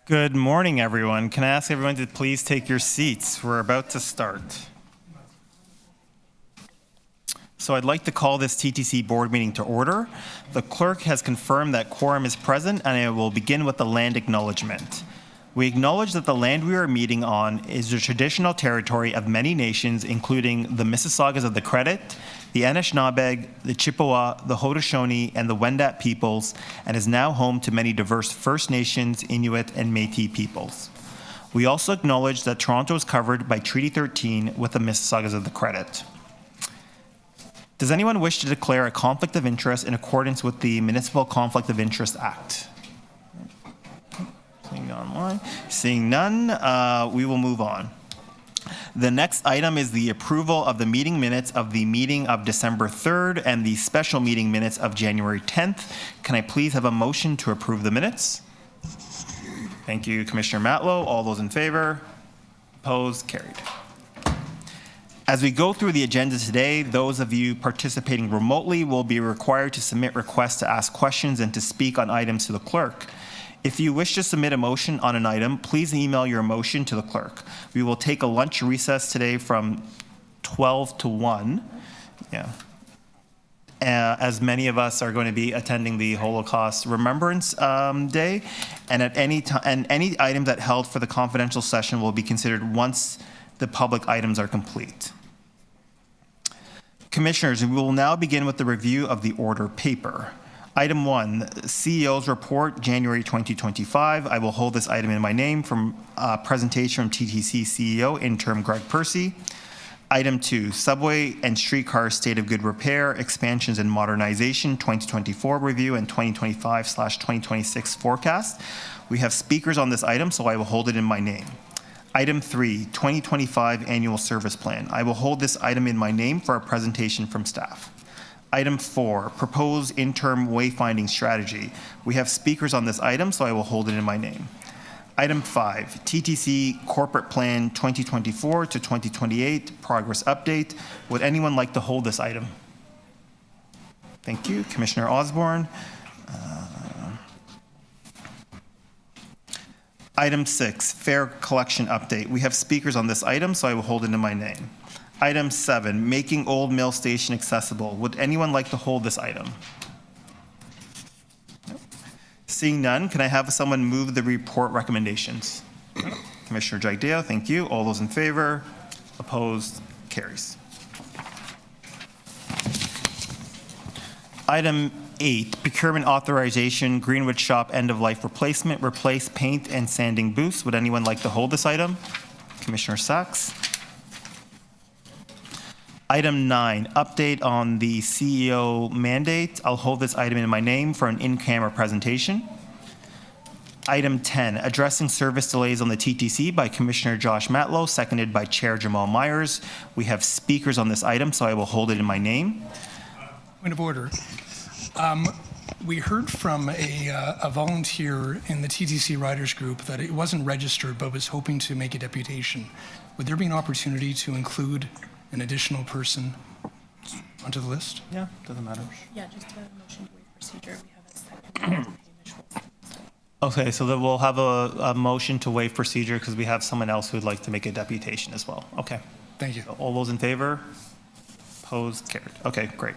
Good morning, everyone. Can I ask everyone to please take your seats? We're about to start. So I'd like to call this TTC Board meeting to order. The clerk has confirmed that quorum is present, and I will begin with the land acknowledgement. We acknowledge that the land we are meeting on is the traditional territory of many nations, including the Mississaugas of the Credit, the Anishinaabeg, the Chippewa, the Haudenosaunee, and the Wendat peoples, and is now home to many diverse First Nations, Inuit, and Métis peoples. We also acknowledge that Toronto is covered by Treaty 13 with the Mississaugas of the Credit. Does anyone wish to declare a conflict of interest in accordance with the Municipal Conflict of Interest Act? Seeing none, we will move on. The next item is the approval of the meeting minutes of the meeting of December 3rd and the special meeting minutes of January 10th. Can I please have a motion to approve the minutes? Thank you, Commissioner Matlow. All those in favor? Opposed? Carried. As we go through the agenda today, those of you participating remotely will be required to submit requests to ask questions and to speak on items to the clerk. If you wish to submit a motion on an item, please email your motion to the clerk. We will take a lunch recess today from 12 to 1. As many of us are going to be attending the Holocaust Remembrance Day, and at any item that held for the confidential session will be considered once the public items are complete. Commissioners, we will now begin with the review of the order paper. Item 1, CEO's report, January 2025. I will hold this item in my name from presentation from TTC CEO, interim Greg Percy. Item 2, subway and streetcar state of good repair, expansions and modernization, 2024 review and 2025/2026 forecast. We have speakers on this item, so I will hold it in my name. Item 3, 2025 annual service plan. I will hold this item in my name for a presentation from staff. Item 4, proposed interim wayfinding strategy. We have speakers on this item, so I will hold it in my name. Item 5, TTC corporate plan 2024 to 2028 progress update. Would anyone like to hold this item? Thank you, Commissioner Osborne. Item 6, fare collection update. We have speakers on this item, so I will hold it in my name. Item 7, making Old Mill Station accessible. Would anyone like to hold this item? Nope. Seeing none, can I have someone move the report recommendations? Commissioner Jagdeo, thank you. All those in favor? Opposed? Carries. Item 8, procurement authorization, Greenwood Shop end-of-life replacement, replace paint and sanding booths. Would anyone like to hold this item? Commissioner Sachs. Item 9, update on the CEO mandate. I'll hold this item in my name for an in-camera presentation. Item 10, addressing service delays on the TTC by Commissioner Josh Matlow, seconded by Chair Jamal Myers. We have speakers on this item, so I will hold it in my name. Point of order. We heard from a volunteer in the TTC Riders Group that it wasn't registered but was hoping to make a deputation. Would there be an opportunity to include an additional person onto the list? Yeah, doesn't matter. Yeah, just a motion to waive procedure. We have a second. Okay, so then we'll have a motion to waive procedure because we have someone else who would like to make a deputation as well. Okay. Thank you. So all those in favor? Opposed? Carried. Okay, great.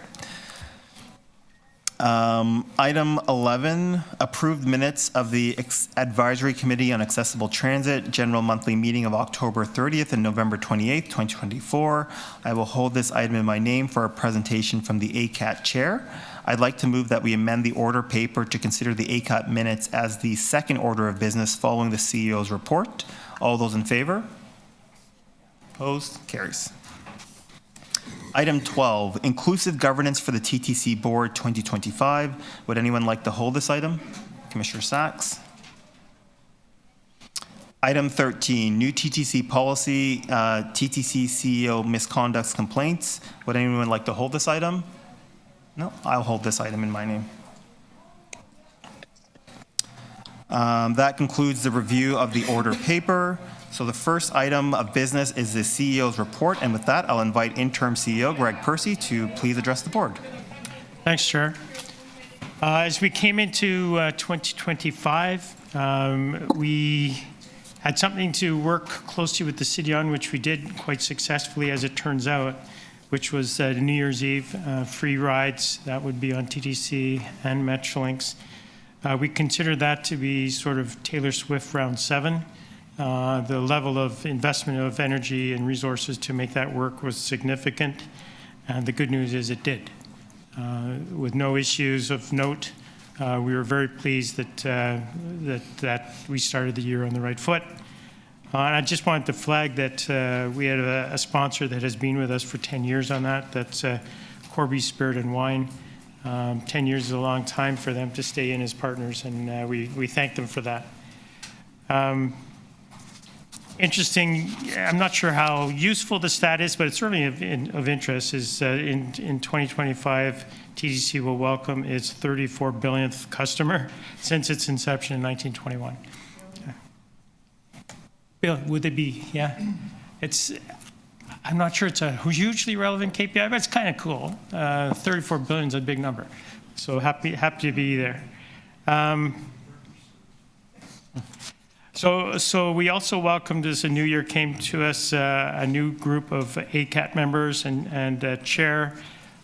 Item 11, approved minutes of the Advisory Committee on Accessible Transit General Monthly Meeting of October 30th and November 28th, 2024. I will hold this item in my name for a presentation from the ACAT Chair. I'd like to move that we amend the order paper to consider the ACAT minutes as the second order of business following the CEO's report. All those in favor? Opposed? Carries. Item 12, inclusive governance for the TTC Board 2025. Would anyone like to hold this item? Commissioner Sachs. Item 13, new TTC policy, TTC CEO misconduct complaints. Would anyone like to hold this item? No, I'll hold this item in my name. That concludes the review of the order paper. So the first item of business is the CEO's report, and with that, I'll invite interim CEO Greg Percy to please address the board. Thanks, Chair. As we came into 2025, We had something to work closely with the city on, which we did quite successfully, as it turns out, which was New Year's Eve, free rides. That would be on TTC and Metrolinx. We consider that to be sort of Taylor Swift round 7. The level of investment of energy and resources to make that work was significant. And the good news is it did. With no issues of note, we were very pleased that we started the year on the right foot. And I just wanted to flag that we had a sponsor that has been with us for 10 years on that. That's Corby's Spirit and Wine. 10 years is a long time for them to stay in as partners, and we thank them for that. Interesting, I'm not sure how useful the stat is, but it's certainly of interest, is in 2025, TTC will welcome its 34 billionth customer since its inception in 1921. Bill, would it be, yeah? I'm not sure it's a hugely relevant KPI, but it's kind of cool. 34 billion is a big number. So happy to be there. So we also welcomed, as a new year came to us, a new group of ACAT members and chair.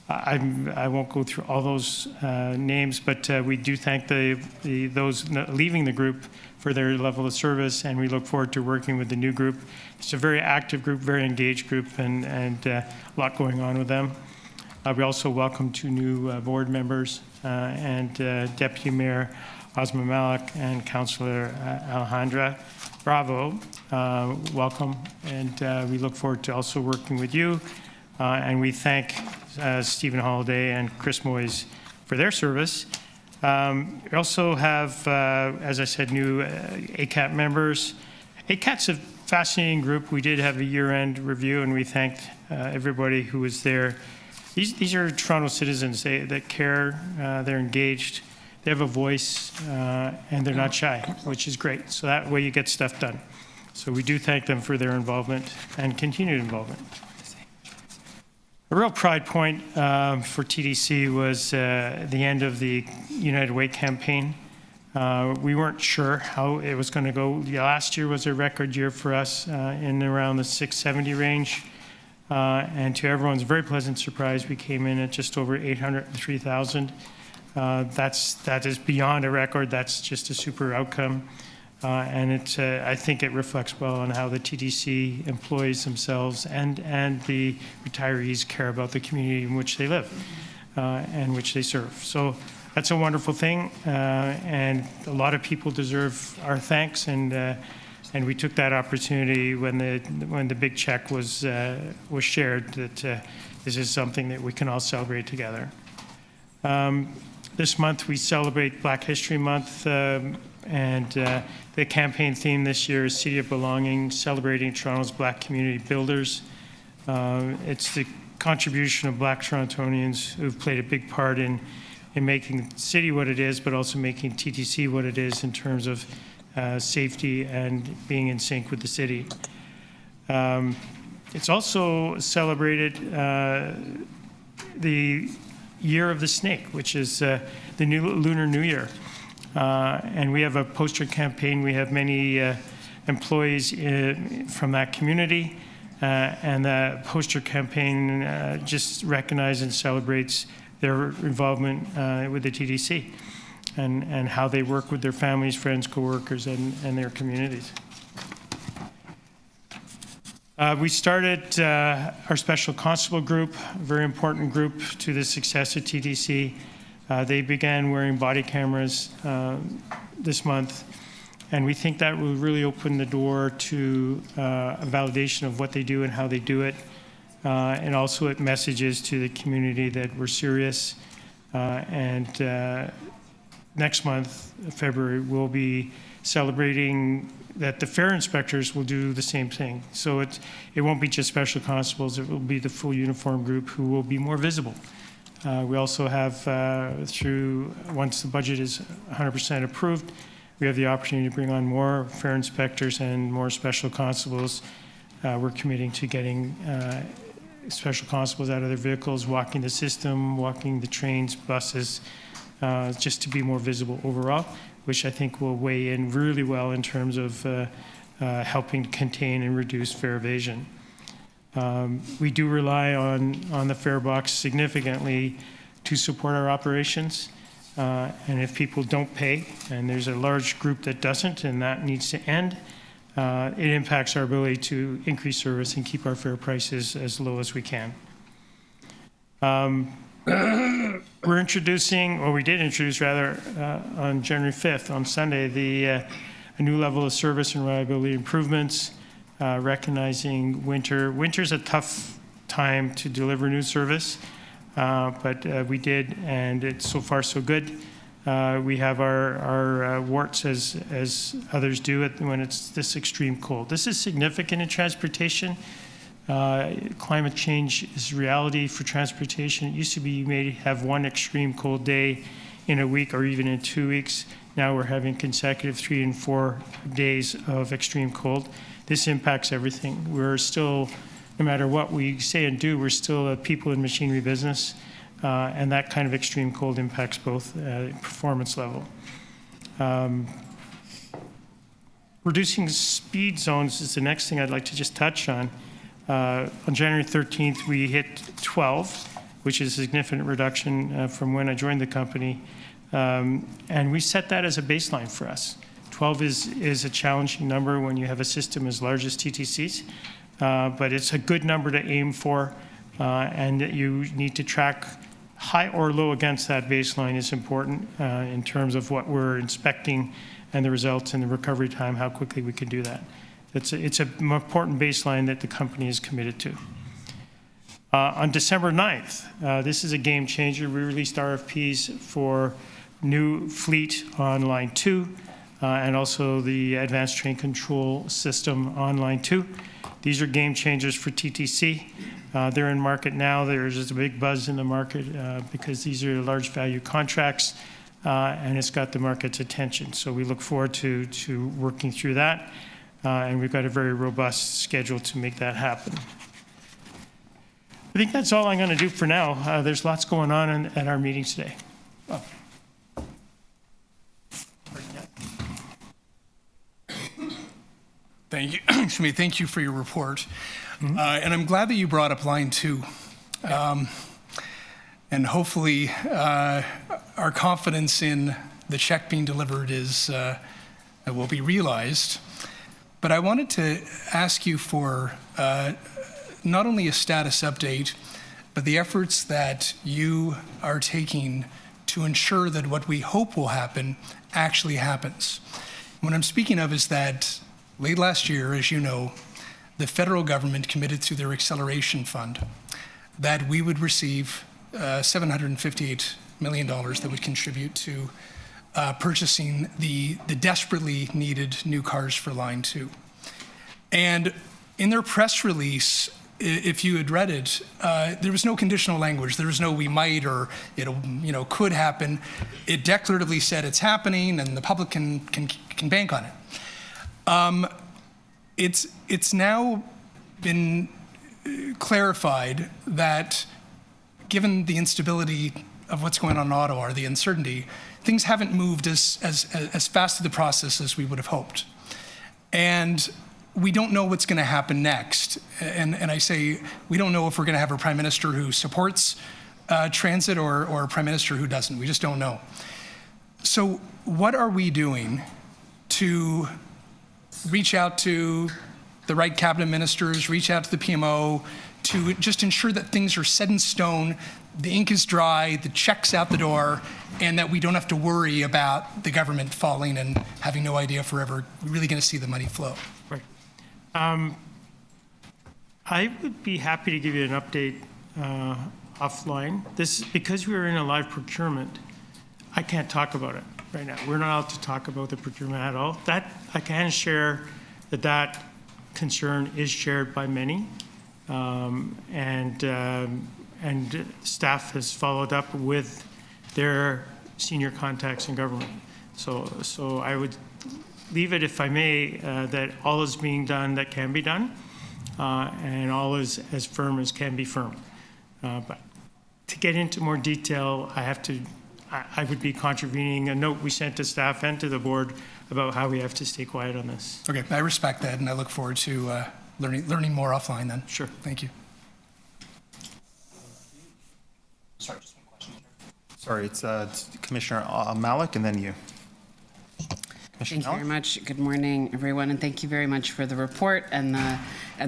I won't go through all those names, but we do thank those leaving the group for their level of service, and we look forward to working with the new group. It's a very active group, very engaged group, and a lot going on with them. We also welcome 2 new board members, and Deputy Mayor Osman Malik and Councillor Alejandra Bravo. Welcome, and we look forward to also working with you. And we thank Stephen Holiday and Chris Moyes for their service. We also have, as I said, new ACAT members. ACAT's a fascinating group. We did have a year-end review, and we thanked everybody who was there. These are Toronto citizens that care, they're engaged, they have a voice, and they're not shy, which is great. So that way you get stuff done. So we do thank them for their involvement and continued involvement. A real pride point for TTC was the end of the United Way campaign. We weren't sure how it was going to go. Last year was a record year for us in around the 670 range. And to everyone's very pleasant surprise, we came in at just over 803,000. That is beyond a record. That's just a super outcome. And I think it reflects well on how the TTC employees themselves and the retirees care about the community in which they live and which they serve. So that's a wonderful thing, and a lot of people deserve our thanks. And we took that opportunity when the big check was shared that this is something that we can all celebrate together. This month we celebrate Black History Month, and the campaign theme this year is City of Belonging, celebrating Toronto's Black community builders. It's the contribution of Black Torontonians who've played a big part in making the city what it is, but also making TTC what it is in terms of safety and being in sync with the city. It's also celebrated the Year of the Snake, which is the new Lunar New Year. And we have a poster campaign. We have many employees from that community, and the poster campaign just recognizes and celebrates their involvement with the TTC and how they work with their families, friends, coworkers, and their communities. We started our Special Constable group, a very important group to the success of TTC. They began wearing body cameras this month, and we think that will really open the door to a validation of what they do and how they do it, and also it messages to the community that we're serious. And next month, February, we'll be celebrating that the fare inspectors will do the same thing. So it won't be just special constables, it will be the full uniform group who will be more visible. We also have, once the budget is 100% approved, we have the opportunity to bring on more fare inspectors and more special constables. We're committing to getting special constables out of their vehicles, walking the system, walking the trains, buses, just to be more visible overall. which I think will weigh in really well in terms of helping contain and reduce fare evasion. We do rely on the fare box significantly to support our operations. And if people don't pay, and there's a large group that doesn't, and that needs to end, it impacts our ability to increase service and keep our fare prices as low as we can. We're introducing, or we did introduce rather, on January 5th, on Sunday, a new level of service and reliability improvements, recognizing winter. Winter's a tough time to deliver new service, but we did, and it's so far so good. We have our warts as others do it when it's this extreme cold. This is significant in transportation. Climate change is reality for transportation. It used to be you may have one extreme cold day in a week or even in 2 weeks. Now we're having consecutive 3 and 4 days of extreme cold. This impacts everything. We're still, no matter what we say and do, we're still a people and machinery business, and that kind of extreme cold impacts both performance level. Reducing speed zones is the next thing I'd like to just touch on. On January 13th, we hit 12, which is a significant reduction from when I joined the company. And we set that as a baseline for us. 12 is a challenging number when you have a system as large as TTC's, but it's a good number to aim for, and that you need to track high or low against that baseline is important in terms of what we're inspecting and the results and the recovery time, how quickly we can do that. It's an important baseline that the company is committed to. On December 9th, this is a game changer. We released RFPs for new fleet on Line 2 and also the Advanced Train Control System on Line 2. These are game changers for TTC. They're in market now. There's just a big buzz in the market because these are large value contracts and it's got the market's attention. So we look forward to working through that. And we've got a very robust schedule to make that happen. I think that's all I'm going to do for now. There's lots going on at our meeting today. Oh. Thank you. Excuse me. Thank you for your report. And I'm glad that you brought up Line 2. And hopefully our confidence in the check being delivered will be realized. But I wanted to ask you for not only a status update, but the efforts that you are taking to ensure that what we hope will happen actually happens. What I'm speaking of is that late last year, as you know, the federal government committed through their acceleration fund that we would receive $758 million that would contribute to purchasing the desperately needed new cars for Line 2. And in their press release, if you had read it, there was no conditional language. There was no we might or it could happen. It declaratively said it's happening and the public can bank on it. It's now been clarified that given the instability of what's going on in Ottawa, the uncertainty, things haven't moved as fast through the process as we would have hoped. And we don't know what's going to happen next. And I say, we don't know if we're going to have a prime minister who supports transit or a prime minister who doesn't. We just don't know. So what are we doing to reach out to the right cabinet ministers, reach out to the PMO, to just ensure that things are set in stone, the ink is dry, the check's out the door, and that we don't have to worry about the government falling and having no idea if we're ever really going to see the money flow? Right. I would be happy to give you an update offline. This, because we're in a live procurement, I can't talk about it right now. We're not allowed to talk about the procurement at all. That I can share that concern is shared by many, and staff has followed up with their senior contacts in government. So I would leave it, if I may, that all is being done that can be done, and all is as firm as can be firm. But to get into more detail, I have to I would be contravening a note we sent to staff and to the board about how we have to stay quiet on this. Okay, I respect that, and I look forward to learning more offline then. Sure. Thank you. Sorry, it's Commissioner Malik and then you. Thank you very much. Good morning, everyone, and thank you very much for the report and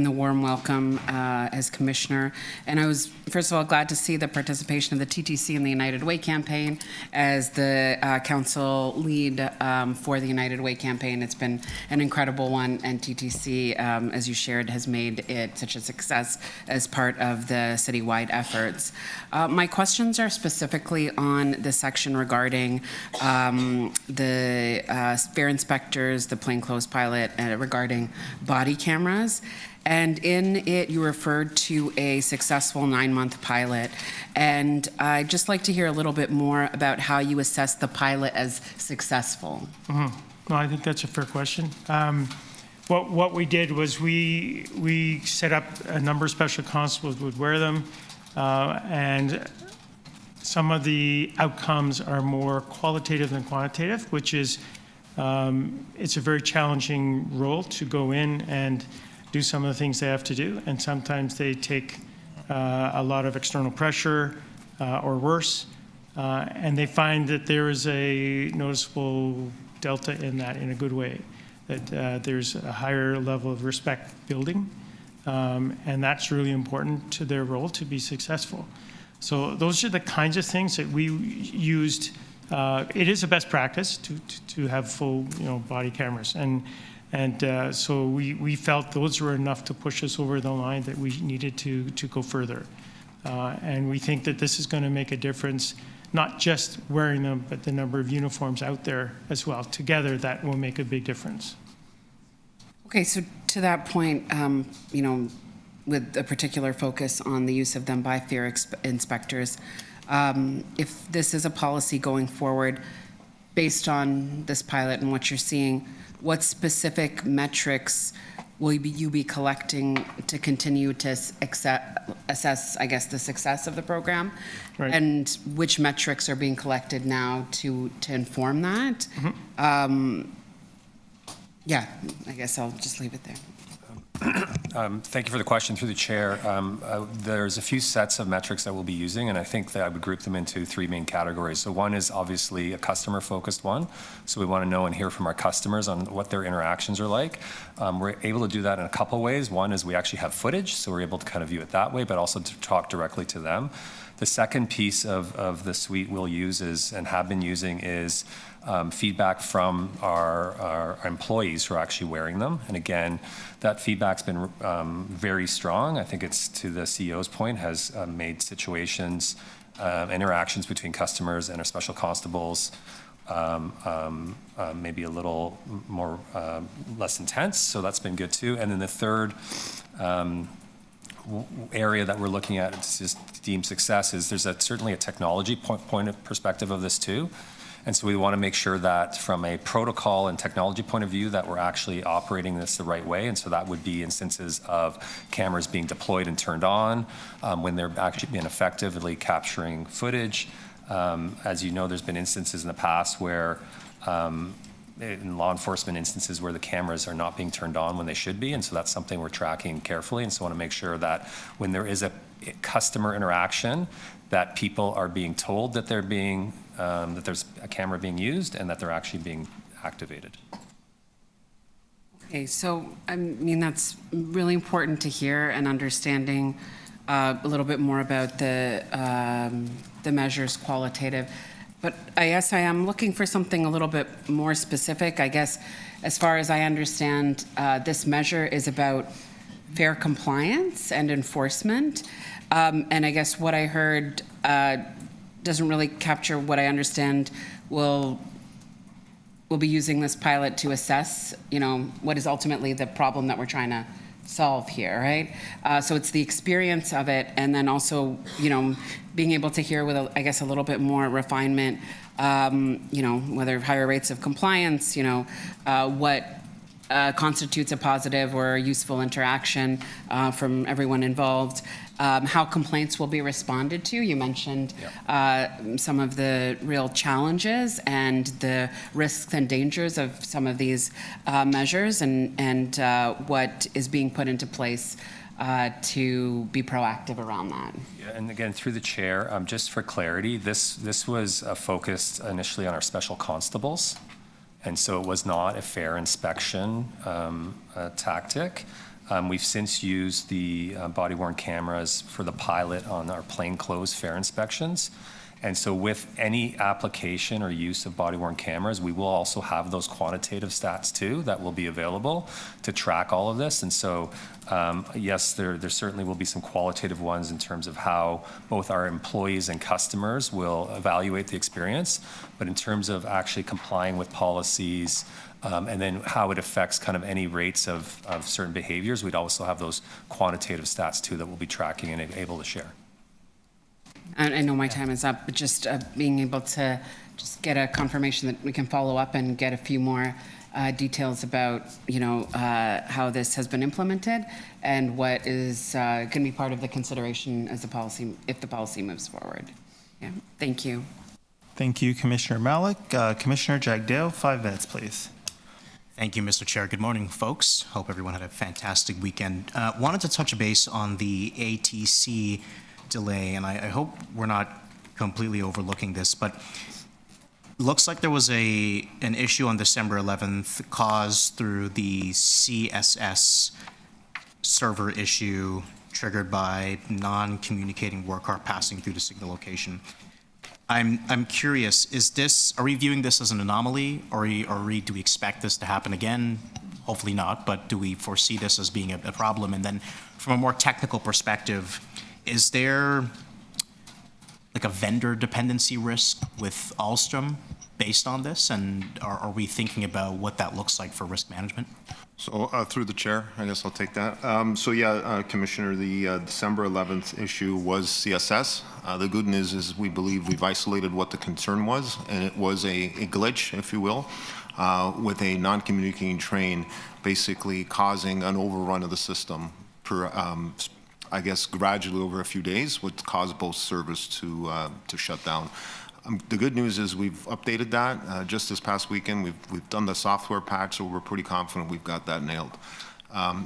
the warm welcome as commissioner. And I was, first of all, glad to see the participation of the TTC in the United Way campaign as the council lead for the United Way campaign. It's been an incredible one, and TTC, as you shared, has made it such a success as part of the citywide efforts. My questions are specifically on the section regarding the fair inspectors, the plainclothes pilot, regarding body cameras. And in it, you referred to a successful 9-month pilot. And I'd just like to hear a little bit more about how you assess the pilot as successful. Mm-hmm. No, I think that's a fair question. What we did was we set up a number of special constables would wear them, and some of the outcomes are more qualitative than quantitative, which is it's a very challenging role to go in and do some of the things they have to do, and sometimes they take a lot of external pressure or worse, and they find that there is a noticeable delta in that in a good way, that there's a higher level of respect building, and that's really important to their role to be successful. So those are the kinds of things that we used. It is a best practice to have full, body cameras, and so we felt those were enough to push us over the line that we needed to go further, and we think that this is going to make a difference, not just wearing them, but the number of uniforms out there as well. Together, that will make a big difference. Okay, so to that point, with a particular focus on the use of them by fair inspectors, if this is a policy going forward based on this pilot and what you're seeing, what specific metrics will you be collecting to continue to assess, I guess, the success of the program? Right. And which metrics are being collected now to inform that? Mm-hmm. Yeah, I guess I'll just leave it there. Thank you for the question through the chair. There's a few sets of metrics that we'll be using, and I think that I would group them into 3 main categories. So one is obviously a customer-focused one. So we want to know and hear from our customers on what their interactions are like. We're able to do that in a couple ways. One is we actually have footage, so we're able to kind of view it that way, but also to talk directly to them. The second piece of the suite we'll use is, and have been using, is feedback from our employees who are actually wearing them. And again, that feedback's been very strong. I think it's, to the CEO's point, has made situations, interactions between customers and our special constables maybe a little more less intense. So that's been good too. And then the third area that we're looking at to just deem success is there's certainly a technology point of perspective of this too. And so we want to make sure that from a protocol and technology point of view that we're actually operating this the right way. And so that would be instances of cameras being deployed and turned on when they're actually being effectively capturing footage. As you know, there's been instances in the past where in law enforcement instances where the cameras are not being turned on when they should be. And so that's something we're tracking carefully. And so I want to make sure that when there is a customer interaction, that people are being told that they're being that there's a camera being used and that they're actually being activated. Okay, so I mean that's really important to hear, and understanding a little bit more about the measures qualitative. But I guess I am looking for something a little bit more specific. I guess as far as I understand, this measure is about fair compliance and enforcement. And I guess what I heard doesn't really capture what I understand. We'll be using this pilot to assess, what is ultimately the problem that we're trying to solve here, right? So it's the experience of it, and then also, being able to hear with, I guess, a little bit more refinement, whether higher rates of compliance, what constitutes a positive or useful interaction from everyone involved. How complaints will be responded to. You mentioned some of the real challenges and the risks and dangers of some of these measures, and what is being put into place to be proactive around that. Yeah, and again, through the chair, just for clarity, this was focused initially on our special constables, and so it was not a fair inspection tactic. We've since used the body-worn cameras for the pilot on our plainclothes fare inspections. And so with any application or use of body-worn cameras, we will also have those quantitative stats too that will be available to track all of this. And so, yes, there certainly will be some qualitative ones in terms of how both our employees and customers will evaluate the experience. But in terms of actually complying with policies, and then how it affects kind of any rates of certain behaviors, we'd also have those quantitative stats too that we'll be tracking and able to share. I know my time is up, but just being able to just get a confirmation that we can follow up and get a few more details about, how this has been implemented and what is going to be part of the consideration as the policy, if the policy moves forward. Yeah, thank you. Thank you, Commissioner Malik. Commissioner Jagdale, 5 minutes, please. Thank you, Mr. Chair. Good morning, folks. Hope everyone had a fantastic weekend. Wanted to touch base on the ATC delay, and I hope we're not completely overlooking this, but looks like there was an issue on December 11th caused through the CSS server issue triggered by non-communicating work car passing through the signal location. I'm curious, are we viewing this as an anomaly, or do we expect this to happen again? Hopefully not, but do we foresee this as being a problem? And then from a more technical perspective, is there like a vendor dependency risk with Alstom based on this? And are we thinking about what that looks like for risk management? So through the chair, I guess I'll take that. Commissioner, the December 11th issue was CSS. The good news is we believe we've isolated what the concern was, and it was a glitch, if you will, with a non-communicating train basically causing an overrun of the system gradually over a few days, would cause both servers to shut down. The good news is we've updated that just this past weekend. We've done the software patch, so we're pretty confident we've got that nailed.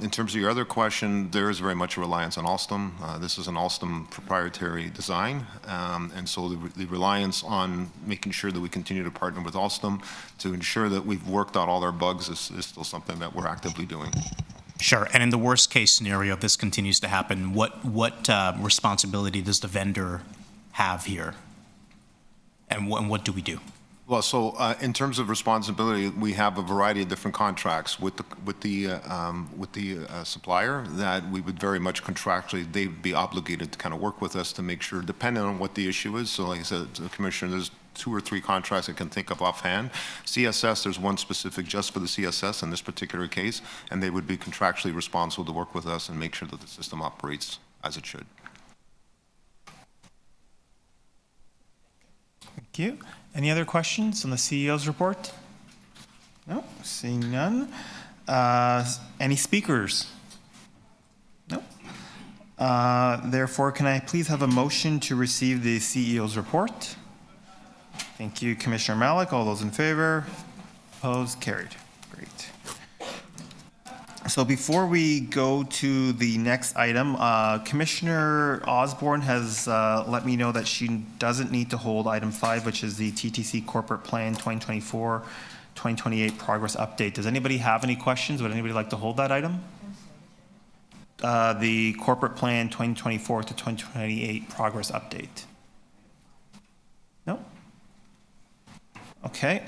In terms of your other question, there is very much a reliance on Alstom. This is an Alstom proprietary design, and so the reliance on making sure that we continue to partner with Alstom to ensure that we've worked out all our bugs is still something that we're actively doing. Sure. And in the worst case scenario, if this continues to happen, what responsibility does the vendor have here? And what do we do? Well, so in terms of responsibility, we have a variety of different contracts with the supplier that we would very much contractually, they'd be obligated to kind of work with us to make sure, depending on what the issue is. So like I said, Commissioner, there's 2 or 3 contracts I can think of offhand. CSS, there's one specific just for the CSS in this particular case, and they would be contractually responsible to work with us and make sure that the system operates as it should. Thank you. Any other questions on the CEO's report? No, seeing none. Any speakers? No. Therefore, can I please have a motion to receive the CEO's report? Thank you, Commissioner Malik. All those in favor? Opposed? Carried. Great. So before we go to the next item, Commissioner Osborne has let me know that she doesn't need to hold item 5, which is the TTC Corporate Plan 2024-2028 Progress Update. Does anybody have any questions? Would anybody like to hold that item? The Corporate Plan 2024 to 2028 Progress Update. No? Okay.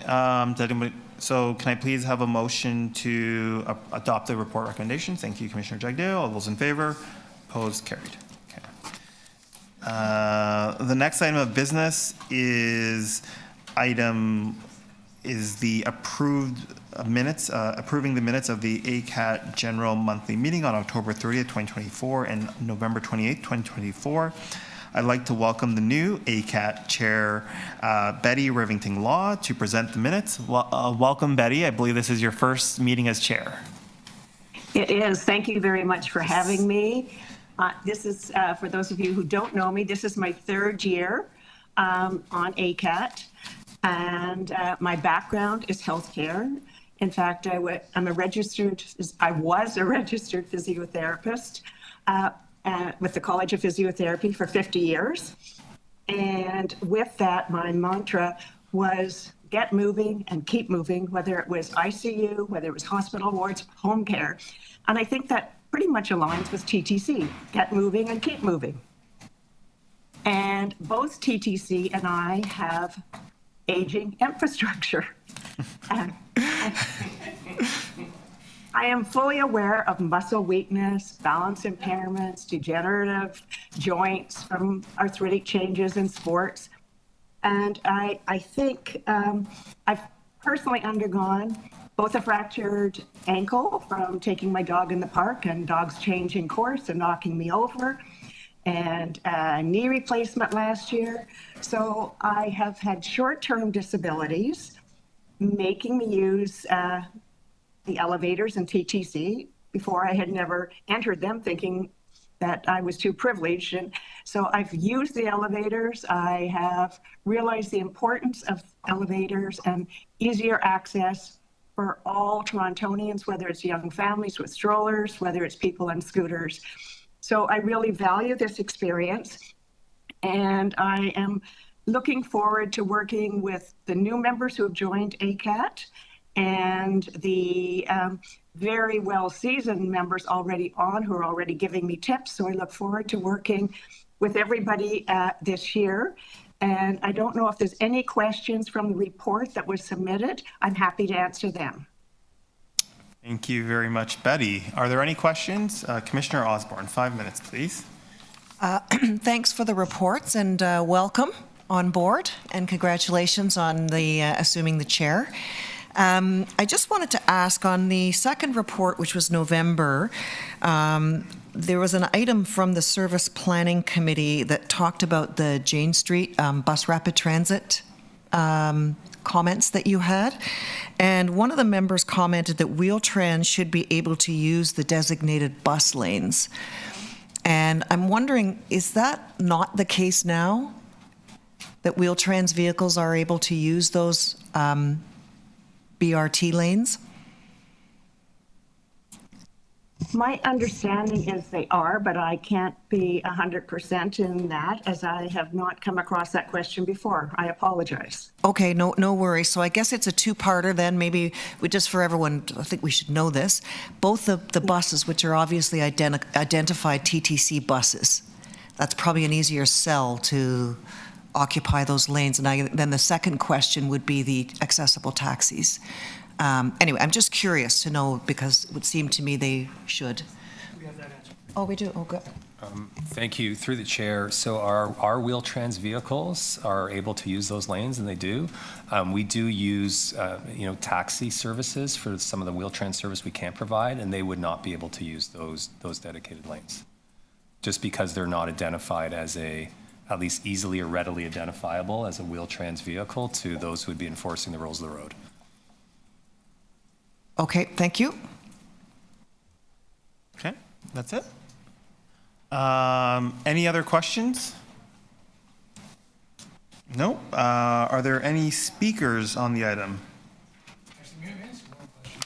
So can I please have a motion to adopt the report recommendation? Thank you, Commissioner Jagdale. All those in favor? Opposed? Carried. Okay. The next item of business is the approving the minutes of the ACAT General Monthly Meeting on October 30th, 2024 and November 28th, 2024. I'd like to welcome the new ACAT Chair, Betty Rivington Law, to present the minutes. Welcome, Betty. I believe this is your first meeting as chair. It is. Thank you very much for having me. This is, for those of you who don't know me, this is my third year on ACAT, and my background is healthcare. In fact, I was a registered physiotherapist with the College of Physiotherapy for 50 years. And with that, my mantra was get moving and keep moving, whether it was ICU, whether it was hospital wards, home care. And I think that pretty much aligns with TTC, get moving and keep moving. And both TTC and I have aging infrastructure. I am fully aware of muscle weakness, balance impairments, degenerative joints from arthritic changes in sports. And I think I've personally undergone both a fractured ankle from taking my dog in the park and dogs changing course and knocking me over, and a knee replacement last year. So I have had short-term disabilities, making me use the elevators in TTC. Before, I had never entered them, thinking that I was too privileged. And so I've used the elevators. I have realized the importance of elevators and easier access for all Torontonians, whether it's young families with strollers, whether it's people on scooters. So I really value this experience, and I am looking forward to working with the new members who have joined ACAT and the very well-seasoned members already on who are already giving me tips. So I look forward to working with everybody this year. And I don't know if there's any questions from the report that was submitted. I'm happy to answer them. Thank you very much, Betty. Are there any questions? Commissioner Osborne, 5 minutes, please. Thanks for the reports, and welcome on board, and congratulations on the assuming the chair. I just wanted to ask, on the second report, which was November, there was an item from the Service Planning Committee that talked about the Jane Street bus rapid transit comments that you had. And one of the members commented that Wheel-Trans should be able to use the designated bus lanes. And I'm wondering, is that not the case now? That Wheel-Trans vehicles are able to use those BRT lanes? My understanding is they are, but I can't be 100% in that, as I have not come across that question before. I apologize. Okay, no worries. So I guess it's a two-parter then. Maybe just for everyone, I think we should know this. Both the buses, which are obviously identified TTC buses, that's probably an easier sell to occupy those lanes. And then the second question would be the accessible taxis. Anyway, I'm just curious to know, because it would seem to me they should. We have that answer. Oh, we do? Oh, good. Thank you. Through the chair, so our Wheel-Trans vehicles are able to use those lanes, and they do. We do use, taxi services for some of the Wheel-Trans service we can't provide, and they would not be able to use those dedicated lanes, just because they're not identified as at least easily or readily identifiable as a Wheel-Trans vehicle to those who would be enforcing the rules of the road. Okay, thank you. Okay, that's it. Any other questions? No. Are there any speakers on the item?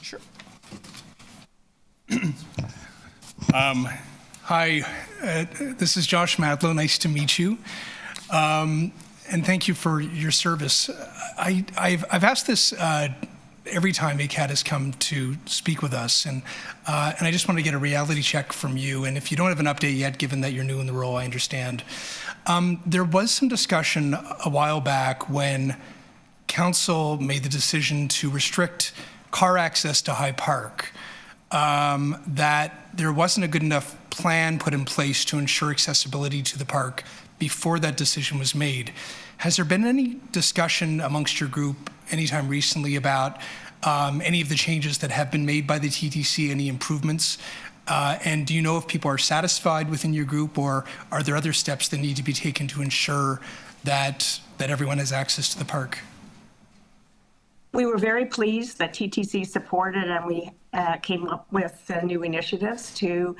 Sure. Hi, this is Josh Madlow. Nice to meet you. And thank you for your service. I've asked this every time ACAT has come to speak with us, and I just want to get a reality check from you. And if you don't have an update yet, given that you're new in the role, I understand. There was some discussion a while back when council made the decision to restrict car access to High Park, that there wasn't a good enough plan put in place to ensure accessibility to the park before that decision was made. Has there been any discussion amongst your group anytime recently about any of the changes that have been made by the TTC, any improvements And do you know if people are satisfied within your group, or are there other steps that need to be taken to ensure that everyone has access to the park? We were very pleased that TTC supported, and we came up with new initiatives to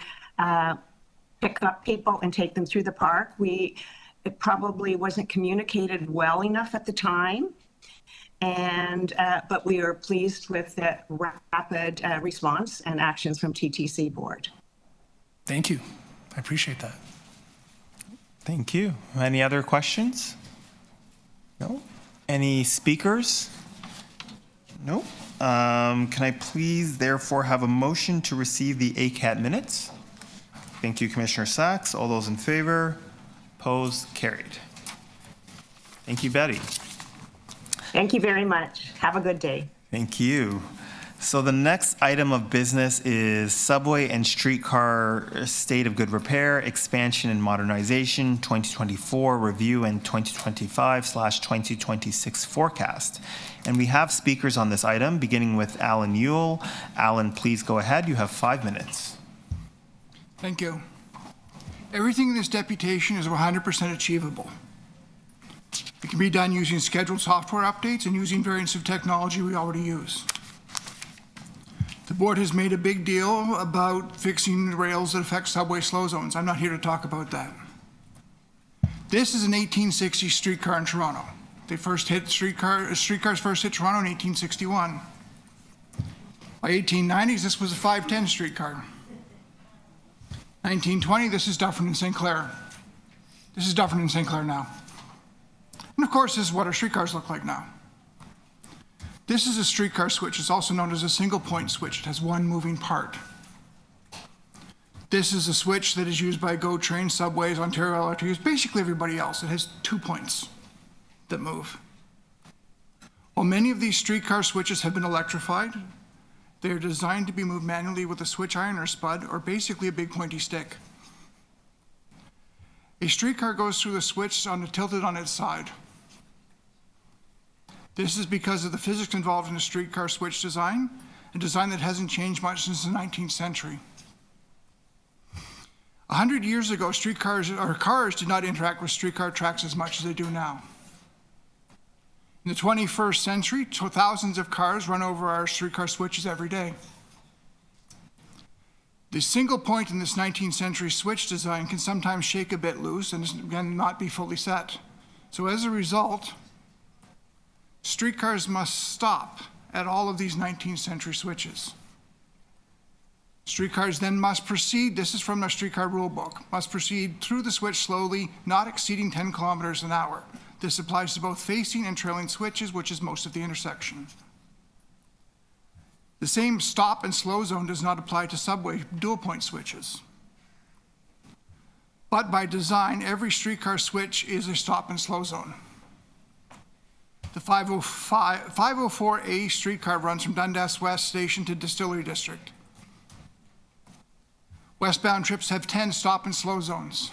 pick up people and take them through the park. It probably wasn't communicated well enough at the time, but we are pleased with the rapid response and actions from TTC Board. Thank you. I appreciate that. Thank you. Any other questions? No? Any speakers? No? Can I please therefore have a motion to receive the ACAT minutes? Thank you, Commissioner Sachs. All those in favor? Opposed? Carried. Thank you, Betty. Thank you very much. Have a good day. Thank you. So the next item of business is subway and streetcar state of good repair, expansion and modernization, 2024 review and 2025/2026 forecast. And we have speakers on this item, beginning with Alan Ewell. Alan, please go ahead. You have 5 minutes. Thank you. Everything in this deputation is 100% achievable. It can be done using scheduled software updates and using variants of technology we already use. The board has made a big deal about fixing the rails that affect subway slow zones. I'm not here to talk about that. This is an 1860 streetcar in Toronto. Streetcars first hit Toronto in 1861. By 1890s, this was a 510 streetcar. 1920, this is Dufferin and St. Clair. This is Dufferin and St. Clair now. And of course, this is what our streetcars look like now. This is a streetcar switch. It's also known as a single point switch. It has one moving part. This is a switch that is used by GO Train, Subways, Ontario LRTs, basically everybody else. It has 2 points that move. While many of these streetcar switches have been electrified, they are designed to be moved manually with a switch iron or spud, or basically a big pointy stick. A streetcar goes through the switch tilted on its side. This is because of the physics involved in the streetcar switch design, a design that hasn't changed much since the 19th century. 100 years ago, cars did not interact with streetcar tracks as much as they do now. In the 21st century, thousands of cars run over our streetcar switches every day. The single point in this 19th century switch design can sometimes shake a bit loose and again not be fully set. So as a result, streetcars must stop at all of these 19th century switches. Streetcars then must proceed, this is from our streetcar rule book, must proceed through the switch slowly, not exceeding 10 kilometers an hour. This applies to both facing and trailing switches, which is most of the intersection. The same stop and slow zone does not apply to subway dual point switches. But by design, every streetcar switch is a stop and slow zone. The 504A streetcar runs from Dundas West Station to Distillery District. Westbound trips have 10 stop and slow zones.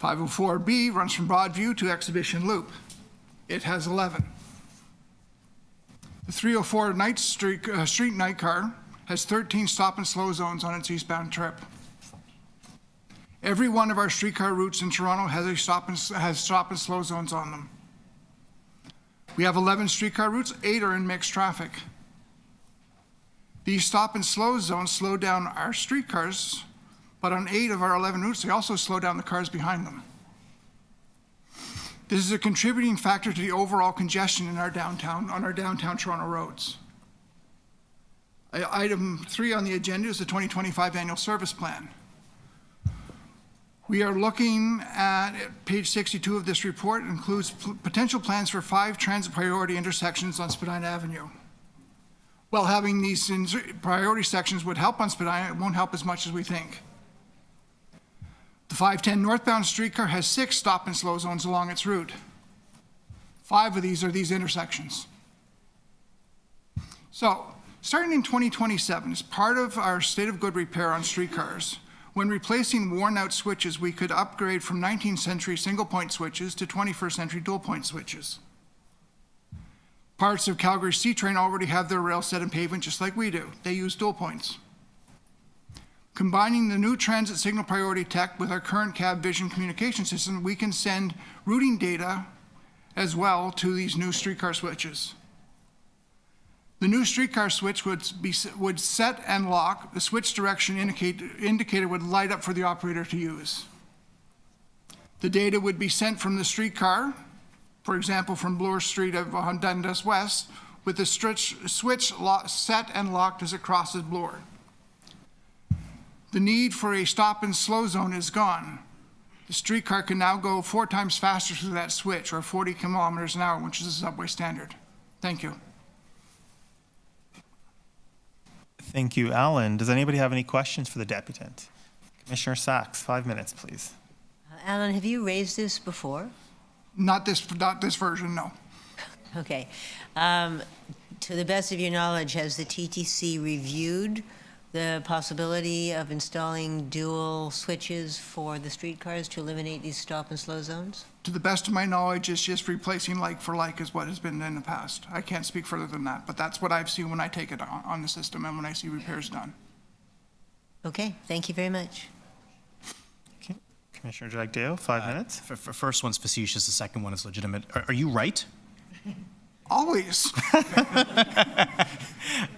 504B runs from Broadview to Exhibition Loop. It has 11. The 304 street night car has 13 stop and slow zones on its eastbound trip. Every one of our streetcar routes in Toronto has stop and slow zones on them. We have 11 streetcar routes, 8 are in mixed traffic. These stop and slow zones slow down our streetcars, but on 8 of our 11 routes, they also slow down the cars behind them. This is a contributing factor to the overall congestion in our downtown Toronto roads. Item 3 on the agenda is the 2025 annual service plan. We are looking at page 62 of this report. It includes potential plans for 5 transit priority intersections on Spadina Avenue. While having these priority sections would help on Spadina, it won't help as much as we think. The 510 northbound streetcar has 6 stop and slow zones along its route. 5 of these are these intersections. So, starting in 2027, as part of our state of good repair on streetcars, when replacing worn out switches, we could upgrade from 19th century single point switches to 21st century dual point switches. Parts of Calgary C-Train already have their rail set in pavement just like we do. They use dual points. Combining the new transit signal priority tech with our current cab vision communication system, we can send routing data as well to these new streetcar switches. The new streetcar switch would set and lock. The switch direction indicator would light up for the operator to use. The data would be sent from the streetcar, for example, from Bloor Street on Dundas West, with the switch set and locked as it crosses Bloor. The need for a stop and slow zone is gone. The streetcar can now go 4 times faster through that switch, or 40 kilometers an hour, which is the subway standard. Thank you. Thank you, Alan. Does anybody have any questions for the deputant? Commissioner Sachs, 5 minutes, please. Alan, have you raised this before? Not this version, no. Okay. To the best of your knowledge, has the TTC reviewed the possibility of installing dual switches for the streetcars to eliminate these stop and slow zones? To the best of my knowledge, it's just replacing like for like is what has been in the past. I can't speak further than that, but that's what I've seen when I take it on the system and when I see repairs done. Okay, thank you very much. Okay. Commissioner Jagdeo, 5 minutes. First one's facetious, the second one is legitimate. Are you right? Always.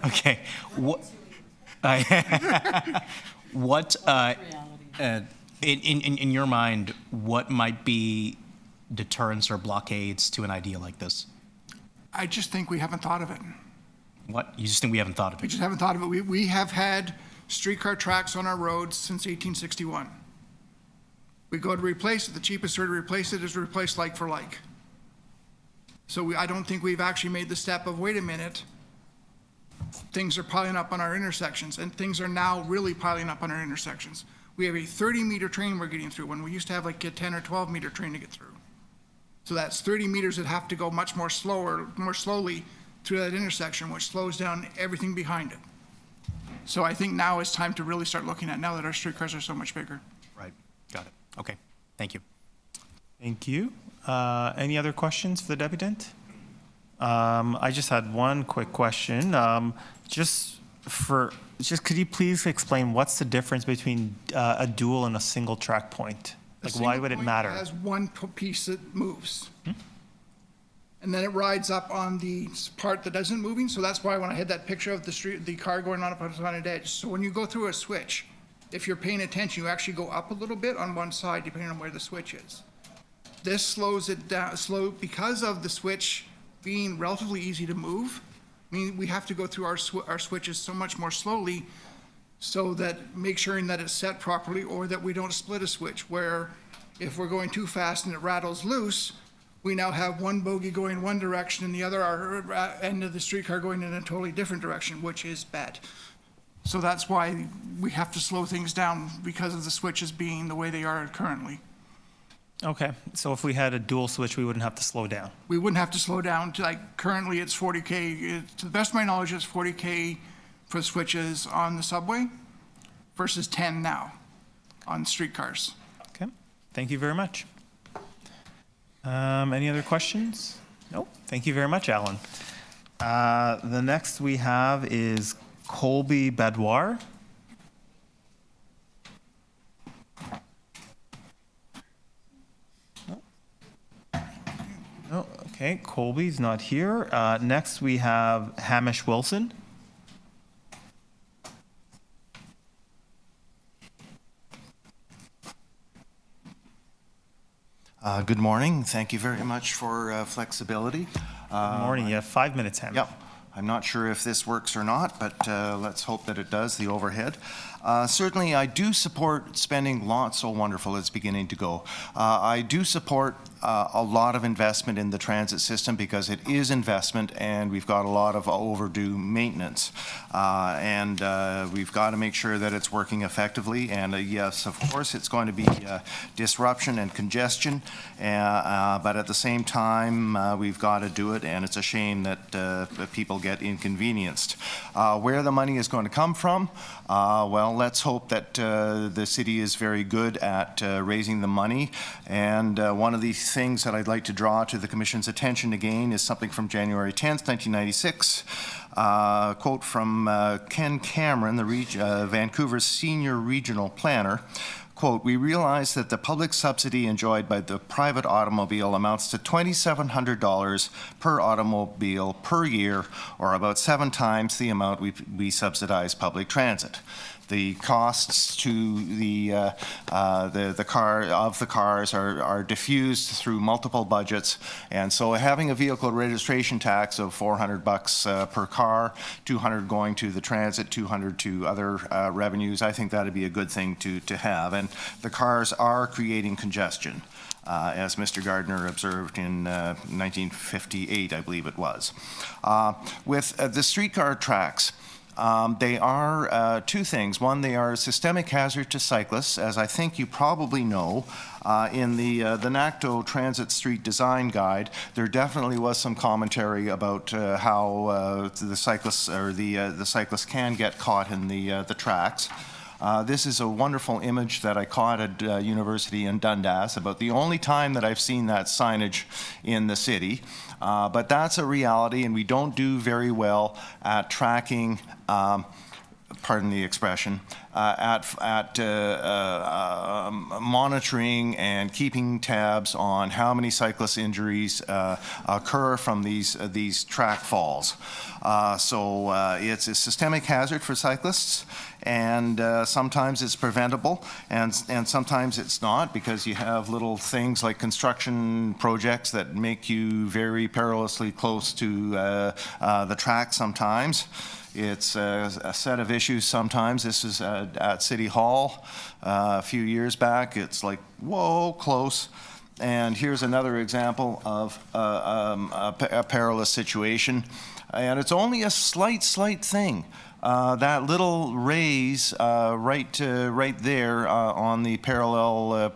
Okay. What in your mind, what might be deterrents or blockades to an idea like this? I just think we haven't thought of it. What? You just think we haven't thought of We it? just haven't thought of it. We have had streetcar tracks on our roads since 1861. We go to replace it. The cheapest way to replace it is to replace like for like. So I don't think we've actually made the step of, wait a minute, things are piling up on our intersections, and things are now really piling up on our intersections. We have a 30-meter train we're getting through when we used to have like a 10 or 12-meter train to get through. So that's 30 meters that have to go much more slowly through that intersection, which slows down everything behind it. So I think now it's time to really start looking at, now that our streetcars are so much bigger. Right. Got it. Okay. Thank you. Thank you. Any other questions for the deputant? I just had one quick question. Could you please explain what's the difference between a dual and a single track point? Like, why would it matter? It has one piece that moves. And then it rides up on the part that isn't moving. So that's why when I had that picture of the car going on up on an edge. So when you go through a switch, if you're paying attention, you actually go up a little bit on one side, depending on where the switch is. This slows it down, because of the switch being relatively easy to move. I mean, we have to go through our switches so much more slowly, so that make sure that it's set properly, or that we don't split a switch, where if we're going too fast and it rattles loose, we now have one bogie going one direction and the other end of the streetcar going in a totally different direction, which is bad. So that's why we have to slow things down, because of the switches being the way they are currently. Okay, so if we had a dual switch, we wouldn't have to slow down. We wouldn't have to slow down to, like, currently it's 40K. To the best of my knowledge, it's 40K for switches on the subway versus 10 now on streetcars. Okay, thank you very much. Any other questions? No, thank you very much, Alan. The next we have is Colby Bedouar. Oh, okay, Colby's not here. Next we have Hamish Wilson. Good morning. Thank you very much for flexibility. Good morning. You have 5 minutes, Hamish. Yep. I'm not sure if this works or not, but let's hope that it does, the overhead. Certainly, I do support spending lots. So wonderful, it's beginning to go. I do support a lot of investment in the transit system, because it is investment and we've got a lot of overdue maintenance. And we've got to make sure that it's working effectively. And yes, of course, it's going to be disruption and congestion, but at the same time, we've got to do it, and it's a shame that people get inconvenienced. Where the money is going to come from, well, let's hope that the city is very good at raising the money. And one of the things that I'd like to draw to the Commission's attention again is something from January 10th, 1996. Quote from Ken Cameron, the Vancouver's senior regional planner. Quote, "We realize that the public subsidy enjoyed by the private automobile amounts to $2,700 per automobile per year, or about 7 times the amount we subsidize public transit. The costs to the cars are diffused through multiple budgets, and so having a vehicle registration tax of $400 per car, $200 going to the transit, $200 to other revenues, I think that'd be a good thing to have. And the cars are creating congestion. As Mr. Gardner observed in 1958, I believe it was. With the streetcar tracks, they are 2 things. One, they are a systemic hazard to cyclists, as I think you probably know. In the NACTO Transit Street Design Guide, there definitely was some commentary about how the cyclists can get caught in the tracks. This is a wonderful image that I caught at University in Dundas, about the only time that I've seen that signage in the city. But that's a reality, and we don't do very well at tracking, pardon the expression, at monitoring and keeping tabs on how many cyclist injuries occur from these track falls. So it's a systemic hazard for cyclists, and sometimes it's preventable, and sometimes it's not, because you have little things like construction projects that make you very perilously close to the track sometimes. It's a set of issues sometimes. This is at City Hall a few years back. It's like, whoa, close. And here's another example of a perilous situation. And it's only a slight thing. That little raise right there on the parallel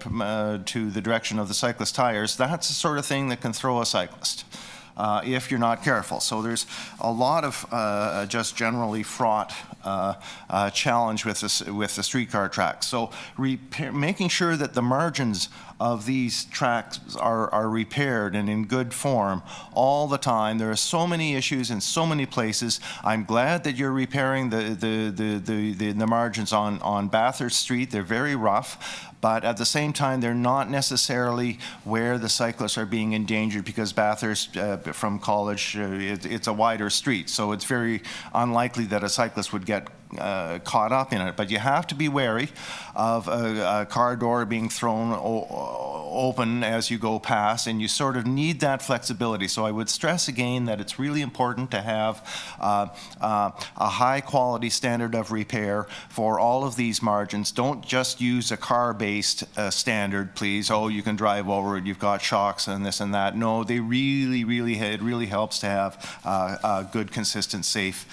to the direction of the cyclist tires, that's the sort of thing that can throw a cyclist. If you're not careful. So there's a lot of just generally fraught challenge with the streetcar tracks. So making sure that the margins of these tracks are repaired and in good form all the time. There are so many issues in so many places. I'm glad that you're repairing the margins on Bathurst Street. They're very rough. But at the same time, they're not necessarily where the cyclists are being endangered, because Bathurst from College, it's a wider street. So it's very unlikely that a cyclist would get caught up in it. But you have to be wary of a car door being thrown open as you go past, and you sort of need that flexibility. So I would stress again that it's really important to have a high quality standard of repair for all of these margins. Don't just use a car-based standard, please. Oh, you can drive over it, you've got shocks and this and that. No, it really helps to have a good, consistent, safe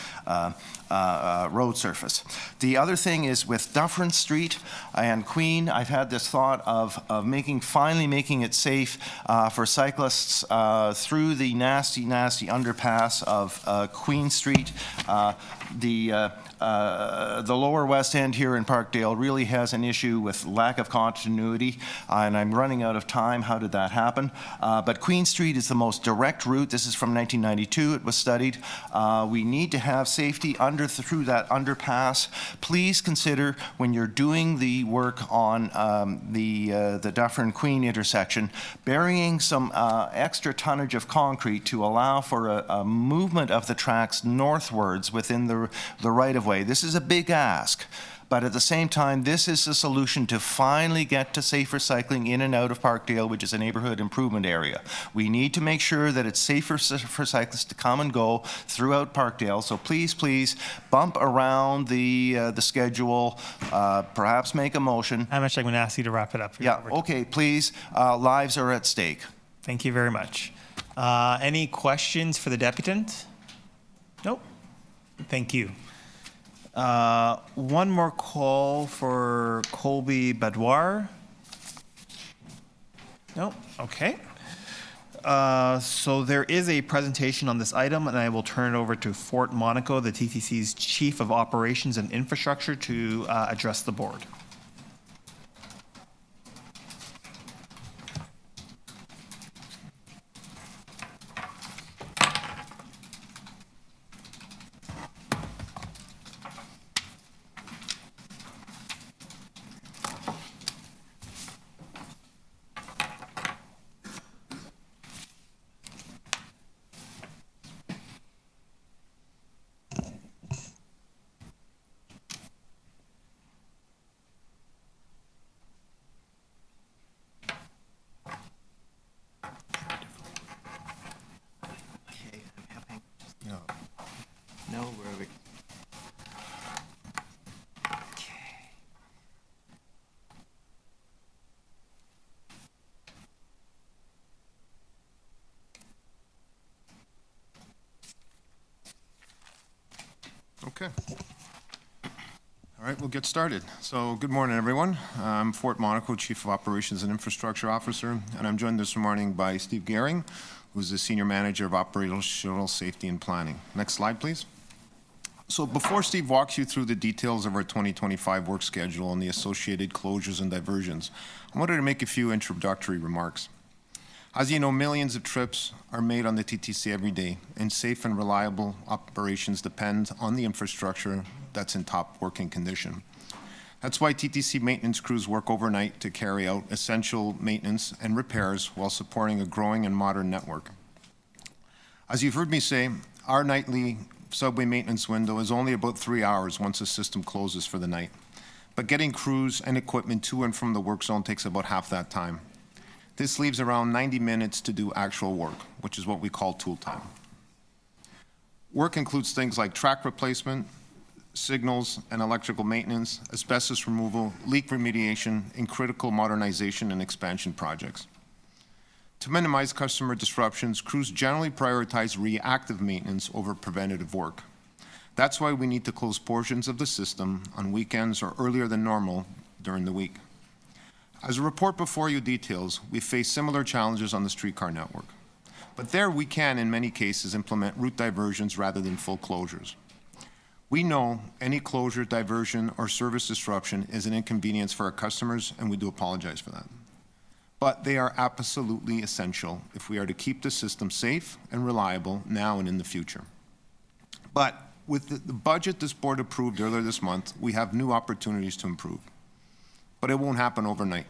road surface. The other thing is with Dufferin Street and Queen, I've had this thought of finally making it safe for cyclists through the nasty underpass of Queen Street. The lower west end here in Parkdale really has an issue with lack of continuity, and I'm running out of time. How did that happen? But Queen Street is the most direct route. This is from 1992. It was studied. We need to have safety through that underpass. Please consider, when you're doing the work on the Dufferin Queen intersection, burying some extra tonnage of concrete to allow for a movement of the tracks northwards within the right-of-way. This is a big ask, but at the same time, this is a solution to finally get to safer cycling in and out of Parkdale, which is a neighborhood improvement area. We need to make sure that it's safer for cyclists to come and go throughout Parkdale. So please bump around the schedule, perhaps make a motion. I'm actually going to ask you to wrap it up. Yeah, okay, please. Lives are at stake. Thank you very much. Any questions for the deputant? Nope. Thank you. One more call for Colby Badouar. No? Okay. So there is a presentation on this item, and I will turn it over to Fort Monaco, the TTC's Chief of Operations and Infrastructure, to address the board. No, where are we? Okay. Okay. All right, we'll get started. So good morning, everyone. I'm Fort Monaco, Chief of Operations and Infrastructure Officer, and I'm joined this morning by Steve Gehring, who's the Senior Manager of Operational Safety and Planning. Next slide, please. So before Steve walks you through the details of our 2025 work schedule and the associated closures and diversions, I wanted to make a few introductory remarks. As you know, millions of trips are made on the TTC every day, and safe and reliable operations depend on the infrastructure that's in top working condition. That's why TTC maintenance crews work overnight to carry out essential maintenance and repairs while supporting a growing and modern network. As you've heard me say, our nightly subway maintenance window is only about 3 hours once the system closes for the night. But getting crews and equipment to and from the work zone takes about half that time. This leaves around 90 minutes to do actual work, which is what we call tool time. Work includes things like track replacement, signals and electrical maintenance, asbestos removal, leak remediation, and critical modernization and expansion projects. To minimize customer disruptions, crews generally prioritize reactive maintenance over preventative work. That's why we need to close portions of the system on weekends or earlier than normal during the week. As a report before you details, we face similar challenges on the streetcar network. But there we can, in many cases, implement route diversions rather than full closures. We know any closure, diversion, or service disruption is an inconvenience for our customers, and we do apologize for that. But they are absolutely essential if we are to keep the system safe and reliable now and in the future. But with the budget this board approved earlier this month, we have new opportunities to improve. But it won't happen overnight.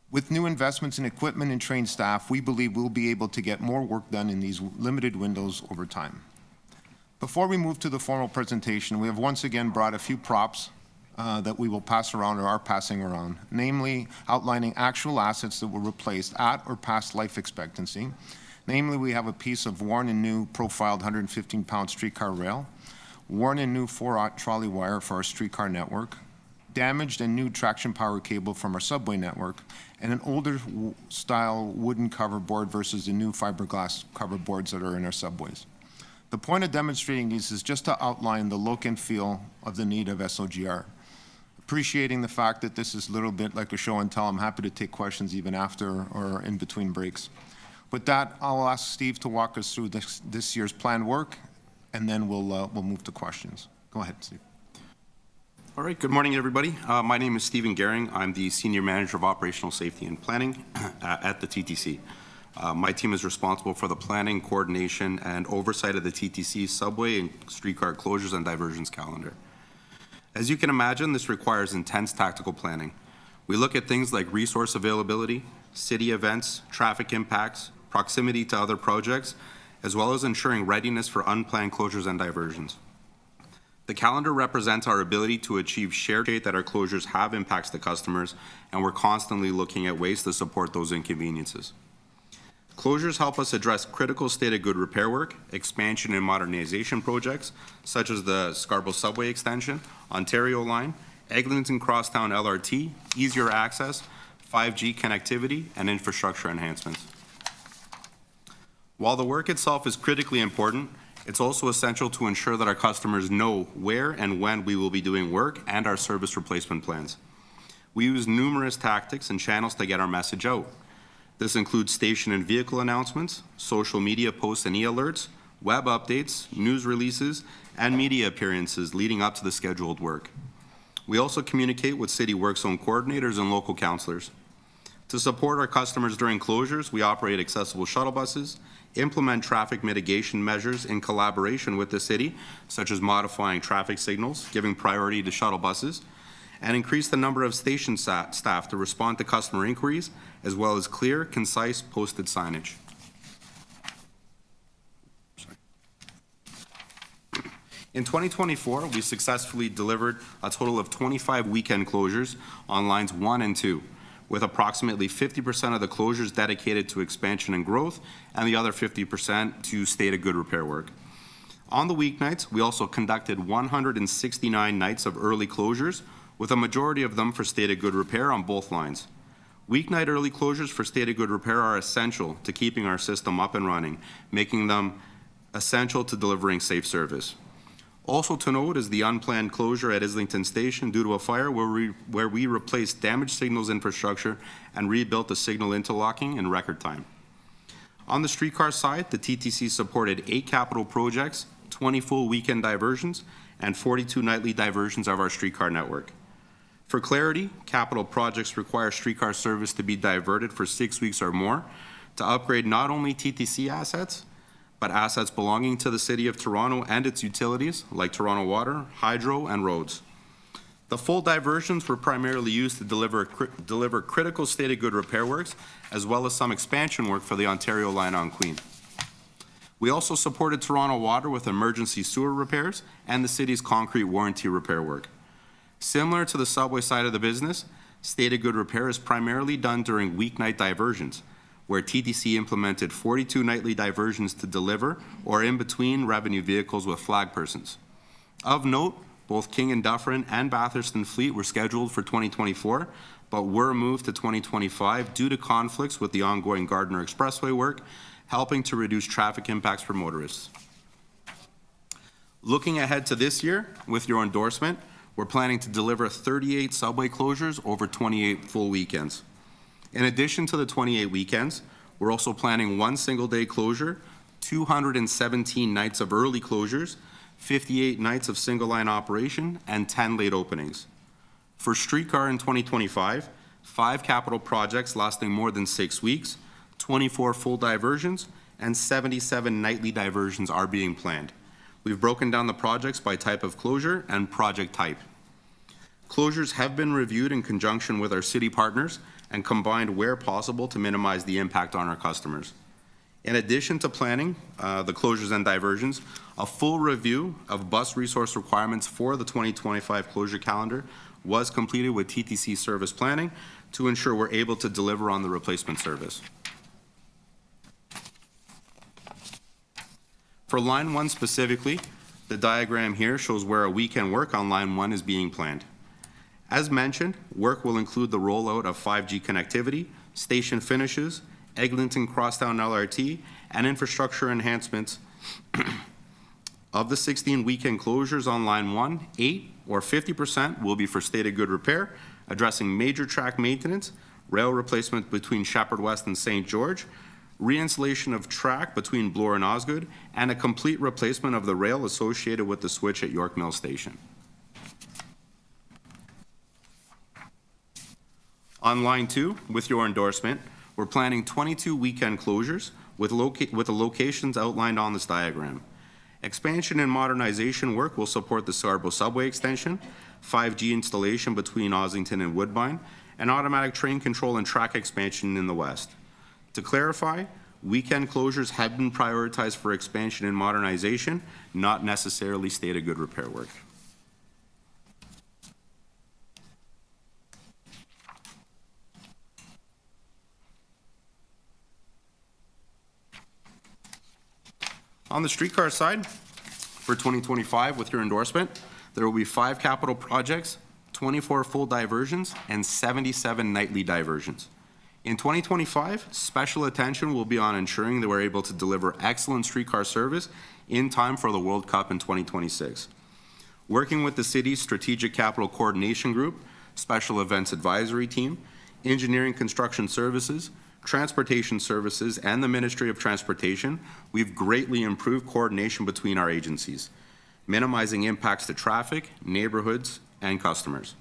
With new investments in equipment and trained staff, we believe we'll be able to get more work done in these limited windows over time. Before we move to the formal presentation, we have once again brought a few props that we will pass around or are passing around, namely outlining actual assets that were replaced at or past life expectancy. Namely, we have a piece of worn and new profiled 115-pound streetcar rail, worn and new 4/0 trolley wire for our streetcar network, damaged and new traction power cable from our subway network, and an older style wooden cover board versus the new fiberglass cover boards that are in our subways. The point of demonstrating these is just to outline the look and feel of the need of SOGR. Appreciating the fact that this is a little bit like a show and tell, I'm happy to take questions even after or in between breaks. With that, I'll ask Steve to walk us through this year's planned work, and then we'll move to questions. Go ahead, Steve. All right, good morning, everybody. My name is Stephen Gehring. I'm the Senior Manager of Operational Safety and Planning at the TTC. My team is responsible for the planning, coordination, and oversight of the TTC subway and streetcar closures and diversions calendar. As you can imagine, this requires intense tactical planning. We look at things like resource availability, city events, traffic impacts, proximity to other projects, as well as ensuring readiness for unplanned closures and diversions. The calendar represents our ability to achieve shared date that our closures have impacts to customers, and we're constantly looking at ways to support those inconveniences. Closures help us address critical state of good repair work, expansion and modernization projects, such as the Scarborough Subway Extension, Ontario Line, Eglinton Crosstown LRT, easier access, 5G connectivity, and infrastructure enhancements. While the work itself is critically important, it's also essential to ensure that our customers know where and when we will be doing work and our service replacement plans. We use numerous tactics and channels to get our message out. This includes station and vehicle announcements, social media posts and e-alerts, web updates, news releases, and media appearances leading up to the scheduled work. We also communicate with City Work Zone coordinators and local councillors. To support our customers during closures, we operate accessible shuttle buses, implement traffic mitigation measures in collaboration with the city, such as modifying traffic signals, giving priority to shuttle buses, and increase the number of station staff to respond to customer inquiries, as well as clear, concise, posted signage. In 2024, we successfully delivered a total of 25 weekend closures on lines 1 and 2, with approximately 50% of the closures dedicated to expansion and growth, and the other 50% to stated good repair work. On the weeknights, we also conducted 169 nights of early closures, with a majority of them for stated good repair on both lines. Weeknight early closures for stated good repair are essential to keeping our system up and running, making them essential to delivering safe service. Also to note is the unplanned closure at Islington Station due to a fire where we replaced damaged signals infrastructure and rebuilt the signal interlocking in record time. On the streetcar side, the TTC supported 8 capital projects, 20 full weekend diversions, and 42 nightly diversions of our streetcar network. For clarity, capital projects require streetcar service to be diverted for 6 weeks or more to upgrade not only TTC assets, but assets belonging to the City of Toronto and its utilities, like Toronto Water, Hydro, and roads. The full diversions were primarily used to deliver critical stated good repair works, as well as some expansion work for the Ontario line on Queen. We also supported Toronto Water with emergency sewer repairs and the city's concrete warranty repair work. Similar to the subway side of the business, stated good repair is primarily done during weeknight diversions, where TTC implemented 42 nightly diversions to deliver or in between revenue vehicles with flag persons. Of note, both King and Dufferin and Bathurst and Fleet were scheduled for 2024, but were moved to 2025 due to conflicts with the ongoing Gardiner Expressway work, helping to reduce traffic impacts for motorists. Looking ahead to this year, with your endorsement, we're planning to deliver 38 subway closures over 28 full weekends. In addition to the 28 weekends, we're also planning 1 single-day closure, 217 nights of early closures, 58 nights of single-line operation, and 10 late openings. For streetcar in 2025, 5 capital projects lasting more than 6 weeks, 24 full diversions, and 77 nightly diversions are being planned. We've broken down the projects by type of closure and project type. Closures have been reviewed in conjunction with our city partners and combined where possible to minimize the impact on our customers. In addition to planning the closures and diversions, a full review of bus resource requirements for the 2025 closure calendar was completed with TTC service planning to ensure we're able to deliver on the replacement service. For Line 1 specifically, the diagram here shows where a weekend work on Line 1 is being planned. As mentioned, work will include the rollout of 5G connectivity, station finishes, Eglinton Crosstown LRT, and infrastructure enhancements. Of the 16 weekend closures on Line 1, 8 or 50% will be for stated good repair, addressing major track maintenance, rail replacement between Shepherd West and St. George, reinstallation of track between Bloor and Osgood, and a complete replacement of the rail associated with the switch at York Mill Station. On Line 2, with your endorsement, we're planning 22 weekend closures with the locations outlined on this diagram. Expansion and modernization work will support the Scarborough subway extension, 5G installation between Ossington and Woodbine, and automatic train control and track expansion in the west. To clarify, weekend closures have been prioritized for expansion and modernization, not necessarily stated good repair work. On the streetcar side, for 2025, with your endorsement, there will be 5 capital projects, 24 full diversions, and 77 nightly diversions. In 2025, special attention will be on ensuring that we're able to deliver excellent streetcar service in time for the World Cup in 2026. Working with the city's Strategic Capital Coordination Group, Special Events Advisory Team, Engineering Construction Services, Transportation Services, and the Ministry of Transportation, we've greatly improved coordination between our agencies, minimizing impacts to traffic, neighborhoods, and customers.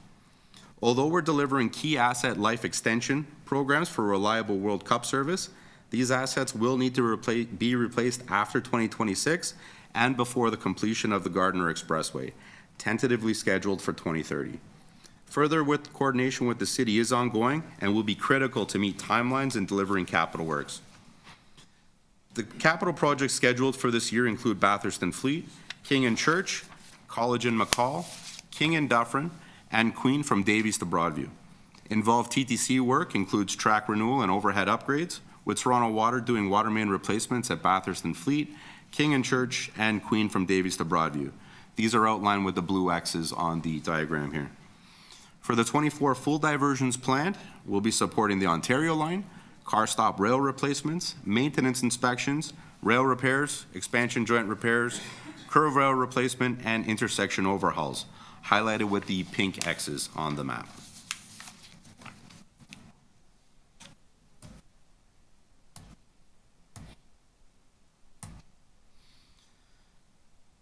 Although we're delivering key asset life extension programs for reliable World Cup service, these assets will need to be replaced after 2026 and before the completion of the Gardiner Expressway, tentatively scheduled for 2030. Further, coordination with the city is ongoing and will be critical to meet timelines in delivering capital works. The capital projects scheduled for this year include Bathurst and Fleet, King and Church, College and McCall, King and Dufferin, and Queen from Davies to Broadview. Involved TTC work includes track renewal and overhead upgrades, with Toronto Water doing water main replacements at Bathurst and Fleet, King and Church, and Queen from Davies to Broadview. These are outlined with the blue X's on the diagram here. For the 24 full diversions planned, we'll be supporting the Ontario line, car stop rail replacements, maintenance inspections, rail repairs, expansion joint repairs, curve rail replacement, and intersection overhauls, highlighted with the pink X's on the map.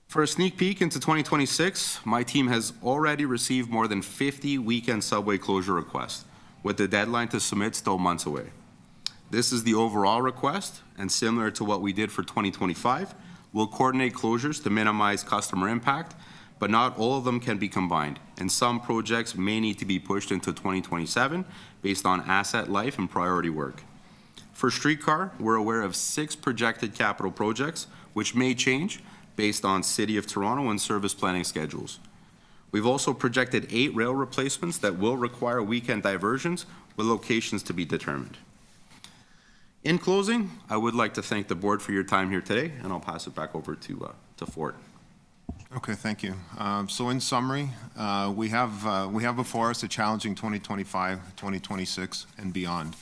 For a sneak peek into 2026, my team has already received more than 50 weekend subway closure requests, with the deadline to submit still months away. This is the overall request, and similar to what we did for 2025, we'll coordinate closures to minimize customer impact, but not all of them can be combined, and some projects may need to be pushed into 2027 based on asset life and priority work. For streetcar, we're aware of 6 projected capital projects, which may change based on City of Toronto and service planning schedules. We've also projected 8 rail replacements that will require weekend diversions with locations to be determined. In closing, I would like to thank the board for your time here today, and I'll pass it back over to Ford. Okay, thank you. So in summary, we have before us a challenging 2025, 2026, and beyond.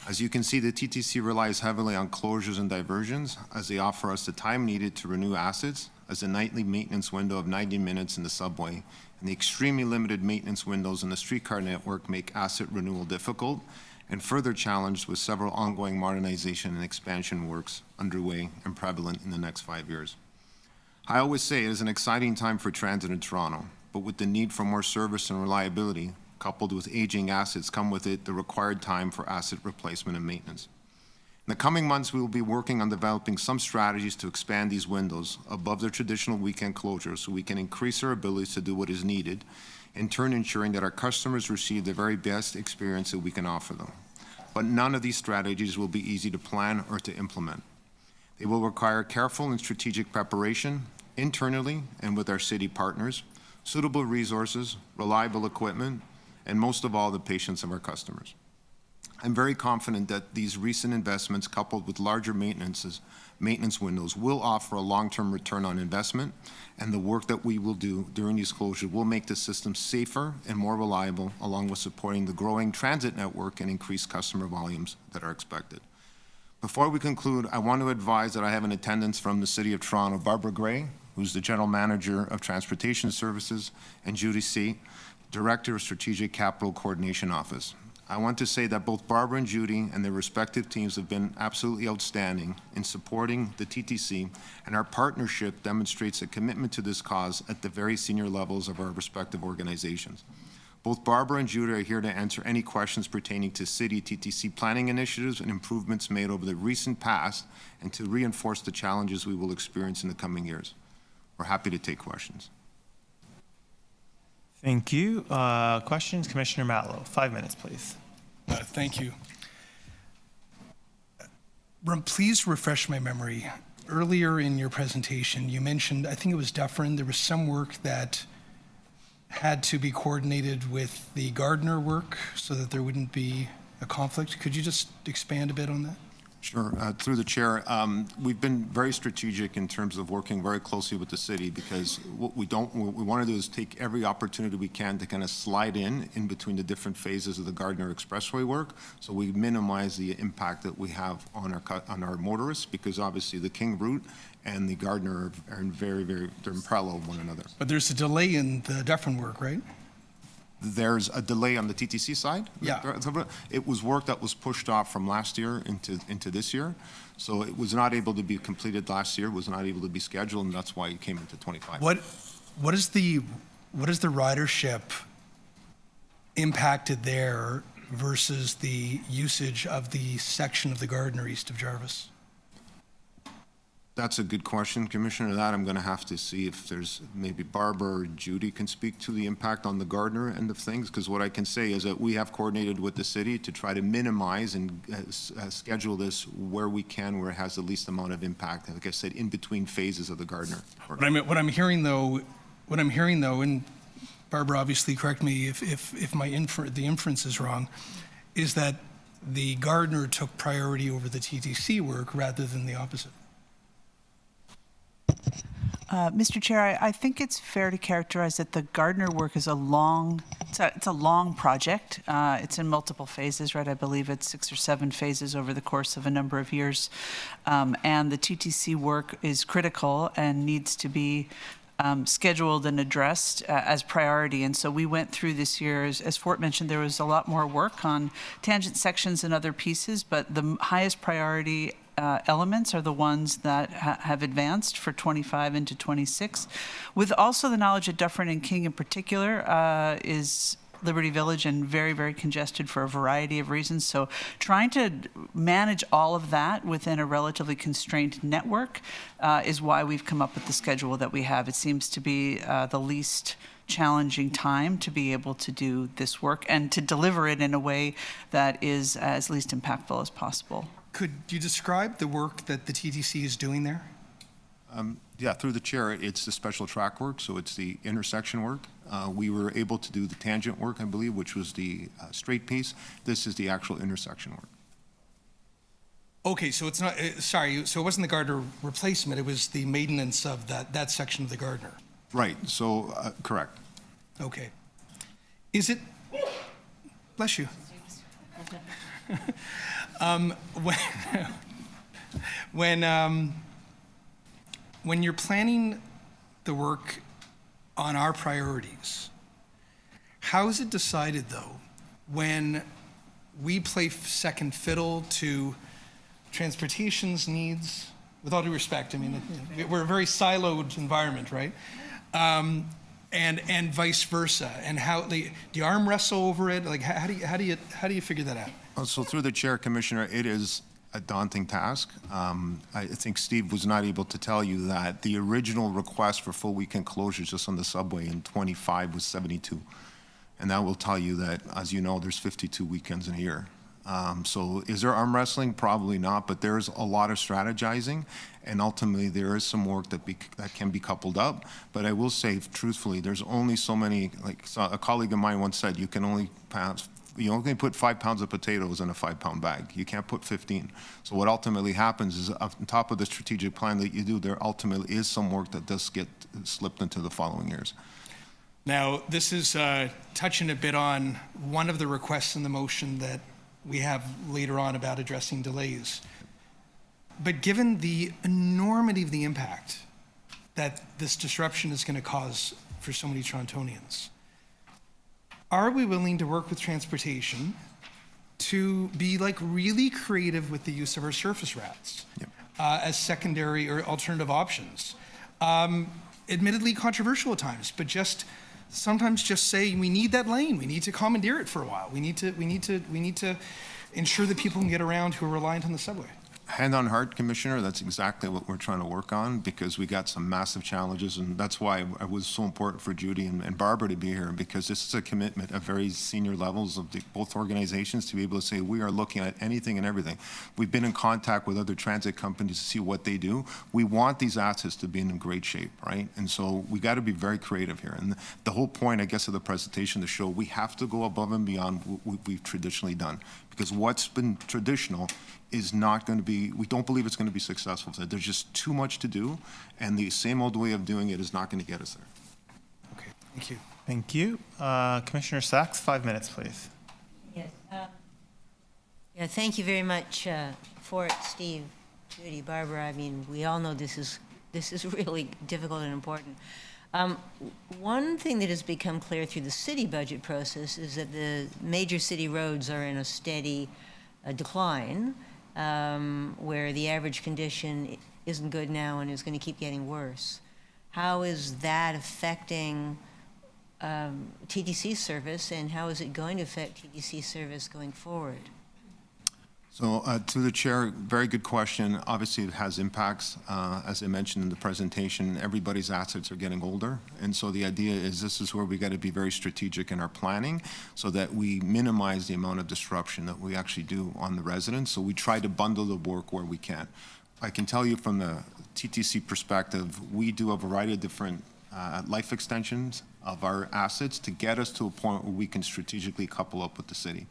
As you can see, the TTC relies heavily on closures and diversions as they offer us the time needed to renew assets, as the nightly maintenance window of 90 minutes in the subway and the extremely limited maintenance windows in the streetcar network make asset renewal difficult and further challenged with several ongoing modernization and expansion works underway and prevalent in the next 5 years. I always say it is an exciting time for transit in Toronto, but with the need for more service and reliability, coupled with aging assets, come with it the required time for asset replacement and maintenance. In the coming months, we will be working on developing some strategies to expand these windows above their traditional weekend closures so we can increase our abilities to do what is needed, in turn ensuring that our customers receive the very best experience that we can offer them. But none of these strategies will be easy to plan or to implement. They will require careful and strategic preparation internally and with our city partners, suitable resources, reliable equipment, and most of all, the patience of our customers. I'm very confident that these recent investments, coupled with larger maintenance windows, will offer a long-term return on investment, and the work that we will do during these closures will make the system safer and more reliable, along with supporting the growing transit network and increased customer volumes that are expected. Before we conclude, I want to advise that I have in attendance from the City of Toronto, Barbara Gray, who's the General Manager of Transportation Services, and Judy C., Director of Strategic Capital Coordination Office. I want to say that both Barbara and Judy and their respective teams have been absolutely outstanding in supporting the TTC, and our partnership demonstrates a commitment to this cause at the very senior levels of our respective organizations. Both Barbara and Judy are here to answer any questions pertaining to city TTC planning initiatives and improvements made over the recent past and to reinforce the challenges we will experience in the coming years. We're happy to take questions. Thank you. Questions, Commissioner Matlow, 5 minutes, please. Thank you. Please refresh my memory. Earlier in your presentation, you mentioned, I think it was Dufferin, there was some work that had to be coordinated with the Gardiner work so that there wouldn't be a conflict. Could you just expand a bit on that? Sure. Through the chair, we've been very strategic in terms of working very closely with the city, because what we want to do is take every opportunity we can to kind of slide in between the different phases of the Gardiner Expressway work, so we minimize the impact that we have on our motorists, because obviously the King route and the Gardiner are in they're in parallel with one another. But there's a delay in the Dufferin work, right? There's a delay on the TTC side. Yeah. It was work that was pushed off from last year into this year. So it was not able to be completed last year, was not able to be scheduled, and that's why it came into 25. What is the ridership impacted there versus the usage of the section of the Gardiner east of Jarvis? That's a good question, Commissioner. That I'm going to have to see if there's maybe Barbara or Judy can speak to the impact on the Gardiner end of things, because what I can say is that we have coordinated with the city to try to minimize and schedule this where we can, where it has the least amount of impact. Like I said, in between phases of the Gardiner. What I'm hearing though, and Barbara, obviously correct me if the inference is wrong, is that the Gardiner took priority over the TTC work rather than the opposite. Mr. Chair, I think it's fair to characterize that the Gardiner work is a long project. It's in multiple phases, right? I believe it's 6 or 7 phases over the course of a number of years. And the TTC work is critical and needs to be scheduled and addressed as priority. And so we went through this year, as Fort mentioned, there was a lot more work on tangent sections and other pieces, but the highest priority elements are the ones that have advanced for 25 into 26, with also the knowledge that Dufferin and King in particular is Liberty Village and very, very congested for a variety of reasons. So trying to manage all of that within a relatively constrained network is why we've come up with the schedule that we have. It seems to be the least challenging time to be able to do this work and to deliver it in a way that is as least impactful as possible. Could you describe the work that the TTC is doing there? Yeah, through the chair, it's the special track work, so it's the intersection work. We were able to do the tangent work, I believe, which was the straight piece. This is the actual intersection work. Okay, so it's not, sorry, so it wasn't the Gardiner replacement, it was the maintenance of that section of the Gardiner. Right, so, correct. Okay. Is it, bless you. When you're planning the work on our priorities, how is it decided, though, when we play second fiddle to transportation's needs? With all due respect, I mean, we're a very siloed environment, right? And vice versa. And how do you arm wrestle over it? Like, how do you figure that out? So through the chair, Commissioner, it is a daunting task. I think Steve was not able to tell you that the original request for full weekend closures just on the subway in 25 was 72. And that will tell you that, as you know, there's 52 weekends in a year. So is there arm wrestling? Probably not, but there's a lot of strategizing, and ultimately there is some work that can be coupled up. But I will say, truthfully, there's only so many, like a colleague of mine once said, you only put 5 pounds of potatoes in a 5-pound bag. You can't put 15. So what ultimately happens is, on top of the strategic plan that you do, there ultimately is some work that does get slipped into the following years. Now, this is touching a bit on one of the requests in the motion that we have later on about addressing delays. But given the enormity of the impact that this disruption is going to cause for so many Torontonians, are we willing to work with transportation to be like really creative with the use of our surface routes as secondary or alternative options? Admittedly controversial at times, but sometimes just say we need that lane. We need to commandeer it for a while. We need to ensure that people can get around who are reliant on the subway. Hand on heart, Commissioner, that's exactly what we're trying to work on, because we got some massive challenges, and that's why it was so important for Judy and Barbara to be here, because this is a commitment at very senior levels of both organizations to be able to say we are looking at anything and everything. We've been in contact with other transit companies to see what they do. We want these assets to be in great shape, right? And so we got to be very creative here. And the whole point, I guess, of the presentation to show we have to go above and beyond what we've traditionally done, because what's been traditional is not going to be, we don't believe it's going to be successful. There's just too much to do, and the same old way of doing it is not going to get us there. Okay, thank you. Thank you. Commissioner Sachs, 5 minutes, please. Yes. Yeah, thank you very much, Fort, Steve, Judy, Barbara. I mean, we all know this is really difficult and important. One thing that has become clear through the city budget process is that the major city roads are in a steady decline, where the average condition isn't good now and is going to keep getting worse. How is that affecting TTC service, and how is it going to affect TTC service going forward? So to the chair, very good question. Obviously, it has impacts. As I mentioned in the presentation, everybody's assets are getting older. And so the idea is this is where we got to be very strategic in our planning so that we minimize the amount of disruption that we actually do on the residents. So we try to bundle the work where we can. I can tell you from the TTC perspective, we do a variety of different life extensions of our assets to get us to a point where we can strategically couple up with the city.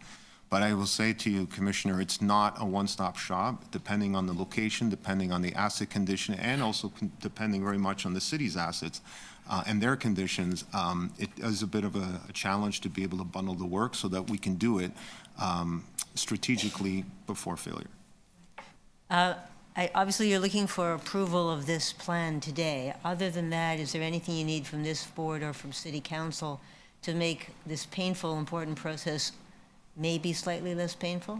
But I will say to you, Commissioner, it's not a one-stop shop, depending on the location, depending on the asset condition, and also depending very much on the city's assets and their conditions. It is a bit of a challenge to be able to bundle the work so that we can do it strategically before failure. Obviously, you're looking for approval of this plan today. Other than that, is there anything you need from this board or from City Council to make this painful, important process maybe slightly less painful?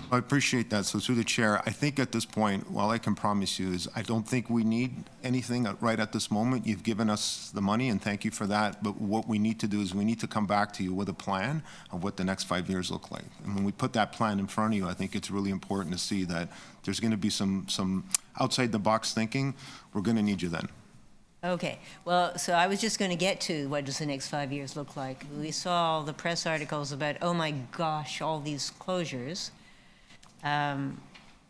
I appreciate that. So through the chair, I think at this point, all I can promise you is I don't think we need anything right at this moment. You've given us the money, and thank you for that. But what we need to do is we need to come back to you with a plan of what the next 5 years look like. And when we put that plan in front of you, I think it's really important to see that there's going to be some outside-the-box thinking. We're going to need you then. Okay, well, so I was just going to get to what does the next 5 years look like. We saw all the press articles about, oh my gosh, all these closures. And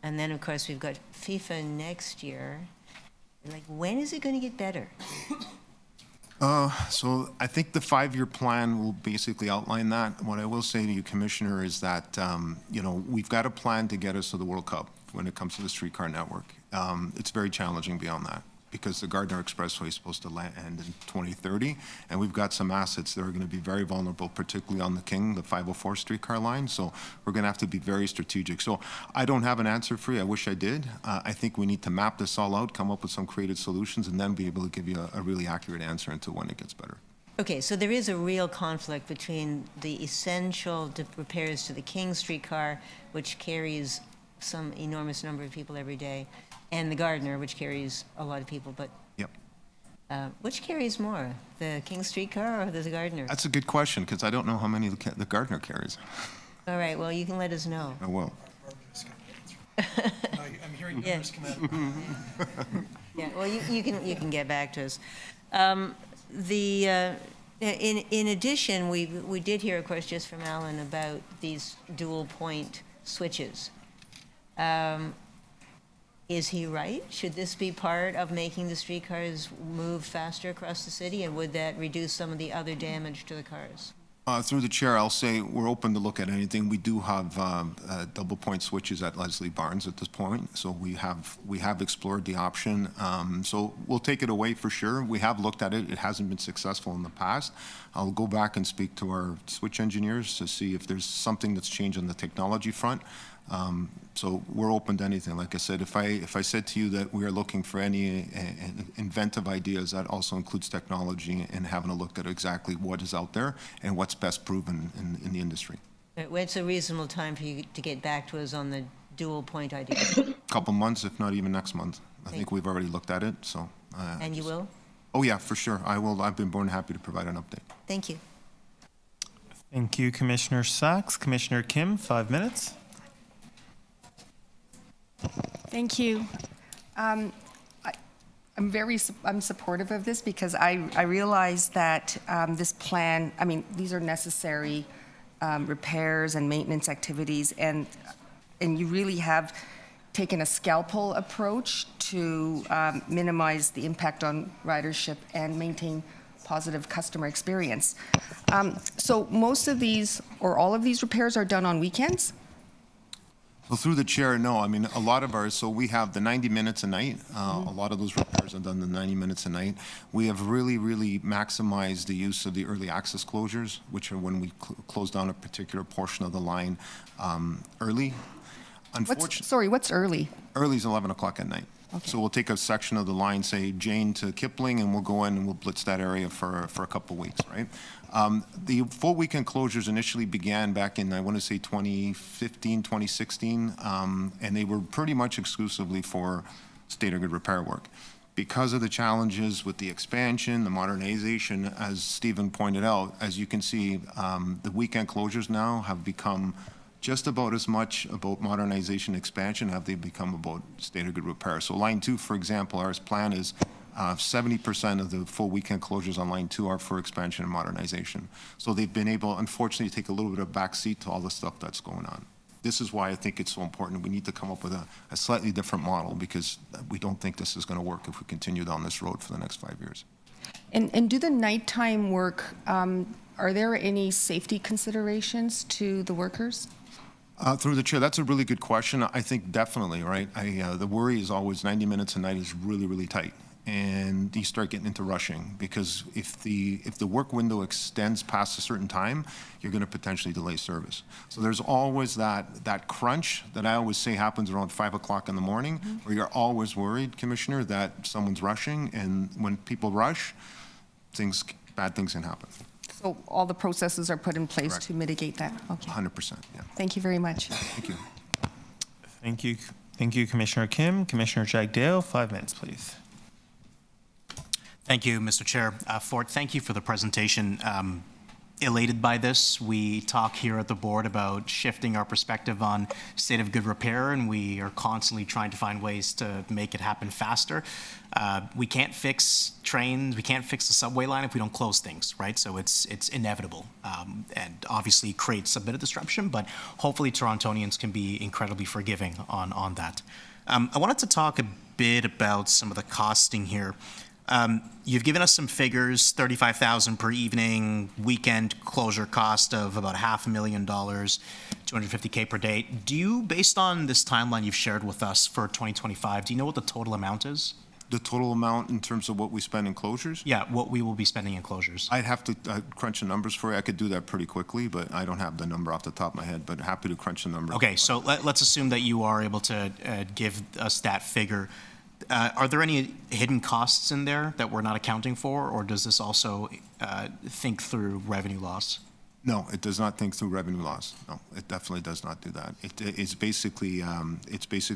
then, of course, we've got FIFA next year. Like, when is it going to get better? So I think the 5-year plan will basically outline that. What I will say to you, Commissioner, is that, we've got a plan to get us to the World Cup when it comes to the streetcar network. It's very challenging beyond that, because the Gardner Expressway is supposed to end in 2030, and we've got some assets that are going to be very vulnerable, particularly on the King, the 504 streetcar line, so we're going to have to be very strategic. So I don't have an answer for you. I wish I did. I think we need to map this all out, come up with some creative solutions, and then be able to give you a really accurate answer into when it gets better. Okay, so there is a real conflict between the essential repairs to the King streetcar, which carries some enormous number of people every day, and the Gardner, which carries a lot of people, but Yep. Which carries more, the King streetcar or the Gardner? That's a good question, because I don't know how many the Gardner carries. All right, well, you can let us know. I will. I'm hearing numbers come out. Yeah, well, you can get back to us. In addition, we did hear, of course, just from Alan about these dual point switches. Is he right? Should this be part of making the streetcars move faster across the city, and would that reduce some of the other damage to the cars? Through the chair, I'll say we're open to look at anything. We do have double point switches at Leslie Barnes at this point, so we have explored the option. So we'll take it away for sure. We have looked at it. It hasn't been successful in the past. I'll go back and speak to our switch engineers to see if there's something that's changed on the technology front. So we're open to anything. Like I said, if I said to you that we are looking for any inventive ideas, that also includes technology and having a look at exactly what is out there and what's best proven in the industry. When's a reasonable time for you to get back to us on the dual point idea? Couple months, if not even next month. I think we've already looked at it. So. And you will? Oh yeah, for sure. I will. I've been more than happy to provide an update. Thank you. Thank you, Commissioner Sachs. Commissioner Kim, 5 minutes. Thank you. I'm supportive of this because I realize that this plan, I mean, these are necessary repairs and maintenance activities, and you really have taken a scalpel approach to minimize the impact on ridership and maintain positive customer experience. So most of these, or all of these repairs are done on weekends? Well, through the chair, no. I mean, a lot of ours, so we have the 90 minutes a night. A lot of those repairs are done the 90 minutes a night. We have really, really maximized the use of the early access closures, which are when we close down a particular portion of the line early. What's early? Early is 11 o'clock at night. So we'll take a section of the line, say Jane to Kipling, and we'll go in and we'll blitz that area for a couple weeks, right? The full weekend closures initially began back in, I want to say 2015, 2016, and they were pretty much exclusively for state of good repair work. Because of the challenges with the expansion, the modernization, as Stephen pointed out, as you can see, the weekend closures now have become just about as much about modernization expansion have they become about state of good repair. So line 2, for example, our plan is 70% of the full weekend closures on line 2 are for expansion and modernization. So they've been able, unfortunately, to take a little bit of backseat to all the stuff that's going on. This is why I think it's so important. We need to come up with a slightly different model, because we don't think this is going to work if we continue down this road for the next 5 years. And do the nighttime work, are there any safety considerations to the workers? Through the chair, that's a really good question. I think definitely, right? The worry is always 90 minutes a night is really, really tight. And you start getting into rushing, because if the work window extends past a certain time, you're going to potentially delay service. So there's always that crunch that I always say happens around 5 o'clock in the morning, where you're always worried, Commissioner, that someone's rushing. And when people rush, bad things can happen. So all the processes are put in place Correct. to mitigate that? Okay. 100%, yeah. Thank you very much. Thank you. Thank you. Thank you, Commissioner Kim. Commissioner Jagdale, 5 minutes, please. Thank you, Mr. Chair. Ford, thank you for the presentation. Elated by this. We talk here at the board about shifting our perspective on state of good repair, and we are constantly trying to find ways to make it happen faster. We can't fix trains, we can't fix the subway line if we don't close things, right? So it's inevitable, and obviously creates a bit of disruption, but hopefully Torontonians can be incredibly forgiving on that. I wanted to talk a bit about some of the costing here. You've given us some figures, $35,000 per evening, weekend closure cost of about $500,000, $250K per day. Do you, based on this timeline you've shared with us for 2025, do you know what the total amount is? The total amount in terms of what we spend in closures? Yeah, what we will be spending in closures. I'd have to crunch the numbers for you. I could do that pretty quickly, but I don't have the number off the top of my head, but happy to crunch the number. Okay, so let's assume that you are able to give us that figure. Are there any hidden costs in there that we're not accounting for, or does this also think through revenue loss? No, it does not think through revenue loss. No, it definitely does not do that. It's basically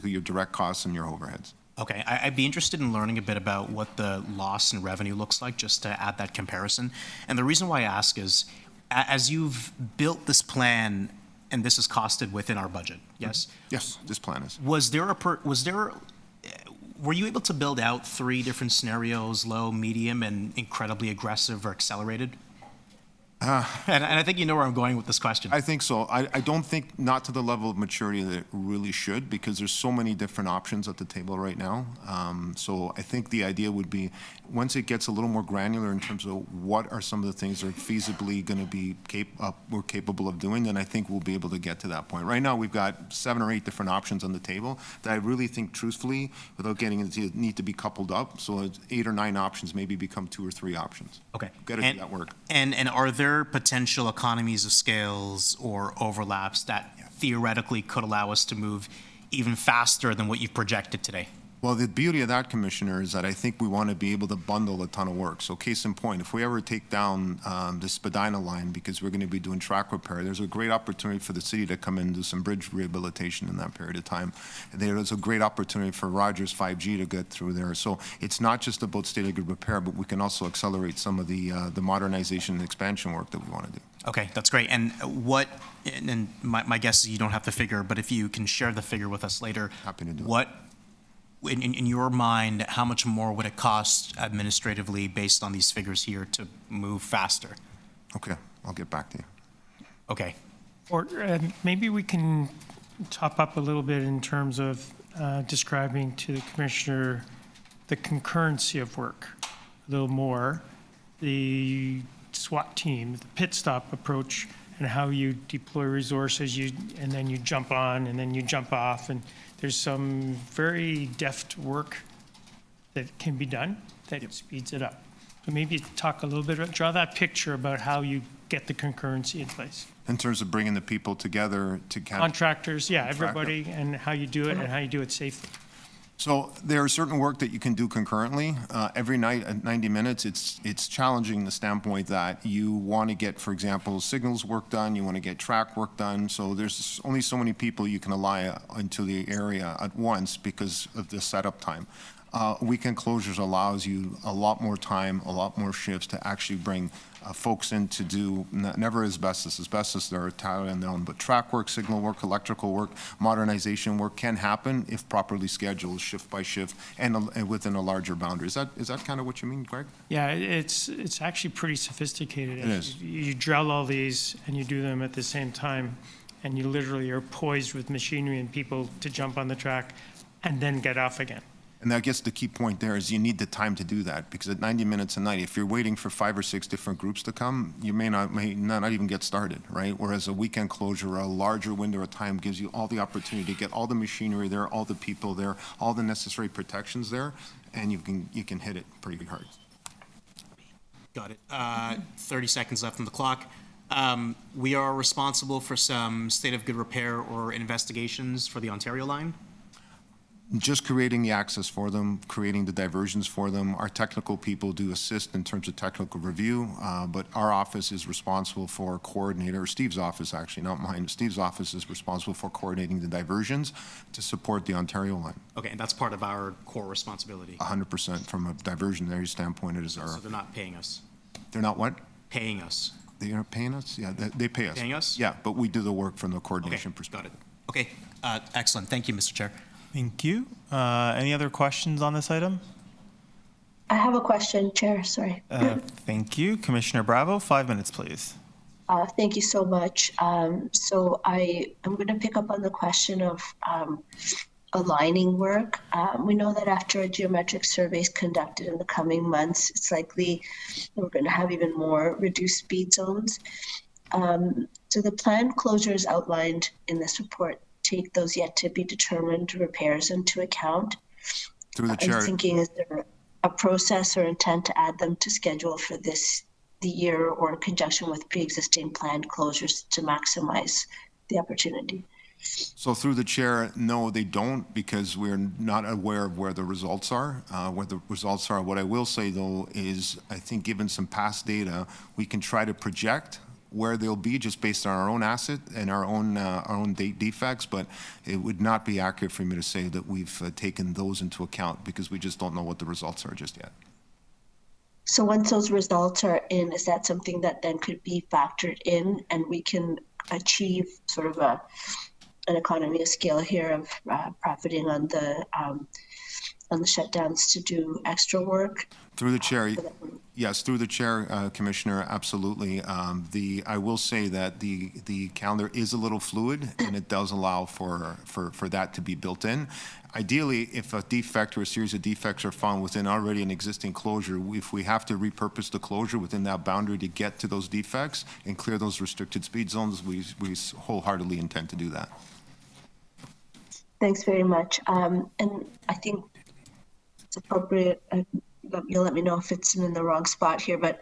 your direct costs and your overheads. Okay, I'd be interested in learning a bit about what the loss in revenue looks like, just to add that comparison. And the reason why I ask is, as you've built this plan, and this is costed within our budget, yes? Yes, this plan is. Were you able to build out 3 different scenarios, low, medium, and incredibly aggressive or accelerated? And I think you know where I'm going with this question. I think so. I don't think, not to the level of maturity that it really should, because there's so many different options at the table right now. So I think the idea would be, once it gets a little more granular in terms of what are some of the things that are feasibly going to be we're capable of doing, then I think we'll be able to get to that point. Right now, we've got 7 or 8 different options on the table that I really think, truthfully, without getting into it, need to be coupled up. So it's 8 or 9 options maybe become 2 or 3 options. Okay. Got to do that work. And are there potential economies of scales or overlaps that theoretically could allow us to move even faster than what you've projected today? Well, the beauty of that, Commissioner, is that I think we want to be able to bundle a ton of work. So case in point, if we ever take down the Spadina line, because we're going to be doing track repair, there's a great opportunity for the city to come in and do some bridge rehabilitation in that period of time. And there's a great opportunity for Rogers 5G to get through there. So it's not just about state of good repair, but we can also accelerate some of the modernization and expansion work that we want to do. Okay, that's great. And my guess is you don't have the figure, but if you can share the figure with us later. Happy to do it. In your mind, how much more would it cost administratively based on these figures here to move faster? Okay, I'll get back to you. Okay. Or maybe we can top up a little bit in terms of describing to the Commissioner the concurrency of work a little more, the SWAT team, the pit stop approach, and how you deploy resources, and then you jump on, and then you jump off, and there's some very deft work that can be done that speeds it up. So maybe talk a little bit, draw that picture about how you get the concurrency in place. In terms of bringing the people together to Contractors, yeah, everybody, and how you do it and how you do it safely. So there are certain work that you can do concurrently. Every night at 90 minutes, it's challenging the standpoint that you want to get, for example, signals work done, you want to get track work done. So there's only so many people you can ally into the area at once because of the setup time. Weekend closures allows you a lot more time, a lot more shifts to actually bring folks in to do never asbestos. Asbestos, they're entirely unknown, but track work, signal work, electrical work, modernization work can happen if properly scheduled, shift by shift, and within a larger boundary. Is that kind of what you mean, Greg? Yeah, it's actually pretty sophisticated. It is. You drill all these and you do them at the same time, and you literally are poised with machinery and people to jump on the track and then get off again. And I guess the key point there is you need the time to do that, because at 90 minutes a night, if you're waiting for 5 or 6 different groups to come, you may not even get started, right? Whereas a weekend closure, a larger window of time gives you all the opportunity to get all the machinery there, all the people there, all the necessary protections there, and you can hit it pretty hard. Got it. 30 seconds left on the clock. We are responsible for some state of good repair or investigations for the Ontario line. Just creating the access for them, creating the diversions for them. Our technical people do assist in terms of technical review, but our office is responsible for coordinating, or Steve's office actually, not mine. Steve's office is responsible for coordinating the diversions to support the Ontario line. Okay, and that's part of our core responsibility. 100% from a diversionary standpoint, it is our. So they're not paying us. They're not what? Paying us. They are paying us? Yeah, they pay us. Paying us? Yeah, but we do the work from the coordination Okay, perspective. got it. Okay, excellent. Thank you, Mr. Chair. Thank you. Any other questions on this item? I have a question, Chair, sorry. Thank you. Commissioner Bravo, 5 minutes, please. Thank you so much. So I am going to pick up on the question of aligning work. We know that after a geometric survey is conducted in the coming months, it's likely we're going to have even more reduced speed zones. So the planned closures outlined in this report take those yet to be determined repairs into account. Through the chair. I'm thinking, is there a process or intent to add them to schedule for the year or in conjunction with pre-existing planned closures to maximize the opportunity? So through the chair, no, they don't, because we're not aware of where the results are. What I will say, though, is I think given some past data, we can try to project where they'll be just based on our own asset and our own defects, but it would not be accurate for me to say that we've taken those into account, because we just don't know what the results are just yet. So once those results are in, is that something that then could be factored in and we can achieve sort of an economy of scale here of profiting on the shutdowns to do extra work? Through the chair, yes, through the chair, Commissioner, absolutely. I will say that the calendar is a little fluid, and it does allow for that to be built in. Ideally, if a defect or a series of defects are found within already an existing closure, if we have to repurpose the closure within that boundary to get to those defects and clear those restricted speed zones, we wholeheartedly intend to do that. Thanks very much. And I think it's appropriate. You'll let me know if it's in the wrong spot here, but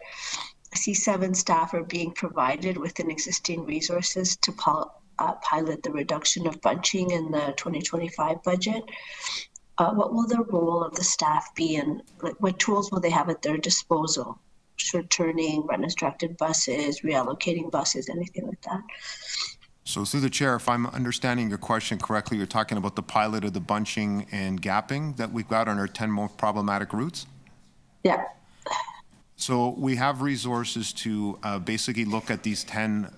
I see 7 staff are being provided within existing resources to pilot the reduction of bunching in the 2025 budget. What will the role of the staff be, and what tools will they have at their disposal? Short turning, run instructed buses, reallocating buses, anything like that? So through the chair, if I'm understanding your question correctly, you're talking about the pilot of the bunching and gapping that we've got on our 10 most problematic routes? Yeah. So we have resources to basically look at these 10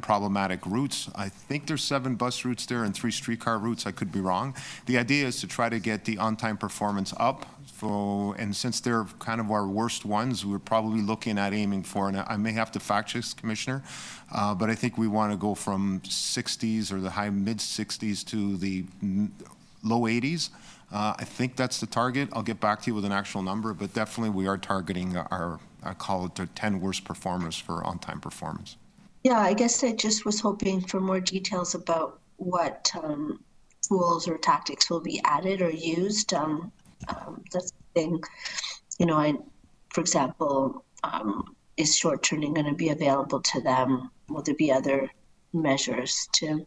problematic routes. I think there's 7 bus routes there and 3 streetcar routes. I could be wrong. The idea is to try to get the on-time performance up. And since they're kind of our worst ones, we're probably looking at aiming for, and I may have to fact check, Commissioner, but I think we want to go from 60s or the high mid 60s to the low 80s. I think that's the target. I'll get back to you with an actual number, but definitely we are targeting I call it the 10 worst performers for on-time performance. Yeah, I guess I just was hoping for more details about what tools or tactics will be added or used. That's the thing, for example, is short turning going to be available to them? Will there be other measures to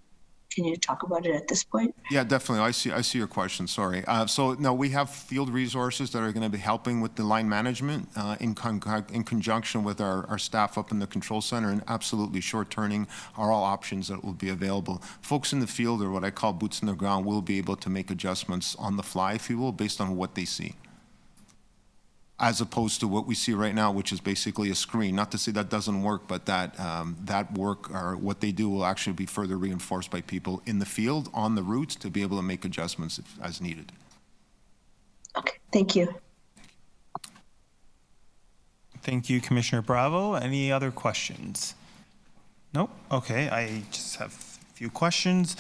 can you talk about it at this point? Yeah, definitely. I see your question. Sorry. So no, we have field resources that are going to be helping with the line management in conjunction with our staff up in the control center, and absolutely short turning are all options that will be available. Folks in the field, or what I call boots in the ground, will be able to make adjustments on the fly, if you will, based on what they see, as opposed to what we see right now, which is basically a screen. Not to say that doesn't work, but that work, or what they do, will actually be further reinforced by people in the field on the routes to be able to make adjustments as needed. Okay, thank you. Thank you, Commissioner Bravo. Any other questions? Nope. Okay, I just have a few questions.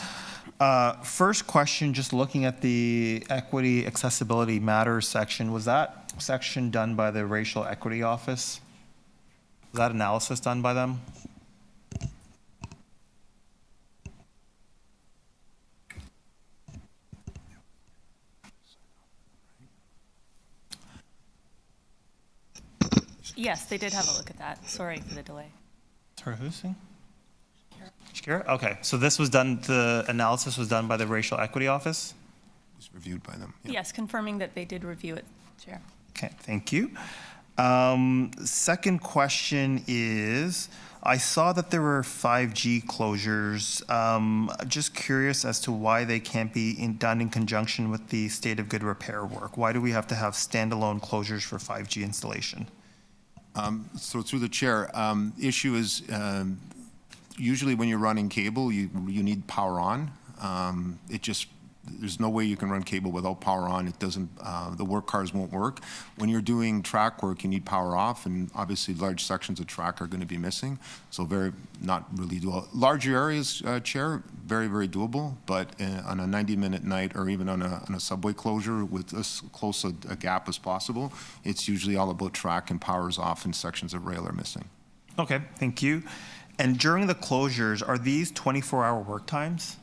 First question, just looking at the Equity Accessibility Matters section, was that section done by the Racial Equity Office? Was that analysis done by them? Yes, they did have a look at that. Sorry for the delay. Sorry, who's saying? Shakira? Okay, so this was done, the analysis was done by the Racial Equity Office? It was reviewed by them. Yes, confirming that they did review it, Chair. Okay, thank you. Second question is, I saw that there were 5G closures. Just curious as to why they can't be done in conjunction with the state of good repair work. Why do we have to have standalone closures for 5G installation? So through the chair, issue is usually when you're running cable, you need power on. There's no way you can run cable without power on. It doesn't, the work cars won't work. When you're doing track work, you need power off, and obviously large sections of track are going to be missing. So not really doable. Larger areas, Chair, very, very doable, but on a 90-minute night, or even on a subway closure with as close a gap as possible, it's usually all about track and power's off and sections of rail are missing. Okay, thank you. And during the closures, are these 24-hour work times?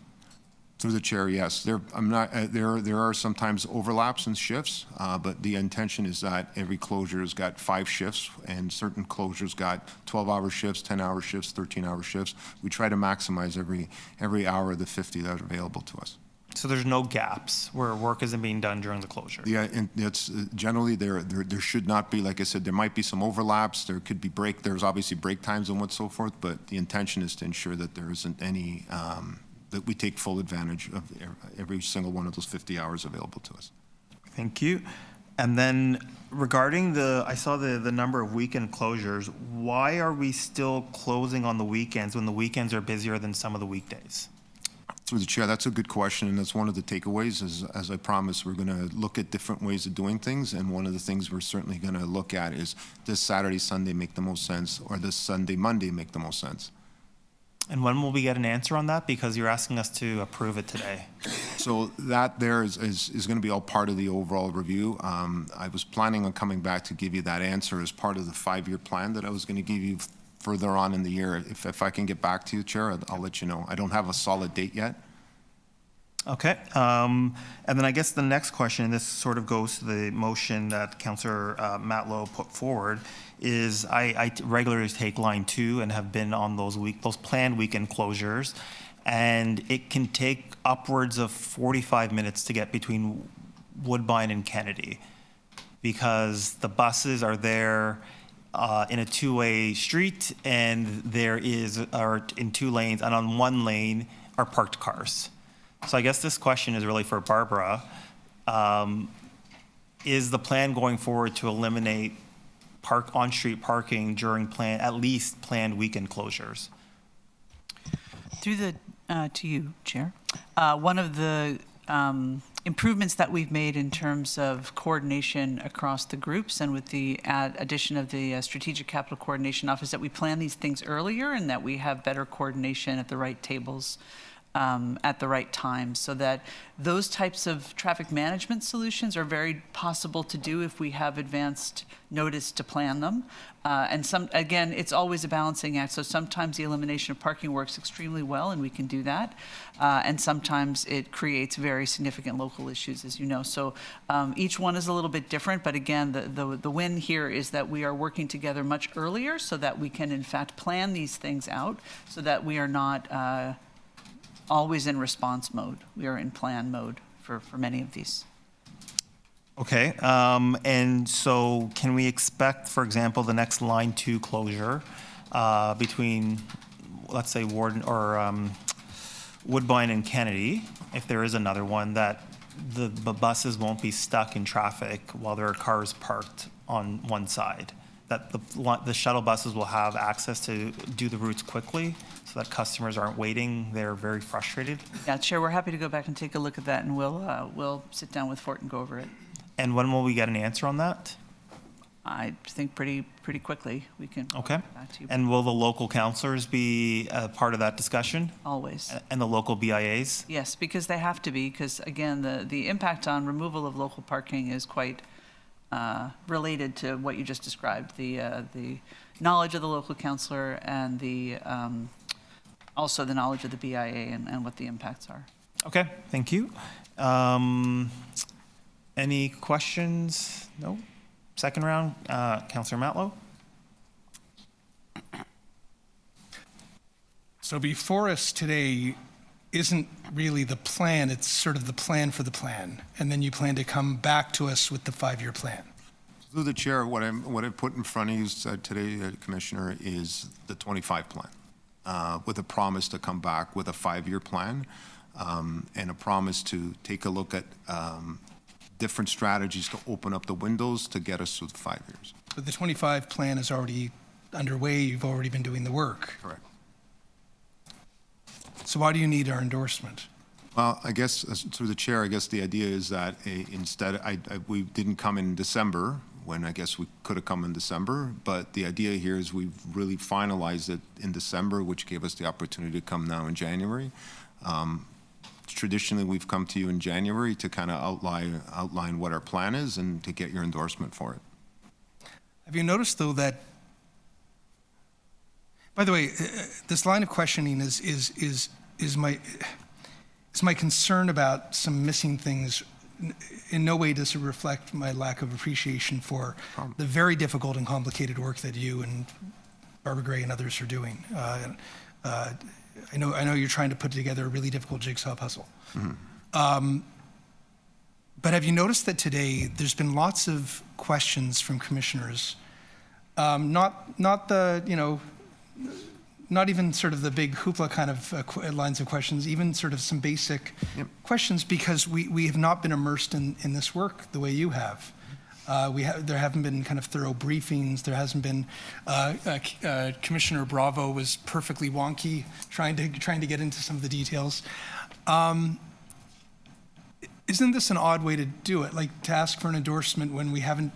Through the chair, yes. There are sometimes overlaps in shifts, but the intention is that every closure has got 5 shifts, and certain closures got 12-hour shifts, 10-hour shifts, 13-hour shifts. We try to maximize every hour of the 50 that are available to us. So there's no gaps where work isn't being done during the closure? Yeah, and it's generally there should not be. Like I said, there might be some overlaps. There could be there's obviously break times and what so forth, but the intention is to ensure that there isn't any that we take full advantage of every single one of those 50 hours available to us. Thank you. And then regarding I saw the number of weekend closures. Why are we still closing on the weekends when the weekends are busier than some of the weekdays? Through the chair, that's a good question, and that's one of the takeaways. As I promised, we're going to look at different ways of doing things, and one of the things we're certainly going to look at is, does Saturday, Sunday make the most sense, or does Sunday, Monday make the most sense? And when will we get an answer on that? Because you're asking us to approve it today. So that there is going to be all part of the overall review. I was planning on coming back to give you that answer as part of the 5-year plan that I was going to give you further on in the year. If I can get back to you, Chair, I'll let you know. I don't have a solid date yet. Okay. And then I guess the next question, and this sort of goes to the motion that Councillor Matlow put forward, is I regularly take line 2 and have been on those planned weekend closures, and it can take upwards of 45 minutes to get between Woodbine and Kennedy because the buses are there in a 2-way street, and there are in 2 lanes, and on 1 lane are parked cars. So I guess this question is really for Barbara. Is the plan going forward to eliminate on-street parking during at least planned weekend closures? Through to you, Chair. One of the improvements that we've made in terms of coordination across the groups, and with the addition of the Strategic Capital Coordination Office, that we plan these things earlier and that we have better coordination at the right tables at the right time, so that those types of traffic management solutions are very possible to do if we have advanced notice to plan them. And again, it's always a balancing act. So sometimes the elimination of parking works extremely well, and we can do that. And sometimes it creates very significant local issues, as you know. So each one is a little bit different. But again, the win here is that we are working together much earlier, so that we can in fact plan these things out, so that we are not always in response mode. We are in plan mode for many of these. Okay, and so can we expect, for example, the next line 2 closure between, let's say, Warden or Woodbine and Kennedy, if there is another one, that the buses won't be stuck in traffic while there are cars parked on one side? That the shuttle buses will have access to do the routes quickly so that customers aren't waiting. They're very frustrated. Yeah, Chair, we're happy to go back and take a look at that, and we'll sit down with Fort and go over it. And when will we get an answer on that? I think pretty quickly we can Okay. get back to you. And will the local councillors be a part of that discussion? Always. And the local BIAs? Yes, because they have to be, because again, the impact on removal of local parking is quite related to what you just described, the knowledge of the local councillor and the also the knowledge of the BIA and what the impacts are. Okay, thank you. Any questions? No? Second round, Councillor Matlow. So before us today isn't really the plan, it's sort of the plan for the plan. And then you plan to come back to us with the 5-year plan. Through the chair, what I put in front of you today, Commissioner, is the 25 plan, with a promise to come back with a 5-year plan, and a promise to take a look at different strategies to open up the windows to get us through the 5 years. But the 25 plan is already underway. You've already been doing the work. Correct. So why do you need our endorsement? Well, I guess, through the chair, I guess the idea is that instead, we didn't come in December, when I guess we could have come in December, but the idea here is we've really finalized it in December, which gave us the opportunity to come now in January. Traditionally, we've come to you in January to kind of outline what our plan is and to get your endorsement for it. Have you noticed, though, that, by the way, this line of questioning is my concern about some missing things. In no way does it reflect my lack of appreciation for the very difficult and complicated work that you and Barbara Gray and others are doing. I know you're trying to put together a really difficult jigsaw puzzle. Mm-hmm. But have you noticed that today there's been lots of questions from commissioners, not even sort of the big hoopla kind of lines of questions, even sort of some basic questions, because we have not been immersed in this work the way you have. There haven't been kind of thorough briefings. There hasn't been. Commissioner Bravo was perfectly wonky trying to get into some of the details. Isn't this an odd way to do it? Like to ask for an endorsement when we haven't.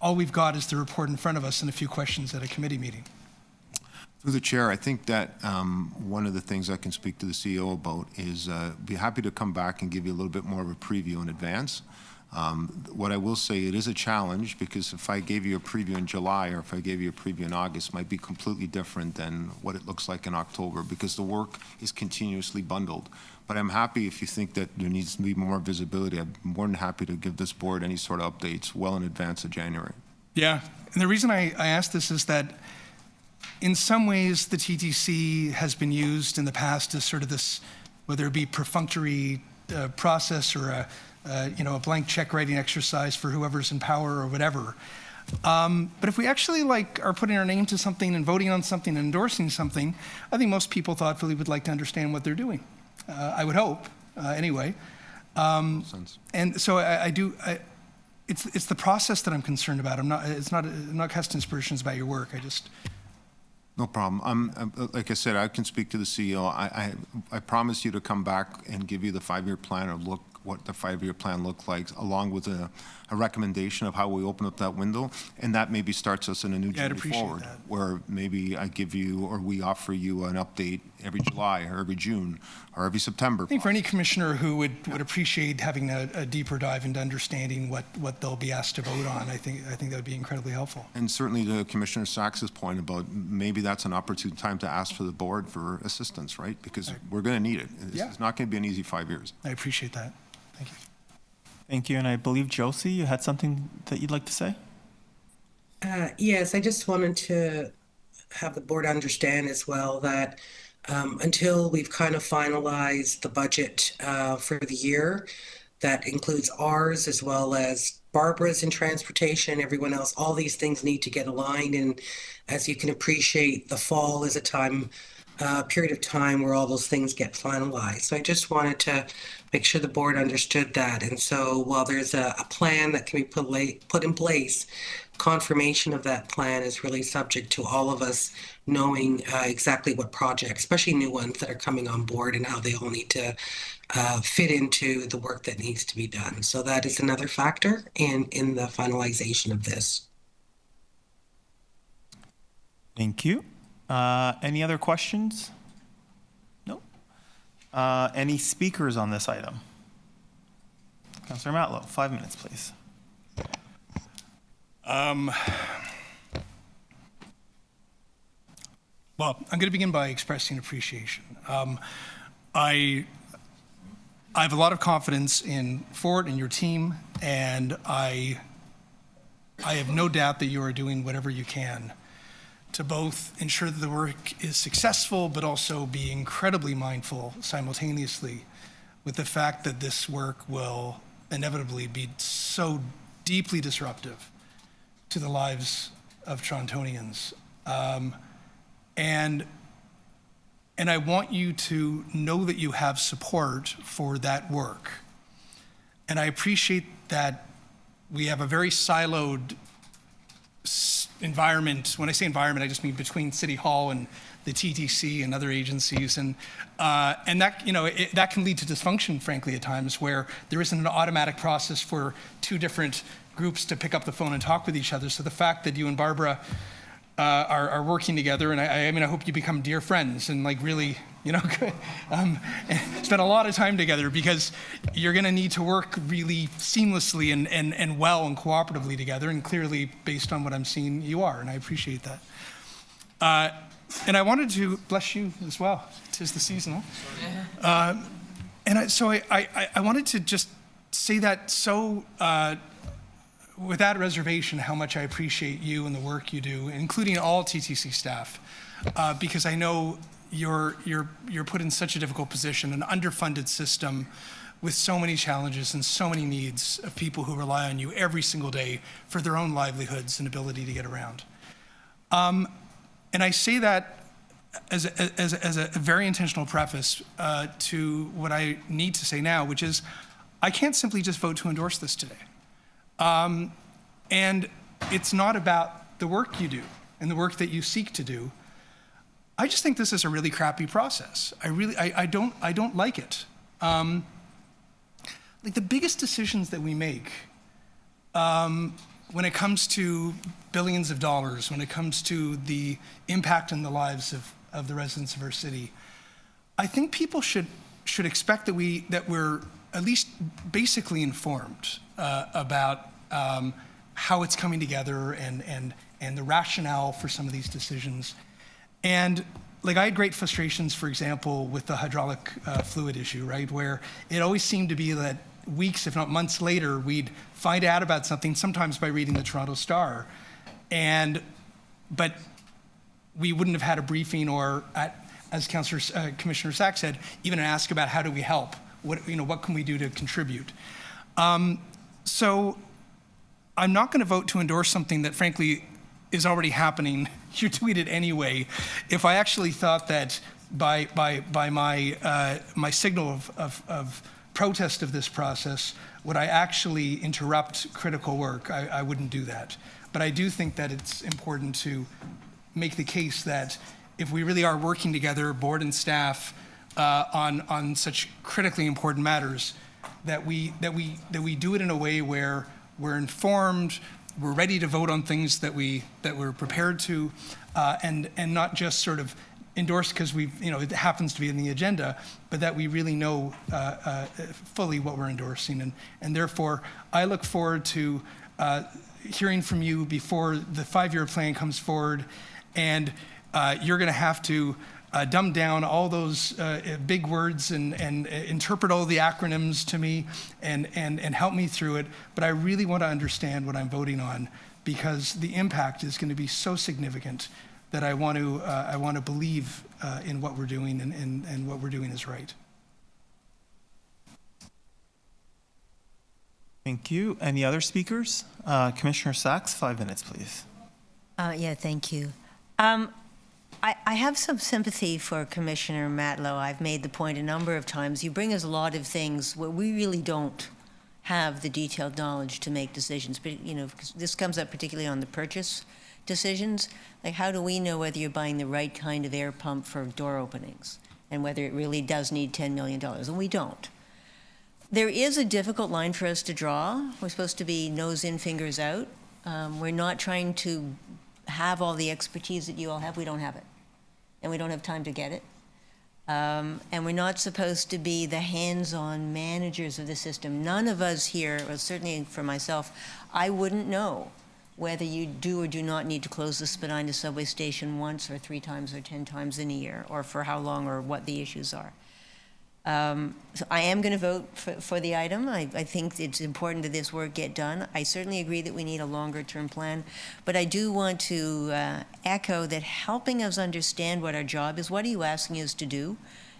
All we've got is the report in front of us and a few questions at a committee meeting. Through the chair, I think that one of the things I can speak to the CEO about is be happy to come back and give you a little bit more of a preview in advance. What I will say, it is a challenge, because if I gave you a preview in July or if I gave you a preview in August, it might be completely different than what it looks like in October, because the work is continuously bundled. But I'm happy, if you think that there needs to be more visibility, I'm more than happy to give this board any sort of updates well in advance of January. Yeah, and the reason I ask this is that in some ways the TTC has been used in the past as sort of this, whether it be perfunctory process or a blank check writing exercise for whoever's in power or whatever. But if we actually are putting our name to something and voting on something and endorsing something, I think most people thoughtfully would like to understand what they're doing. I would hope, anyway. And so it's the process that I'm concerned about. I'm not casting aspersions about your work. No problem. Like I said, I can speak to the CEO. I promise you to come back and give you the 5-year plan, or look what the 5-year plan looks like, along with a recommendation of how we open up that window. And that maybe starts us in a new journey forward, where maybe I give you, or we offer you an update every July or every June or every September. I think for any commissioner who would appreciate having a deeper dive into understanding what they'll be asked to vote on, I think that would be incredibly helpful. And certainly to Commissioner Sachs's point about maybe that's an opportune time to ask for the board for assistance, right? Because we're going to need it. It's not going to be an easy 5 years. I appreciate that. Thank you. Thank you. And I believe, Josie, you had something that you'd like to say? Yes, I just wanted to have the board understand as well that until we've kind of finalized the budget for the year. That includes ours as well as Barbara's in transportation, everyone else. All these things need to get aligned. And as you can appreciate, the fall is a period of time where all those things get finalized. So I just wanted to make sure the board understood that. And so while there's a plan that can be put in place, confirmation of that plan is really subject to all of us knowing exactly what projects, especially new ones that are coming on board, and how they all need to fit into the work that needs to be done. So that is another factor in the finalization of this. Thank you. Any other questions? No. Any speakers on this item? Councillor Matlow, 5 minutes, please. Well, I'm going to begin by expressing appreciation. I have a lot of confidence in Ford and your team, and I have no doubt that you are doing whatever you can to both ensure that the work is successful, but also be incredibly mindful simultaneously with the fact that this work will inevitably be so deeply disruptive to the lives of Torontonians. And I want you to know that you have support for that work. And I appreciate that we have a very siloed environment. When I say environment, I just mean between City Hall and the TTC and other agencies. And that, that can lead to dysfunction, frankly, at times, where there isn't an automatic process for two different groups to pick up the phone and talk with each other. So the fact that you and Barbara are working together, and I hope you become dear friends and really, spend a lot of time together, because you're going to need to work really seamlessly and well and cooperatively together. And clearly, based on what I'm seeing, you are, and I appreciate that. And I wanted to bless you as well. 'Tis the season, huh? So I wanted to just say that without reservation, how much I appreciate you and the work you do, including all TTC staff, because I know you're put in such a difficult position, an underfunded system with so many challenges and so many needs of people who rely on you every single day for their own livelihoods and ability to get around. And I say that as a very intentional preface to what I need to say now, which is I can't simply just vote to endorse this today. And it's not about the work you do and the work that you seek to do. I just think this is a really crappy process. I don't like it. The biggest decisions that we make when it comes to billions of dollars, when it comes to the impact on the lives of the residents of our city, I think people should expect that we're at least basically informed about how it's coming together and the rationale for some of these decisions. And I had great frustrations, for example, with the hydraulic fluid issue, right? Where it always seemed to be that weeks, if not months later, we'd find out about something, sometimes by reading the Toronto Star. But we wouldn't have had a briefing or, as Commissioner Sack said, even ask about how do we help? What can we do to contribute? So I'm not going to vote to endorse something that, frankly, is already happening. You tweeted anyway. If I actually thought that by my signal of protest of this process, would I actually interrupt critical work, I wouldn't do that. But I do think that it's important to make the case that if we really are working together, board and staff, on such critically important matters, that we do it in a way where we're informed, we're ready to vote on things that we're prepared to, and not just sort of endorse because it happens to be in the agenda, but that we really know fully what we're endorsing. And therefore, I look forward to hearing from you before the 5-year plan comes forward, and you're going to have to dumb down all those big words and interpret all the acronyms to me and help me through it. But I really want to understand what I'm voting on, because the impact is going to be so significant that I want to believe in what we're doing and what we're doing is right. Thank you. Any other speakers? Commissioner Sachs, 5 minutes, please. Yeah, thank you. I have some sympathy for Commissioner Matlow. I've made the point a number of times. You bring us a lot of things where we really don't have the detailed knowledge to make decisions. But, you know, this comes up particularly on the purchase decisions. Like, how do we know whether you're buying the right kind of air pump for door openings and whether it really does need $10 million? And we don't. There is a difficult line for us to draw. We're supposed to be nose in, fingers out. We're not trying to have all the expertise that you all have. We don't have it. And we don't have time to get it. And we're not supposed to be the hands-on managers of the system. None of us here, well, certainly for myself, I wouldn't know whether you do or do not need to close the Spadina subway station once or 3 times or 10 times in a year, or for how long, or what the issues are. So I am going to vote for the item. I think it's important that this work get done. I certainly agree that we need a longer-term plan, but I do want to echo that helping us understand what our job is, what are you asking us to do,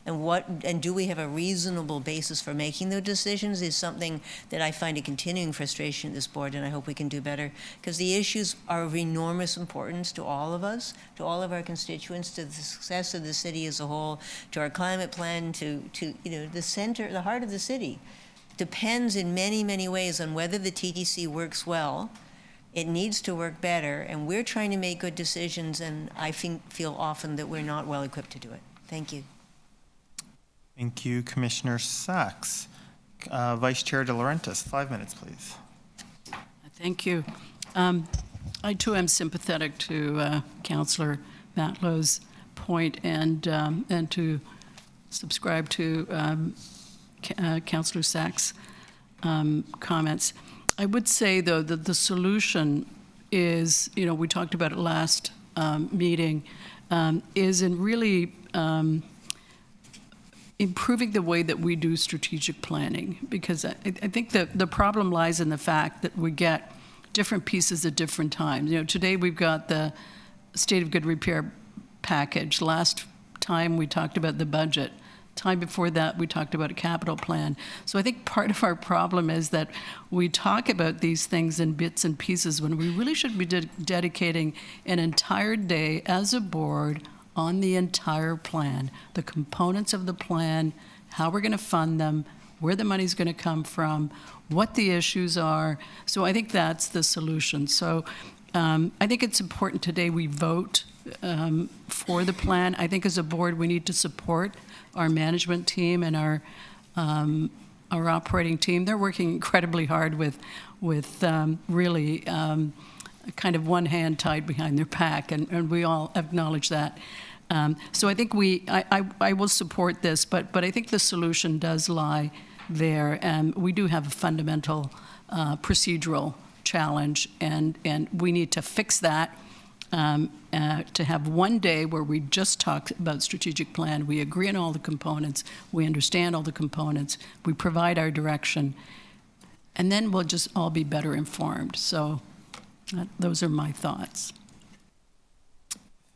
and do we have a reasonable basis for making those decisions, is something that I find a continuing frustration at this board, and I hope we can do better, because the issues are of enormous importance to all of us, to all of our constituents, to the success of the city as a whole, to our climate plan, to you know, the center, the heart of the city. Depends in many, many ways on whether the TTC works well. It needs to work better, and we're trying to make good decisions, and I feel often that we're not well equipped to do it. Thank you. Thank you, Commissioner Sachs. Vice Chair De Laurentiis, 5 minutes, please. Thank you. I too am sympathetic to Councillor Matlow's point and to subscribe to Councillor Sachs' comments. I would say, though, that the solution is, you know, we talked about it last meeting, is in really improving the way that we do strategic planning, because I think that the problem lies in the fact that we get different pieces at different times. You know, today we've got the state of good repair package. Last time we talked about the budget. Time before that we talked about a capital plan. So I think part of our problem is that we talk about these things in bits and pieces when we really should be dedicating an entire day as a board on the entire plan, the components of the plan, how we're going to fund them, where the money's going to come from, what the issues are. So I think that's the solution. So I think it's important today we vote for the plan. I think as a board we need to support our management team and our operating team. They're working incredibly hard with really kind of one hand tied behind their back, and we all acknowledge that. So I think I will support this, but I think the solution does lie there, and we do have a fundamental procedural challenge, and we need to fix that. To have one day where we just talk about strategic plan, we agree on all the components, we understand all the components, we provide our direction, and then we'll just all be better informed. So those are my thoughts.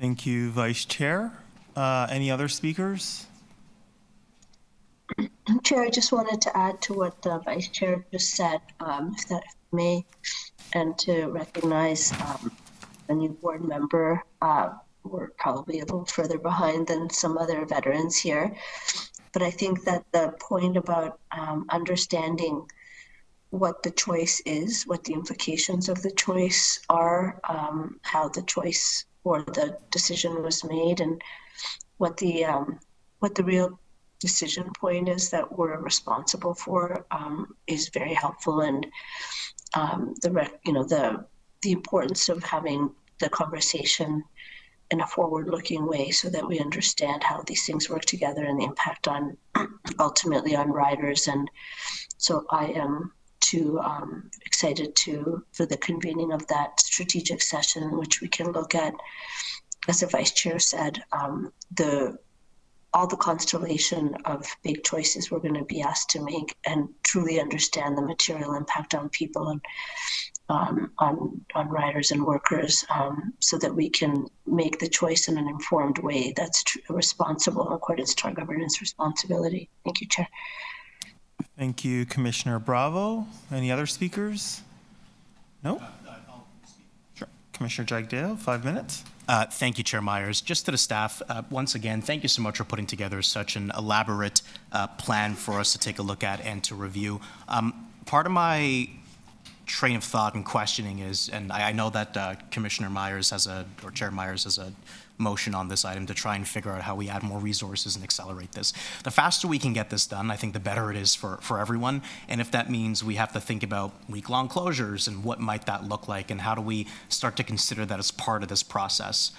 Thank you, Vice Chair. Any other speakers? Chair, I just wanted to add to what the Vice Chair just said, if that may, and to recognize a new board member. We're probably a little further behind than some other veterans here. But I think that the point about understanding what the choice is, what the implications of the choice are, how the choice or the decision was made, and what the real decision point is that we're responsible for, is very helpful. And the importance of having the conversation in a forward-looking way so that we understand how these things work together and the impact on ultimately on riders. And so I am too excited for the convening of that strategic session in which we can look at, as the Vice Chair said, all the constellation of big choices we're going to be asked to make and truly understand the material impact on people. And on riders and workers, so that we can make the choice in an informed way that's responsible in accordance to our governance responsibility. Thank you, Chair. Thank you, Commissioner Bravo. Any other speakers? No? Sure. Commissioner Jagdale, 5 minutes. Thank you, Chair Myers. Just to the staff, once again, thank you so much for putting together such an elaborate plan for us to take a look at and to review. Part of my train of thought and questioning is, and I know that Commissioner Myers has or Chair Myers has a motion on this item to try and figure out how we add more resources and accelerate this. The faster we can get this done, I think the better it is for everyone. And if that means we have to think about week-long closures and what might that look like and how do we start to consider that as part of this process.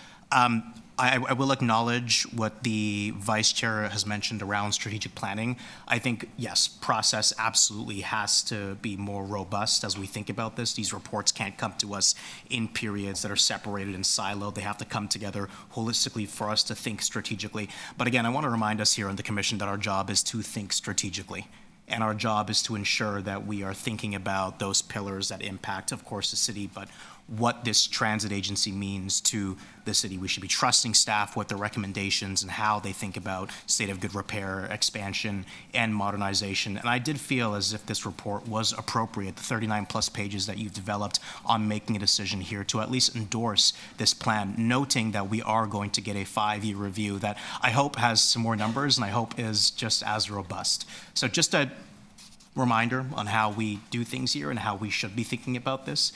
I will acknowledge what the Vice Chair has mentioned around strategic planning. I think, yes, process absolutely has to be more robust as we think about this. These reports can't come to us in periods that are separated and siloed. They have to come together holistically for us to think strategically. But again, I want to remind us here on the Commission that our job is to think strategically. And our job is to ensure that we are thinking about those pillars that impact, of course, the city, but what this transit agency means to the city. We should be trusting staff with their recommendations and how they think about state of good repair, expansion, and modernization. And I did feel as if this report was appropriate, the 39 plus pages that you've developed on making a decision here to at least endorse this plan, noting that we are going to get a 5-year review that I hope has some more numbers and I hope is just as robust. So just a reminder on how we do things here and how we should be thinking about this.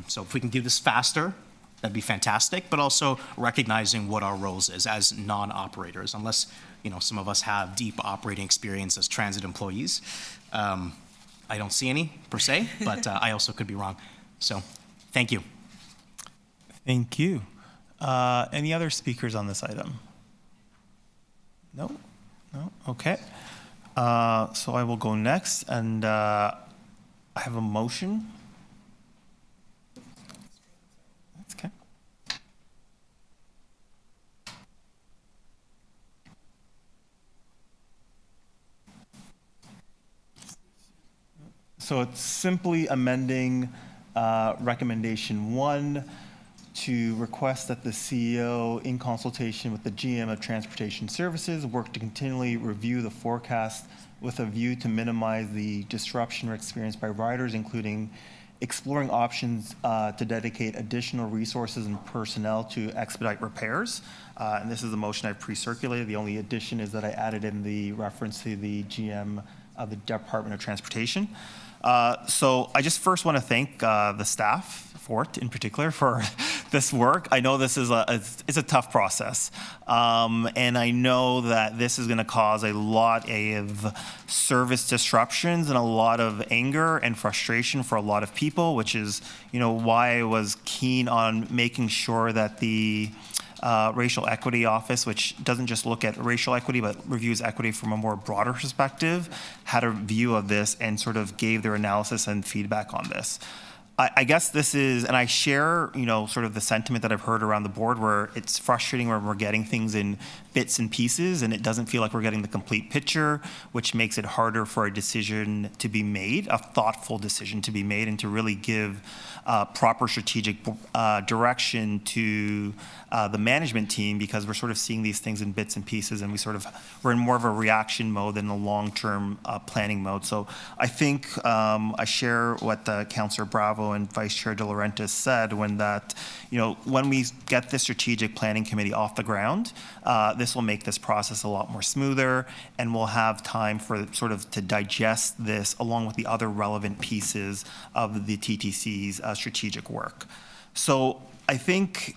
So if we can do this faster, that'd be fantastic, but also recognizing what our roles is as non-operators, unless, some of us have deep operating experience as transit employees. I don't see any per se, but I also could be wrong. So thank you. Thank you. Any other speakers on this item? No? No? Okay. So I will go next, and I have a motion. Okay. So it's simply amending recommendation 1 to request that the CEO, in consultation with the GM of Transportation Services, work to continually review the forecast with a view to minimize the disruption experienced by riders, including exploring options to dedicate additional resources and personnel to expedite repairs. And this is the motion I've pre-circulated. The only addition is that I added in the reference to the GM of the Department of Transportation. So I just first want to thank the staff, Fort in particular, for this work. I know this is it's a tough process, and I know that this is going to cause a lot of service disruptions and a lot of anger and frustration for a lot of people, which is why I was keen on making sure that the Racial Equity Office, which doesn't just look at racial equity but reviews equity from a more broader perspective, had a view of this and sort of gave their analysis and feedback on this. I guess this is, and I share, sort of the sentiment that I've heard around the board where it's frustrating when we're getting things in bits and pieces and it doesn't feel like we're getting the complete picture, which makes it harder for a decision to be made, a thoughtful decision to be made, and to really give proper strategic direction to the management team, because we're sort of seeing these things in bits and pieces and we're in more of a reaction mode than a long-term planning mode. So I think I share what Councillor Bravo and Vice Chair De Laurentiis said when we get the strategic planning committee off the ground, this will make this process a lot more smoother, and we'll have time for to digest this along with the other relevant pieces of the TTC's strategic work. So I think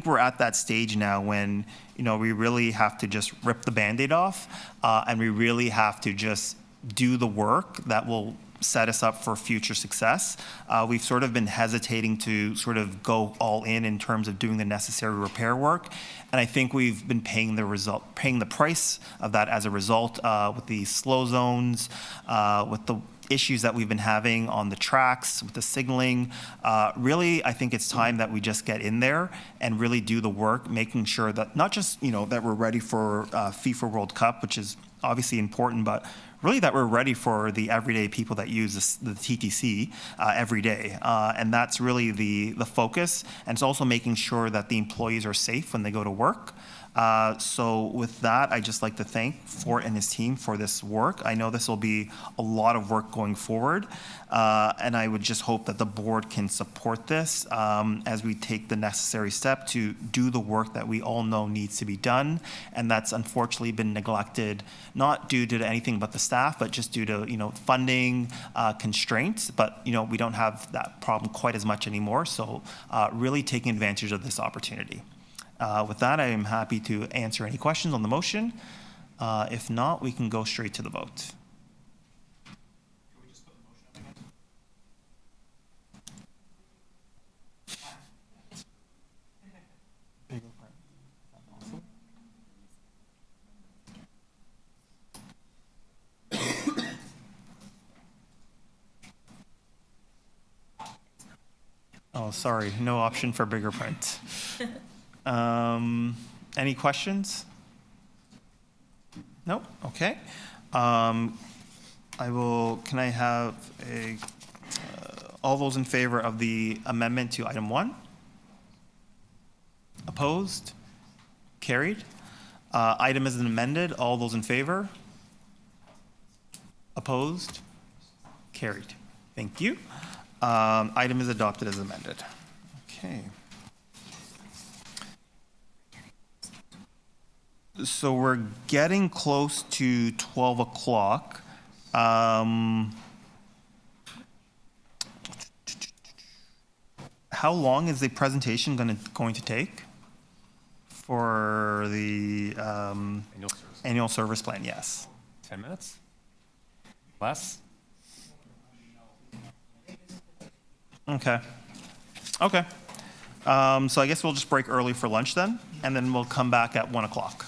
we're at that stage now when we really have to just rip the Band-Aid off, and we really have to just do the work that will set us up for future success. We've sort of been hesitating to go all in terms of doing the necessary repair work, and I think we've been paying the price of that as a result with the slow zones, with the issues that we've been having on the tracks with the signaling. Really, I think it's time that we just get in there and really do the work, making sure that not just, that we're ready for FIFA World Cup, which is obviously important, but really that we're ready for the everyday people that use the TTC every day. And that's really the focus. And it's also making sure that the employees are safe when they go to work. So with that, I'd just like to thank Fort and his team for this work. I know this will be a lot of work going forward, and I would just hope that the board can support this as we take the necessary step to do the work that we all know needs to be done, and that's unfortunately been neglected, not due to anything but the staff, but just due to funding constraints. But we don't have that problem quite as much anymore. So really taking advantage of this opportunity. With that, I am happy to answer any questions on the motion. If not, we can go straight to the vote. Oh, sorry, no option for bigger print. Any questions? No? Okay. Can I have all those in favor of the amendment to item 1? Opposed? Carried. Item is amended. All those in favor? Opposed? Carried. Thank you. Item is adopted as amended. Okay. So we're getting close to 12 o'clock. How long is the presentation going to take for the annual service plan? Yes. 10 minutes? Less? Okay. Okay. So I guess we'll just break early for lunch then, and then we'll come back at 1 o'clock.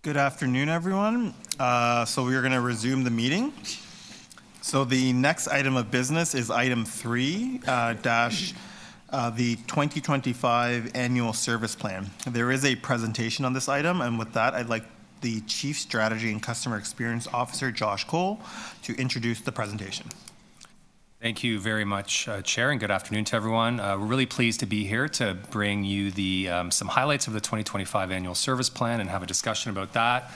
Good afternoon, everyone. So we are going to resume the meeting. So the next item of business is item 3, the 2025 annual service plan. There is a presentation on this item, and with that, I'd like the Chief Strategy and Customer Experience Officer, Josh Cole, to introduce the presentation. Thank you very much, Chair, and good afternoon to everyone. We're really pleased to be here to bring you some highlights of the 2025 annual service plan and have a discussion about that.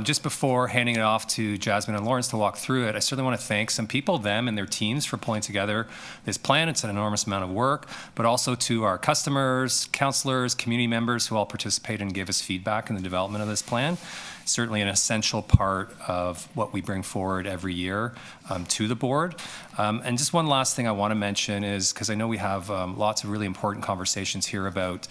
Just before handing it off to Jasmine and Lawrence to walk through it, I certainly want to thank some people, them and their teams, for pulling together this plan. It's an enormous amount of work, but also to our customers, counselors, community members who all participated and gave us feedback in the development of this plan. Certainly an essential part of what we bring forward every year to the board. And just one last thing I want to mention is, because I know we have lots of really important conversations here about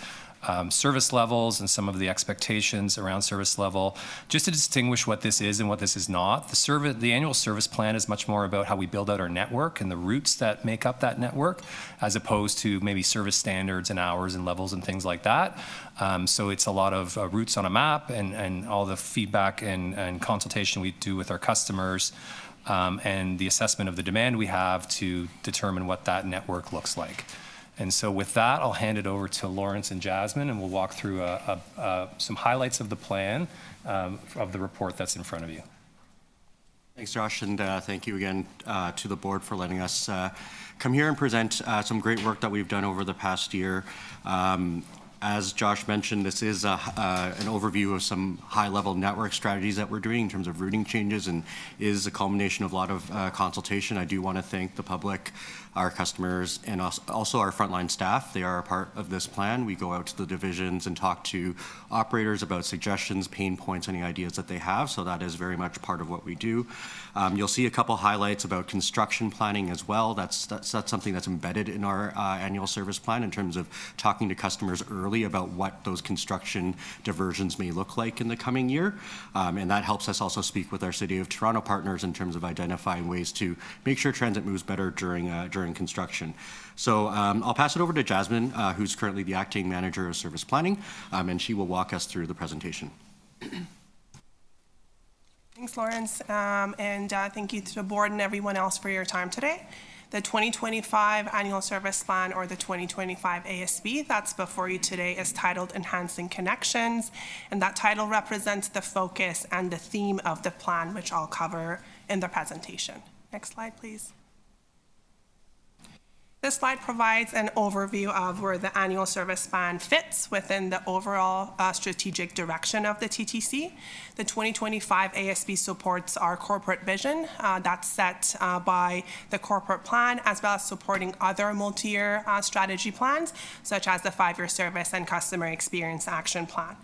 service levels and some of the expectations around service level. Just to distinguish what this is and what this is not, the annual service plan is much more about how we build out our network and the routes that make up that network, as opposed to maybe service standards and hours and levels and things like that. So it's a lot of routes on a map and all the feedback and consultation we do with our customers and the assessment of the demand we have to determine what that network looks like. And so with that, I'll hand it over to Lawrence and Jasmine, and we'll walk through some highlights of the plan of the report that's in front of you. Thanks, Josh, and thank you again to the board for letting us come here and present some great work that we've done over the past year. As Josh mentioned, this is an overview of some high-level network strategies that we're doing in terms of routing changes, and is a culmination of a lot of consultation. I do want to thank the public, our customers, and also our frontline staff. They are a part of this plan. We go out to the divisions and talk to operators about suggestions, pain points, any ideas that they have, so that is very much part of what we do. You'll see a couple highlights about construction planning as well. That's something that's embedded in our annual service plan in terms of talking to customers early about what those construction diversions may look like in the coming year. And that helps us also speak with our City of Toronto partners in terms of identifying ways to make sure transit moves better during construction. So I'll pass it over to Jasmine, who's currently the Acting Manager of Service Planning, and she will walk us through the presentation. Thanks, Lawrence, and thank you to the board and everyone else for your time today. The 2025 Annual Service Plan, or the 2025 ASB, that's before you today, is titled Enhancing Connections, and that title represents the focus and the theme of the plan, which I'll cover in the presentation. Next slide, please. This slide provides an overview of where the annual service plan fits within the overall strategic direction of the TTC. The 2025 ASB supports our corporate vision that's set by the corporate plan, as well as supporting other multi-year strategy plans, such as the 5-year service and customer experience action plan.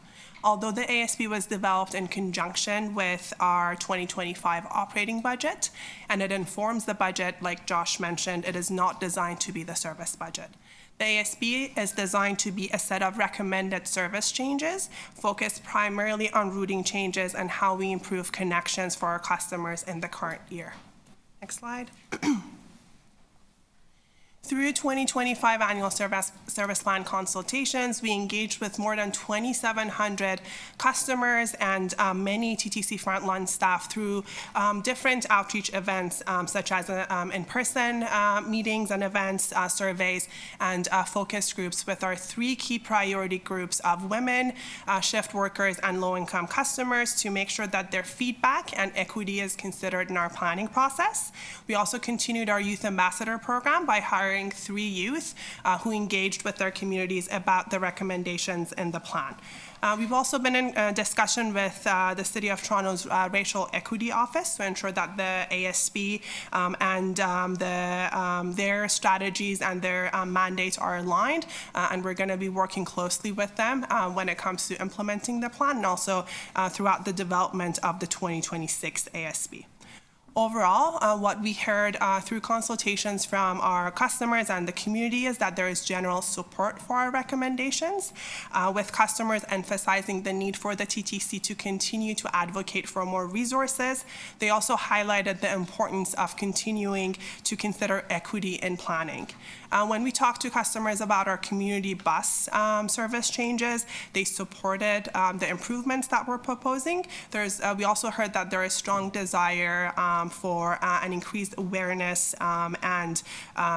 Although the ASB was developed in conjunction with our 2025 operating budget, and it informs the budget, like Josh mentioned, it is not designed to be the service budget. The ASB is designed to be a set of recommended service changes, focused primarily on routing changes and how we improve connections for our customers in the current year. Next slide. Through 2025 annual service plan consultations, we engaged with more than 2,700 customers and many TTC frontline staff through different outreach events, such as in-person meetings and events, surveys, and focus groups with our 3 key priority groups of women, shift workers, and low-income customers, to make sure that their feedback and equity is considered in our planning process. We also continued our youth ambassador program by hiring 3 youth who engaged with their communities about the recommendations in the plan. We've also been in discussion with the City of Toronto's Racial Equity Office to ensure that the ASB and their strategies and their mandates are aligned, and we're going to be working closely with them when it comes to implementing the plan, and also throughout the development of the 2026 ASB. Overall, what we heard through consultations from our customers and the community is that there is general support for our recommendations, with customers emphasizing the need for the TTC to continue to advocate for more resources. They also highlighted the importance of continuing to consider equity in planning. When we talked to customers about our community bus service changes, they supported the improvements that we're proposing. We also heard that there is strong desire for an increased awareness and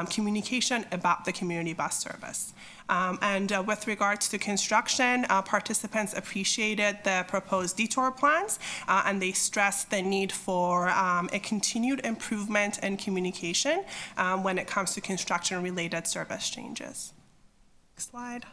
communication about the community bus service. With regards to construction, participants appreciated the proposed detour plans, and they stressed the need for a continued improvement in communication when it comes to construction-related service changes. Next slide.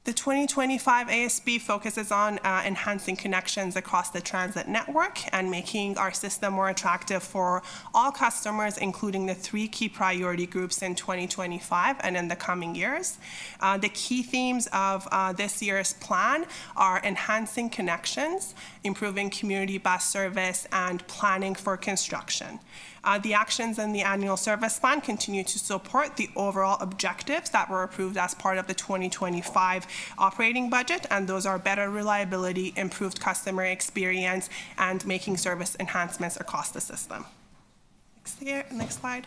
The 2025 ASB focuses on enhancing connections across the transit network and making our system more attractive for all customers, including the 3 key priority groups in 2025 and in the coming years. The key themes of this year's plan are enhancing connections, improving community bus service, and planning for construction. The actions in the annual service plan continue to support the overall objectives that were approved as part of the 2025 operating budget, and those are better reliability, improved customer experience, and making service enhancements across the system. Next slide.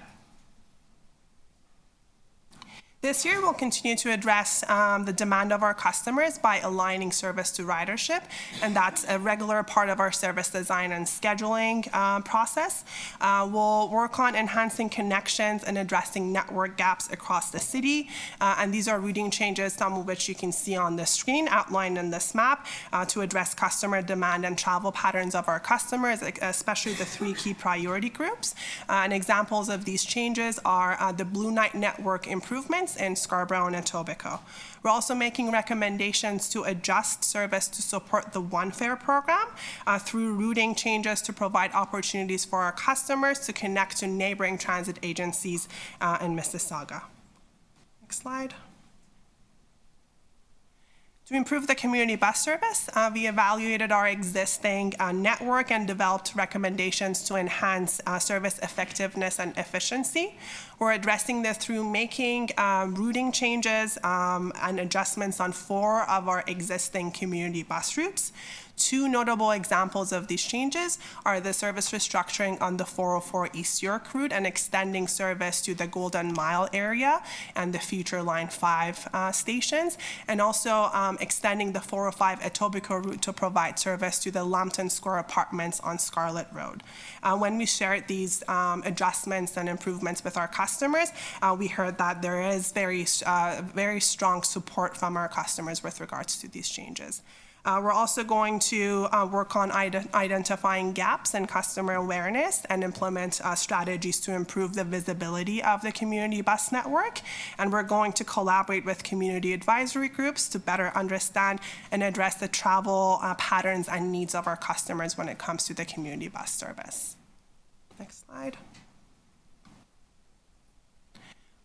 This year, we'll continue to address the demand of our customers by aligning service to ridership, and that's a regular part of our service design and scheduling process. We'll work on enhancing connections and addressing network gaps across the city, and these are routing changes, some of which you can see on the screen outlined in this map, to address customer demand and travel patterns of our customers, especially the 3 key priority groups. And examples of these changes are the Blue Night network improvements in Scarborough and Etobicoke. We're also making recommendations to adjust service to support the One Fare program through routing changes to provide opportunities for our customers to connect to neighboring transit agencies in Mississauga. Next slide. To improve the community bus service, we evaluated our existing network and developed recommendations to enhance service effectiveness and efficiency. We're addressing this through making routing changes and adjustments on 4 of our existing community bus routes. 2 notable examples of these changes are the service restructuring on the 404 East York route and extending service to the Golden Mile area and the future Line 5 stations, and also extending the 405 Etobicoke route to provide service to the Lambton Square apartments on Scarlett Road. When we shared these adjustments and improvements with our customers, we heard that there is very strong support from our customers with regards to these changes. We're also going to work on identifying gaps in customer awareness and implement strategies to improve the visibility of the community bus network. And we're going to collaborate with community advisory groups to better understand and address the travel patterns and needs of our customers when it comes to the community bus service. Next slide.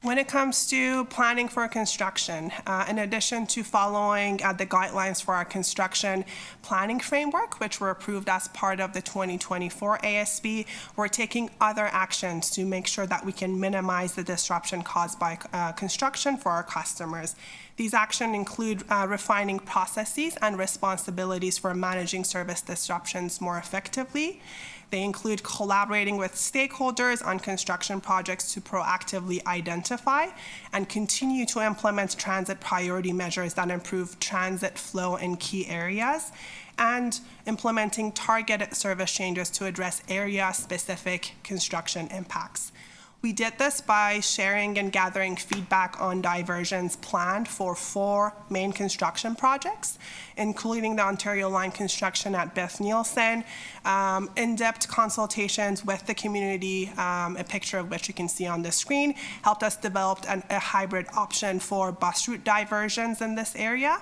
When it comes to planning for construction, in addition to following the guidelines for our construction planning framework, which were approved as part of the 2024 ASB, we're taking other actions to make sure that we can minimize the disruption caused by construction for our customers. These actions include refining processes and responsibilities for managing service disruptions more effectively. They include collaborating with stakeholders on construction projects to proactively identify and continue to implement transit priority measures that improve transit flow in key areas, and implementing targeted service changes to address area-specific construction impacts. We did this by sharing and gathering feedback on diversions planned for 4 main construction projects, including the Ontario Line construction at Beth Nielsen, in-depth consultations with the community, a picture of which you can see on the screen, helped us develop a hybrid option for bus route diversions in this area,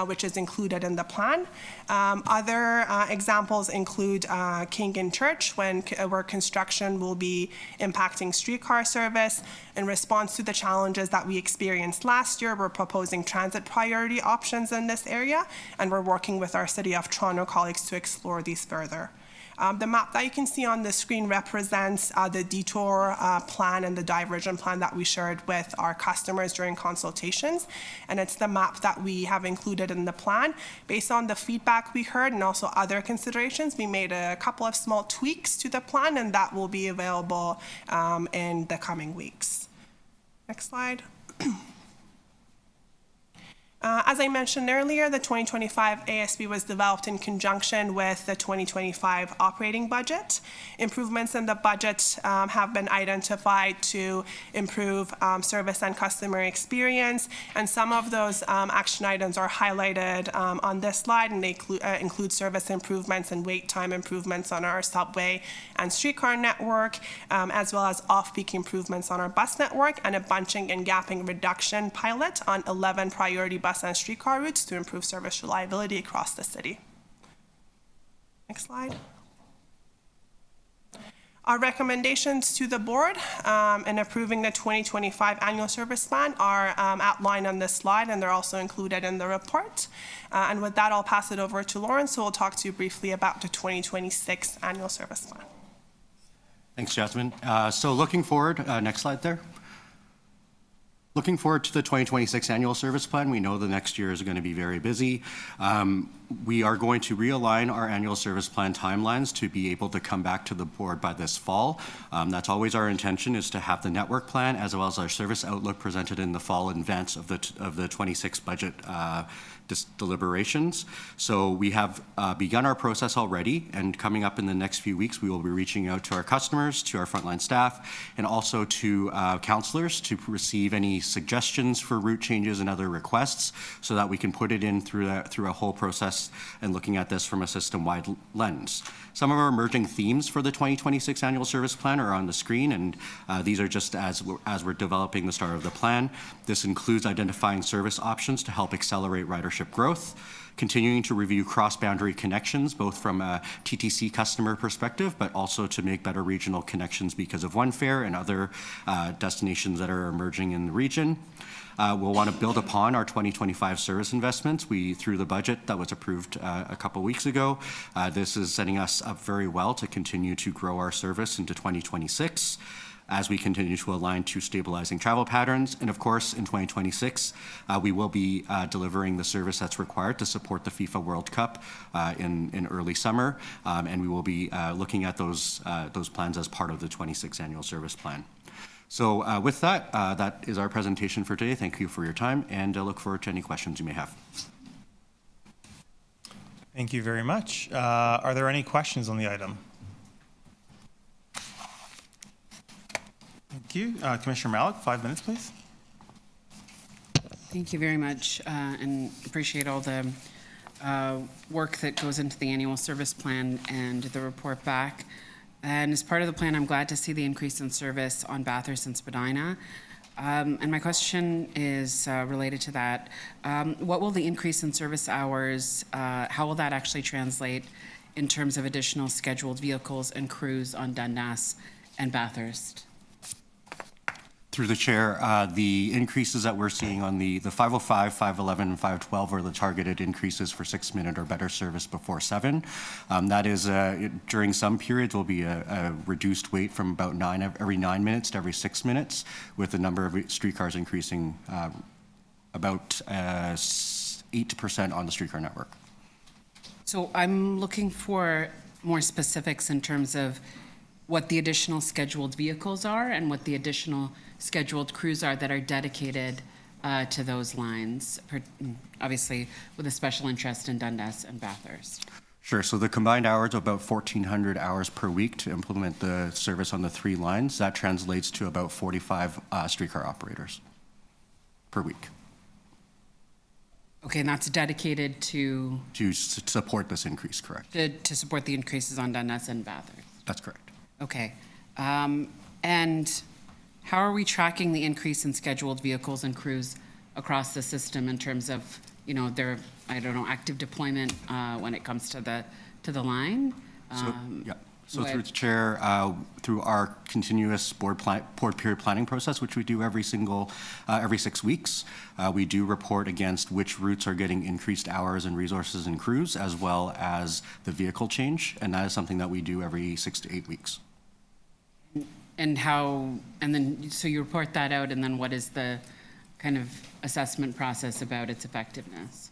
which is included in the plan. Other examples include King and Church, where construction will be impacting streetcar service. In response to the challenges that we experienced last year, we're proposing transit priority options in this area, and we're working with our City of Toronto colleagues to explore these further. The map that you can see on the screen represents the detour plan and the diversion plan that we shared with our customers during consultations. And it's the map that we have included in the plan. Based on the feedback we heard and also other considerations, we made a couple of small tweaks to the plan, and that will be available in the coming weeks. Next slide. As I mentioned earlier, the 2025 ASB was developed in conjunction with the 2025 operating budget. Improvements in the budget have been identified to improve service and customer experience, and some of those action items are highlighted on this slide, and they include service improvements and wait time improvements on our subway and streetcar network, as well as off-peak improvements on our bus network, and a bunching and gapping reduction pilot on 11 priority bus and streetcar routes to improve service reliability across the city. Next slide. Our recommendations to the board in approving the 2025 annual service plan are outlined on this slide, and they're also included in the report. And with that, I'll pass it over to Lawrence, who will talk to you briefly about the 2026 annual service plan. Thanks, Jasmine. So looking forward, next slide there. Looking forward to the 2026 annual service plan, we know the next year is going to be very busy. We are going to realign our annual service plan timelines to be able to come back to the board by this fall. That's always our intention, is to have the network plan as well as our service outlook presented in the fall in advance of the 26 budget deliberations. So we have begun our process already, and coming up in the next few weeks, we will be reaching out to our customers, to our frontline staff, and also to councillors to receive any suggestions for route changes and other requests, so that we can put it in through a whole process and looking at this from a system-wide lens. Some of our emerging themes for the 2026 annual service plan are on the screen, and these are just as we're developing the start of the plan. This includes identifying service options to help accelerate ridership growth, continuing to review cross-boundary connections, both from a TTC customer perspective, but also to make better regional connections because of One Fare and other destinations that are emerging in the region. We'll want to build upon our 2025 service investments. Through the budget that was approved a couple weeks ago, this is setting us up very well to continue to grow our service into 2026. As we continue to align to stabilizing travel patterns. And of course, in 2026, we will be delivering the service that's required to support the FIFA World Cup in early summer. And we will be looking at those plans as part of the 26 annual service plan. So with that, that is our presentation for today. Thank you for your time, and I look forward to any questions you may have. Thank you very much. Are there any questions on the item? Thank you. Commissioner Malik, 5 minutes, please. Thank you very much, and appreciate all the work that goes into the annual service plan and the report back. And as part of the plan, I'm glad to see the increase in service on Bathurst and Spadina. And my question is related to that. What will the increase in service hours, how will that actually translate in terms of additional scheduled vehicles and crews on Dundas and Bathurst? Through the chair, the increases that we're seeing on the 505, 511, and 512 are the targeted increases for 6-minute or better service before 7. That is, during some periods, will be a reduced wait from about every 9 minutes to every 6 minutes, with the number of streetcars increasing about 8% on the streetcar network. So I'm looking for more specifics in terms of what the additional scheduled vehicles are and what the additional scheduled crews are that are dedicated to those lines, obviously with a special interest in Dundas and Bathurst. Sure. So the combined hours of about 1,400 hours per week to implement the service on the 3 lines. That translates to about 45 streetcar operators per week. Okay, and that's dedicated to support this increase, correct? To support the increases on Dundas and Bathurst. That's correct. Okay. And how are we tracking the increase in scheduled vehicles and crews across the system in terms of, their, active deployment when it comes to the line? So through the chair, through our continuous board period planning process, which we do every 6 weeks, we do report against which routes are getting increased hours and resources and crews, as well as the vehicle change, and that is something that we do every 6 to 8 weeks. And then, so you report that out, and then what is the kind of assessment process about its effectiveness?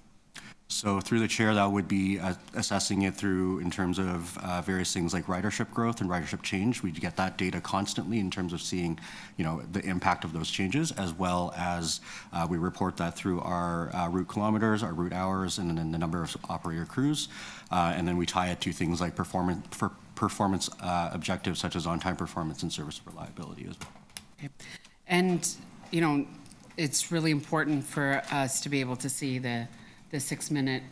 So through the chair, that would be assessing it through in terms of various things like ridership growth and ridership change. We get that data constantly in terms of seeing, the impact of those changes, as well as we report that through our route kilometers, our route hours, and then the number of operator crews. And then we tie it to things like performance objectives such as on-time performance and service reliability as well. Okay. And, it's really important for us to be able to see the 6 minutes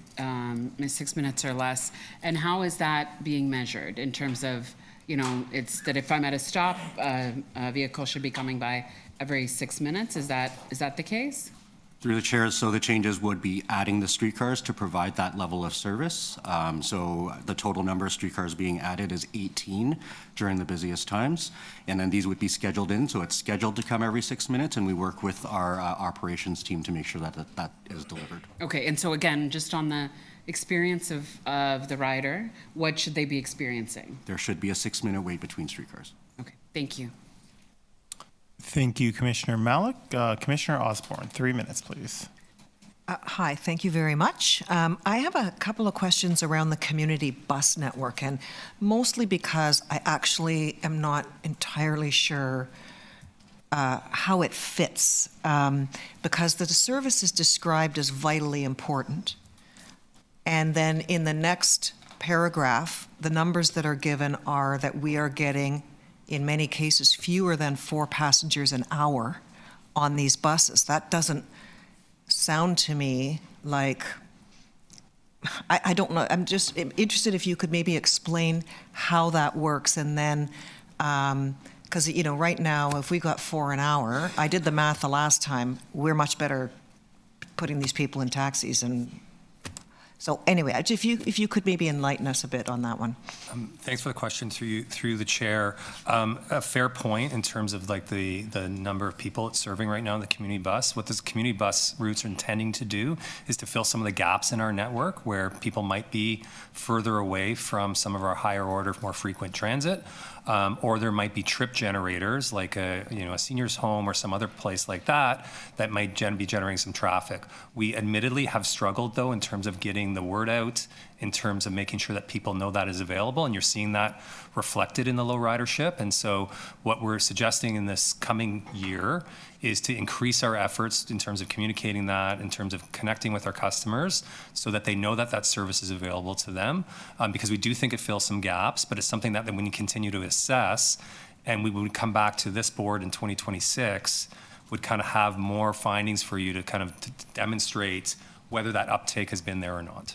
or less. And how is that being measured in terms of, it's that if I'm at a stop, a vehicle should be coming by every 6 minutes? Is that the case? Through the chair, so the changes would be adding the streetcars to provide that level of service. So the total number of streetcars being added is 18 during the busiest times. And then these would be scheduled in, so it's scheduled to come every 6 minutes, and we work with our operations team to make sure that is delivered. Okay, and so again, just on the experience of the rider, what should they be experiencing? There should be a 6-minute wait between streetcars. Okay, thank you. Thank you, Commissioner Malik. Commissioner Osborne, 3 minutes, please. Hi, thank you very much. I have a couple of questions around the community bus network, and mostly because I actually am not entirely sure how it fits, because the service is described as vitally important. And then in the next paragraph, the numbers that are given are that we are getting, in many cases, fewer than 4 passengers an hour on these buses. That doesn't sound to me like, I don't know, I'm just interested if you could maybe explain how that works. And then, because, right now, if we got 4 an hour, I did the math the last time, we're much better putting these people in taxis. And so anyway, if you could maybe enlighten us a bit on that one. Thanks for the question through the chair. A fair point in terms of like the number of people it's serving right now in the community bus. What this community bus routes are intending to do is to fill some of the gaps in our network where people might be further away from some of our higher order, more frequent transit. Or there might be trip generators like a senior's home or some other place like that might be generating some traffic. We admittedly have struggled though in terms of getting the word out, in terms of making sure that people know that is available, and you're seeing that reflected in the low ridership. And so what we're suggesting in this coming year is to increase our efforts in terms of communicating that, in terms of connecting with our customers so that they know that that service is available to them, because we do think it fills some gaps, but it's something that when you continue to assess, and we would come back to this board in 2026, would kind of have more findings for you to kind of demonstrate whether that uptake has been there or not.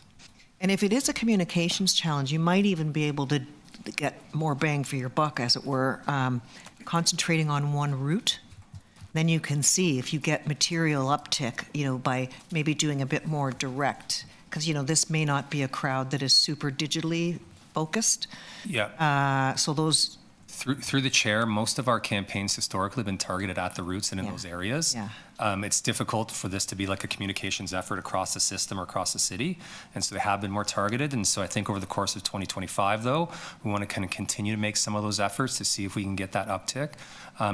And if it is a communications challenge, you might even be able to get more bang for your buck, as it were, concentrating on one route. Then you can see if you get material uptick, by maybe doing a bit more direct, because, this may not be a crowd that is super digitally focused. Yeah. So those... Through the chair, most of our campaigns historically have been targeted at the routes and in those areas. Yeah. It's difficult for this to be like a communications effort across the system or across the city, and so they have been more targeted. And so I think over the course of 2025, though, we want to kind of continue to make some of those efforts to see if we can get that uptick,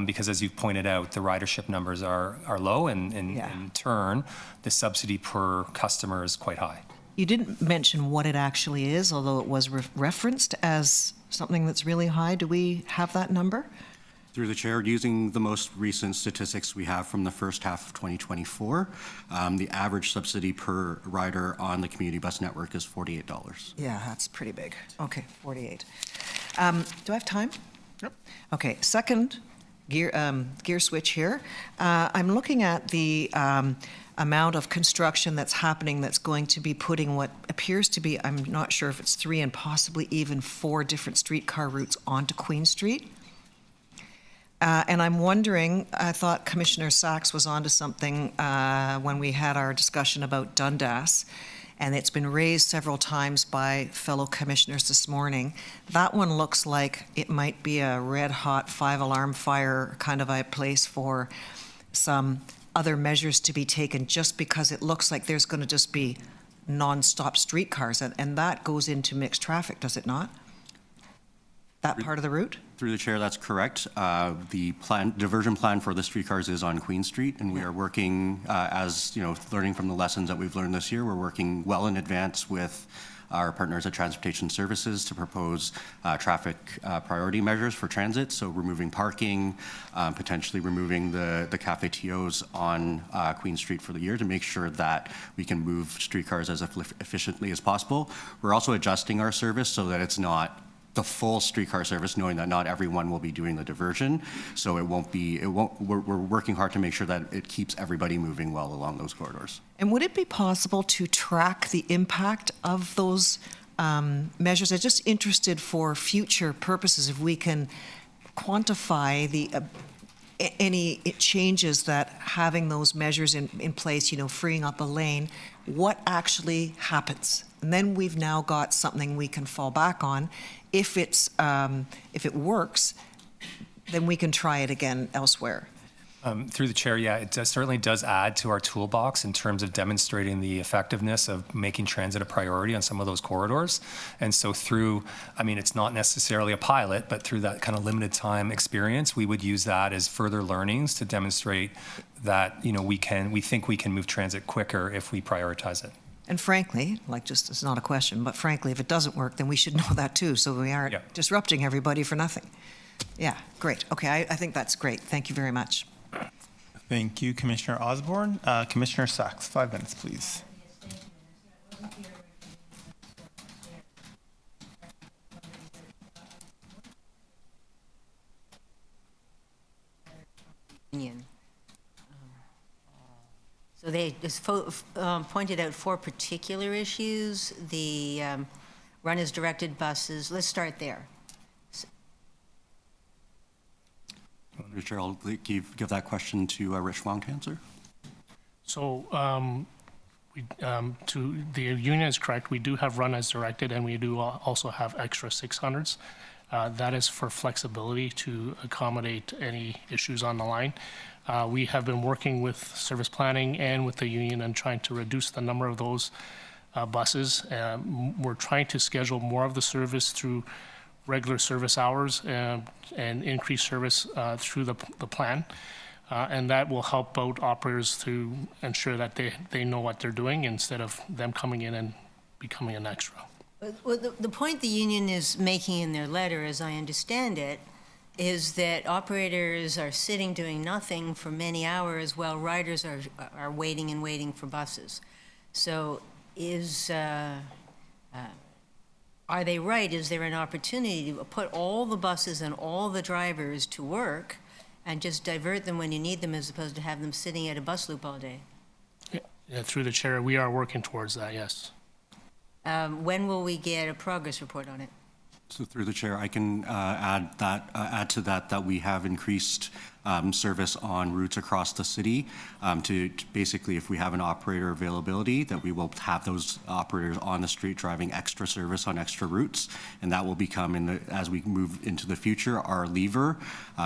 because as you pointed out, the ridership numbers are low, and in turn, the subsidy per customer is quite high. You didn't mention what it actually is, although it was referenced as something that's really high. Do we have that number? Through the chair, using the most recent statistics we have from the first half of 2024, the average subsidy per rider on the community bus network is $48. Yeah, that's pretty big. Okay, 48. Do I have time? Yep. Okay, second gear switch here. I'm looking at the amount of construction that's happening that's going to be putting what appears to be, I'm not sure if it's 3 and possibly even 4 different streetcar routes onto Queen Street. And I'm wondering, I thought Commissioner Sachs was onto something when we had our discussion about Dundas. and it's been raised several times by fellow commissioners this morning. That one looks like it might be a red-hot 5-alarm fire kind of a place for some other measures to be taken, just because it looks like there's going to just be non-stop streetcars, and that goes into mixed traffic, does it not? That part of the route? Through the chair, that's correct. The diversion plan for the streetcars is on Queen Street, and we are working, as you know, learning from the lessons that we've learned this year. We're working well in advance with our partners at Transportation Services to propose traffic priority measures for transit. So removing parking, potentially removing the cafe TOs on Queen Street for the year to make sure that we can move streetcars as efficiently as possible. We're also adjusting our service so that it's not the full streetcar service, knowing that not everyone will be doing the diversion. So we're working hard to make sure that it keeps everybody moving well along those corridors. And would it be possible to track the impact of those measures? I'm just interested for future purposes if we can quantify the any changes that having those measures in place, you know, freeing up a lane, what actually happens? And then we've now got something we can fall back on. If it works, then we can try it again elsewhere. Through the chair, yeah, it certainly does add to our toolbox in terms of demonstrating the effectiveness of making transit a priority on some of those corridors. And so it's not necessarily a pilot, but through that kind of limited time experience, we would use that as further learnings to demonstrate that, you know, we think we can move transit quicker if we prioritize it. And frankly, it's not a question, but frankly, if it doesn't work, then we should know that too, so we aren't disrupting everybody for nothing. Yeah, great. Okay, I think that's great. Thank you very much. Thank you, Commissioner Osborne. Commissioner Sachs, 5 minutes, please. So they just pointed out 4 particular issues. The run as directed buses. Let's start there. Chair, I'll give that question to Rich Wong to answer. So the union is correct. We do have run as directed, and we do also have extra 600s. That is for flexibility to accommodate any issues on the line. We have been working with service planning and with the union and trying to reduce the number of those buses. We're trying to schedule more of the service through regular service hours and increase service through the plan. And that will help boat operators to ensure that they know what they're doing instead of them coming in and becoming an extra. Well, the point the union is making in their letter, as I understand it, is that operators are sitting doing nothing for many hours while riders are waiting and waiting for buses. So are they right? Is there an opportunity to put all the buses and all the drivers to work and just divert them when you need them as opposed to have them sitting at a bus loop all day? Yeah, through the chair, we are working towards that, yes. When will we get a progress report on it? So through the chair, I can add to that we have increased service on routes across the city to basically, if we have an operator availability, that we will have those operators on the street driving extra service on extra routes, and that will become, as we move into the future, our lever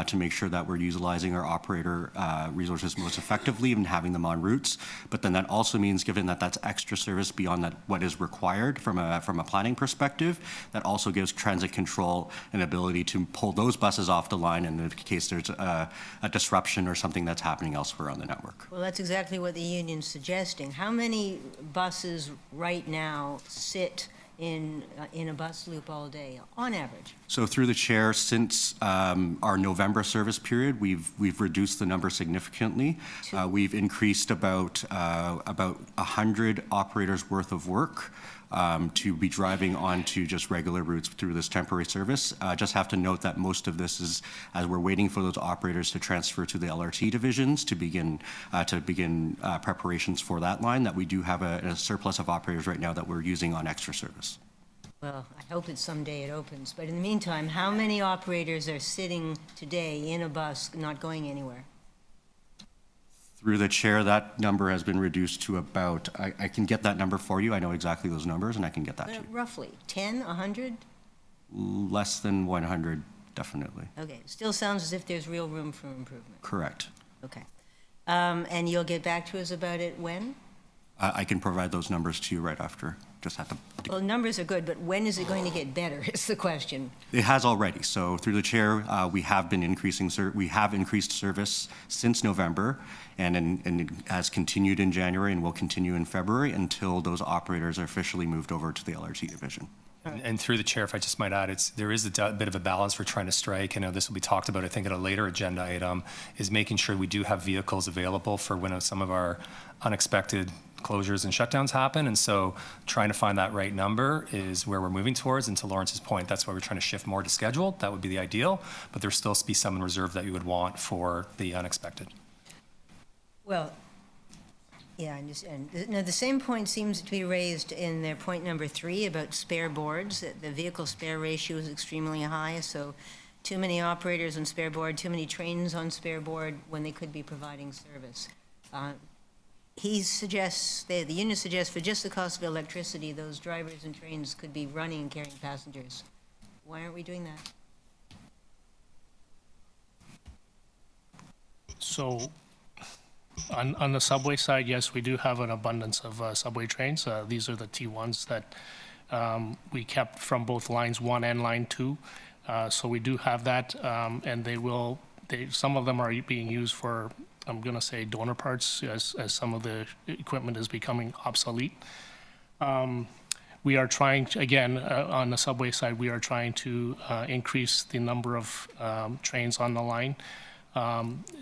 to make sure that we're utilizing our operator resources most effectively and having them on routes. But then that also means, given that that's extra service beyond what is required from a planning perspective, that also gives transit control an ability to pull those buses off the line in case there's a disruption or something that's happening elsewhere on the network. Well, that's exactly what the union's suggesting. How many buses right now sit in a bus loop all day, on average? So through the chair, since our November service period, we've reduced the number significantly. We've increased about 100 operators worth of work to be driving onto just regular routes through this temporary service. Just have to note that most of this is as we're waiting for those operators to transfer to the LRT divisions to begin preparations for that line, that we do have a surplus of operators right now that we're using on extra service. Well, I hope that someday it opens. But in the meantime, how many operators are sitting today in a bus not going anywhere? Through the chair, that number has been reduced to about, I can get that number for you. I know exactly those numbers, and I can get that to you. Roughly 10, 100? Less than 100, definitely. Okay, still sounds as if there's real room for improvement. Correct. Okay. And you'll get back to us about it when? I can provide those numbers to you right after. Just have to. Well, numbers are good, but when is it going to get better is the question. It has already. So through the chair, we have been increasing. We have increased service since November, and it has continued in January and will continue in February until those operators are officially moved over to the LRT division. And through the chair, if I just might add, there is a bit of a balance we're trying to strike. I know this will be talked about, I think, at a later agenda item, is making sure we do have vehicles available for when some of our unexpected closures and shutdowns happen. And so trying to find that right number is where we're moving towards. And to Lawrence's point, that's why we're trying to shift more to scheduled. That would be the ideal, but there'll still be some in reserve that you would want for the unexpected. Well, yeah, I understand. Now, the same point seems to be raised in their point number 3 about spare boards, that the vehicle spare ratio is extremely high, so too many operators on spare board, too many trains on spare board when they could be providing service. He suggests, the union suggests, for just the cost of electricity, those drivers and trains could be running and carrying passengers. Why aren't we doing that? So on the subway side, yes, we do have an abundance of subway trains. These are the T1s that we kept from both lines 1 and line 2. So we do have that, and some of them are being used for, I'm going to say, donor parts, as some of the equipment is becoming obsolete. We are trying, again, on the subway side, we are trying to increase the number of trains on the line.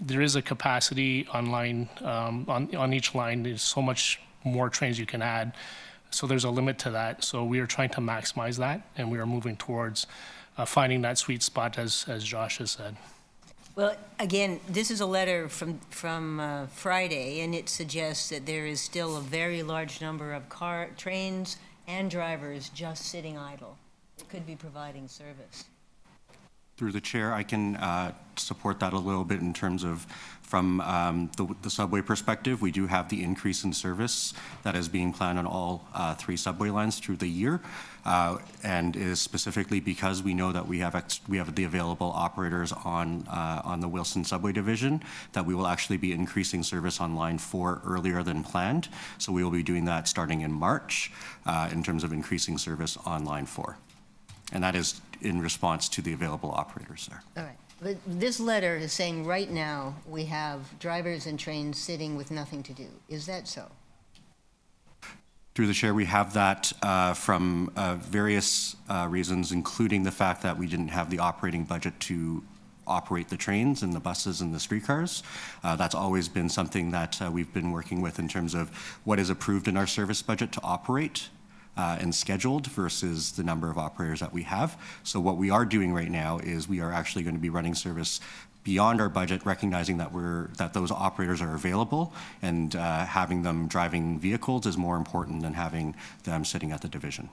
There is a capacity on each line. There's so much more trains you can add. So there's a limit to that. So we are trying to maximize that, and we are moving towards finding that sweet spot, as Josh has said. Well, again, this is a letter from Friday, and it suggests that there is still a very large number of trains and drivers just sitting idle that could be providing service. Through the chair, I can support that a little bit in terms of, from the subway perspective, we do have the increase in service that is being planned on all 3 subway lines through the year, and is specifically because we know that we have the available operators on the Wilson subway division, that we will actually be increasing service on line 4 earlier than planned. So we will be doing that starting in March in terms of increasing service on line 4. And that is in response to the available operators there. All right. But this letter is saying right now we have drivers and trains sitting with nothing to do. Is that so? Through the chair, we have that from various reasons, including the fact that we didn't have the operating budget to operate the trains and the buses and the streetcars. That's always been something that we've been working with in terms of what is approved in our service budget to operate and scheduled versus the number of operators that we have. So what we are doing right now is we are actually going to be running service beyond our budget, recognizing that those operators are available, and having them driving vehicles is more important than having them sitting at the division.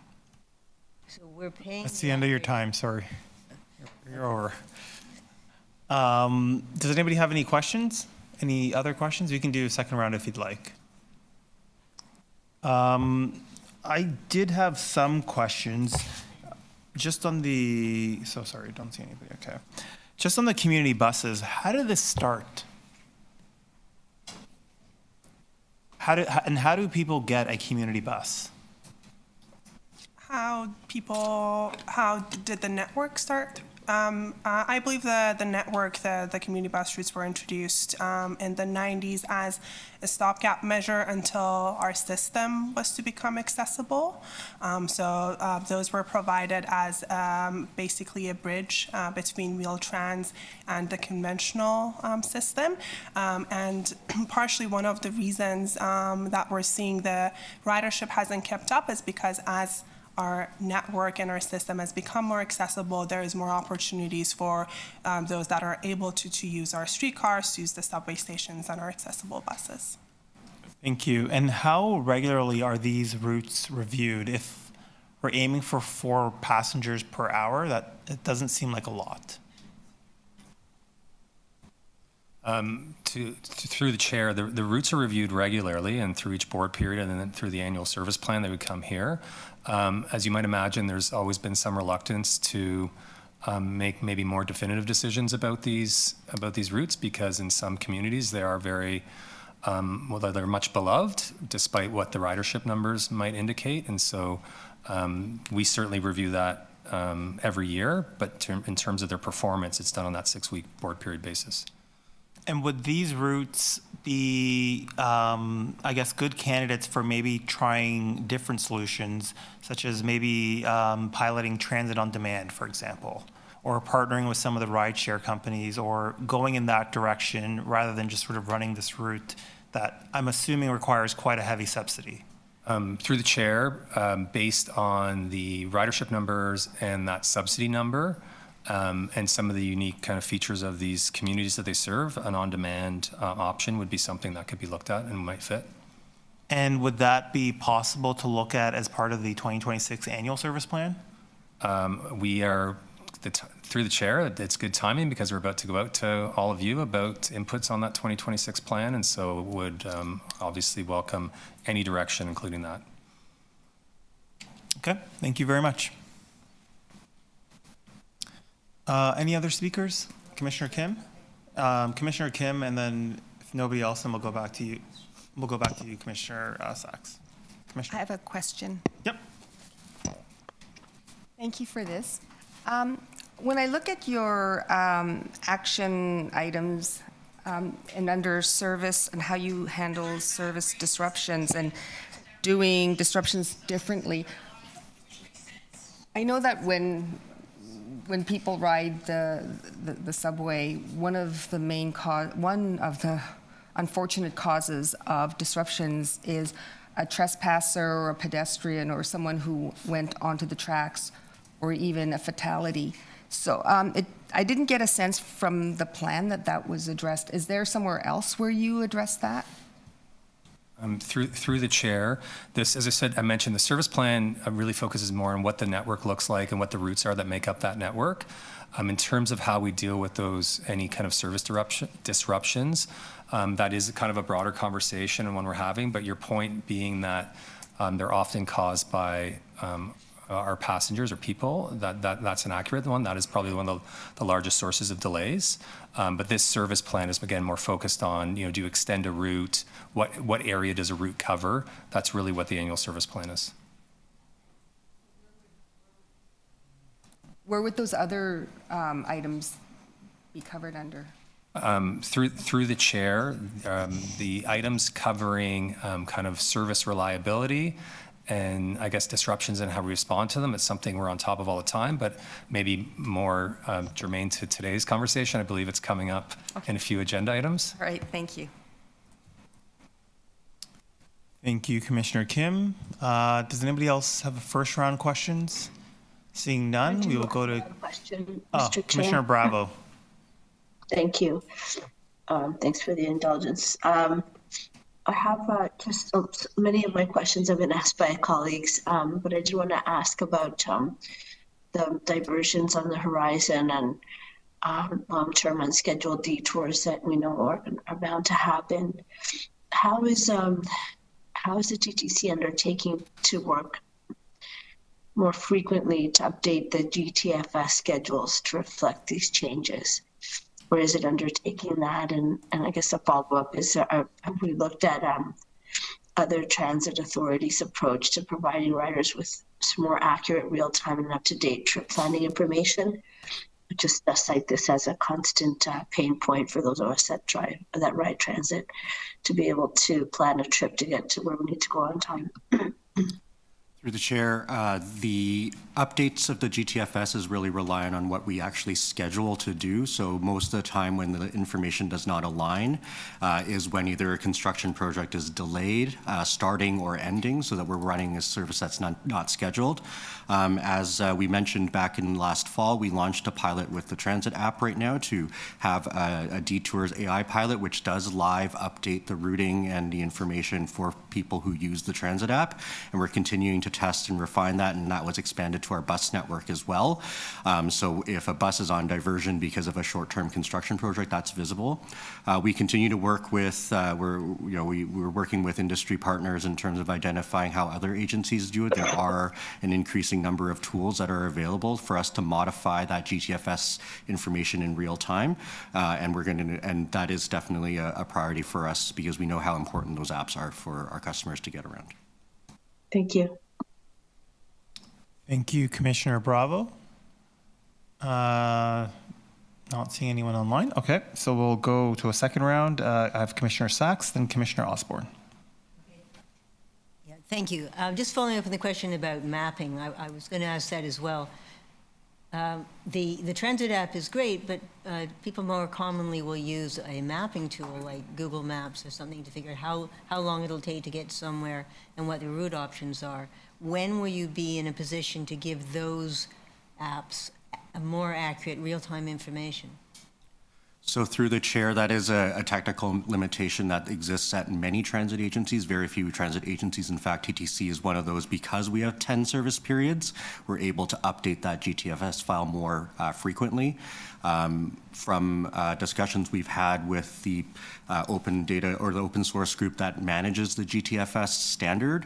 So we're paying. That's the end of your time, sorry. You're over. Does anybody have any questions? Any other questions? We can do a second round if you'd like. I did have some questions just on the, so sorry, don't see anybody, okay. Just on the community buses, how did this start? How do people get a community bus? How did the network start? I believe the network, the community bus routes were introduced in the 90s as a stopgap measure until our system was to become accessible. So those were provided as basically a bridge between Wheel-Trans and the conventional system. And partially one of the reasons that we're seeing the ridership hasn't kept up is because as our network and our system has become more accessible, there is more opportunities for those that are able to use our streetcars, to use the subway stations and our accessible buses. Thank you. And how regularly are these routes reviewed? If we're aiming for 4 passengers per hour, it doesn't seem like a lot. Through the chair, the routes are reviewed regularly and through each board period, and then through the annual service plan, they would come here. As you might imagine, there's always been some reluctance to make maybe more definitive decisions about these routes, because in some communities they are very they're much beloved, despite what the ridership numbers might indicate, and so we certainly review that every year. But in terms of their performance, it's done on that 6-week board period basis. And would these routes be, I guess, good candidates for maybe trying different solutions, such as maybe piloting transit on demand, for example, or partnering with some of the rideshare companies, or going in that direction rather than just sort of running this route that I'm assuming requires quite a heavy subsidy? Through the chair, based on the ridership numbers and that subsidy number, and some of the unique kind of features of these communities that they serve, an on-demand option would be something that could be looked at and might fit. And would that be possible to look at as part of the 2026 annual service plan? We are, through the chair, it's good timing because we're about to go out to all of you about inputs on that 2026 plan, and so would obviously welcome any direction, including that. Okay, thank you very much. Any other speakers? Commissioner Kim? Commissioner Kim, and then if nobody else, then we'll go back to you. We'll go back to you, Commissioner Sachs. Commissioner? I have a question. Yep. Thank you for this. When I look at your action items and under service and how you handle service disruptions and doing disruptions differently, I know that when people ride the subway, one of the unfortunate causes of disruptions is a trespasser or a pedestrian or someone who went onto the tracks, or even a fatality. So I didn't get a sense from the plan that was addressed. Is there somewhere else where you address that? Through the chair, this, as I said, I mentioned the service plan really focuses more on what the network looks like and what the routes are that make up that network. In terms of how we deal with any kind of service disruptions, that is kind of a broader conversation and one we're having, but your point being that they're often caused by our passengers or people, that's an accurate one. That is probably one of the largest sources of delays. But this service plan is, again, more focused on, do you extend a route? What area does a route cover? That's really what the annual service plan is. Where would those other items be covered under? Through the chair, the items covering kind of service reliability and I guess disruptions and how we respond to them, it's something we're on top of all the time, but maybe more germane to today's conversation. I believe it's coming up in a few agenda items. All right, thank you. Thank you, Commissioner Kim. Does anybody else have a first round questions? Seeing none, we will go to question, oh, Mr. Chair. Commissioner Bravo. Thank you. Thanks for the indulgence. I have just many of my questions have been asked by colleagues, but I did want to ask about the diversions on the horizon and long-term unscheduled detours that we know are bound to happen. How is the TTC undertaking to work more frequently to update the GTFS schedules to reflect these changes? Or is it undertaking that? And I guess a follow-up is, have we looked at other transit authorities' approach to providing riders with some more accurate, real-time, and up-to-date trip planning information? Just cite this as a constant pain point for those of us that ride transit, to be able to plan a trip to get to where we need to go on time. Through the chair, the updates of the GTFS is really reliant on what we actually schedule to do. So most of the time when the information does not align is when either a construction project is delayed, starting or ending, so that we're running a service that's not scheduled. As we mentioned back in last fall, we launched a pilot with the transit app right now to have a Detours AI pilot, which does live update the routing and the information for people people who use the transit app, and we're continuing to test and refine that, and that was expanded to our bus network as well. So if a bus is on diversion because of a short-term construction project, that's visible. We continue to work with, we're working with industry partners in terms of identifying how other agencies do it. There are an increasing number of tools that are available for us to modify that GTFS information in real time, and that is definitely a priority for us because we know how important those apps are for our customers to get around. Thank you. Thank you, Commissioner Bravo. Not seeing anyone online. Okay, so we'll go to a second round. I have Commissioner Sachs, then Commissioner Osborne. Yeah, thank you. Just following up on the question about mapping, I was going to ask that as well. The transit app is great, but people more commonly will use a mapping tool like Google Maps or something to figure out how long it'll take to get somewhere and what the route options are. When will you be in a position to give those apps a more accurate real-time information? So through the chair, that is a technical limitation that exists at many transit agencies, very few transit agencies. In fact, TTC is one of those. Because we have 10 service periods, we're able to update that GTFS file more frequently. From discussions we've had with the open data or the open source group that manages the GTFS standard,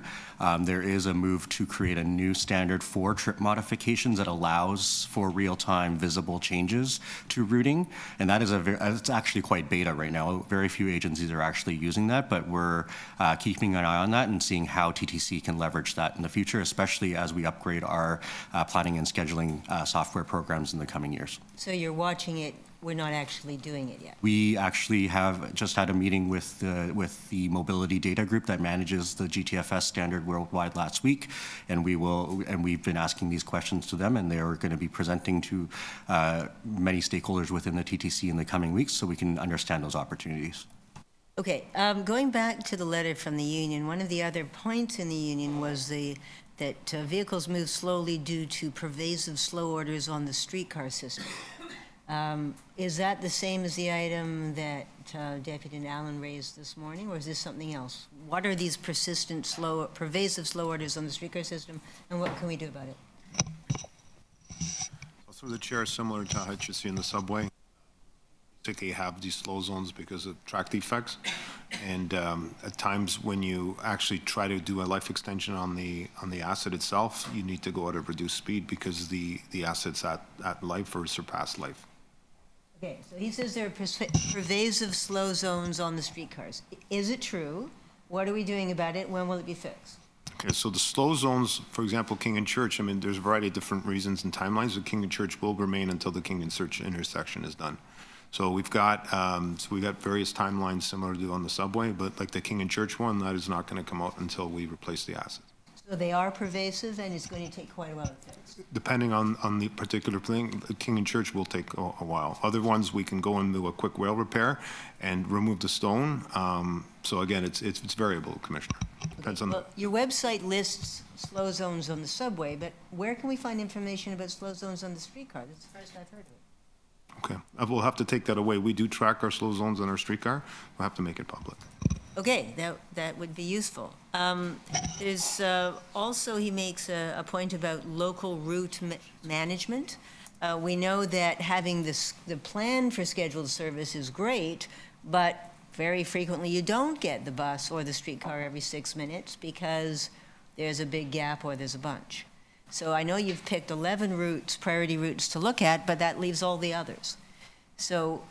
there is a move to create a new standard for trip modifications that allows for real-time visible changes to routing, and that is it's actually quite beta right now. Very few agencies are actually using that, but we're keeping an eye on that and seeing how TTC can leverage that in the future, especially as we upgrade our planning and scheduling software programs in the coming years. So you're watching it, we're not actually doing it yet. We actually have just had a meeting with the mobility data group that manages the GTFS standard worldwide last week, and we've been asking these questions to them, and they are going to be presenting to many stakeholders within the TTC in the coming weeks so we can understand those opportunities. Okay, going back to the letter from the union, one of the other points in the union was that vehicles move slowly due to pervasive slow orders on the streetcar system. Is that the same as the item that Deputy Allen raised this morning, or is this something else? What are these persistent, pervasive slow orders on the streetcar system, and what can we do about it? Through the chair, similar to how you see in the subway, particularly have these slow zones because of track defects, and at times when you actually try to do a life extension on the asset itself, you need to go at a reduced speed because the asset's at life or surpassed life. Okay, so he says there are pervasive slow zones on the streetcars. Is it true? What are we doing about it? When will it be fixed? Okay, so the slow zones, for example, King and Church, I mean, there's a variety of different reasons and timelines, but King and Church will remain until the King and Church intersection is done. So we've got various timelines similar to on the subway, but like the King and Church one, that is not going to come out until we replace the asset. So they are pervasive, and it's going to take quite a while to fix. Depending on the particular thing, King and Church will take a while. Other ones, we can go and do a quick rail repair and remove the stone. So again, it's variable, Commissioner. Depends on well, your website lists slow zones on the subway, but where can we find information about slow zones on the streetcar? That's the first I've heard of it. Okay, we'll have to take that away. We do track our slow zones on our streetcar. We'll have to make it public. Okay, that would be useful. There's also, he makes a point about local route management. We know that having the plan for scheduled service is great, but very frequently you don't get the bus or the streetcar every 6 minutes because there's a big gap or there's a bunch. So I know you've picked 11 routes, priority routes to look at, but that leaves all the others. So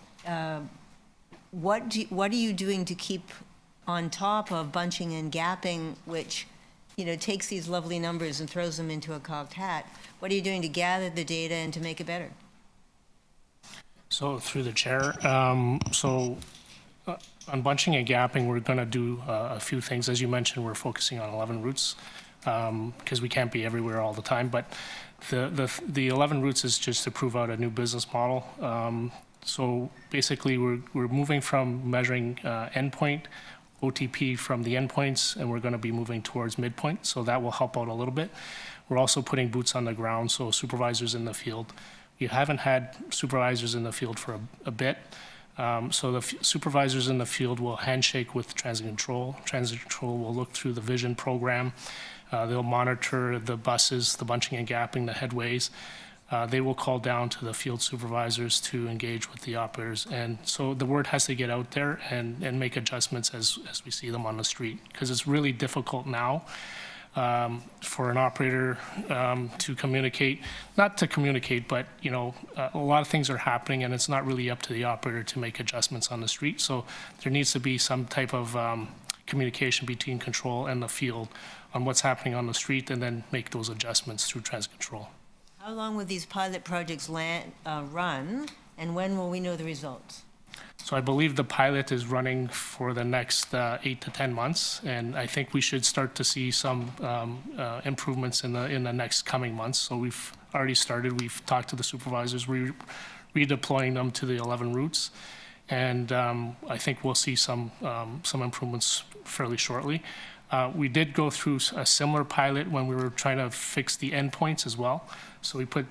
what are you doing to keep on top of bunching and gapping, which takes these lovely numbers and throws them into a cocked hat? What are you doing to gather the data and to make it better? So through the chair, on bunching and gapping, we're going to do a few things. As you mentioned, we're focusing on 11 routes because we can't be everywhere all the time. But the 11 routes is just to prove out a new business model. So basically, we're moving from measuring endpoint OTP from the endpoints, and we're going to be moving towards midpoint. So that will help out a little bit. We're also putting boots on the ground, so supervisors in the field. You haven't had supervisors in the field for a bit. So the supervisors in the field will handshake with transit control. Transit control will look through the vision program. They'll monitor the buses, the bunching and gapping, the headways. They will call down to the field supervisors to engage with the operators. And so the word has to get out there and make adjustments as we see them on the street, because it's really difficult now for an operator to communicate, not to communicate, but a lot of things are happening and it's not really up to the operator to make adjustments on the street. So there needs to be some type of communication between control and the field on what's happening on the street, and then make those adjustments through transit control. How long will these pilot projects run, and when will we know the results? So I believe the pilot is running for the next 8 to 10 months, and I think we should start to see some improvements in the next coming months. So we've already started. We've talked to the supervisors. We're redeploying them to the 11 routes, and I think we'll see some improvements fairly shortly. We did go through a similar pilot when we were trying to fix the endpoints as well. So we put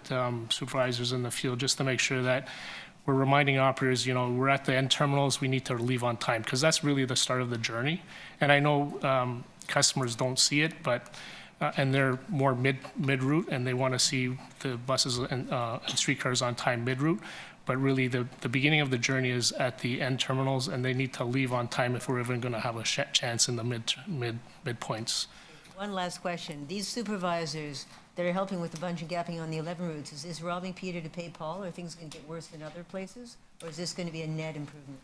supervisors in the field just to make sure that we're reminding operators, we're at the end terminals, we need to leave on time, because that's really the start of the journey. And I know customers don't see it, but and they're more mid-route, and they want to see the buses and streetcars on time mid-route. But really, the beginning of the journey is at the end terminals, and they need to leave on time if we're even going to have a chance in the midpoints. One last question. These supervisors that are helping with the bunch and gapping on the 11 routes, is this robbing Peter to pay Paul? Are things going to get worse than other places? Or is this going to be a net improvement?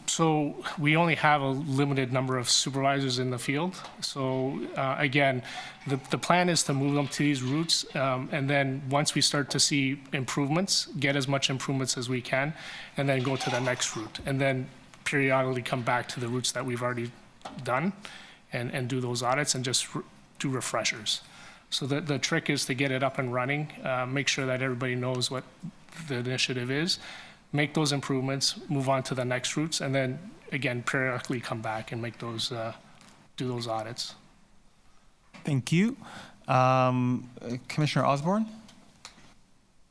So we only have a limited number of supervisors in the field. So again, the plan is to move them to these routes, and then once we start to see improvements, get as much improvements as we can, and then go to the next route, and then periodically come back to the routes that we've already done and do those audits and just do refreshers. So the trick is to get it up and running, make sure that everybody knows what the initiative is, make those improvements, move on to the next routes, and then, again, periodically come back and make those, do those audits. Thank you. Commissioner Osborne?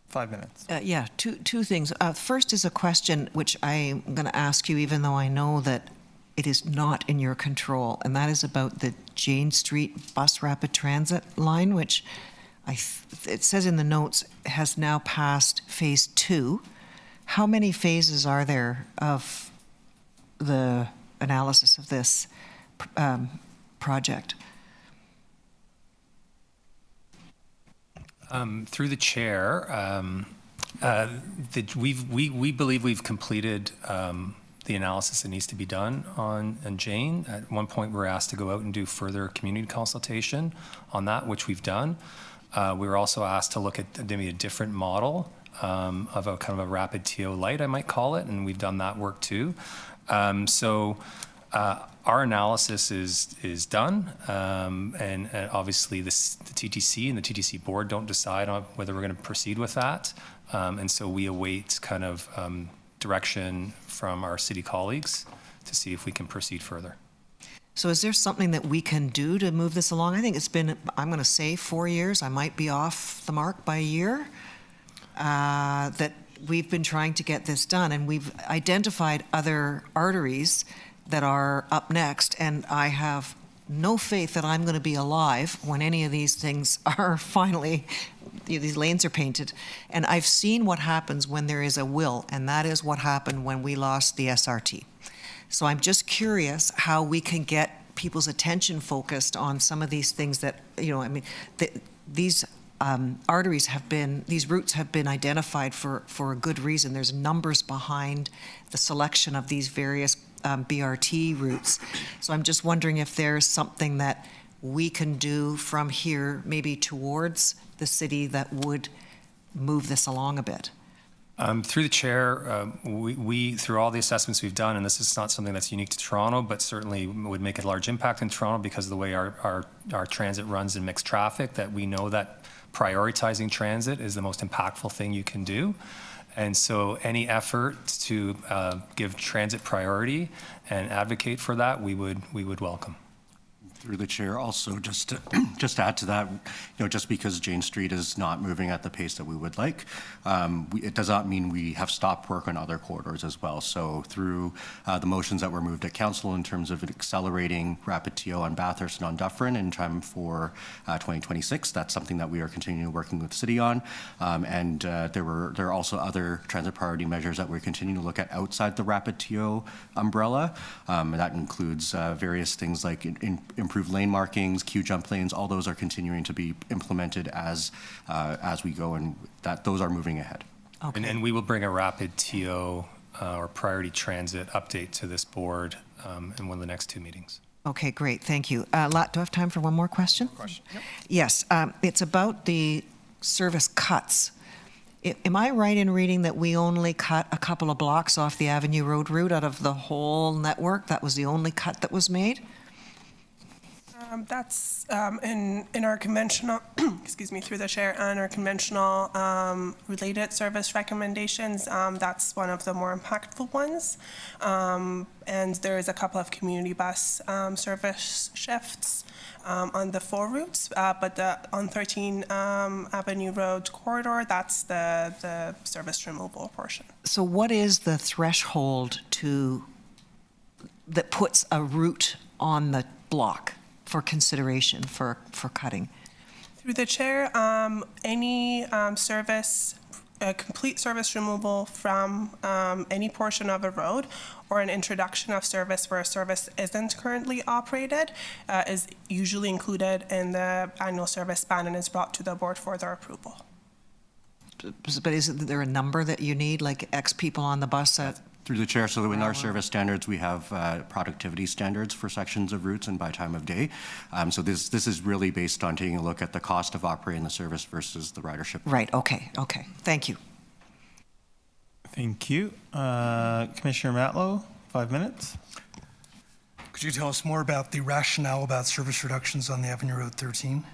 5 minutes. Yeah, two things. First is a question which I'm going to ask you, even though I know that it is not in your control, and that is about the Jane Street Bus Rapid Transit line, which it says in the notes has now passed phase 2. How many phases are there of the analysis of this project? Through the chair, we believe we've completed the analysis that needs to be done on Jane. At one point, we were asked to go out and do further community consultation on that, which we've done. We were also asked to look at maybe a different model of a kind of a rapid TO light, I might call it, and we've done that work too. So our analysis is done, and obviously the TTC and the TTC Board don't decide on whether we're going to proceed with that, and so we await kind of direction from our city colleagues to see if we can proceed further. So is there something that we can do to move this along? I think it's been, I'm going to say 4 years. I might be off the mark by a year. That we've been trying to get this done, and we've identified other arteries that are up next, and I have no faith that I'm going to be alive when any of these things are finally, these lanes are painted. And I've seen what happens when there is a will, and that is what happened when we lost the SRT. So I'm just curious how we can get people's attention focused on some of these things that, these arteries have been, these routes have been identified for a good reason. There's numbers behind the selection of these various BRT routes. So I'm just wondering if there's something that we can do from here, maybe towards the city, that would move this along a bit. Through the chair, we, through all the assessments we've done, and this is not something that's unique to Toronto, but certainly would make a large impact in Toronto because of the way our transit runs in mixed traffic, that we know that prioritizing transit is the most impactful thing you can do. And so any effort to give transit priority and advocate for that, we would welcome. Through the chair, also just to, just to add to that, just because Jane Street is not moving at the pace that we would like, it does not mean we have stopped work on other corridors as well. So through the motions that were moved at council in terms of accelerating rapid TO on Bathurst and on Dufferin in time for 2026, that's something that we are continuing working with the city on. There are also other transit priority measures that we're continuing to look at outside the rapid TO umbrella. That includes various things like improved lane markings, queue jump lanes. All those are continuing to be implemented as we go, and those are moving ahead. Okay. And we will bring a rapid TO or priority transit update to this board in one of the next 2 meetings. Okay, great, thank you. Do I have time for one more question? Yep. Yes, it's about the service cuts. Am I right in reading that we only cut a couple of blocks off the Avenue Road route out of the whole network? That was the only cut that was made? That's in our conventional, excuse me, through the chair, and our conventional related service recommendations. That's one of the more impactful ones. And there is a couple of community bus service shifts on the 4 routes, but on 13 Avenue Road corridor, that's the service removal portion. So what is the threshold that puts a route on the block for consideration for cutting? Through the chair, any service, complete service removal from any portion of a road or an introduction of service where a service isn't currently operated is usually included in the annual service plan and is brought to the board for their approval. But is there a number that you need, like X people on the bus that? Through the chair, so in our service standards, we have productivity standards for sections of routes and by time of day. So this is really based on taking a look at the cost of operating the service versus the ridership. Right, okay, thank you. Thank you. Commissioner Matlow, 5 minutes. Could you tell us more about the rationale about service reductions on the Avenue Road 13?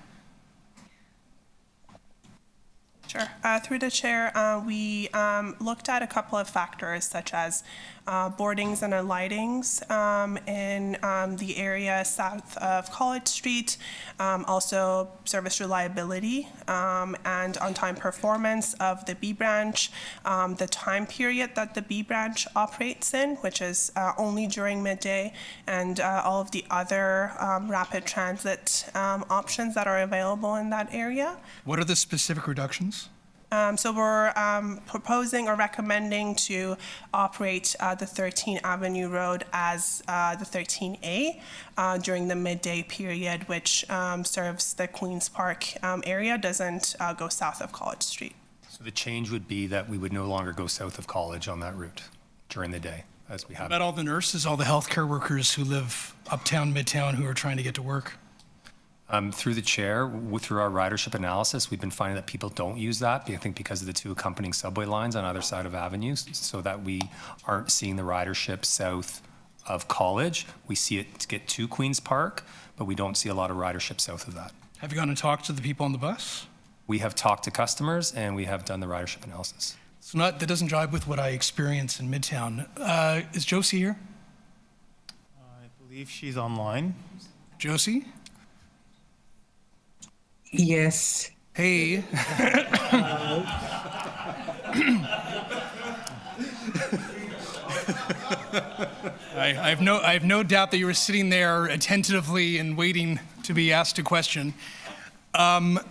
Sure. Through the chair, we looked at a couple of factors such as boardings and lightings in the area south of College Street, also service reliability and on-time performance of the B branch, the time period that the B branch operates in, which is only during midday, and all of the other rapid transit options that are available in that area. What are the specific reductions? So we're proposing or recommending to operate the 13 Avenue Road as the 13A during the midday period, which serves the Queen's Park area, doesn't go south of College Street. So the change would be that we would no longer go south of College on that route during the day, as we have. What about all the nurses, all the healthcare workers who live uptown, midtown, who are trying to get to work? Through the chair, through our ridership analysis, we've been finding that people don't use that, I think because of the 2 accompanying subway lines on either side of avenues, so that we aren't seeing the ridership south of College. We see it get to Queen's Park, but we don't see a lot of ridership south of that. Have you gone and talked to the people on the bus? We have talked to customers, and we have done the ridership analysis. So that doesn't jive with what I experience in Midtown. Is Josie here? I believe she's online. Josie? Yes. Hey. I have no doubt that you were sitting there attentively and waiting to be asked a question. When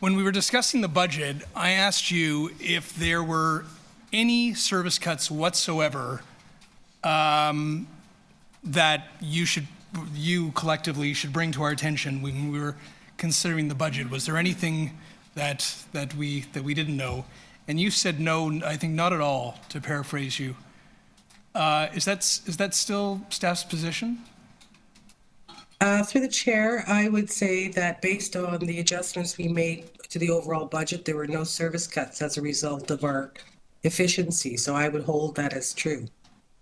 we were discussing the budget, I asked you if there were any service cuts whatsoever that you collectively should bring to our attention when we were considering the budget. Was there anything that we didn't know? And you said no, I think not at all, to paraphrase you. Is that still staff's position? Through the chair, I would say that based on the adjustments we made to the overall budget, there were no service cuts as a result of our efficiency. So I would hold that as true.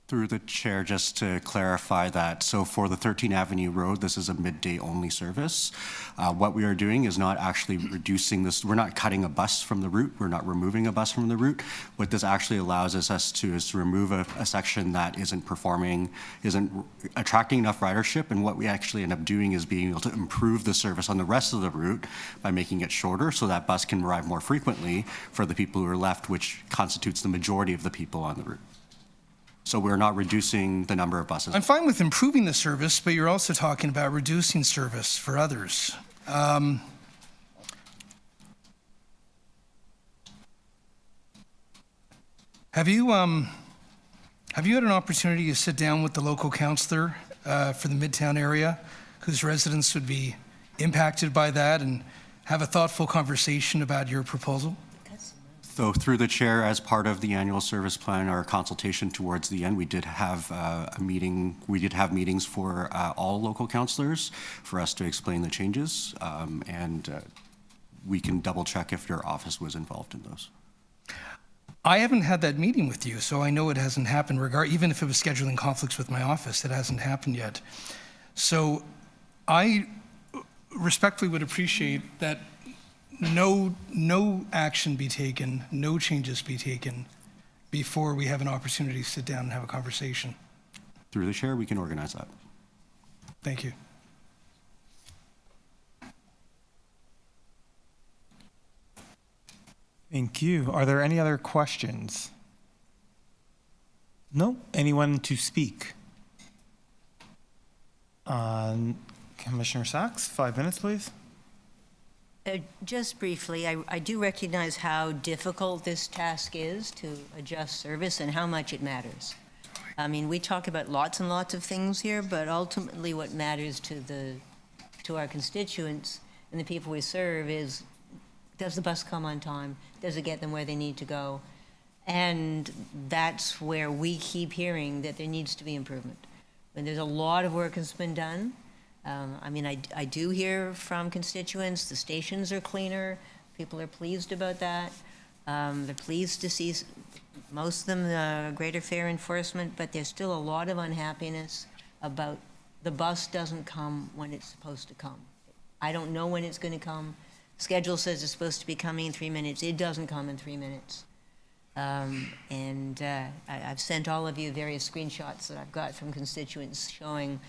Through the chair, just to clarify that, so for the 13th Avenue Road, this is a midday only service. What we are doing is not actually reducing this, we're not cutting a bus from the route, we're not removing a bus from the route. What this actually allows us to is to remove a section that isn't performing, isn't attracting enough ridership, and what we actually end up doing is being able to improve the service on the rest of the route by making it shorter so that bus can arrive more frequently for the people who are left, which constitutes the majority of the people on the route. So we're not reducing the number of buses. I'm fine with improving the service, but you're also talking about reducing service for others. Have you had an opportunity to sit down with the local councillor for the Midtown area, whose residents would be impacted by that, and have a thoughtful conversation about your proposal? So through the chair, as part of the annual service plan, our consultation towards the end, we did have a meeting. We did have meetings for all local councillors for us to explain the changes, and we can double check if your office was involved in those. I haven't had that meeting with you, so I know it hasn't happened. Even if it was scheduling conflicts with my office, it hasn't happened yet. So I respectfully would appreciate that no action be taken, no changes be taken before we have an opportunity to sit down and have a conversation. Through the chair, we can organize that. Thank you. Thank you. Are there any other questions? No? Anyone to speak? Commissioner Sachs, 5 minutes, please. Just briefly, I do recognize how difficult this task is to adjust service and how much it matters. I mean, we talk about lots and lots of things here, but ultimately what matters to our constituents and the people we serve is, does the bus come on time? Does it get them where they need to go? And that's where we keep hearing that there needs to be improvement. And there's a lot of work that's been done. I mean, I do hear from constituents, the stations are cleaner, people are pleased about that. They're pleased to see, most of them, greater fare enforcement, but there's still a lot of unhappiness about the bus doesn't come when it's supposed to come. I don't know when it's going to come. Schedule says it's supposed to be coming in 3 minutes. It doesn't come in 3 minutes. I've sent all of you various screenshots that I've got from constituents showing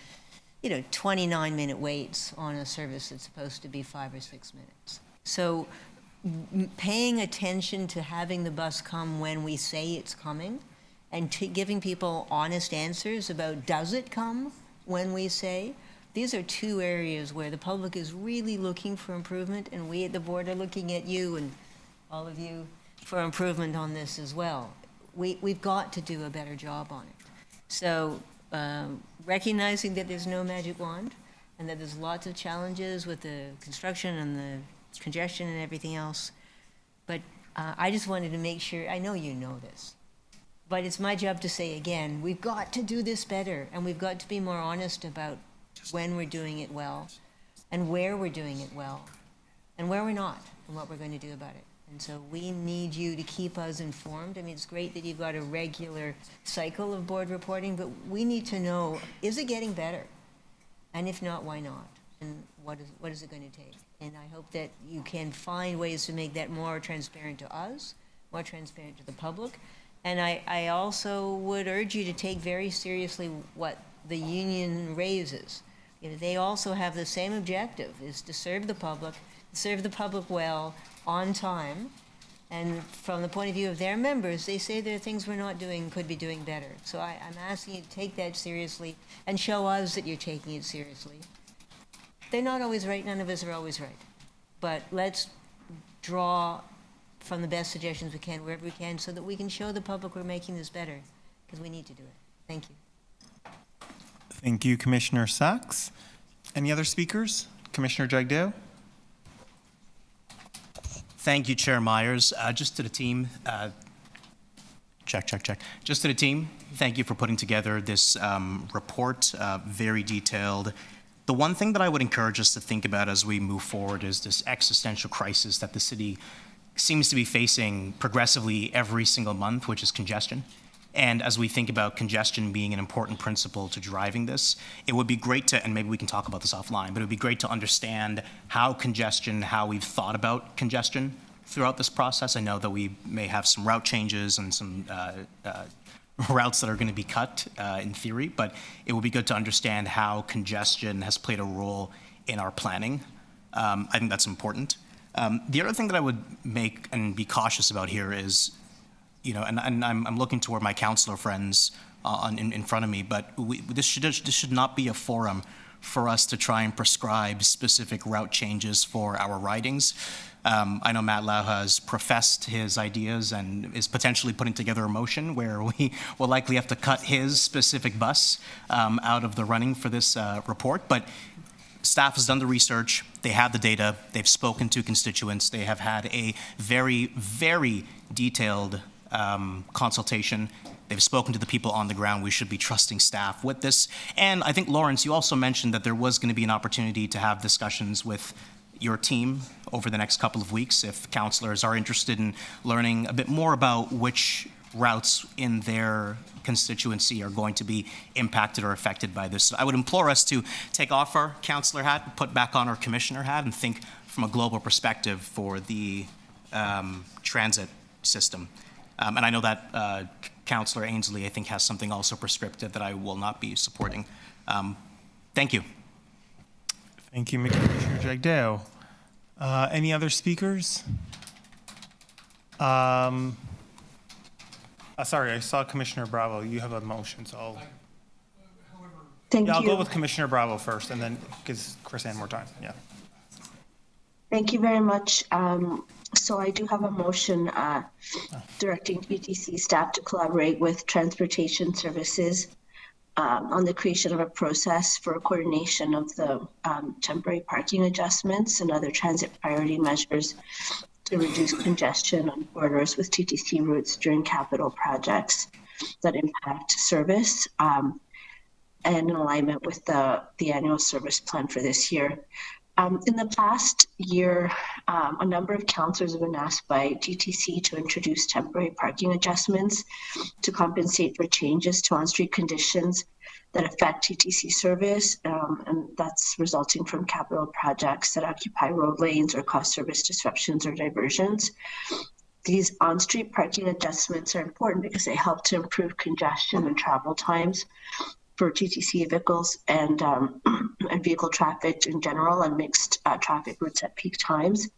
29-minute waits on a service that's supposed to be 5 or 6 minutes. So paying attention to having the bus come when we say it's coming and giving people honest answers about does it come when we say, these are two areas where the public is really looking for improvement, and we at the board are looking at you and all of you for improvement on this as well. We've got to do a better job on it. So recognizing that there's no magic wand and that there's lots of challenges with the construction and the congestion and everything else. But I just wanted to make sure, I know you know this, but it's my job to say again, we've got to do this better, and we've got to be more honest about when we're doing it well and where we're doing it well and where we're not and what we're going to do about it. And so we need you to keep us informed. I mean, it's great that you've got a regular cycle of board reporting, but we need to know, is it getting better? And if not, why not? And what is it going to take? And I hope that you can find ways to make that more transparent to us, more transparent to the public. And I also would urge you to take very seriously what the union raises. They also have the same objective, is to serve the public well, on time, and from the point of view of their members, they say there are things we're not doing, could be doing better. So I'm asking you to take that seriously and show us that you're taking it seriously. They're not always right, none of us are always right. But let's draw from the best suggestions we can, wherever we can, so that we can show the public we're making this better, because we need to do it. Thank you. Thank you, Commissioner Sachs. Any other speakers? Commissioner Jagdeo? Thank you, Chair Myers. Just to the team, check. Just to the team, thank you for putting together this report, very detailed. The one thing that I would encourage us to think about as we move forward is this existential crisis that the city seems to be facing progressively every single month, which is congestion. And as we think about congestion being an important principle to driving this, it would be great to, and maybe we can talk about this offline, but it would be great to understand how we've thought about congestion throughout this process. I know that we may have some route changes and some routes that are going to be cut in theory, but it would be good to understand how congestion has played a role in our planning. I think that's important. The other thing that I would make and be cautious about here is, and I'm looking toward my councillor friends in front of me, but this should not be a forum for us to try and prescribe specific route changes for our ridings. I know Matt Lau has professed his ideas and is potentially putting together a motion where we will likely have to cut his specific bus out of the running for this report, but staff has done the research, they have the data, they've spoken to constituents, they have had a very, very detailed consultation. They've spoken to the people on the ground. We should be trusting staff with this. And I think, Lawrence, you also mentioned that there was going to be an opportunity to have discussions with your team over the next couple of weeks if councillors are interested in learning a bit more about which routes in their constituency are going to be impacted or affected by this. I would implore us to take off our councillor hat and put back on our commissioner hat and think from a global perspective for the transit system. And I know that Councillor Ainsley, I think, has something also prescriptive that I will not be supporting. Thank you. Thank you, Commissioner Jagdeo. Any other speakers? Sorry, I saw Commissioner Bravo. You have a motion, so I'll go with Commissioner Bravo first, and then gives Chris Ann more time. Yeah. Thank you very much. So I do have a motion directing TTC staff to collaborate with transportation services on the creation of a process for coordination of the temporary parking adjustments and other transit priority measures to reduce congestion on corridors with TTC routes during capital projects that impact service and in alignment with the annual service plan for this year. In the past year, a number of councillors have been asked by TTC to introduce temporary parking adjustments to compensate for changes to on-street conditions that affect TTC service, and that's resulting from capital projects that occupy road lanes or cause service disruptions or diversions. These on-street parking adjustments are important because they help to improve congestion and travel times for TTC vehicles and vehicle traffic in general and mixed traffic routes at peak times.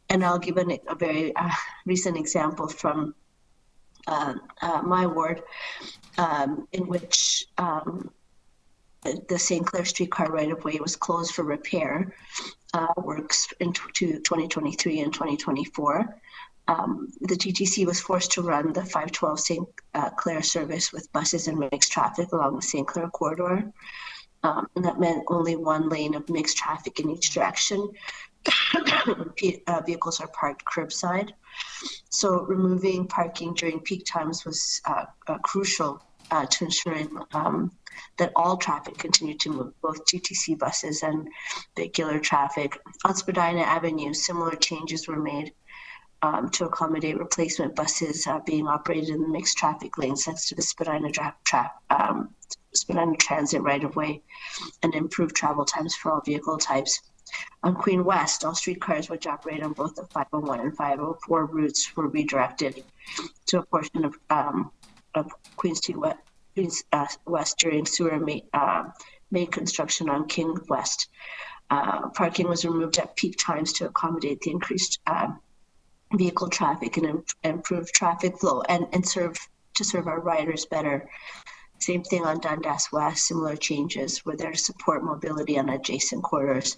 And I'll give a very recent example from my ward in which the St. Clair streetcar right-of-way was closed for repair works into 2023 and 2024. The TTC was forced to run the 512 St. Clair service with buses and mixed traffic along the St. Clair corridor. And that meant only one lane of mixed traffic in each direction. Vehicles are parked curbside. So removing parking during peak times was crucial to ensuring that all traffic continued to move, both TTC buses and vehicular traffic. On Spadina Avenue, similar changes were made to accommodate replacement buses being operated in the mixed traffic lanes next to the Spadina Transit right-of-way and improve travel times for all vehicle types. On Queen West, all streetcars which operate on both the 501 and 504 routes were redirected to a portion of Queen West during sewer main construction on King West. Parking was removed at peak times to accommodate the increased vehicle traffic and improve traffic flow and serve our riders better. Same thing on Dundas West, similar changes were there to support mobility on adjacent corridors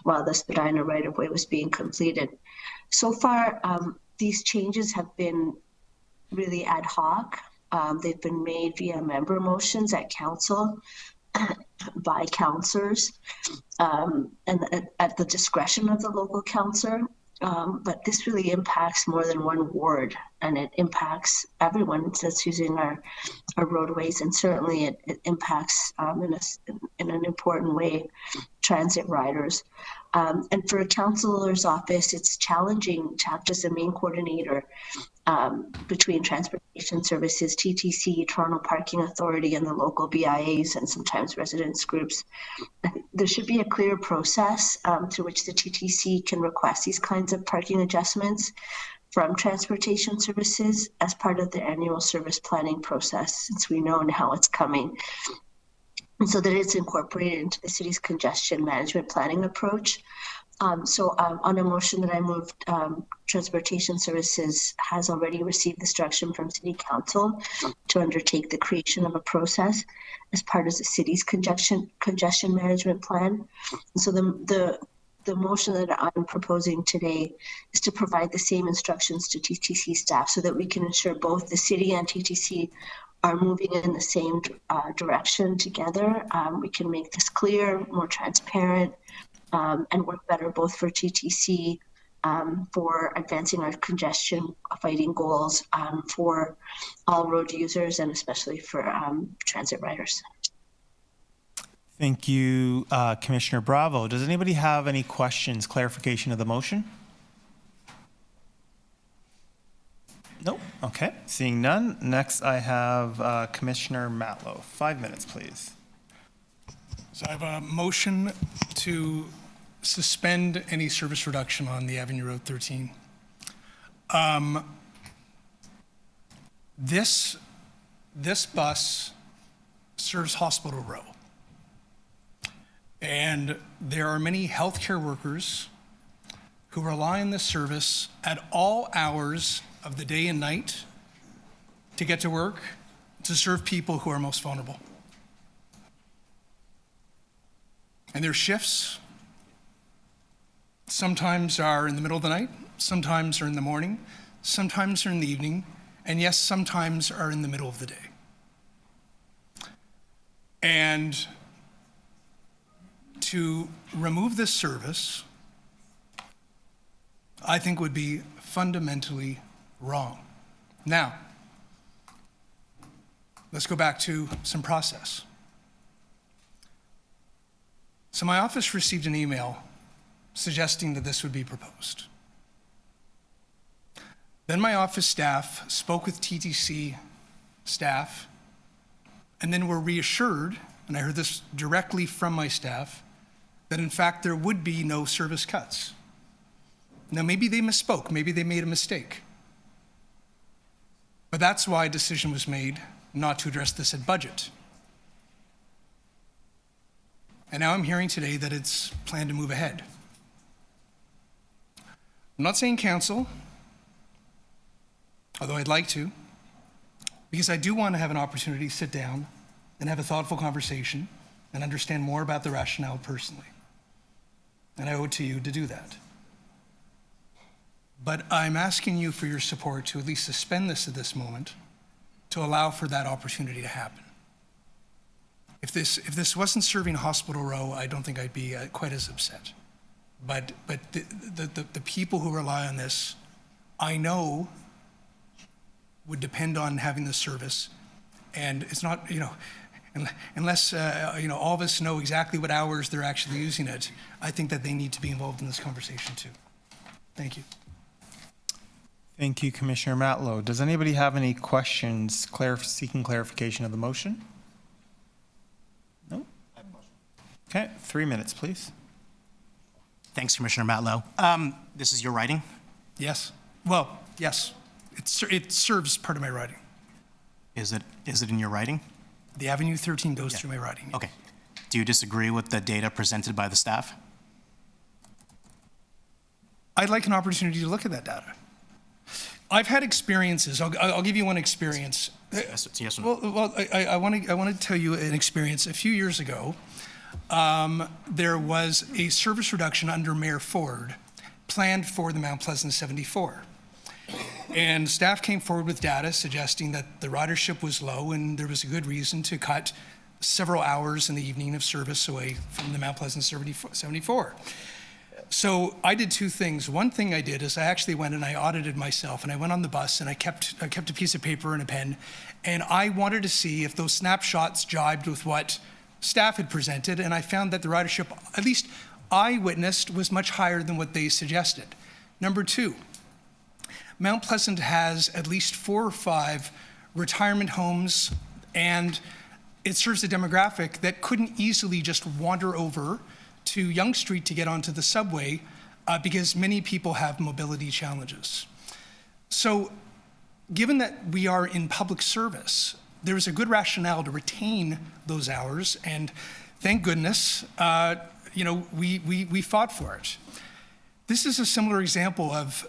while the Spadina right-of-way was being completed. So far, these changes have been really ad hoc. They've been made via member motions at council by councillors and at the discretion of the local councillor. But this really impacts more than one ward, and it impacts everyone that's using our roadways, and certainly it impacts in an important way transit riders. And for a councillor's office, it's challenging to act as the main coordinator between transportation services, TTC, Toronto Parking Authority, and the local BIAs, and sometimes residents groups. There should be a clear process through which the TTC can request these kinds of parking adjustments from transportation services as part of the annual service planning process, since we know now it's coming. And so that it's incorporated into the city's congestion management planning approach. On a motion that I moved, Transportation Services has already received instruction from City Council to undertake the creation of a process as part of the city's congestion management plan. And so the motion that I'm proposing today is to provide the same instructions to TTC staff so that we can ensure both the city and TTC are moving in the same direction together. We can make this clear, more transparent, and work better both for TTC, for advancing our congestion fighting goals, for all road users, and especially for transit riders. Thank you, Commissioner Bravo. Does anybody have any questions, clarification of the motion? Nope. Okay. Seeing none. Next, I have Commissioner Matlow. 5 minutes, please. So I have a motion to suspend any service reduction on the Avenue Road 13. This bus serves Hospital Row. And there are many healthcare workers who rely on this service at all hours of the day and night to get to work, to serve people who are most vulnerable. And their shifts sometimes are in the middle of the night, sometimes are in the morning, sometimes are in the evening, and yes, sometimes are in the middle of the day. And to remove this service, I think would be fundamentally wrong. Now, let's go back to some process. So my office received an email suggesting that this would be proposed. Then my office staff spoke with TTC staff and then were reassured, and I heard this directly from my staff, that in fact there would be no service cuts. Now maybe they misspoke, maybe they made a mistake. But that's why a decision was made not to address this at budget. And now I'm hearing today that it's planned to move ahead. I'm not saying cancel, although I'd like to, because I do want to have an opportunity to sit down and have a thoughtful conversation and understand more about the rationale personally. And I owe it to you to do that. But I'm asking you for your support to at least suspend this at this moment to allow for that opportunity to happen. If this wasn't serving Hospital Row, I don't think I'd be quite as upset. But the people who rely on this, I know, would depend on having this service. And it's not, unless all of us know exactly what hours they're actually using it, I think that they need to be involved in this conversation too. Thank you. Thank you, Commissioner Matlow. Does anybody have any questions seeking clarification of the motion? No? Okay, 3 minutes, please. Thanks, Commissioner Matlow. This is your writing? Yes. Well, yes. It serves part of my writing. Is it in your writing? The Avenue 13 goes through my writing. Okay. Do you disagree with the data presented by the staff? I'd like an opportunity to look at that data. I've had experiences. I'll give you one experience. Yes or no? Well, I want to tell you an experience. A few years ago, there was a service reduction under Mayor Ford planned for the Mount Pleasant 74. And staff came forward with data suggesting that the ridership was low and there was a good reason to cut several hours in the evening of service away from the Mount Pleasant 74. So I did two things. One thing I did is I actually went and I audited myself, and I went on the bus and I kept a piece of paper and a pen, and I wanted to see if those snapshots jibed with what staff had presented, and I found that the ridership, at least I witnessed was much higher than what they suggested. Number two, Mount Pleasant has at least 4 or 5 retirement homes, and it serves a demographic that couldn't easily just wander over to Yonge Street to get onto the subway because many people have mobility challenges. So given that we are in public service, there is a good rationale to retain those hours, and thank goodness, we fought for it. This is a similar example of,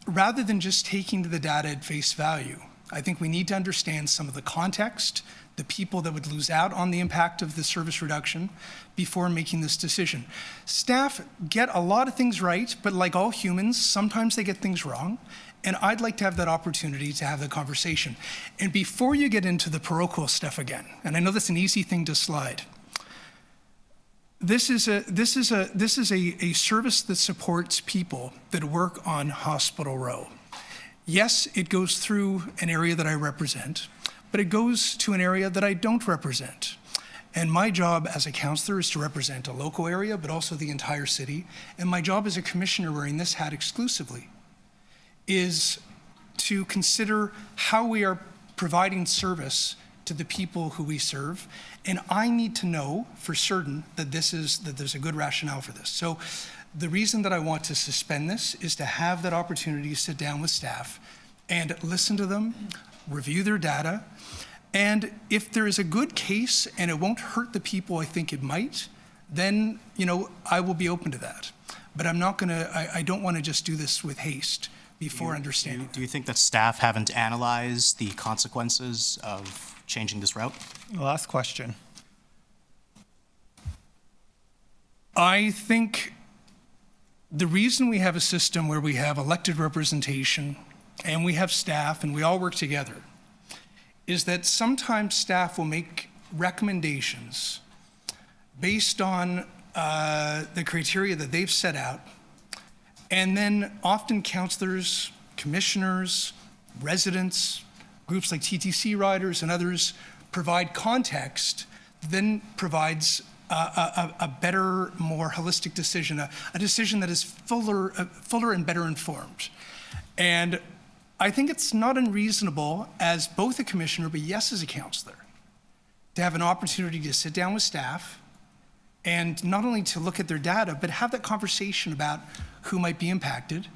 rather than just taking the data at face value, I think we need to understand some of the context, the people that would lose out on the impact of the service reduction before making this decision. Staff get a lot of things right, but like all humans, sometimes they get things wrong. And I'd like to have that opportunity to have the conversation. And before you get into the parochial stuff again, and I know that's an easy thing to slide, this is a service that supports people that work on Hospital Row. Yes, it goes through an area that I represent, but it goes to an area that I don't represent. And my job as a councillor is to represent a local area, but also the entire city. And my job as a commissioner, wearing this hat exclusively, is to consider how we are providing service to the people who we serve. And I need to know for certain that there's a good rationale for this. So the reason that I want to suspend this is to have that opportunity to sit down with staff and listen to them, review their data. And if there is a good case and it won't hurt the people I think it might, then, I will be open to that. But I don't want to just do this with haste before understanding. Do you think that staff haven't analyzed the consequences of changing this route? Last question. I think the reason we have a system where we have elected representation and we have staff and we all work together is that sometimes staff will make recommendations based on the criteria that they've set out. And then often councillors, commissioners, residents, groups like TTC riders and others provide context, then provides a better, more holistic decision, a decision that is fuller and better informed. And I think it's not unreasonable as both a commissioner, but yes, as a councillor, to have an opportunity to sit down with staff and not only to look at their data, but have that conversation about who might be impacted,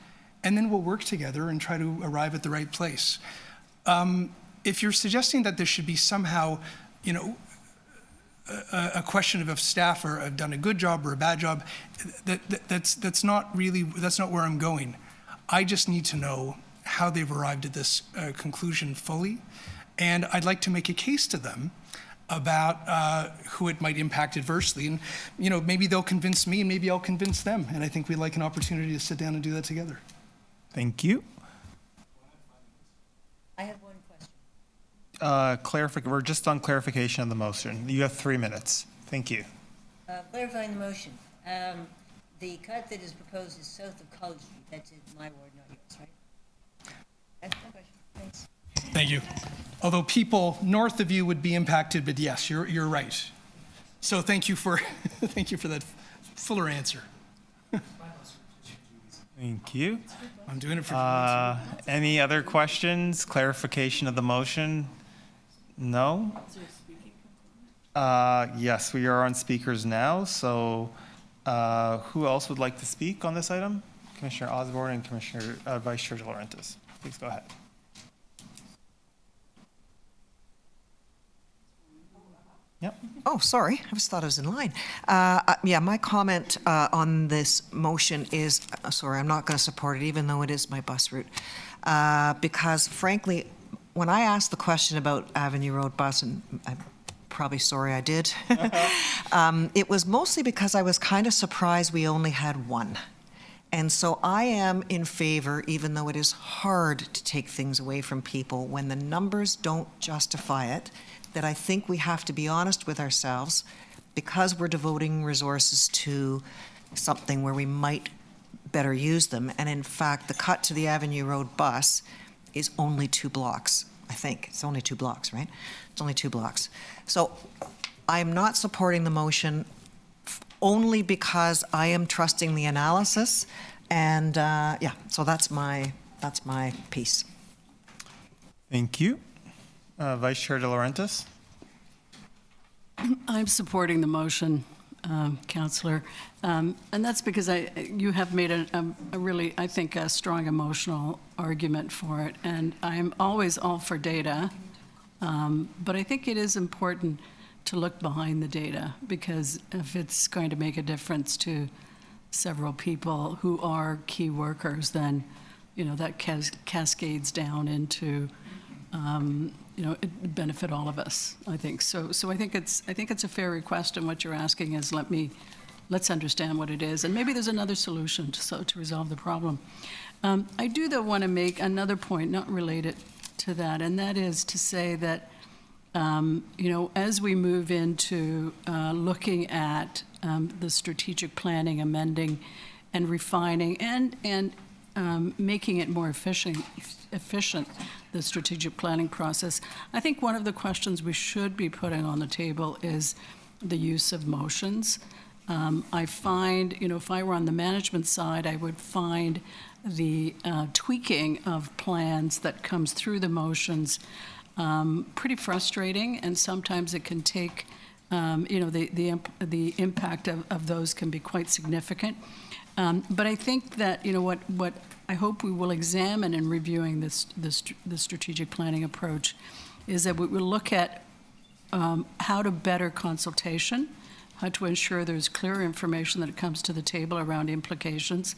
and then we'll work together and try to arrive at the right place. If you're suggesting that there should be somehow, a question of if staff have done a good job or a bad job, that's not where I'm going. I just need to know how they've arrived at this conclusion fully, and I'd like to make a case to them about who it might impact adversely. And, maybe they'll convince me and maybe I'll convince them. And I think we'd like an opportunity to sit down and do that together. Thank you. I have one question. We're just on clarification of the motion. You have 3 minutes. Thank you. Clarifying the motion. The cut that is proposed is south of College Street. That's in my ward, not yours, right? That's my question. Thanks. Thank you. Although people north of you would be impacted, but yes, you're right. So thank you for that fuller answer. Thank you. I'm doing it for any other questions? Clarification of the motion? No? Yes, we are on speakers now. So who else would like to speak on this item? Commissioner Osborne and Vice Chair Laurentis. Please go ahead. Yep. Oh, sorry. I just thought I was in line. My comment on this motion is, sorry, I'm not going to support it, even though it is my bus route. Because frankly, when I asked the question about Avenue Road bus, and I'm probably sorry I did, it was mostly because I was kind of surprised we only had one. And so I am in favor, even though it is hard to take things away from people, when the numbers don't justify it, that I think we have to be honest with ourselves, because we're devoting resources to something where we might better use them. And in fact, the cut to the Avenue Road bus is only 2 blocks, I think. It's only 2 blocks, right? It's only 2 blocks. So I'm not supporting the motion only because I am trusting the analysis. And yeah, so that's my piece. Thank you. Vice Chair De Laurentiis? I'm supporting the motion, Councillor, and that's because you have made a really, I think, a strong emotional argument for it, and I'm always all for data, but I think it is important to look behind the data, because if it's going to make a difference to several people who are key workers, then, you know, that cascades down into, you know, it benefit all of us, I think. So I think it's a fair request, and what you're asking is let's understand what it is, and maybe there's another solution to resolve the problem. I do, though, want to make another point, not related to that, and that is to say that, you know, as we move into looking at the strategic planning, amending and refining and making it more efficient, the strategic planning process, I think one of the questions we should be putting on the table is the use of motions. I find, you know, if I were on the management side, I would find the tweaking of plans that comes through the motions pretty frustrating, and sometimes it can take, you know, the impact of those can be quite significant. But I think that, you know, what I hope we will examine in reviewing the strategic planning approach is that we will look at how to better consultation, how to ensure there's clear information that comes to the table around implications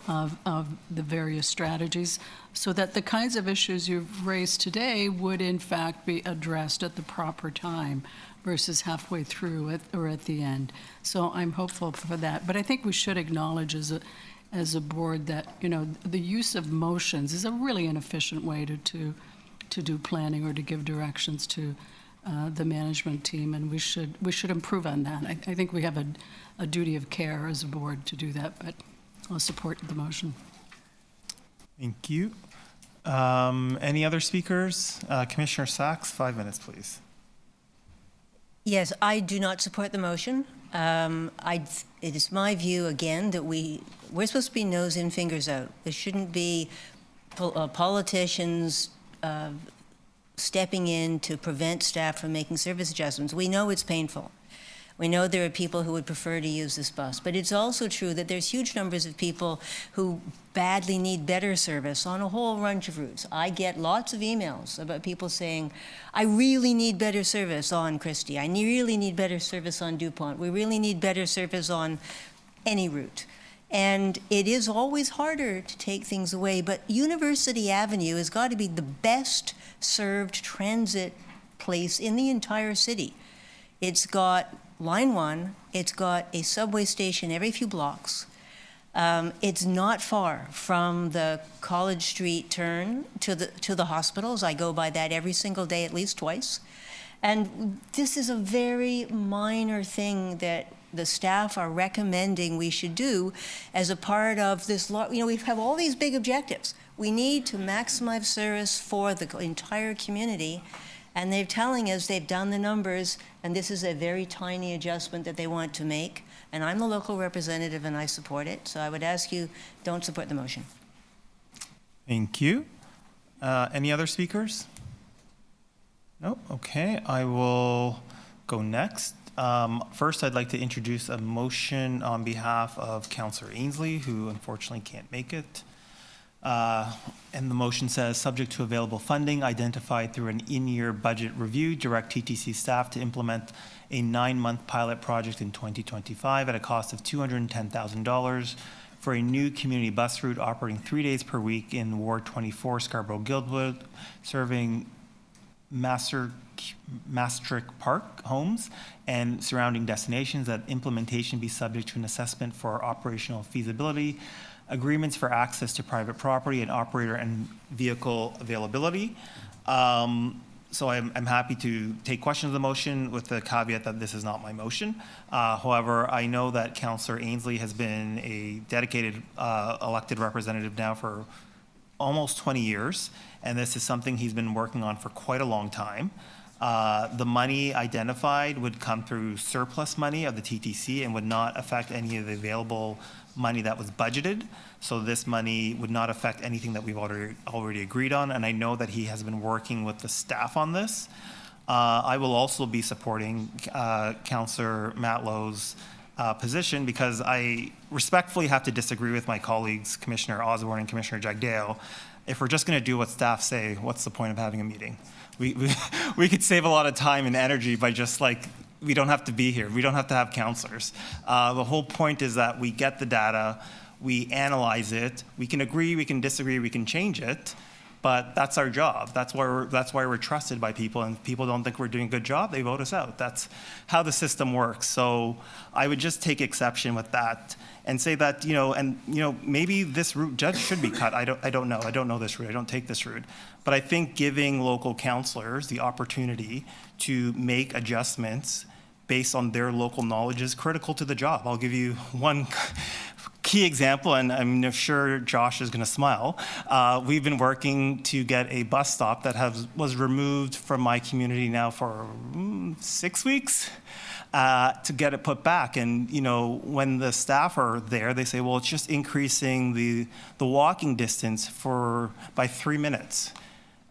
of the various strategies, so that the kinds of issues you've raised today would in fact be addressed at the proper time versus halfway through or at the end. So I'm hopeful for that. But I think we should acknowledge as a board that, you know, the use of motions is a really inefficient way to do planning or to give directions to the management team, and we should improve on that. I think we have a duty of care as a board to do that, but I'll support the motion. Thank you. Any other speakers? Commissioner Sachs, 5 minutes, please. Yes, I do not support the motion. It is my view, again, that we're supposed to be nose in, fingers out. There shouldn't be politicians stepping in to prevent staff from making service adjustments. We know it's painful. We know there are people who would prefer to use this bus, but it's also true that there's huge numbers of people who badly need better service on a whole bunch of routes. I get lots of emails about people saying, I really need better service on Christie. I really need better service on DuPont. We really need better service on any route. And it is always harder to take things away, but University Avenue has got to be the best served transit place in the entire city. It's got Line 1, it's got a subway station every few blocks. It's not far from the College Street turn to the hospitals. I go by that every single day, at least twice. And this is a very minor thing that the staff are recommending we should do as a part of this. You know, we have all these big objectives. We need to maximize service for the entire community. And they're telling us they've done the numbers, and this is a very tiny adjustment that they want to make. And I'm the local representative, and I support it. So I would ask you, don't support the motion. Thank you. Any other speakers? Nope. Okay, I will go next. First, I'd like to introduce a motion on behalf of Councillor Ainsley, who unfortunately can't make it. And the motion says, subject to available funding identified through an in-year budget review, direct TTC staff to implement a 9-month pilot project in 2025 at a cost of $210,000 for a new community bus route operating 3 days per week in Ward 24, Scarborough-Guildwood, serving Maastricht Park homes and surrounding destinations. That implementation be subject to an assessment for operational feasibility, agreements for access to private property, and operator and vehicle availability. So I'm happy to take questions of the motion with the caveat that this is not my motion. However, I know that Councillor Ainsley has been a dedicated elected representative now for almost 20 years, and this is something he's been working on for quite a long time. The money identified would come through surplus money of the TTC and would not affect any of the available money that was budgeted. So this money would not affect anything that we've already agreed on. And I know that he has been working with the staff on this. I will also be supporting Councillor Matlow's position because I respectfully have to disagree with my colleagues, Commissioner Osborne and Commissioner Jagdale. If we're just going to do what staff say, what's the point of having a meeting? We could save a lot of time and energy by just we don't have to be here. We don't have to have counselors. The whole point is that we get the data, we analyze it, we can agree, we can disagree, we can change it, but that's our job. That's why we're trusted by people, and if people don't think we're doing a good job, they vote us out. That's how the system works. So I would just take exception with that and say that, maybe this route, Judge, should be cut. I don't know. I don't know this route. I don't take this route. But I think giving local councillors the opportunity to make adjustments based on their local knowledge is critical to the job. I'll give you one key example, and I'm sure Josh is going to smile. We've been working to get a bus stop that was removed from my community now for 6 weeks. To get it put back. And, when the staff are there, they say, well, it's just increasing the walking distance by 3 minutes.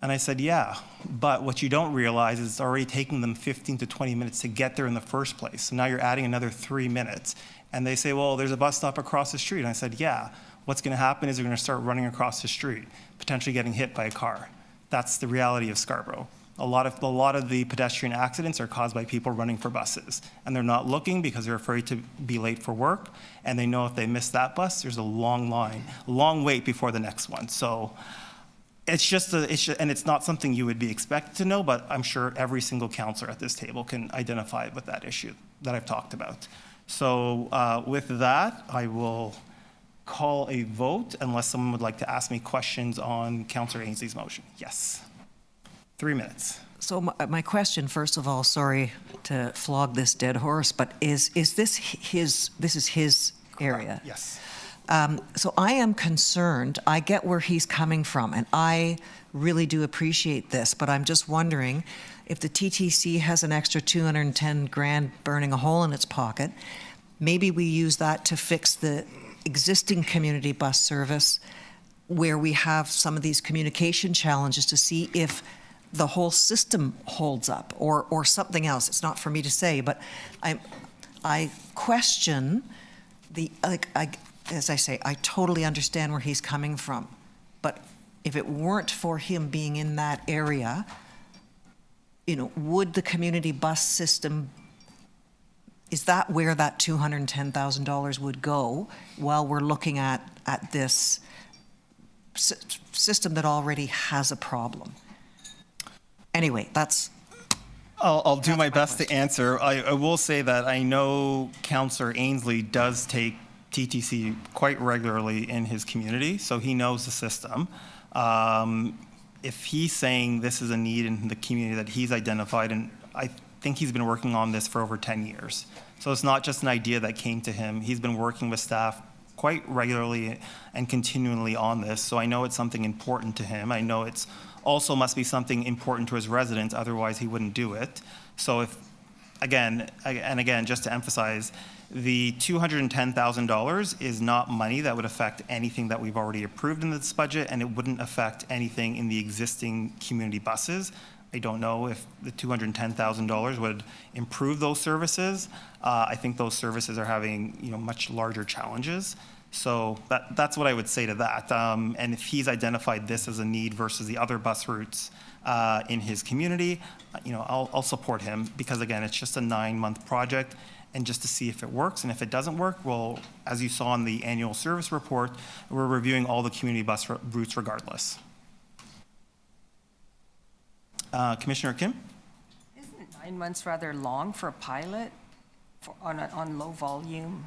And I said, yeah, but what you don't realize is it's already taking them 15 to 20 minutes to get there in the first place. So now you're adding another 3 minutes. And they say, well, there's a bus stop across the street. And I said, yeah, what's going to happen is they're going to start running across the street, potentially getting hit by a car. That's the reality of Scarborough. A lot of the pedestrian accidents are caused by people running for buses, and they're not looking because they're afraid to be late for work, and they know if they miss that bus, there's a long wait before the next one. So and it's not something you would be expected to know, but I'm sure every single councillor at this table can identify with that issue that I've talked about. So with that, I will call a vote unless someone would like to ask me questions on Councillor Ainsley's motion. Yes. 3 minutes. So my question, first of all, sorry to flog this dead horse, but is this his area? Yes. So I am concerned. I get where he's coming from, and I really do appreciate this, but I'm just wondering if the TTC has an extra 210 grand burning a hole in its pocket, maybe we use that to fix the existing community bus service where we have some of these communication challenges to see if the whole system holds up or something else. It's not for me to say, but I question as I say, I totally understand where he's coming from. But if it weren't for him being in that area, would the community bus system, is that where that $210,000 would go while we're looking at this system that already has a problem? Anyway, I'll do my best to answer. I will say that I know Councillor Ainsley does take TTC quite regularly in his community, so he knows the system. If he's saying this is a need in the community that he's identified, and I think he's been working on this for over 10 years. So it's not just an idea that came to him. He's been working with staff quite regularly and continually on this, so I know it's something important to him. I know it's also must be something important to his residents, otherwise he wouldn't do it. So if, again, just to emphasize, the $210,000 is not money that would affect anything that we've already approved in this budget, and it wouldn't affect anything in the existing community buses. I don't know if the $210,000 would improve those services. I think those services are having much larger challenges. So that's what I would say to that. And if he's identified this as a need versus the other bus routes in his community, I'll support him because, again, it's just a 9-month project, and just to see if it works. And if it doesn't work, well, as you saw in the annual service report, we're reviewing all the community bus routes regardless. Commissioner Kim? Isn't it 9 months rather long for a pilot on low volume?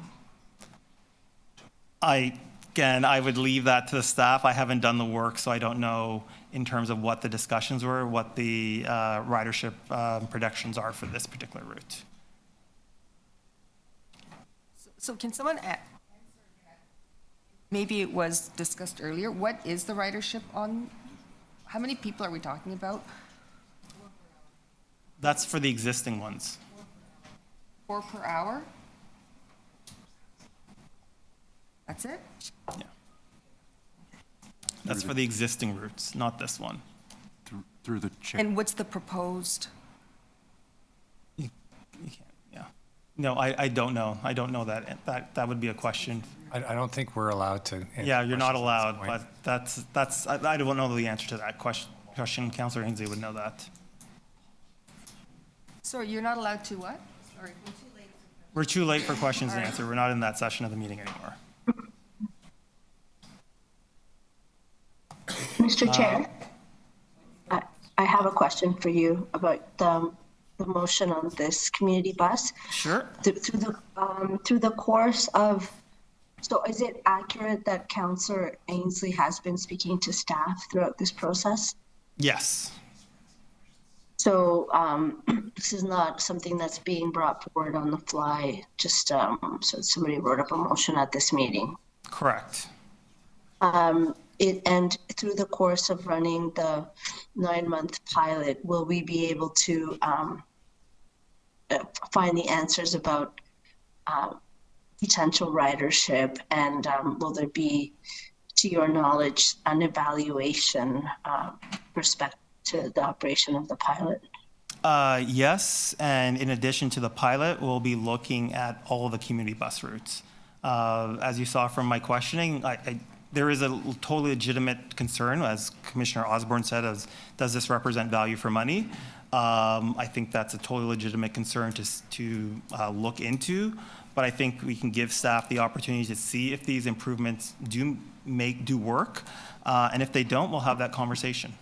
I would leave that to the staff. I haven't done the work, so I don't know in terms of what the discussions were, what the ridership projections are for this particular route. So can someone answer that? Maybe it was discussed earlier. What is the ridership on? How many people are we talking about? That's for the existing ones. 4 per hour? That's it? That's for the existing routes, not this one. Through the chair. And what's the proposed? Yeah. No, I don't know. I don't know that. That would be a question. I don't think we're allowed to. Yeah, you're not allowed, but I don't know the answer to that question. Councillor Ainsley would know that. So you're not allowed to what? Sorry. We're too late for questions and answers. We're not in that session of the meeting anymore. Mr. Chair, I have a question for you about the motion on this community bus. Sure. Through the course of, so is it accurate that Councillor Ainsley has been speaking to staff throughout this process? Yes. So this is not something that's being brought forward on the fly, just so somebody wrote up a motion at this meeting. Correct. And through the course of running the 9-month pilot, will we be able to find the answers about potential ridership, and will there be, to your knowledge, an evaluation respect to the operation of the pilot? Yes, and in addition to the pilot, we'll be looking at all of the community bus routes. As you saw from my questioning, there is a totally legitimate concern, as Commissioner Osborne said, does this represent value for money? I think that's a totally legitimate concern to look into, but I think we can give staff the opportunity to see if these improvements do work, and if they don't, we'll have that conversation.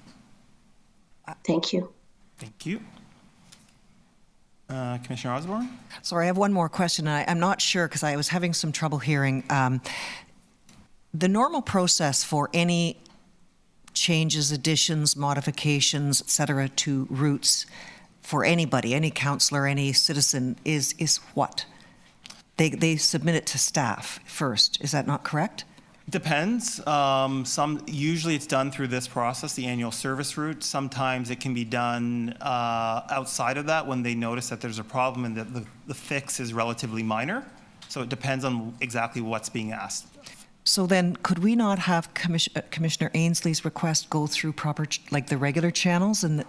Thank you. Thank you. Commissioner Osborne? Sorry, I have one more question. I'm not sure because I was having some trouble hearing. The normal process for any changes, additions, modifications, et cetera, to routes for anybody, any councillor, any citizen, is what? They submit it to staff first. Is that not correct? Depends. Usually it's done through this process, the annual service route. Sometimes it can be done outside of that when they notice that there's a problem and that the fix is relatively minor. So it depends on exactly what's being asked. So then, could we not have Commissioner Ainsley's request go through proper, like the regular channels? And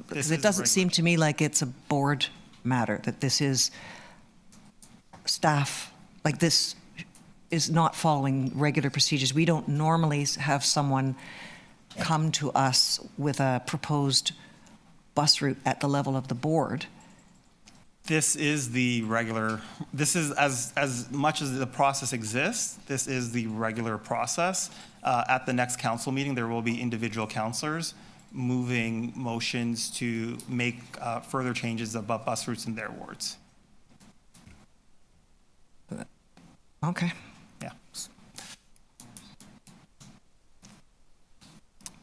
because it doesn't seem to me like it's a board matter, that this is staff, like this is not following regular procedures. We don't normally have someone come to us with a proposed bus route at the level of the board. This is the regular, this is as much as the process exists, this is the regular process. At the next council meeting, there will be individual councillors moving motions to make further changes about bus routes in their wards. Okay. Yeah.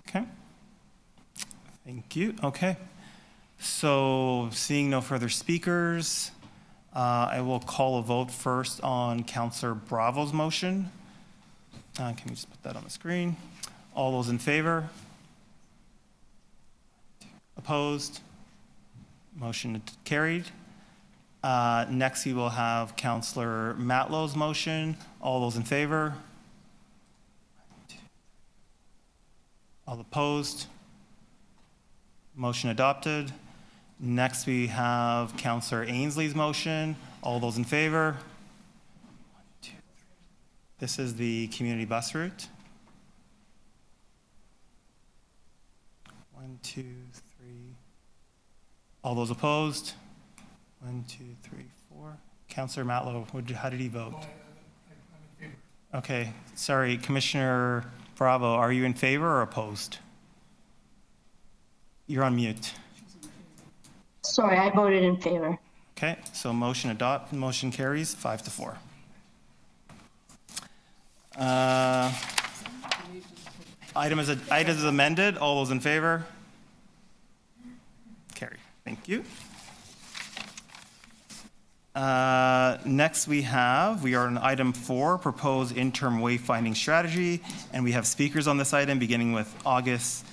Okay. Thank you. Okay. So seeing no further speakers, I will call a vote first on Councillor Bravo's motion. Can we just put that on the screen? All those in favor? Opposed? Motion carried. Next, we will have Councillor Matlow's motion. All those in favor? All opposed? Motion adopted. Next, we have Councillor Ainsley's motion. All those in favor? This is the community bus route. 1, 2, 3. All those opposed? 1, 2, 3, 4. Councillor Matlow, how did he vote? Okay, sorry, Commissioner Bravo, are you in favor or opposed? You're on mute. Sorry, I voted in favor. Okay, so motion carries 5-4. Item is amended. All those in favor? Carried. Thank you. Next we are on item 4, proposed interim wayfinding strategy, and we have speakers on this item beginning with August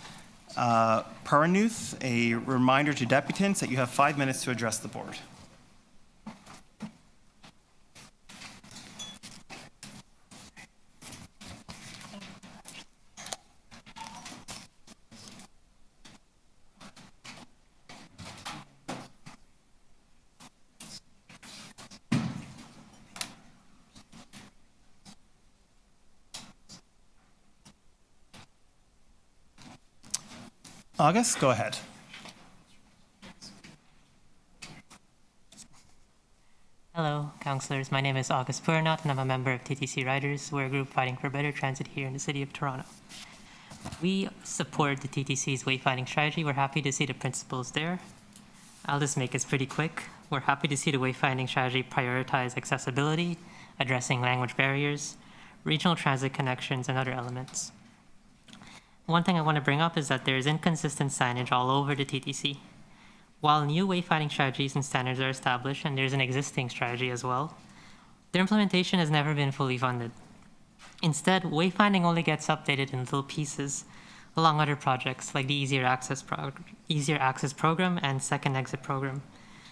Paranuth, a reminder to deputants that you have 5 minutes to address the board. August, go ahead. Hello, councillors. My name is August Purnat, and I'm a member of TTC Riders. We're a group fighting for better transit here in the city of Toronto. We support the TTC's wayfinding strategy. We're happy to see the principles there. I'll just make this pretty quick. We're happy to see the wayfinding strategy prioritize accessibility, addressing language barriers, regional transit connections, and other elements. One thing I want to bring up is that there is inconsistent signage all over the TTC. While new wayfinding strategies and standards are established, and there's an existing strategy as well, their implementation has never been fully funded. Instead, wayfinding only gets updated in little pieces along other projects like the Easier Access Program and Second Exit Program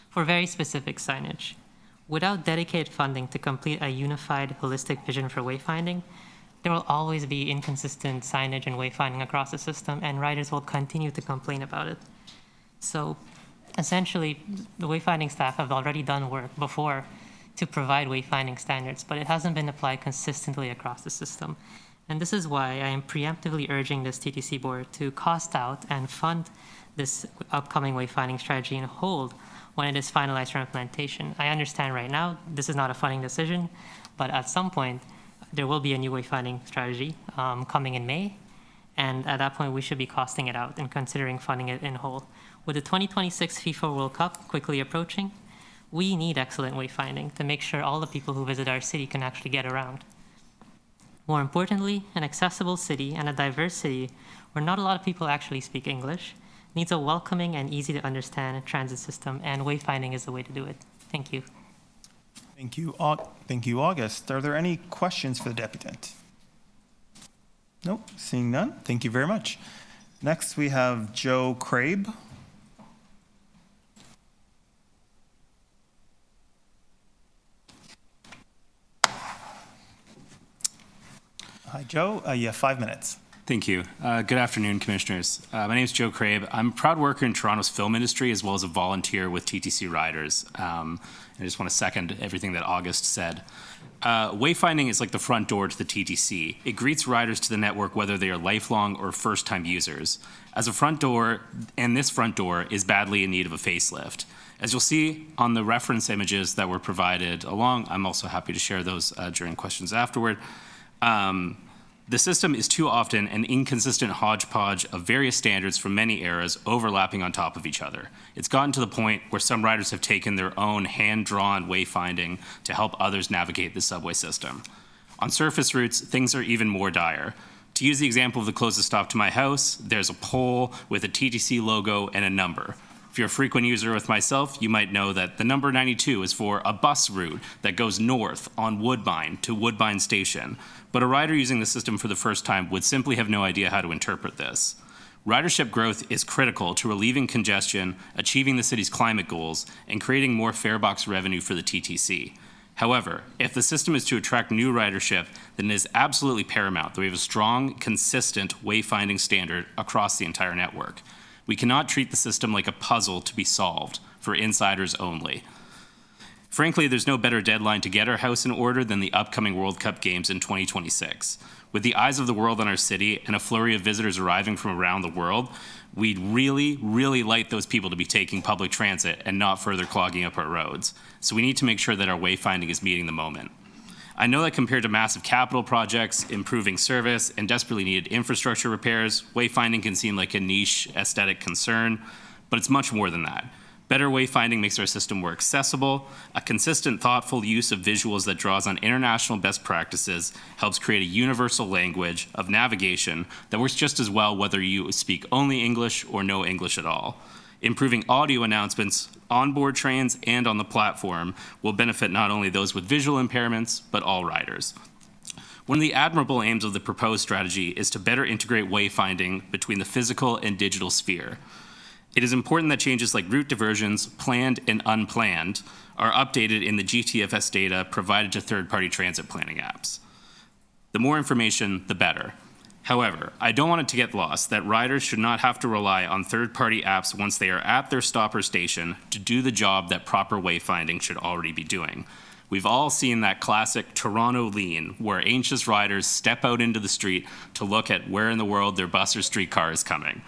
for very specific signage. Without dedicated funding to complete a unified, holistic vision for wayfinding, there will always be inconsistent signage and wayfinding across the system, and riders will continue to complain about it. So essentially, the wayfinding staff have already done work before to provide wayfinding standards, but it hasn't been applied consistently across the system. And this is why I am preemptively urging this TTC board to cost out and fund this upcoming wayfinding strategy in whole when it is finalized for implementation. I understand right now this is not a funding decision, but at some point, there will be a new wayfinding strategy coming in May, and at that point we should be costing it out and considering funding it in whole. With the 2026 FIFA World Cup quickly approaching, we need excellent wayfinding to make sure all the people who visit our city can actually get around. More importantly, an accessible city and a diverse city where not a lot of people actually speak English needs a welcoming and easy to understand transit system, and wayfinding is the way to do it. Thank you. Thank you, August. Are there any questions for the deputant? Nope, seeing none. Thank you very much. Next, we have Joe Crabe. Hi, Joe. You have 5 minutes. Thank you. Good afternoon, Commissioners. My name is Joe Crabe. I'm a proud worker in Toronto's film industry as well as a volunteer with TTC Riders. I just want to second everything that August said. Wayfinding is like the front door to the TTC. It greets riders to the network whether they are lifelong or first-time users. As a front door, and this front door is badly in need of a facelift. As you'll see on the reference images that were provided along, I'm also happy to share those during questions afterward. The system is too often an inconsistent hodgepodge of various standards from many eras overlapping on top of each other. It's gotten to the point where some riders have taken their own hand-drawn wayfinding to help others navigate the subway system. On surface routes, things are even more dire. To use the example of the closest stop to my house, there's a pole with a TTC logo and a number. If you're a frequent user with myself, you might know that the number 92 is for a bus route that goes north on Woodbine to Woodbine Station. But a rider using the system for the first time would simply have no idea how to interpret this. Ridership growth is critical to relieving congestion, achieving the city's climate goals, and creating more farebox revenue for the TTC. However, if the system is to attract new ridership, then it is absolutely paramount that we have a strong, consistent wayfinding standard across the entire network. We cannot treat the system like a puzzle to be solved for insiders only. Frankly, there's no better deadline to get our house in order than the upcoming World Cup games in 2026. With the eyes of the world on our city and a flurry of visitors arriving from around the world, we'd really, really like those people to be taking public transit and not further clogging up our roads. So we need to make sure that our wayfinding is meeting the moment. I know that compared to massive capital projects, improving service, and desperately needed infrastructure repairs, wayfinding can seem like a niche aesthetic concern, but it's much more than that. Better wayfinding makes our system more accessible. A consistent, thoughtful use of visuals that draws on international best practices helps create a universal language of navigation that works just as well whether you speak only English or no English at all. Improving audio announcements on board trains and on the platform will benefit not only those with visual impairments, but all riders. One of the admirable aims of the proposed strategy is to better integrate wayfinding between the physical and digital sphere. It is important that changes like route diversions, planned and unplanned, are updated in the GTFS data provided to third-party transit planning apps. The more information, the better. However, I don't want it to get lost that riders should not have to rely on third-party apps once they are at their stop or station to do the job that proper wayfinding should already be doing. We've all seen that classic Toronto lean where anxious riders step out into the street to look at where in the world their bus or streetcar is coming.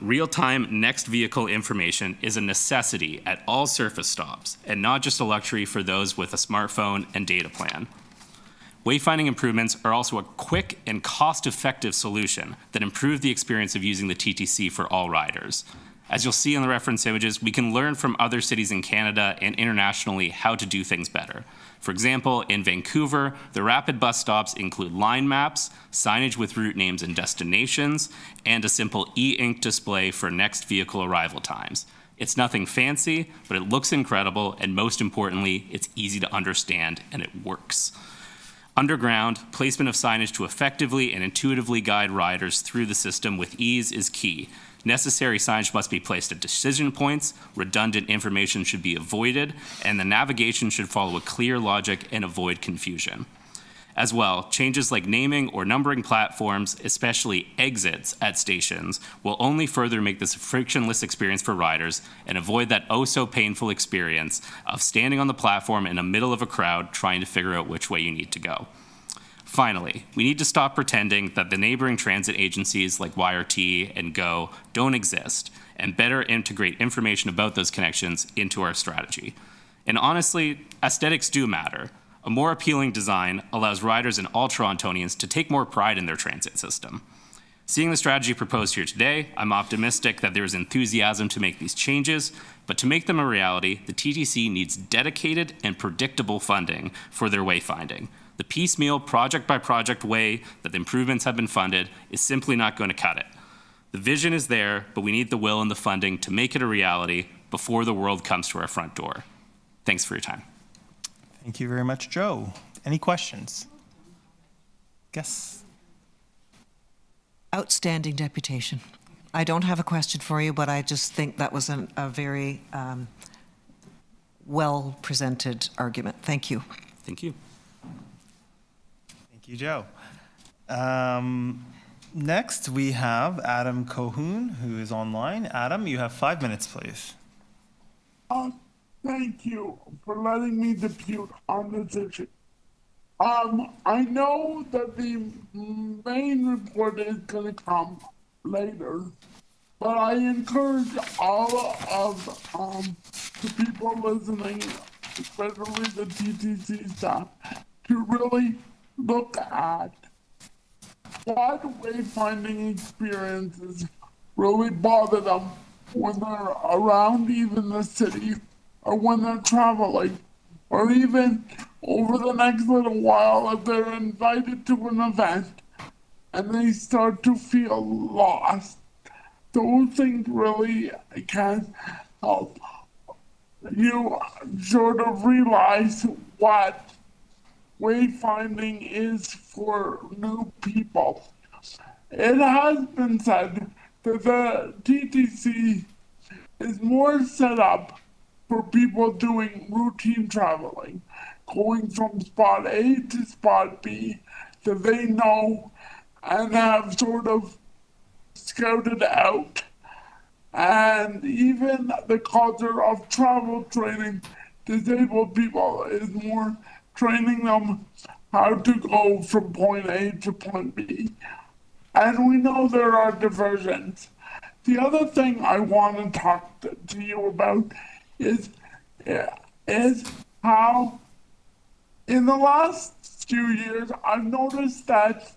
Real-time next vehicle information is a necessity at all surface stops and not just a luxury for those with a smartphone and data plan. Wayfinding improvements are also a quick and cost-effective solution that improve the experience of using the TTC for all riders. As you'll see in the reference images, we can learn from other cities in Canada and internationally how to do things better. For example, in Vancouver, the rapid bus stops include line maps, signage with route names and destinations, and a simple e-ink display for next vehicle arrival times. It's nothing fancy, but it looks incredible, and most importantly, it's easy to understand and it works. Underground, placement of signage to effectively and intuitively guide riders through the system with ease is key. Necessary signage must be placed at decision points, redundant information should be avoided, and the navigation should follow a clear logic and avoid confusion. As well, changes like naming or numbering platforms, especially exits at stations, will only further make this a frictionless experience for riders and avoid that oh-so-painful experience of standing on the platform in the middle of a crowd trying to figure out which way you need to go. Finally, we need to stop pretending that the neighboring transit agencies like YRT and GO don't exist and better integrate information about those connections into our strategy. And honestly, aesthetics do matter. A more appealing design allows riders and all Torontonians to take more pride in their transit system. Seeing the strategy proposed here today, I'm optimistic that there is enthusiasm to make these changes, but to make them a reality, the TTC needs dedicated and predictable funding for their wayfinding. The piecemeal, project-by-project way that the improvements have been funded is simply not going to cut it. The vision is there, but we need the will and the funding to make it a reality before the world comes to our front door. Thanks for your time. Thank you very much, Joe. Any questions? Yes. Outstanding deputation. I don't have a question for you, but I just think that was a very well-presented argument. Thank you. Thank you. Thank you, Joe. Next, we have Adam Cohoon, who is online. Adam, you have 5 minutes, please. Thank you for letting me depute on this issue. I know that the main report is going to come later, but I encourage all of the people listening, especially the TTC staff, to really look at what wayfinding experiences really bother them when they're around even the city or when they're traveling, or even over the next little while if they're invited to an event and they start to feel lost. Those things really can help you sort of realize what wayfinding is for new people. It has been said that the TTC is more set up for people doing routine traveling, going from spot A to spot B that they know and have sort of scouted out. And even the culture of travel training disabled people is more training them how to go from point A to point B. And we know there are diversions. The other thing I want to talk to you about is how in the last few years I've noticed that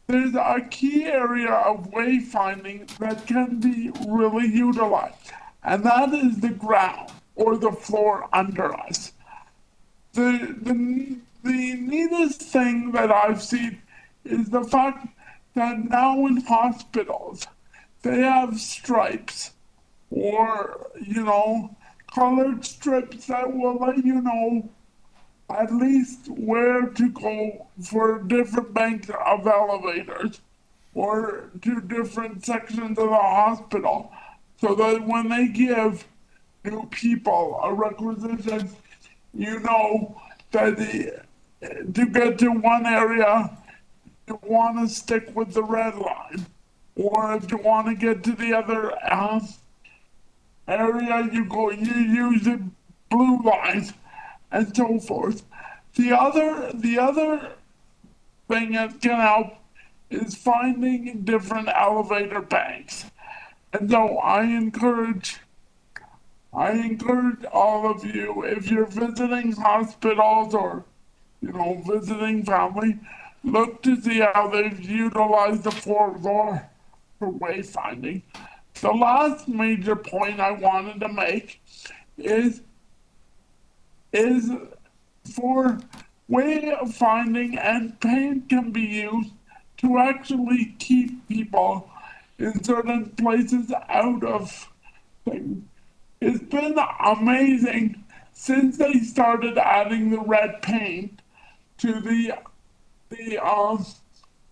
there's a key area of wayfinding that can be really utilized, and that is the ground or the floor under us. The neatest thing that I've seen is the fact that now in hospitals they have stripes or, colored strips that will let you know at least where to go for different banks of elevators or to different sections of the hospital, so that when they give new people a requisition, you know that to get to one area, you want to stick with the red line, or if you want to get to the other area, you use the blue line, and so forth. The other thing that can help is finding different elevator banks. And so I encourage all of you, if you're visiting hospitals or, visiting family, look to see how they've utilized the floor for wayfinding. The last major point I wanted to make is for wayfinding, and paint can be used to actually keep people in certain places out of things. It's been amazing since they started adding the red paint to the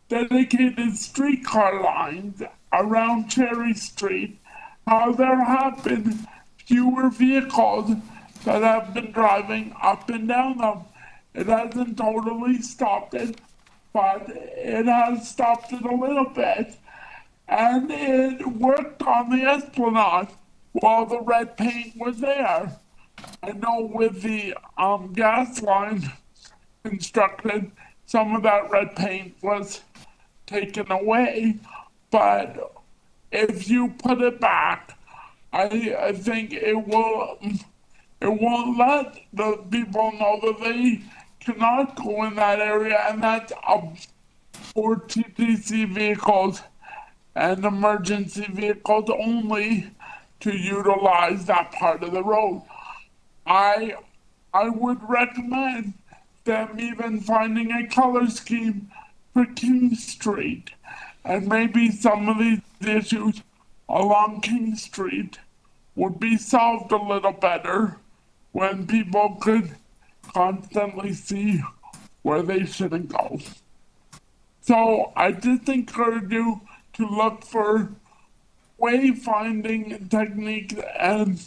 dedicated streetcar lines around Cherry Street, how there have been fewer vehicles that have been driving up and down them. It hasn't totally stopped it, but it has stopped it a little bit. And it worked on the Esplanade while the red paint was there. I know with the gas line constructed, some of that red paint was taken away, but if you put it back, I think it won't let the people know that they cannot go in that area, and that's for TTC vehicles and emergency vehicles only to utilize that part of the road. I would recommend them even finding a color scheme for King Street, and maybe some of these issues along King Street would be solved a little better when people could constantly see where they shouldn't go. So I just encourage you to look for wayfinding techniques and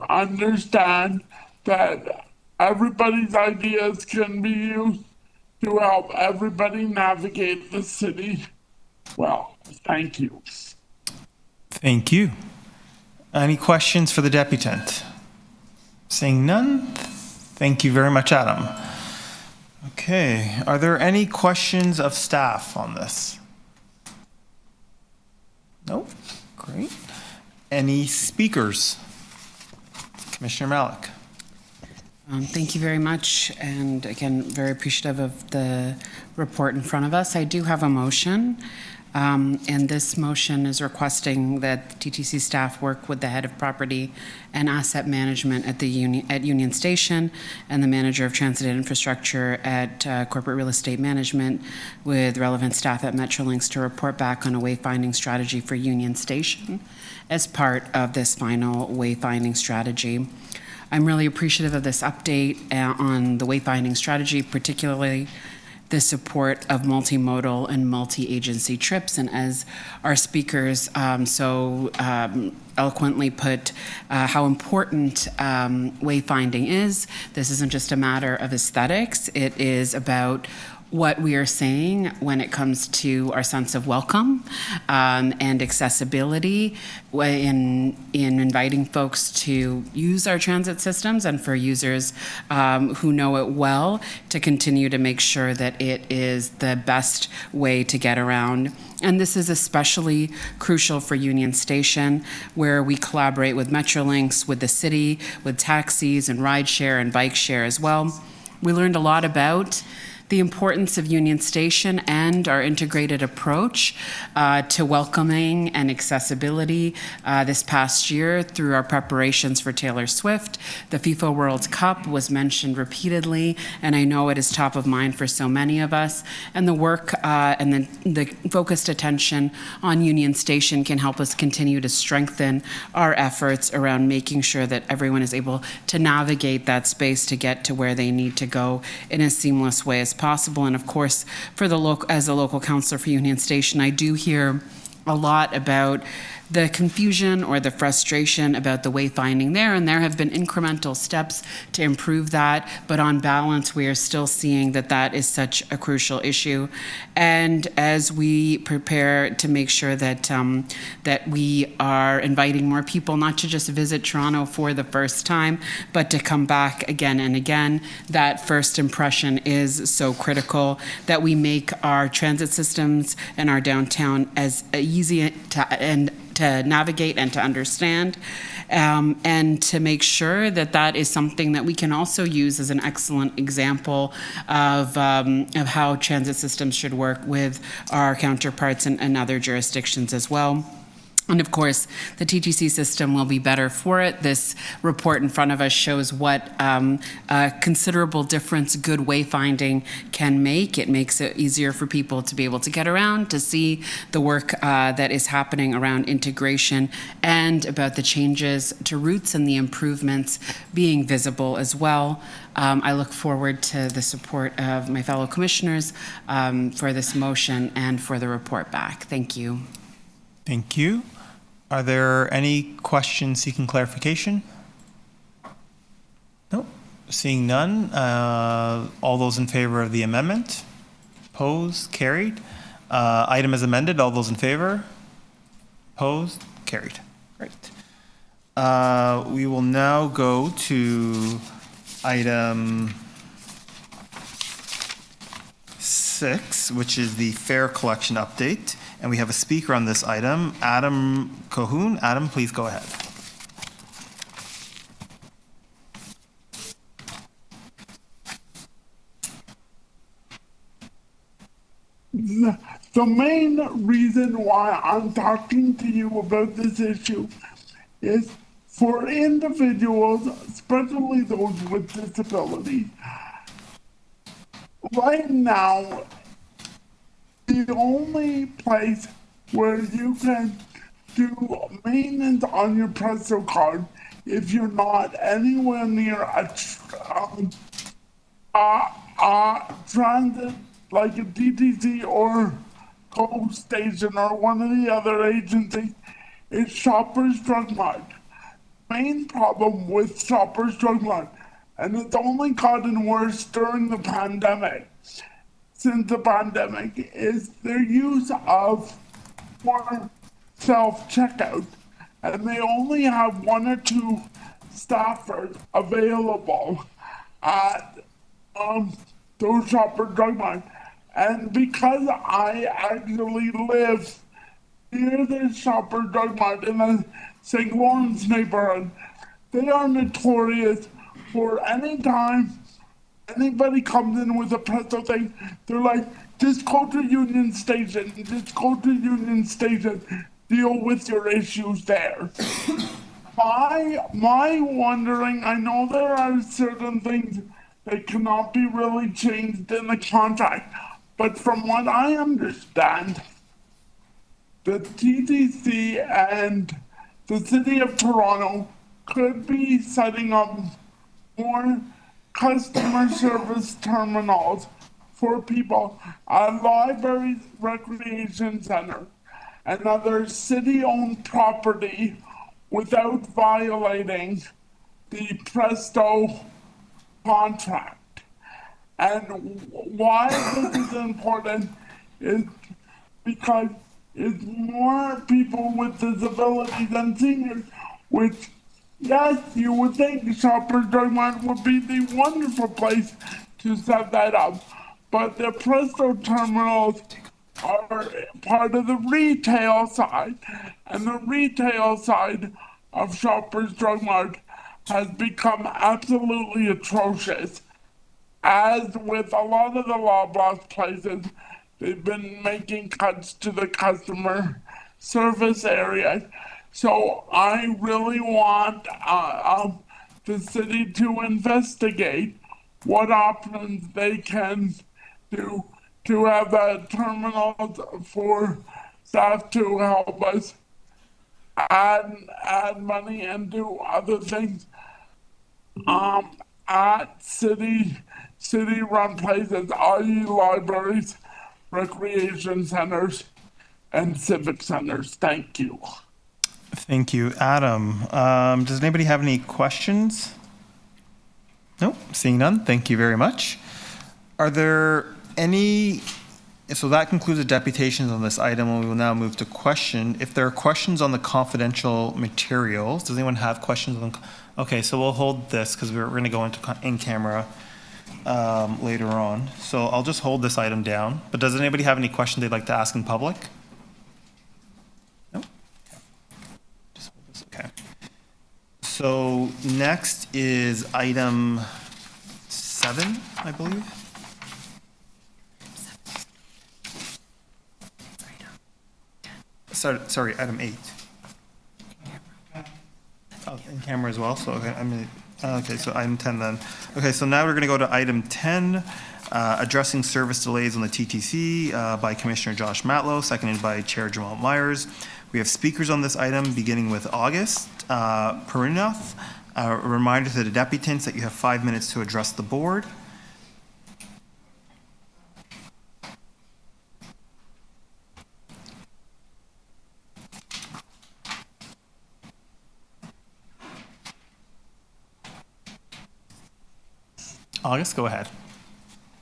understand that everybody's ideas can be used to help everybody navigate the city well. Thank you. Thank you. Any questions for the deputant? Seeing none, thank you very much, Adam. Okay, are there any questions of staff on this? No? Great. Any speakers? Commissioner Malik. Thank you very much, and again, very appreciative of the report in front of us. I do have a motion, and this motion is requesting that TTC staff work with the head of property and asset management at Union Station and the manager of transit infrastructure at corporate real estate management with relevant staff at Metrolinx to report back on a wayfinding strategy for Union Station as part of this final wayfinding strategy. I'm really appreciative of this update on the wayfinding strategy, particularly the support of multimodal and multi-agency trips. And as our speakers so eloquently put, how important wayfinding is. This isn't just a matter of aesthetics. It is about what we are saying when it comes to our sense of welcome and accessibility in inviting folks to use our transit systems, and for users who know it well to continue to make sure that it is the best way to get around. And this is especially crucial for Union Station, where we collaborate with Metrolinx, with the city, with taxis and rideshare and bike share as well. We learned a lot about the importance of Union Station and our integrated approach to welcoming and accessibility this past year through our preparations for Taylor Swift. The FIFA World Cup was mentioned repeatedly, and I know it is top of mind for so many of us. And the work and the focused attention on Union Station can help us continue to strengthen our efforts around making sure that everyone is able to navigate that space to get to where they need to go in a seamless way as possible. And of course, for as a local councillor for Union Station, I do hear a lot about the confusion or the frustration about the wayfinding there, and there have been incremental steps to improve that, but on balance, we are still seeing that that is such a crucial issue. And as we prepare to make sure that that we are inviting more people not to just visit Toronto for the first time, but to come back again and again, that first impression is so critical, that we make our transit systems and our downtown as easy to navigate and to understand, and to make sure that that is something that we can also use as an excellent example of how transit systems should work with our counterparts in other jurisdictions as well. And of course, the TTC system will be better for it. This report in front of us shows what a considerable difference good wayfinding can make. It makes it easier for people to be able to get around, to see the work that is happening around integration and about the changes to routes and the improvements being visible as well. I look forward to the support of my fellow commissioners for this motion and for the report back. Thank you. Thank you. Are there any questions seeking clarification? No. Seeing none. All those in favor of the amendment? Opposed? Carried. Item as amended. All those in favor? Opposed? Carried. Great. We will now go to item 6, which is the fare collection update. And we have a speaker on this item, Adam Cahoon. Adam, please go ahead. The main reason why I'm talking to you about this issue is for individuals, especially those with disabilities. Right now, the only place where you can do maintenance on your Presto card, if you're not anywhere near a transit like a TTC or GO station or one of the other agencies, is Shoppers Drug Mart. Main problem with Shoppers Drug Mart, and it's only gotten worse during the pandemic, since the pandemic, is their use of more self-checkout, and they only have 1 or 2 staffers available at those Shopper Drug Mart. And because I actually live near the Shopper Drug Mart in the St. Lawrence neighborhood, they are notorious for any time anybody comes in with a Presto thing, they're like, just go to Union Station, just go to Union Station, deal with your issues there. My wondering, I know there are certain things that cannot be really changed in the contract, but from what I understand, the TTC and the City of Toronto could be setting up more customer service terminals for people at libraries, recreation center, and other city-owned property without violating the Presto contract. And why this is important is because it's more people with disabilities and seniors, which, yes, you would think Shoppers Drug Mart would be the wonderful place to set that up. But the Presto terminals are part of the retail side, and the retail side of Shoppers Drug Mart has become absolutely atrocious. as with a lot of the Loblaws places, they've been making cuts to the customer service area. So I really want the city to investigate what options they can do to have terminals for staff to help us add money and do other things at city-run places, i.e. libraries, recreation centers, and civic centers. Thank you. Thank you, Adam. Does anybody have any questions? Nope, seeing none. Thank you very much. Are there any? So that concludes the deputations on this item, and we will now move to question. If there are questions on the confidential materials, does anyone have questions on? Okay, so we'll hold this because we're going to go into in camera later on. So I'll just hold this item down. But does anybody have any questions they'd like to ask in public? No. Just hold this. Okay. So next is item 7, I believe. Sorry, item 8. Oh, in camera as well. So okay, so item 10 then. Okay, so now we're going to go to item 10, addressing service delays on the TTC by Commissioner Josh Matlow, seconded by Chair Jamal Myers. We have speakers on this item, beginning with August Perinoth. A reminder to the deputants that you have 5 minutes to address the board. August, go ahead.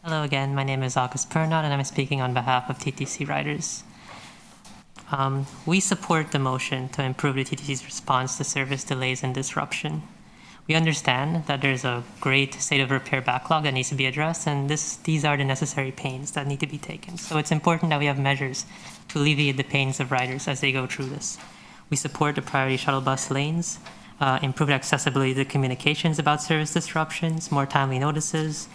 Hello again, my name is August Pernod and I'm speaking on behalf of TTC Riders. We support the motion to improve the TTC's response to service delays and disruption. We understand that there's a great state of repair backlog that needs to be addressed, and these are the necessary pains that need to be taken. So it's important that we have measures to alleviate the pains of riders as they go through this. We support the priority shuttle bus lanes, improved accessibility to communications about service disruptions, more timely notices,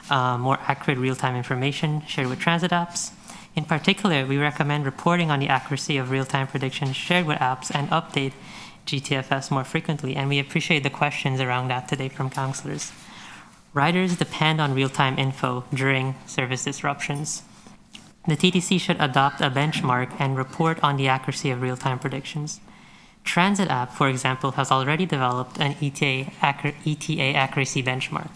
more accurate real-time information shared with transit apps. In particular, we recommend reporting on the accuracy of real-time predictions shared with apps and update GTFS more frequently, and we appreciate the questions around that today from councillors. Riders depend on real-time info during service disruptions. The TTC should adopt a benchmark and report on the accuracy of real-time predictions. Transit app, for example, has already developed an ETA accuracy benchmark.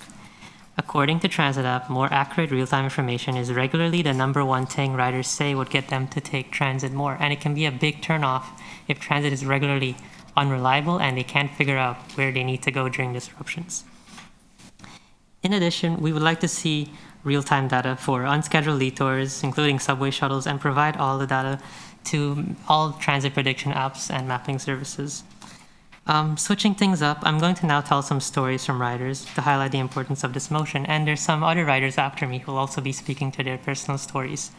According to Transit app, more accurate real-time information is regularly the #1 thing riders say would get them to take transit more, and it can be a big turnoff if transit is regularly unreliable and they can't figure out where they need to go during disruptions. In addition, we would like to see real-time data for unscheduled detours, including subway shuttles, and provide all the data to all transit prediction apps and mapping services. Switching things up, I'm going to now tell some stories from riders to highlight the importance of this motion, and there's some other riders after me who will also be speaking to their personal stories.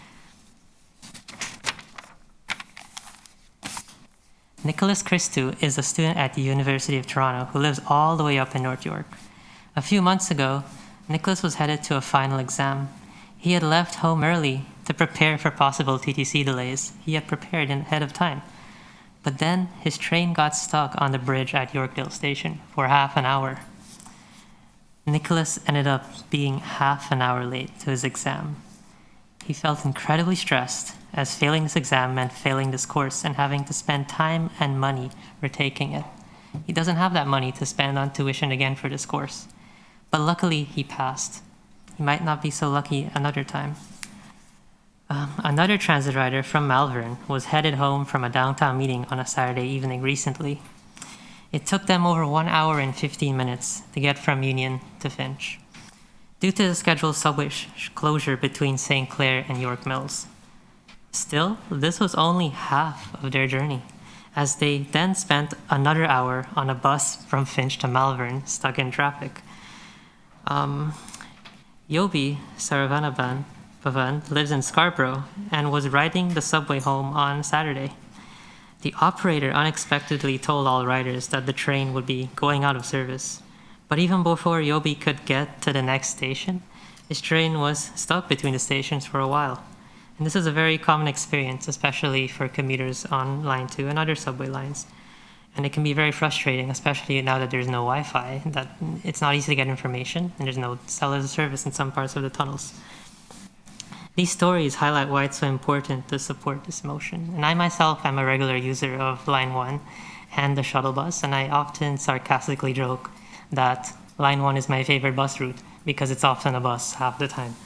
Nicholas Christou is a student at the University of Toronto who lives all the way up in North York. A few months ago, Nicholas was headed to a final exam. He had left home early to prepare for possible TTC delays. He had prepared ahead of time. But then his train got stuck on the bridge at Yorkdale Station for half an hour. Nicholas ended up being half an hour late to his exam. He felt incredibly stressed, as failing this exam meant failing this course and having to spend time and money retaking it. He doesn't have that money to spend on tuition again for this course. But luckily, he passed. He might not be so lucky another time. Another transit rider from Malvern was headed home from a downtown meeting on a Saturday evening recently. It took them over 1 hour and 15 minutes to get from Union to Finch, due to the scheduled subway closure between St. Clair and York Mills. Still, this was only half of their journey, as they then spent another hour on a bus from Finch to Malvern, stuck in traffic. Yobi Saravanaban lives in Scarborough and was riding the subway home on Saturday. The operator unexpectedly told all riders that the train would be going out of service. But even before Yobi could get to the next station, His train was stuck between the stations for a while. And this is a very common experience, especially for commuters on Line 2 and other subway lines. And it can be very frustrating, especially now that there's no Wi-Fi, that it's not easy to get information, and there's no cellular service in some parts of the tunnels. These stories highlight why it's so important to support this motion. And I myself am a regular user of Line 1 and the shuttle bus, and I often sarcastically joke that Line 1 is my favorite bus route because it's often a bus half the time.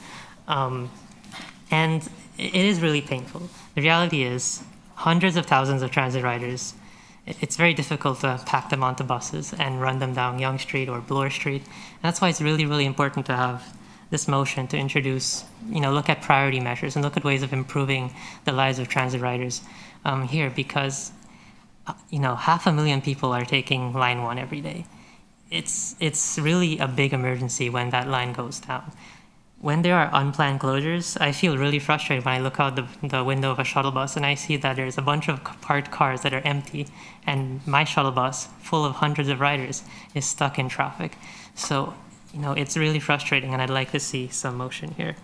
And it is really painful. The reality is, hundreds of thousands of transit riders, it's very difficult to pack them onto buses and run them down Yonge Street or Bloor Street. And that's why it's really, really important to have this motion to introduce, look at priority measures and look at ways of improving the lives of transit riders here, because, 500,000 people are taking Line 1 every day. It's really a big emergency when that line goes down. When there are unplanned closures, I feel really frustrated when I look out the window of a shuttle bus and I see that there's a bunch of parked cars that are empty, and my shuttle bus, full of hundreds of riders, is stuck in traffic. So, it's really frustrating, and I'd like to see some motion here.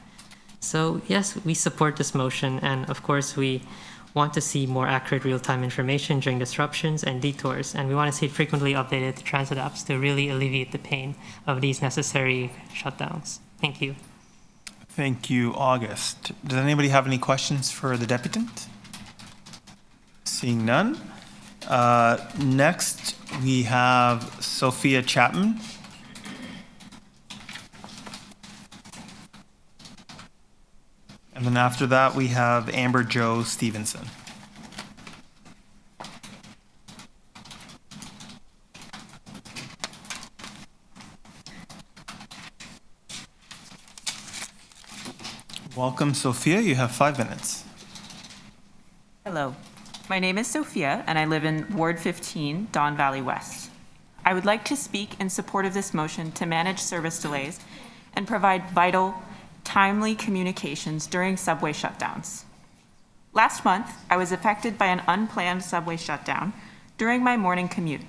So, yes, we support this motion, and of course, we want to see more accurate real-time information during disruptions and detours, and we want to see it frequently updated to transit apps to really alleviate the pain of these necessary shutdowns. Thank you. Thank you, August. Does anybody have any questions for the deputant? Seeing none. Next, we have Sophia Chapman. And then after that, we have Amber Jo Stevenson. Welcome, Sophia. You have 5 minutes. Hello. My name is Sophia, and I live in Ward 15, Don Valley West. I would like to speak in support of this motion to manage service delays and provide vital, timely communications during subway shutdowns. Last month, I was affected by an unplanned subway shutdown during my morning commute.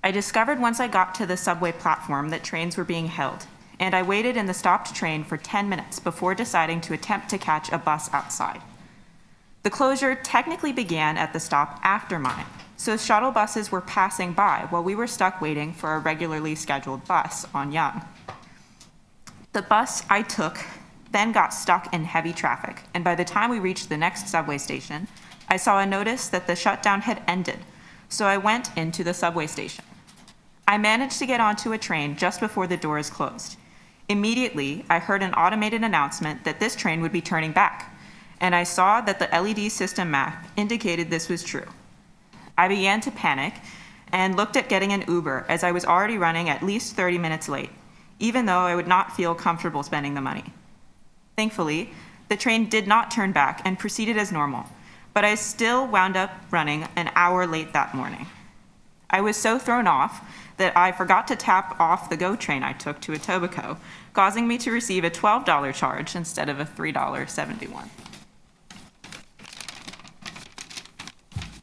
I discovered once I got to the subway platform that trains were being held, and I waited in the stopped train for 10 minutes before deciding to attempt to catch a bus outside. The closure technically began at the stop after mine, so shuttle buses were passing by while we were stuck waiting for a regularly scheduled bus on Yonge. The bus I took then got stuck in heavy traffic, and by the time we reached the next subway station, I saw a notice that the shutdown had ended, so I went into the subway station. I managed to get onto a train just before the doors closed. Immediately, I heard an automated announcement that this train would be turning back, and I saw that the LED system map indicated this was true. I began to panic and looked at getting an Uber, as I was already running at least 30 minutes late, even though I would not feel comfortable spending the money. Thankfully, the train did not turn back and proceeded as normal, but I still wound up running an hour late that morning. I was so thrown off that I forgot to tap off the GO train I took to Etobicoke, causing me to receive a $12 charge instead of a $3.71.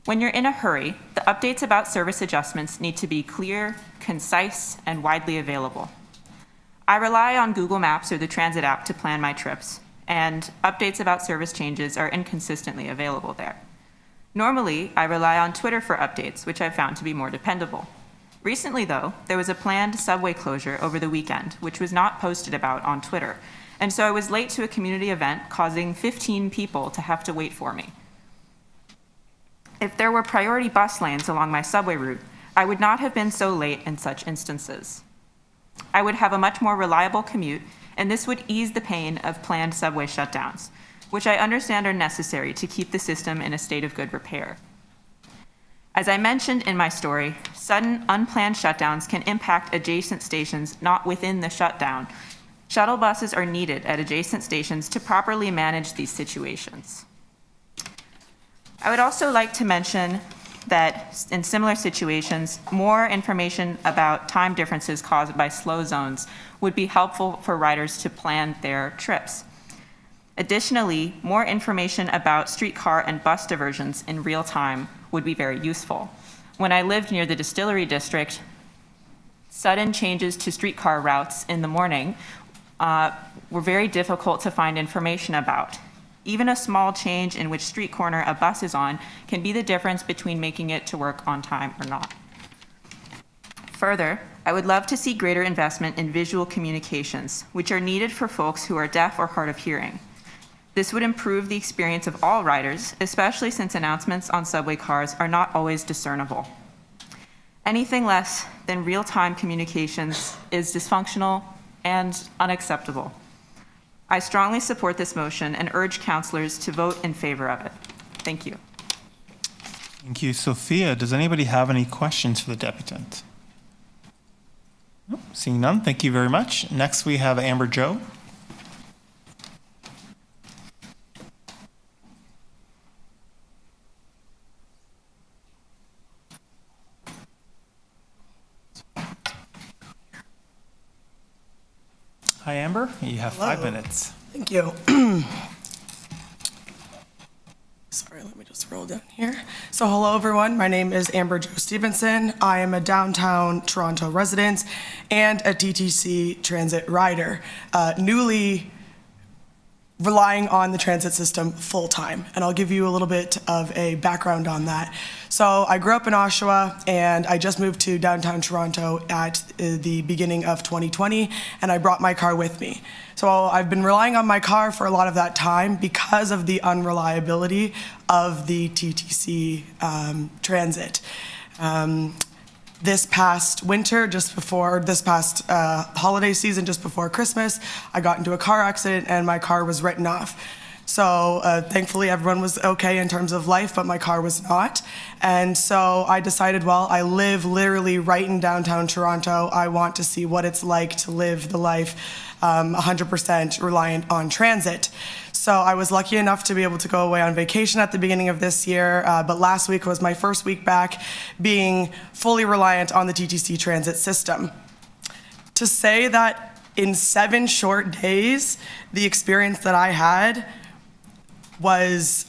When you're in a hurry, the updates about service adjustments need to be clear, concise, and widely available. I rely on Google Maps or the Transit app to plan my trips, and updates about service changes are inconsistently available there. Normally, I rely on Twitter for updates, which I've found to be more dependable. Recently, though, there was a planned subway closure over the weekend, which was not posted about on Twitter, and so I was late to a community event, causing 15 people to have to wait for me. If there were priority bus lanes along my subway route, I would not have been so late in such instances. I would have a much more reliable commute, and this would ease the pain of planned subway shutdowns, which I understand are necessary to keep the system in a state of good repair. As I mentioned in my story, sudden unplanned shutdowns can impact adjacent stations not within the shutdown. Shuttle buses are needed at adjacent stations to properly manage these situations. I would also like to mention that in similar situations, more information about time differences caused by slow zones would be helpful for riders to plan their trips. Additionally, more information about streetcar and bus diversions in real time would be very useful. When I lived near the Distillery District, sudden changes to streetcar routes in the morning were very difficult to find information about. Even a small change in which street corner a bus is on can be the difference between making it to work on time or not. Further, I would love to see greater investment in visual communications, which are needed for folks who are deaf or hard of hearing. This would improve the experience of all riders, especially since announcements on subway cars are not always discernible. Anything less than real-time communications is dysfunctional and unacceptable. I strongly support this motion and urge councillors to vote in favor of it. Thank you. Thank you, Sophia. Does anybody have any questions for the deputant? Nope, seeing none, thank you very much. Next, we have Amber Joe. Hi, Amber. You have 5 minutes. Thank you. Sorry, let me just roll down here. So hello, everyone. My name is Amber Jo Stevenson. I am a downtown Toronto resident and a TTC transit rider, newly relying on the transit system full-time. And I'll give you a little bit of a background on that. So I grew up in Oshawa, and I just moved to downtown Toronto at the beginning of 2020, and I brought my car with me. So I've been relying on my car for a lot of that time because of the unreliability of the TTC transit. This past winter, this past holiday season, just before Christmas, I got into a car accident and my car was written off. So thankfully everyone was okay in terms of life, but my car was not. And so I decided, well, I live literally right in downtown Toronto. I want to see what it's like to live the life 100% reliant on transit. So I was lucky enough to be able to go away on vacation at the beginning of this year, but last week was my first week back being fully reliant on the TTC transit system. To say that in 7 short days, the experience that I had was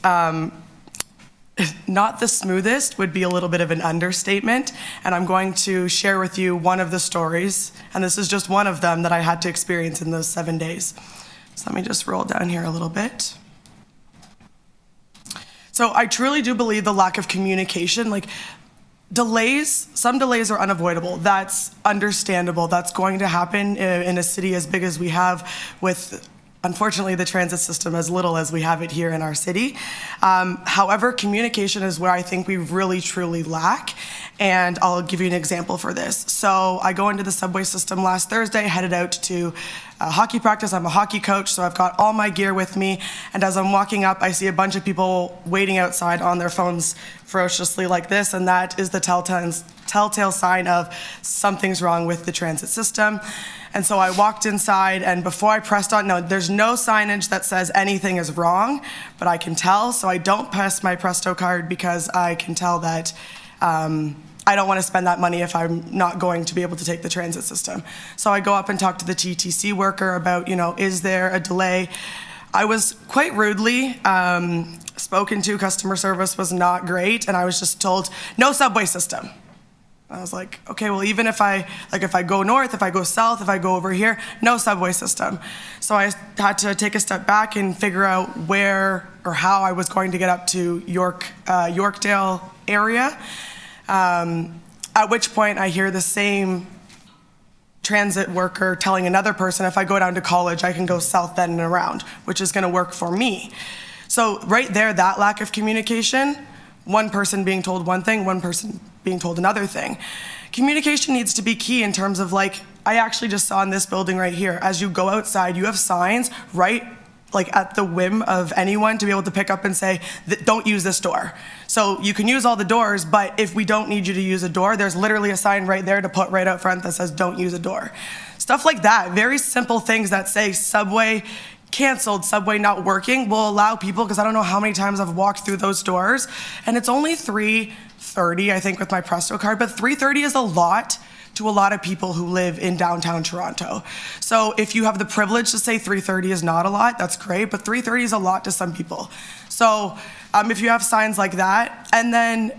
not the smoothest would be a little bit of an understatement, and I'm going to share with you one of the stories, and this is just one of them that I had to experience in those 7 days. So let me just roll down here a little bit. So I truly do believe the lack of communication, like some delays are unavoidable. That's understandable. That's going to happen in a city as big as we have with, unfortunately, the transit system as little as we have it here in our city. However, communication is where I think we really, truly lack. And I'll give you an example for this. So I go into the subway system last Thursday, headed out to hockey practice. I'm a hockey coach, so I've got all my gear with me. And as I'm walking up, I see a bunch of people waiting outside on their phones ferociously like this. And that is the telltale sign of something's wrong with the transit system. And so I walked inside, and before I pressed on, no, there's no signage that says anything is wrong, but I can tell. So I don't press my Presto card because I can tell that I don't want to spend that money if I'm not going to be able to take the transit system. So I go up and talk to the TTC worker about, is there a delay? I was quite rudely spoken to. Customer service was not great, and I was just told, no subway system. I was like, okay, well, even if I go north, if I go south, if I go over here, no subway system. So I had to take a step back and figure out where or how I was going to get up to Yorkdale area. At which point I hear the same transit worker telling another person, if I go down to college, I can go south then and around, which is going to work for me. So right there, that lack of communication, one person being told one thing, one person being told another thing. Communication needs to be key in terms of, like, I actually just saw in this building right here, as you go outside, you have signs right at the whim of anyone to be able to pick up and say, don't use this door. So you can use all the doors, but if we don't need you to use a door, there's literally a sign right there to put right out front that says, don't use a door. Stuff like that, very simple things that say subway canceled, subway not working, will allow people, because I don't know how many times I've walked through those doors, and it's only 3:30, I think, with my Presto card, but 3:30 is a lot to a lot of people who live in downtown Toronto. So if you have the privilege to say 3:30 is not a lot, that's great, but 3:30 is a lot to some people. So if you have signs like that, and then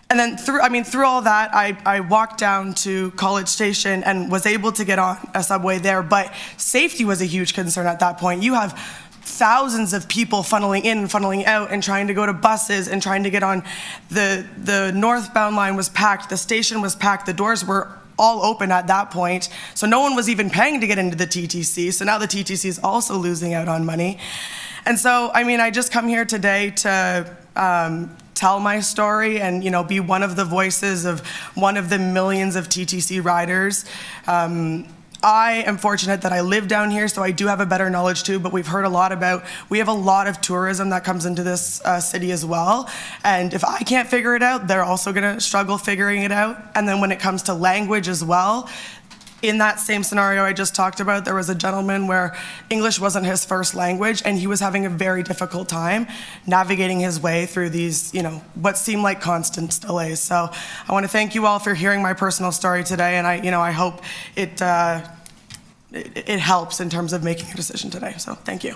And then through all that, I walked down to College Station and was able to get on a subway there, but safety was a huge concern at that point. You have thousands of people funneling in and funneling out and trying to go to buses and trying to get on. The northbound line was packed, the station was packed, the doors were all open at that point, so no one was even paying to get into the TTC, so now the TTC is also losing out on money. And so, I just come here today to tell my story and, be one of the voices of one of the millions of TTC riders. I am fortunate that I live down here, so I do have a better knowledge too, but we've heard a lot we have a lot of tourism that comes into this city as well. And if I can't figure it out, they're also gonna struggle figuring it out. And then when it comes to language as well, in that same scenario I just talked about, there was a gentleman where English wasn't his first language, and he was having a very difficult time navigating his way through these, what seemed like constant delays. So I want to thank you all for hearing my personal story today, and I hope it helps in terms of making a decision today. So thank you.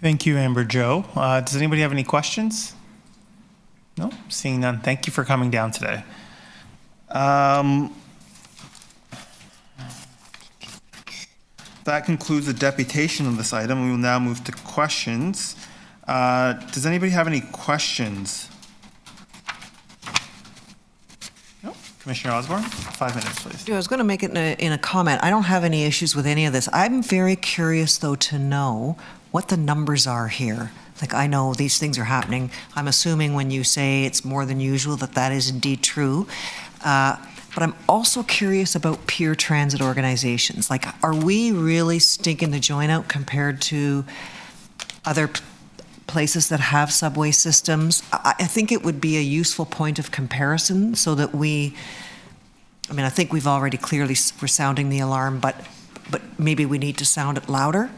Thank you, Amber Jo. Does anybody have any questions? No? Seeing none. Thank you for coming down today. That concludes the deputation of this item. We will now move to questions. Does anybody have any questions? No? Commissioner Osborne, 5 minutes, please. I was going to make it in a comment. I don't have any issues with any of this. I'm very curious, though, to know what the numbers are here. Like, I know these things are happening. I'm assuming when you say it's more than usual that is indeed true. But I'm also curious about peer transit organizations. Like, are we really stinking the joint out compared to other places that have subway systems? I think it would be a useful point of comparison so that I think we've already clearly, we're sounding the alarm, but maybe we need to sound it louder.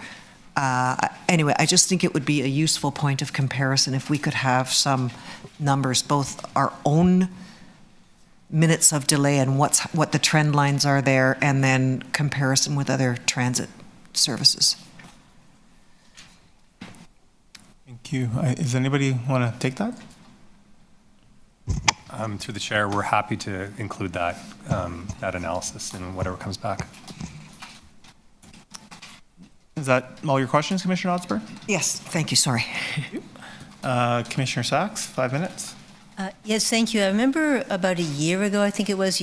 Anyway, I just think it would be a useful point of comparison if we could have some numbers, both our own minutes of delay and what the trend lines are there, and then comparison with other transit services. Thank you. Does anybody want to take that? Through the chair, we're happy to include that analysis in whatever comes back. Is that all your questions, Commissioner Osborne? Yes, thank you, sorry. Commissioner Sachs, 5 minutes. Yes, thank you. I remember about a year ago, I think it was,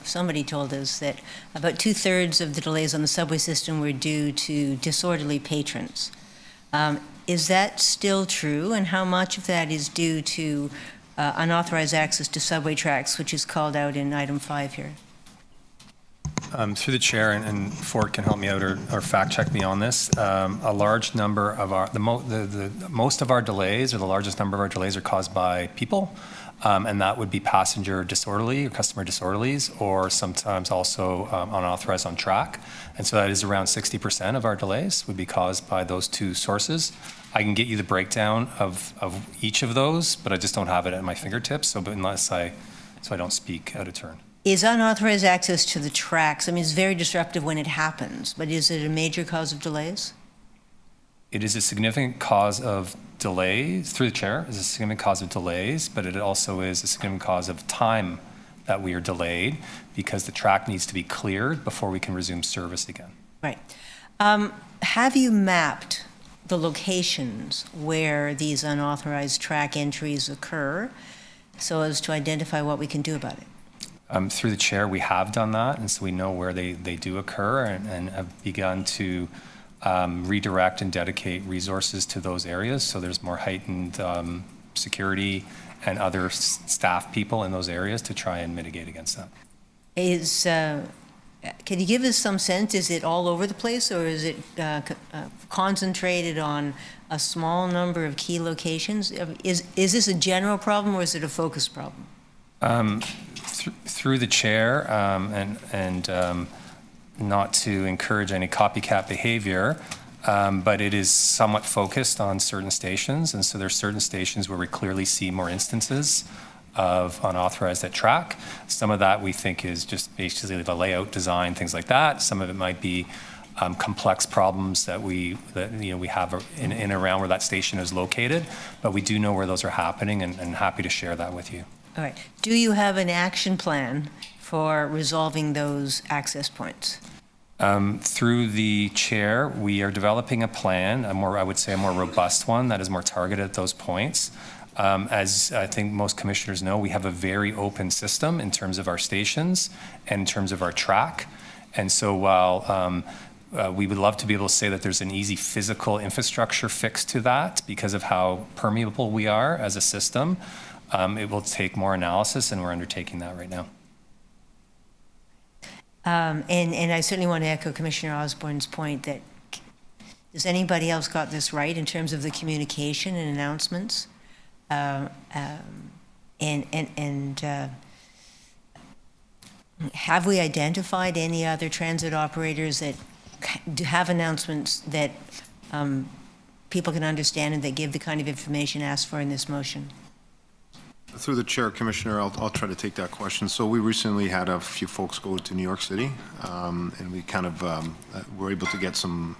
somebody told us that about 2/3 of the delays on the subway system were due to disorderly patrons. Is that still true? And how much of that is due to unauthorized access to subway tracks, which is called out in item 5 here? Through the chair, and Ford can help me out or fact check me on this. A large number of most of our delays, or the largest number of our delays, are caused by people, and that would be passenger disorderly or customer disorderlies, or sometimes also unauthorized on track. And so that is around 60% of our delays would be caused by those two sources. I can get you the breakdown of each of those, but I just don't have it at my fingertips. So I don't speak out of turn. Is unauthorized access to the tracks, it's very disruptive when it happens, but is it a major cause of delays? It is a significant cause of delays, through the chair, is a significant cause of delays, but it also is a significant cause of time that we are delayed because the track needs to be cleared before we can resume service again. Right. Have you mapped the locations where these unauthorized track entries occur so as to identify what we can do about it? Through the chair, we have done that, and so we know where they do occur and have begun to redirect and dedicate resources to those areas. So there's more heightened security and other staff people in those areas to try and mitigate against that. Can you give us some sense? Is it all over the place, or is it concentrated on a small number of key locations? Is this a general problem, or is it a focus problem? Through the chair, and not to encourage any copycat behavior, but it is somewhat focused on certain stations, and so there's certain stations where we clearly see more instances of unauthorized at track. Some of that we think is just basically the layout design, things like that. Some of it might be complex problems that we have in and around where that station is located, but we do know where those are happening, and happy to share that with you. All right. Do you have an action plan for resolving those access points? Through the chair, we are developing a plan, I would say a more robust one that is more targeted at those points. As I think most commissioners know, we have a very open system in terms of our stations and in terms of our track. And so while we would love to be able to say that there's an easy physical infrastructure fix to that because of how permeable we are as a system, it will take more analysis, and we're undertaking that right now. And I certainly want to echo Commissioner Osborne's point that, has anybody else got this right in terms of the communication and announcements? Have we identified any other transit operators that do have announcements that people can understand and that give the kind of information asked for in this motion? Through the chair, Commissioner, I'll try to take that question. So we recently had a few folks go to New York City, and we kind of were able to get some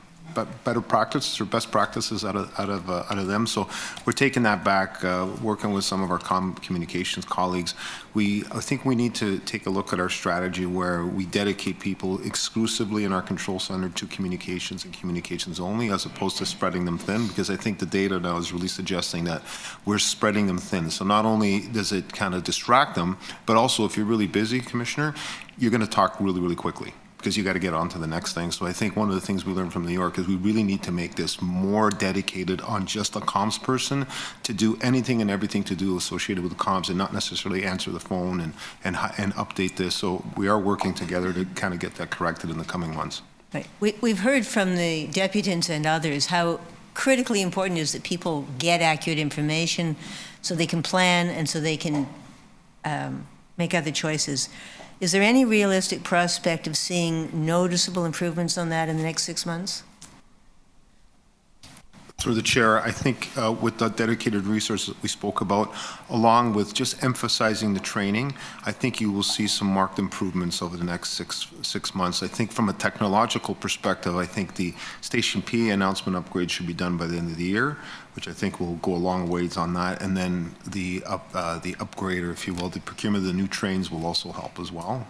better practices or best practices out of them. So we're taking that back, working with some of our communications colleagues. I think we need to take a look at our strategy where we dedicate people exclusively in our control center to communications and communications only, as opposed to spreading them thin, because I think the data now is really suggesting that we're spreading them thin. So not only does it kind of distract them, but also if you're really busy, Commissioner, you're going to talk really, really quickly, because you got to get on to the next thing. So I think one of the things we learned from New York is we really need to make this more dedicated on just a comms person to do anything and everything to do associated with the comms, and not necessarily answer the phone and update this. So we are working together to kind of get that corrected in the coming months. Right. We've heard from the deputants and others how critically important it is that people get accurate information so they can plan and so they can make other choices. Is there any realistic prospect of seeing noticeable improvements on that in the next 6 months? Through the chair, I think with the dedicated resources that we spoke about, along with just emphasizing the training, I think you will see some marked improvements over the next six months. I think from a technological perspective, I think the Station P announcement upgrade should be done by the end of the year, which I think will go a long ways on that. And then the upgrade, or if you will, the procurement of the new trains will also help as well,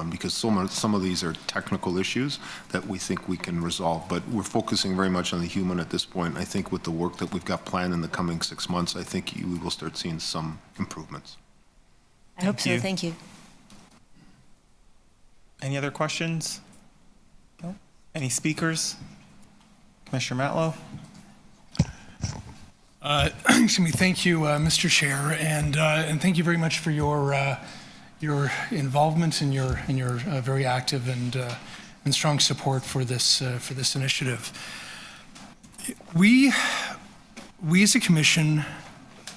because some of these are technical issues that we think we can resolve. But we're focusing very much on the human at this point. I think with the work that we've got planned in the coming 6 months, I think we will start seeing some improvements. I hope so. Thank you. Any other questions? No? Any speakers? Commissioner Matlow? Excuse me. Thank you, Mr. Chair, and thank you very much for your involvement and your very active and strong support for this initiative. We as a commission,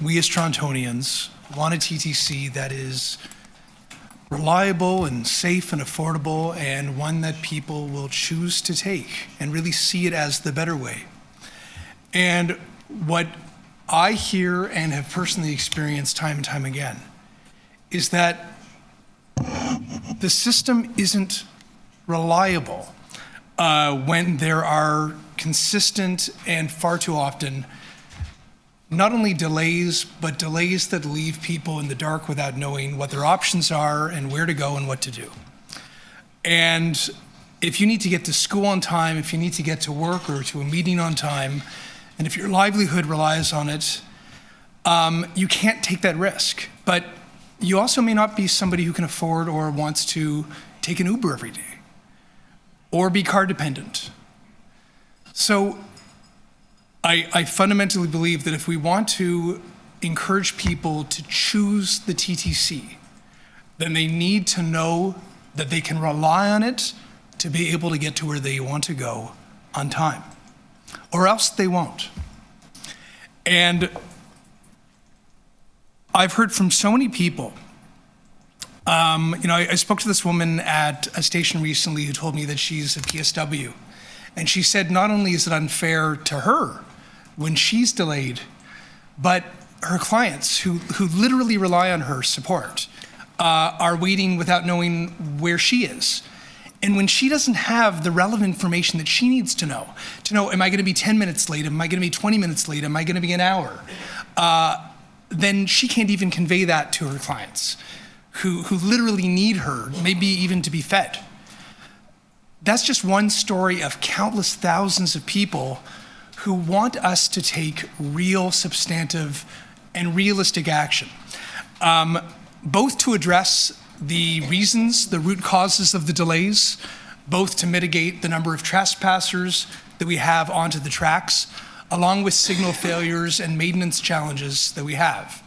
we as Torontonians, want a TTC that is reliable and safe and affordable, and one that people will choose to take and really see it as the better way. And what I hear and have personally experienced time and time again is that the system isn't reliable when there are consistent and far too often not only delays, but delays that leave people in the dark without knowing what their options are and where to go and what to do. And if you need to get to school on time, if you need to get to work or to a meeting on time, and if your livelihood relies on it, you can't take that risk. But you also may not be somebody who can afford or wants to take an Uber every day or be car dependent. So I fundamentally believe that if we want to encourage people to choose the TTC, then they need to know that they can rely on it to be able to get to where they want to go on time, or else they won't. And I've heard from so many people. I spoke to this woman at a station recently who told me that she's a PSW. And she said not only is it unfair to her when she's delayed, but her clients who literally rely on her support are waiting without knowing where she is. And when she doesn't have the relevant information that she needs to know, am I going to be 10 minutes late? Am I going to be 20 minutes late? Am I going to be an hour? then she can't even convey that to her clients who literally need her, maybe even to be fed. That's just one story of countless thousands of people who want us to take real, substantive, and realistic action, both to address the reasons, the root causes of the delays, both to mitigate the number of trespassers that we have onto the tracks, along with signal failures and maintenance challenges that we have.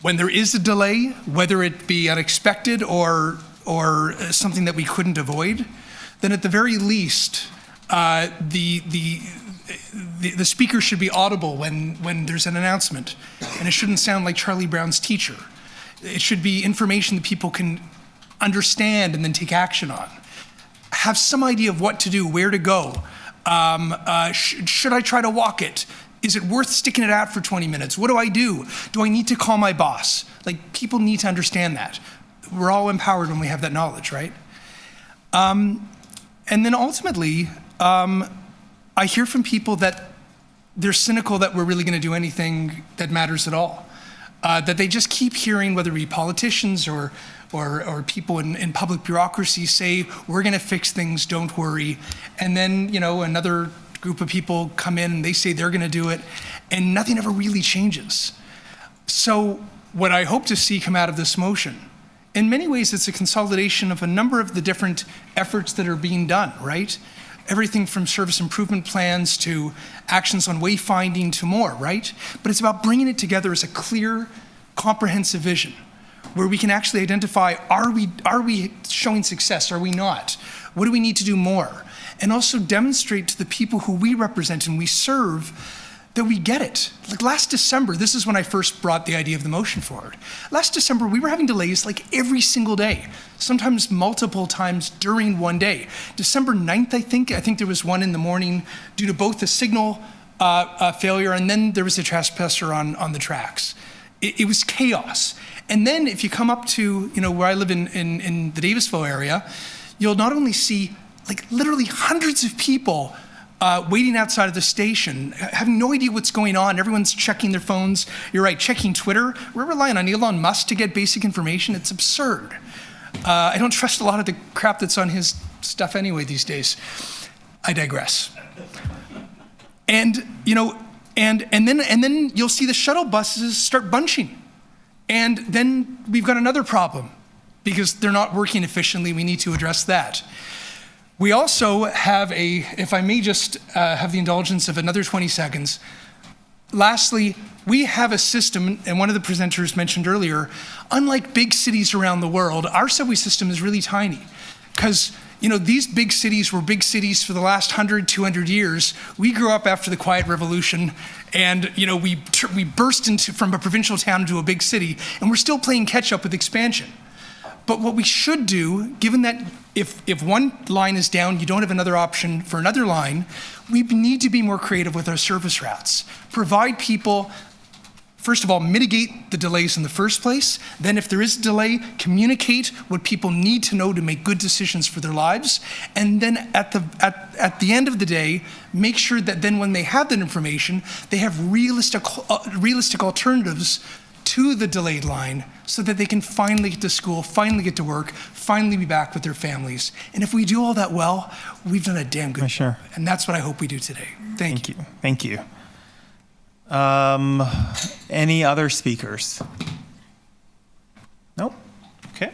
When there is a delay, whether it be unexpected or something that we couldn't avoid, then at the very least, the speaker should be audible when there's an announcement, and it shouldn't sound like Charlie Brown's teacher. It should be information that people can understand and then take action on. Have some idea of what to do, where to go. Should I try to walk it? Is it worth sticking it out for 20 minutes? What do I do? Do I need to call my boss? Like, people need to understand that. We're all empowered when we have that knowledge, right? And then ultimately, I hear from people that they're cynical that we're really going to do anything that matters at all. That they just keep hearing, whether it be politicians or people in public bureaucracy say, we're going to fix things, don't worry. And then, another group of people come in and they say they're going to do it, and nothing ever really changes. So what I hope to see come out of this motion, in many ways, it's a consolidation of a number of the different efforts that are being done, right? Everything from service improvement plans to actions on wayfinding to more, right? But it's about bringing it together as a clear, comprehensive vision where we can actually identify, are we showing success? Are we not? What do we need to do more? And also demonstrate to the people who we represent and we serve that we get it. Like last December, this is when I first brought the idea of the motion forward. Last December, we were having delays like every single day, sometimes multiple times during one day. December 9th, I think there was one in the morning due to both the signal failure and then there was a trespasser on the tracks. It was chaos. And then if you come up to, where I live in the Davisville area, you'll not only see like literally hundreds of people waiting outside of the station, having no idea what's going on. Everyone's checking their phones. You're right, checking Twitter. We're relying on Elon Musk to get basic information. It's absurd. I don't trust a lot of the crap that's on his stuff anyway these days. I digress. And then you'll see the shuttle buses start bunching. And then we've got another problem because they're not working efficiently. We need to address that. We also have if I may just have the indulgence of another 20 seconds. Lastly, we have a system, and one of the presenters mentioned earlier, unlike big cities around the world, our subway system is really tiny. Because, these big cities were big cities for the last 100, 200 years. We grew up after the Quiet Revolution, and, we burst from a provincial town into a big city, and we're still playing catch up with expansion. But what we should do, given that if one line is down, you don't have another option for another line, we need to be more creative with our service routes. Provide people, first of all, mitigate the delays in the first place. Then if there is a delay, communicate what people need to know to make good decisions for their lives. And then at the end of the day, make sure that then when they have that information, they have realistic alternatives to the delayed line so that they can finally get to school, finally get to work, finally be back with their families. And if we do all that well, we've done a damn good job. And that's what I hope we do today. Thank you. Thank you. Any other speakers? Nope. Okay.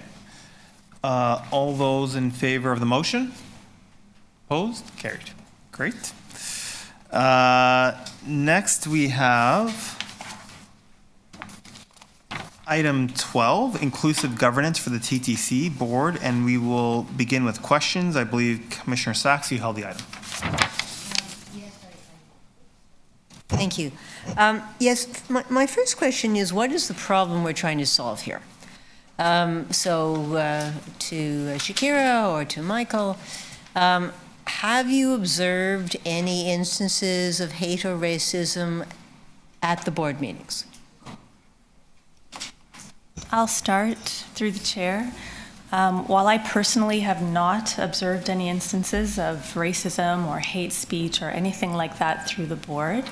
All those in favor of the motion? Opposed? Carried. Great. Next we have Item 12, Inclusive Governance for the TTC Board, and we will begin with questions. I believe Commissioner Sachs, you held the item. Thank you. Yes, my first question is, what is the problem we're trying to solve here? To Shakira or to Michael, have you observed any instances of hate or racism at the board meetings? I'll start through the chair. While I personally have not observed any instances of racism or hate speech or anything like that through the board,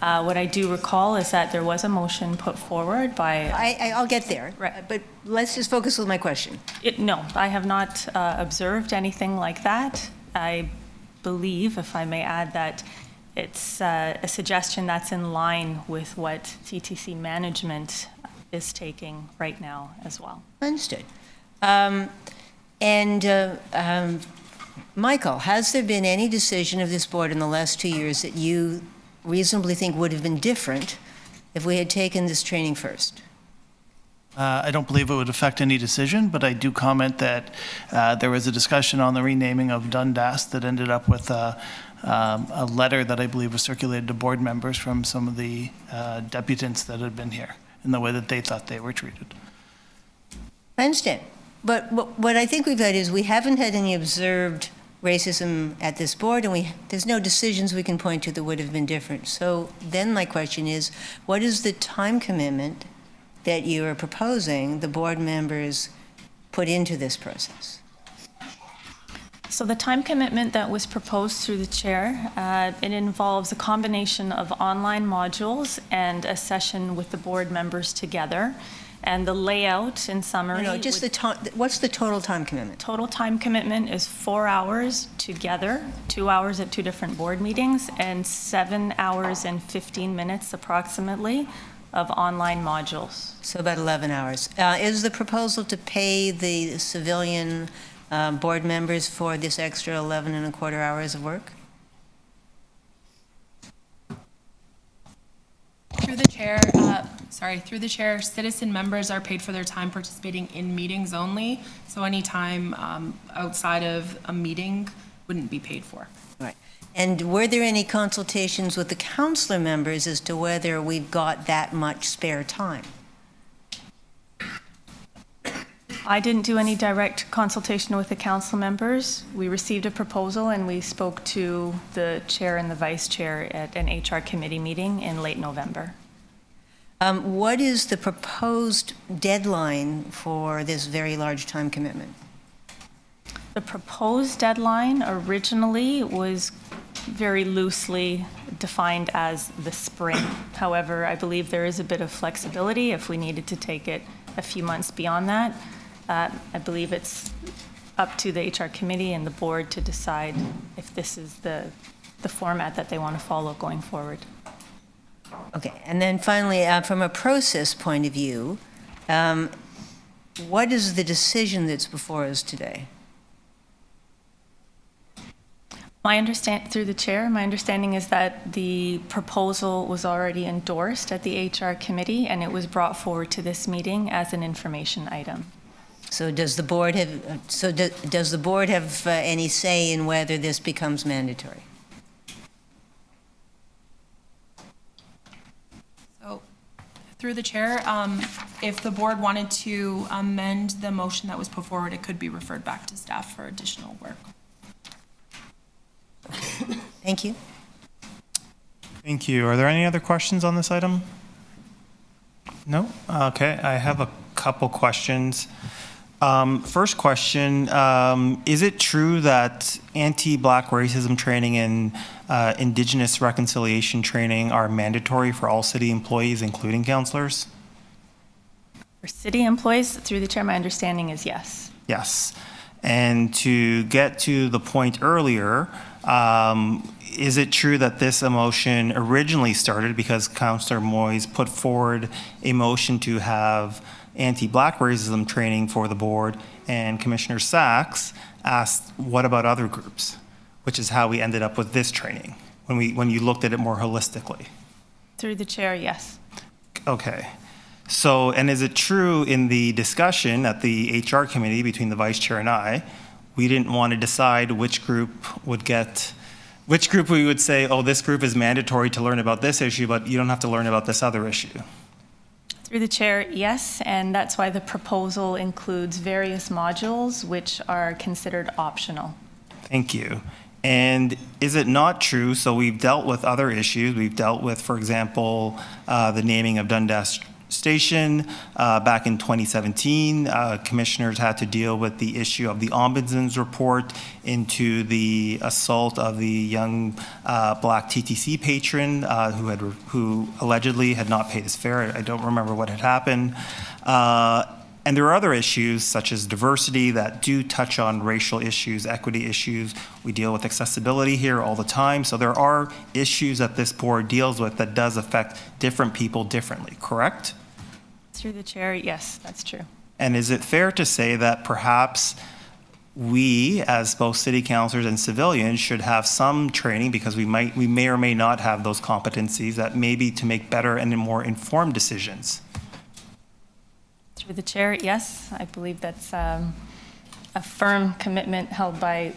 What I do recall is that there was a motion put forward by. I'll get there, but let's just focus on my question. No, I have not observed anything like that. I believe, if I may add, that it's a suggestion that's in line with what TTC management is taking right now as well. Understood. Michael, has there been any decision of this board in the last 2 years that you reasonably think would have been different if we had taken this training first? I don't believe it would affect any decision, but I do comment that there was a discussion on the renaming of Dundas that ended up with a letter that I believe was circulated to board members from some of the deputants that had been here in the way that they thought they were treated. I understand. But what I think we've had is we haven't had any observed racism at this board, and there's no decisions we can point to that would have been different. So then my question is, what is the time commitment that you are proposing the board members put into this process? So the time commitment that was proposed through the chair, it involves a combination of online modules and a session with the board members together. And the layout, in summary... No, just the time. What's the total time commitment? Total time commitment is 4 hours together, 2 hours at 2 different board meetings, and 7 hours and 15 minutes approximately of online modules. So about 11 hours. Is the proposal to pay the civilian board members for this extra 11 and a quarter hours of work? Through the chair, citizen members are paid for their time participating in meetings only, so any time outside of a meeting wouldn't be paid for. Right. And were there any consultations with the councillor members as to whether we've got that much spare time? I didn't do any direct consultation with the council members. We received a proposal and we spoke to the chair and the vice chair at an HR committee meeting in late November. What is the proposed deadline for this very large time commitment? The proposed deadline originally was very loosely defined as the spring. However, I believe there is a bit of flexibility if we needed to take it a few months beyond that. I believe it's up to the HR committee and the board to decide if this is the format that they want to follow going forward. Okay, and then finally, from a process point of view, what is the decision that's before us today? Through the chair, my understanding is that the proposal was already endorsed at the HR committee and it was brought forward to this meeting as an information item. So does the board have any say in whether this becomes mandatory? So, through the chair, if the board wanted to amend the motion that was put forward, it could be referred back to staff for additional work. Thank you. Thank you. Are there any other questions on this item? No? Okay, I have a couple questions. First question, is it true that anti-Black racism training and Indigenous reconciliation training are mandatory for all city employees, including councillors? For city employees, through the chair, my understanding is yes. Yes. And to get to the point earlier, is it true that this motion originally started because Councillor Moyes put forward a motion to have anti-Black racism training for the board, and Commissioner Sachs asked, what about other groups? Which is how we ended up with this training, when you looked at it more holistically. Through the chair, yes. Okay. So, and is it true in the discussion at the HR committee between the vice chair and I, we didn't want to decide which group we would say, oh, this group is mandatory to learn about this issue, but you don't have to learn about this other issue? Through the chair, yes, and that's why the proposal includes various modules which are considered optional. Thank you. And is it not true, so we've dealt with other issues, we've dealt with, for example, the naming of Dundas station. Back in 2017, commissioners had to deal with the issue of the ombudsman's report into the assault of the young black TTC patron who allegedly had not paid his fare. I don't remember what had happened. And there are other issues such as diversity that do touch on racial issues, equity issues. We deal with accessibility here all the time. So there are issues that this board deals with that does affect different people differently, correct? Through the chair, yes, that's true. And is it fair to say that perhaps we, as both city councilors and civilians, should have some training, because we may or may not have those competencies, that maybe to make better and more informed decisions? Through the chair, yes, I believe that's a firm commitment held by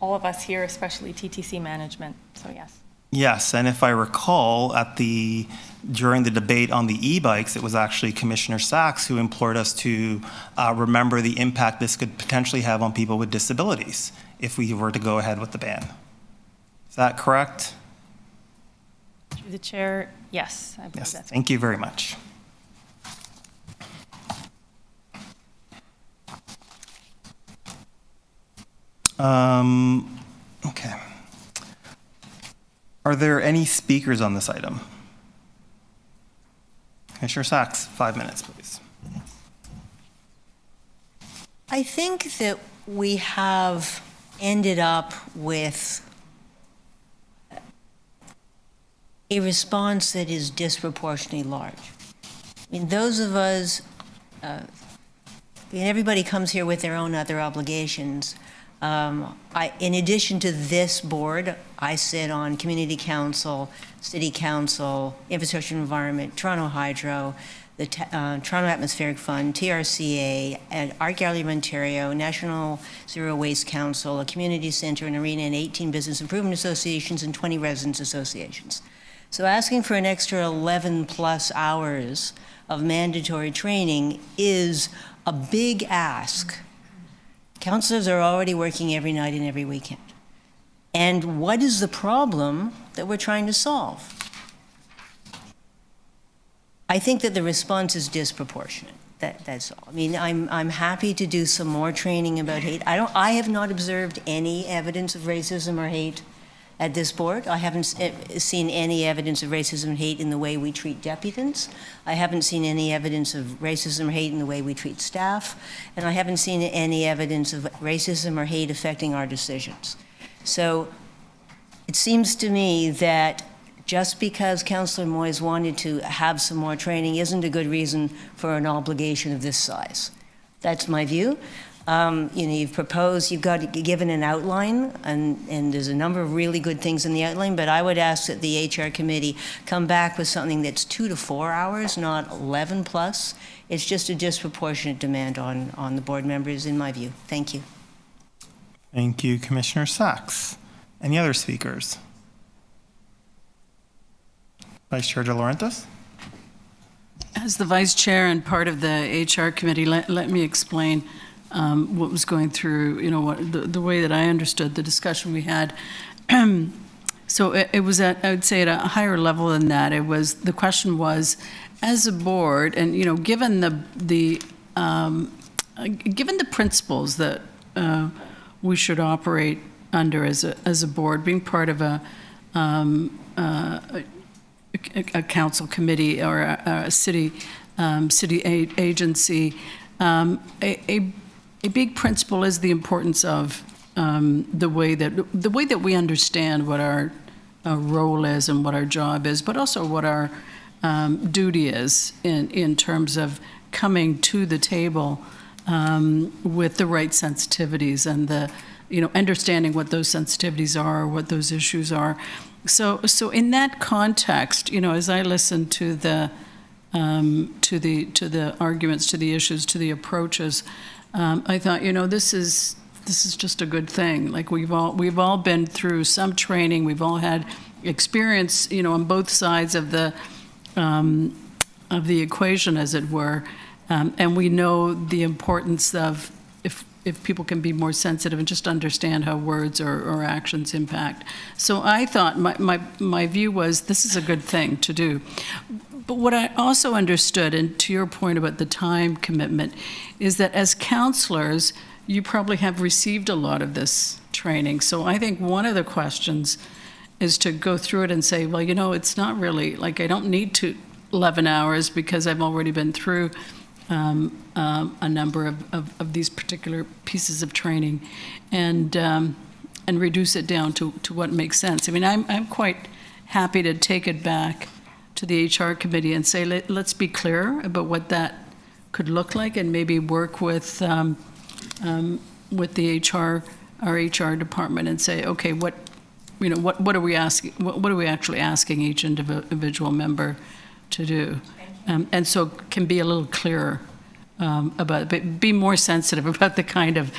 all of us here, especially TTC management, so yes. Yes, and if I recall, during the debate on the e-bikes, it was actually Commissioner Sachs who implored us to remember the impact this could potentially have on people with disabilities if we were to go ahead with the ban. Is that correct? Through the chair, yes, I believe Yes, that's thank you very much. Okay. Are there any speakers on this item? Commissioner Sachs, 5 minutes, please. I think that we have ended up with a response that is disproportionately large. I mean, those of us, everybody comes here with their own other obligations. In addition to this board, I sit on Community Council, City Council, Infrastructure and Environment, Toronto Hydro, the Toronto Atmospheric Fund, TRCA, and Art Gallery of Ontario, National Zero Waste Council, a community center, an arena, and 18 business improvement associations and 20 residents associations. So asking for an extra 11 plus hours of mandatory training is a big ask. Councilors are already working every night and every weekend. And what is the problem that we're trying to solve? I think that the response is disproportionate. That's all. I mean, I'm happy to do some more training about hate. I have not observed any evidence of racism or hate at this board. I haven't seen any evidence of racism and hate in the way we treat deputants. I haven't seen any evidence of racism or hate in the way we treat staff. And I haven't seen any evidence of racism or hate affecting our decisions. So it seems to me that just because Councillor Moyes wanted to have some more training isn't a good reason for an obligation of this size. That's my view. You've proposed, you've given an outline, and there's a number of really good things in the outline, but I would ask that the HR committee come back with something that's 2 to 4 hours, not 11 plus. It's just a disproportionate demand on the board members, in my view. Thank you. Thank you, Commissioner Sachs. Any other speakers? Vice Chair De Laurentiis? As the vice chair and part of the HR committee, let me explain what was going through, the way that I understood the discussion we had. So it was I would say, at a higher level than that. The question was, as a board, and given the principles that we should operate under as a board, being part of a council committee or a city agency, a big principle is the importance of the way that we understand what our role is and what our job is, but also what our duty is in terms of coming to the table with the right sensitivities and understanding what those sensitivities are, what those issues are. So in that context, as I listened to the arguments, to the issues, to the approaches, I thought, this is just a good thing. Like we've all been through some training, we've all had experience, on both sides of the equation, as it were, and we know the importance of if people can be more sensitive and just understand how words or actions impact. So I thought my view was this is a good thing to do. But what I also understood, and to your point about the time commitment, is that as counselors, you probably have received a lot of this training. So I think one of the questions is to go through it and say, well, you know, it's not really, like, I don't need 11 hours because I've already been through a number of these particular pieces of training, and reduce it down to what makes sense. I mean, I'm quite happy to take it back to the HR committee and say, let's be clear about what that could look like, and maybe work with the our HR department and say, okay, what are we asking? What are we actually asking each individual member to do? And so can be a little clearer about it, but be more sensitive about the kind of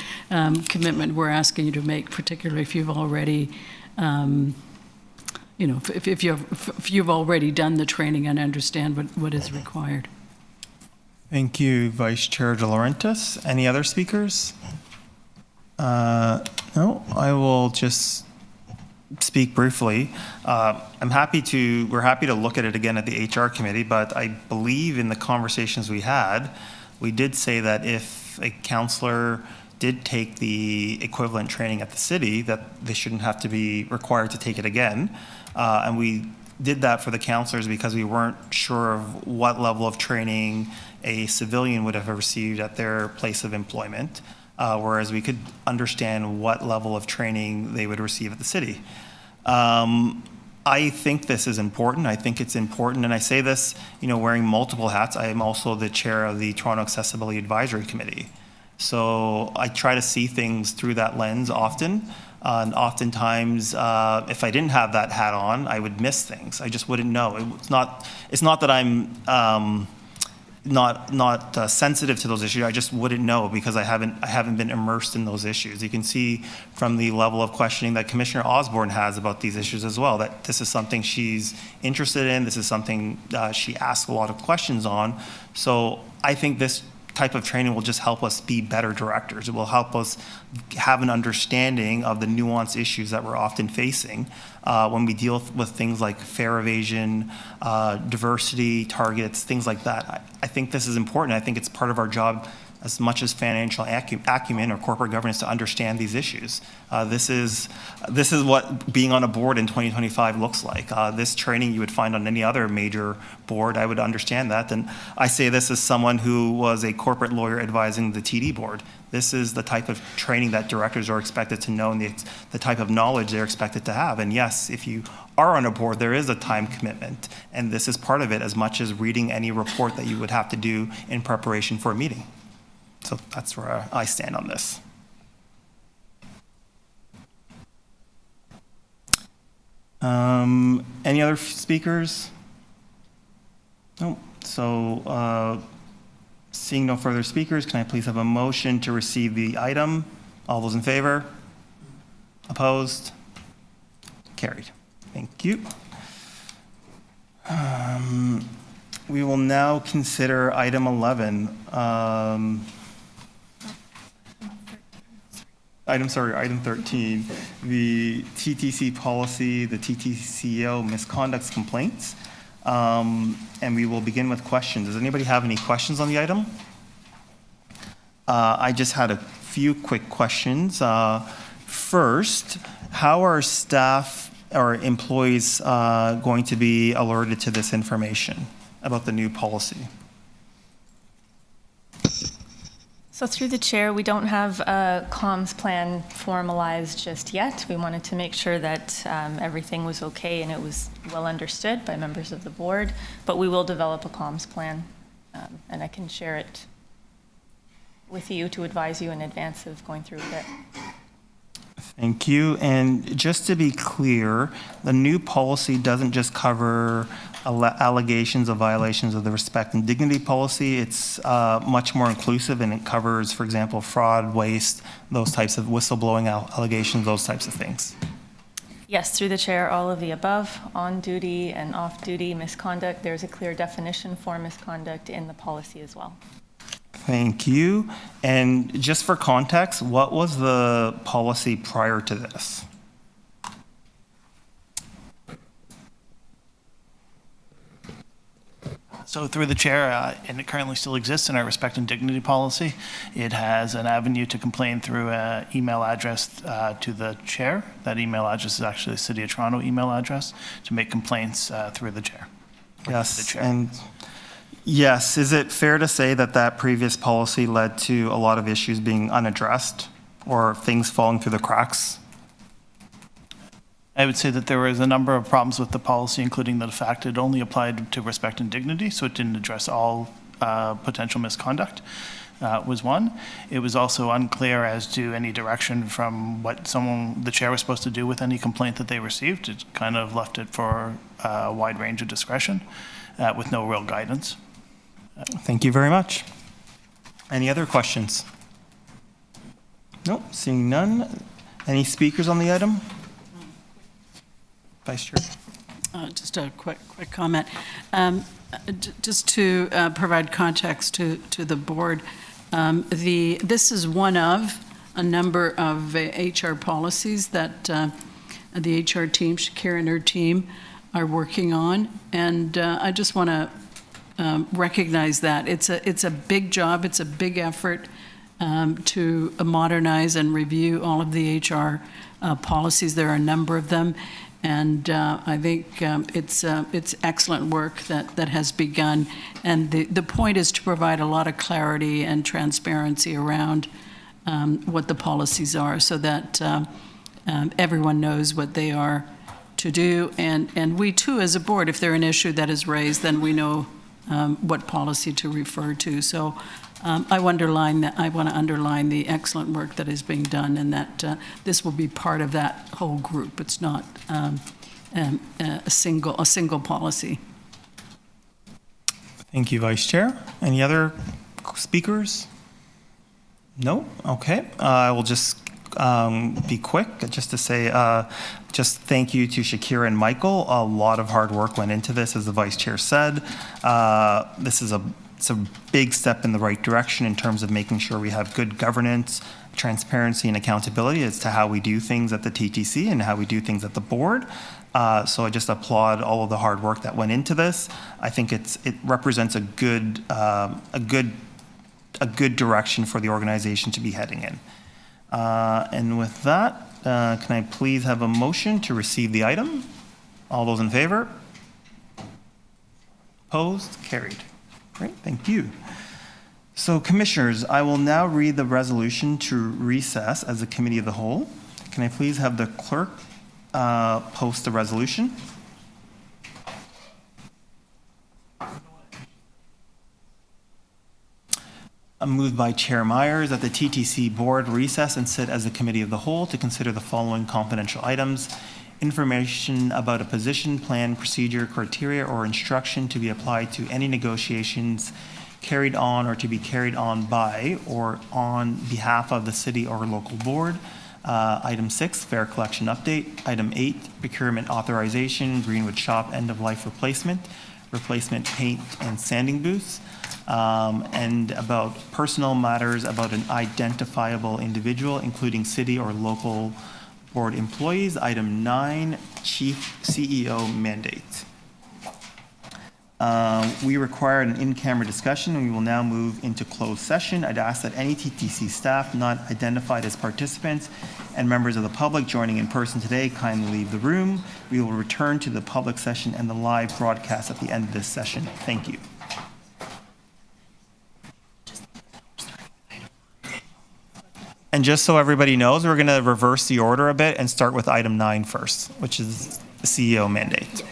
commitment we're asking you to make, particularly if you've already, if you've already done the training and understand what is required. Thank you, Vice Chair De Laurentiis. Any other speakers? No, I will just speak briefly. We're happy to look at it again at the HR committee, but I believe in the conversations we had, we did say that if a counselor did take the equivalent training at the city, that they shouldn't have to be required to take it again. And we did that for the counselors because we weren't sure of what level of training a civilian would have received at their place of employment, whereas we could understand what level of training they would receive at the city. I think this is important. I think it's important, and I say this, wearing multiple hats. I am also the chair of the Toronto Accessibility Advisory Committee. So I try to see things through that lens often. And oftentimes, if I didn't have that hat on, I would miss things. I just wouldn't know. It's not that I'm not sensitive to those issues. I just wouldn't know because I haven't been immersed in those issues. You can see from the level of questioning that Commissioner Osborne has about these issues as well, that this is something she's interested in. This is something she asks a lot of questions on. So I think this type of training will just help us be better directors. It will help us have an understanding of the nuanced issues that we're often facing when we deal with things like fare evasion, diversity targets, things like that. I think this is important. I think it's part of our job as much as financial acumen or corporate governance to understand these issues. This is what being on a board in 2025 looks like. This training you would find on any other major board, I would understand that. And I say this as someone who was a corporate lawyer advising the TD Board. This is the type of training that directors are expected to know and the type of knowledge they're expected to have. And yes, if you are on a board, there is a time commitment. And this is part of it as much as reading any report that you would have to do in preparation for a meeting. So that's where I stand on this. Any other speakers? No. So seeing no further speakers, can I please have a motion to receive the item? All those in favor? Opposed? Carried. Thank you. We will now consider item 11. Item 13, the TTC policy, the TTCO misconduct complaints. And we will begin with questions. Does anybody have any questions on the item? I just had a few quick questions. First, how are staff or employees going to be alerted to this information about the new policy? So through the chair, we don't have a comms plan formalized just yet. We wanted to make sure that everything was okay and it was well understood by members of the board, but we will develop a comms plan and I can share it with you to advise you in advance of going through with it. Thank you. And just to be clear, the new policy doesn't just cover allegations of violations of the respect and dignity policy. It's much more inclusive, and it covers, for example, fraud, waste, those types of whistleblowing allegations, those types of things. Yes, through the chair, all of the above, on-duty and off-duty misconduct. There's a clear definition for misconduct in the policy as well. Thank you. And just for context, what was the policy prior to this? So through the chair, and it currently still exists in our respect and dignity policy, it has an avenue to complain through an email address to the chair. That email address is actually the City of Toronto email address to make complaints through the chair. Yes, and yes, is it fair to say that that previous policy led to a lot of issues being unaddressed or things falling through the cracks? I would say that there was a number of problems with the policy, including the fact it only applied to respect and dignity, so it didn't address all potential misconduct, was one. It was also unclear as to any direction from what the chair was supposed to do with any complaint that they received. It kind of left it for a wide range of discretion with no real guidance. Thank you very much. Any other questions? Nope, seeing none. Any speakers on the item? Vice Chair. Just a quick comment. Just to provide context to the board, this is one of a number of HR policies that the HR team, Shakira and her team, are working on, and I just want to recognize that it's a big job, it's a big effort to modernize and review all of the HR policies. There are a number of them. And I think it's excellent work that has begun. And the point is to provide a lot of clarity and transparency around what the policies are so that everyone knows what they are to do. And we too, as a board, if there's an issue that is raised, then we know what policy to refer to. So I want to underline the excellent work that is being done, and that this will be part of that whole group. It's not a single policy. Thank you, Vice Chair. Any other speakers? No? Okay. I will just be quick, just to say, just thank you to Shakira and Michael. A lot of hard work went into this, as the Vice Chair said. It's a big step in the right direction in terms of making sure we have good governance, transparency, and accountability as to how we do things at the TTC and how we do things at the board. So I just applaud all of the hard work that went into this. I think it represents a good direction for the organization to be heading in. And with that, can I please have a motion to receive the item? All those in favor? Opposed? Carried. Great, thank you. So, Commissioners, I will now read the resolution to recess as a committee of the whole. Can I please have the clerk post the resolution? Moved by Chair Myers that the TTC Board recess and sit as a committee of the whole to consider the following confidential items: information about a position, plan, procedure, criteria, or instruction to be applied to any negotiations carried on or to be carried on by or on behalf of the city or local board. Item 6, fare collection update. Item 8, procurement authorization, Greenwood Shop end-of-life replacement paint and sanding booths. And about personal matters about an identifiable individual, including city or local board employees. Item 9, Chief CEO mandate. We require an in-camera discussion, and we will now move into closed session. I'd ask that any TTC staff not identified as participants and members of the public joining in person today kindly leave the room. We will return to the public session and the live broadcast at the end of this session. Thank you. And just so everybody knows, we're going to reverse the order a bit and start with item 9 first, which is the CEO mandate.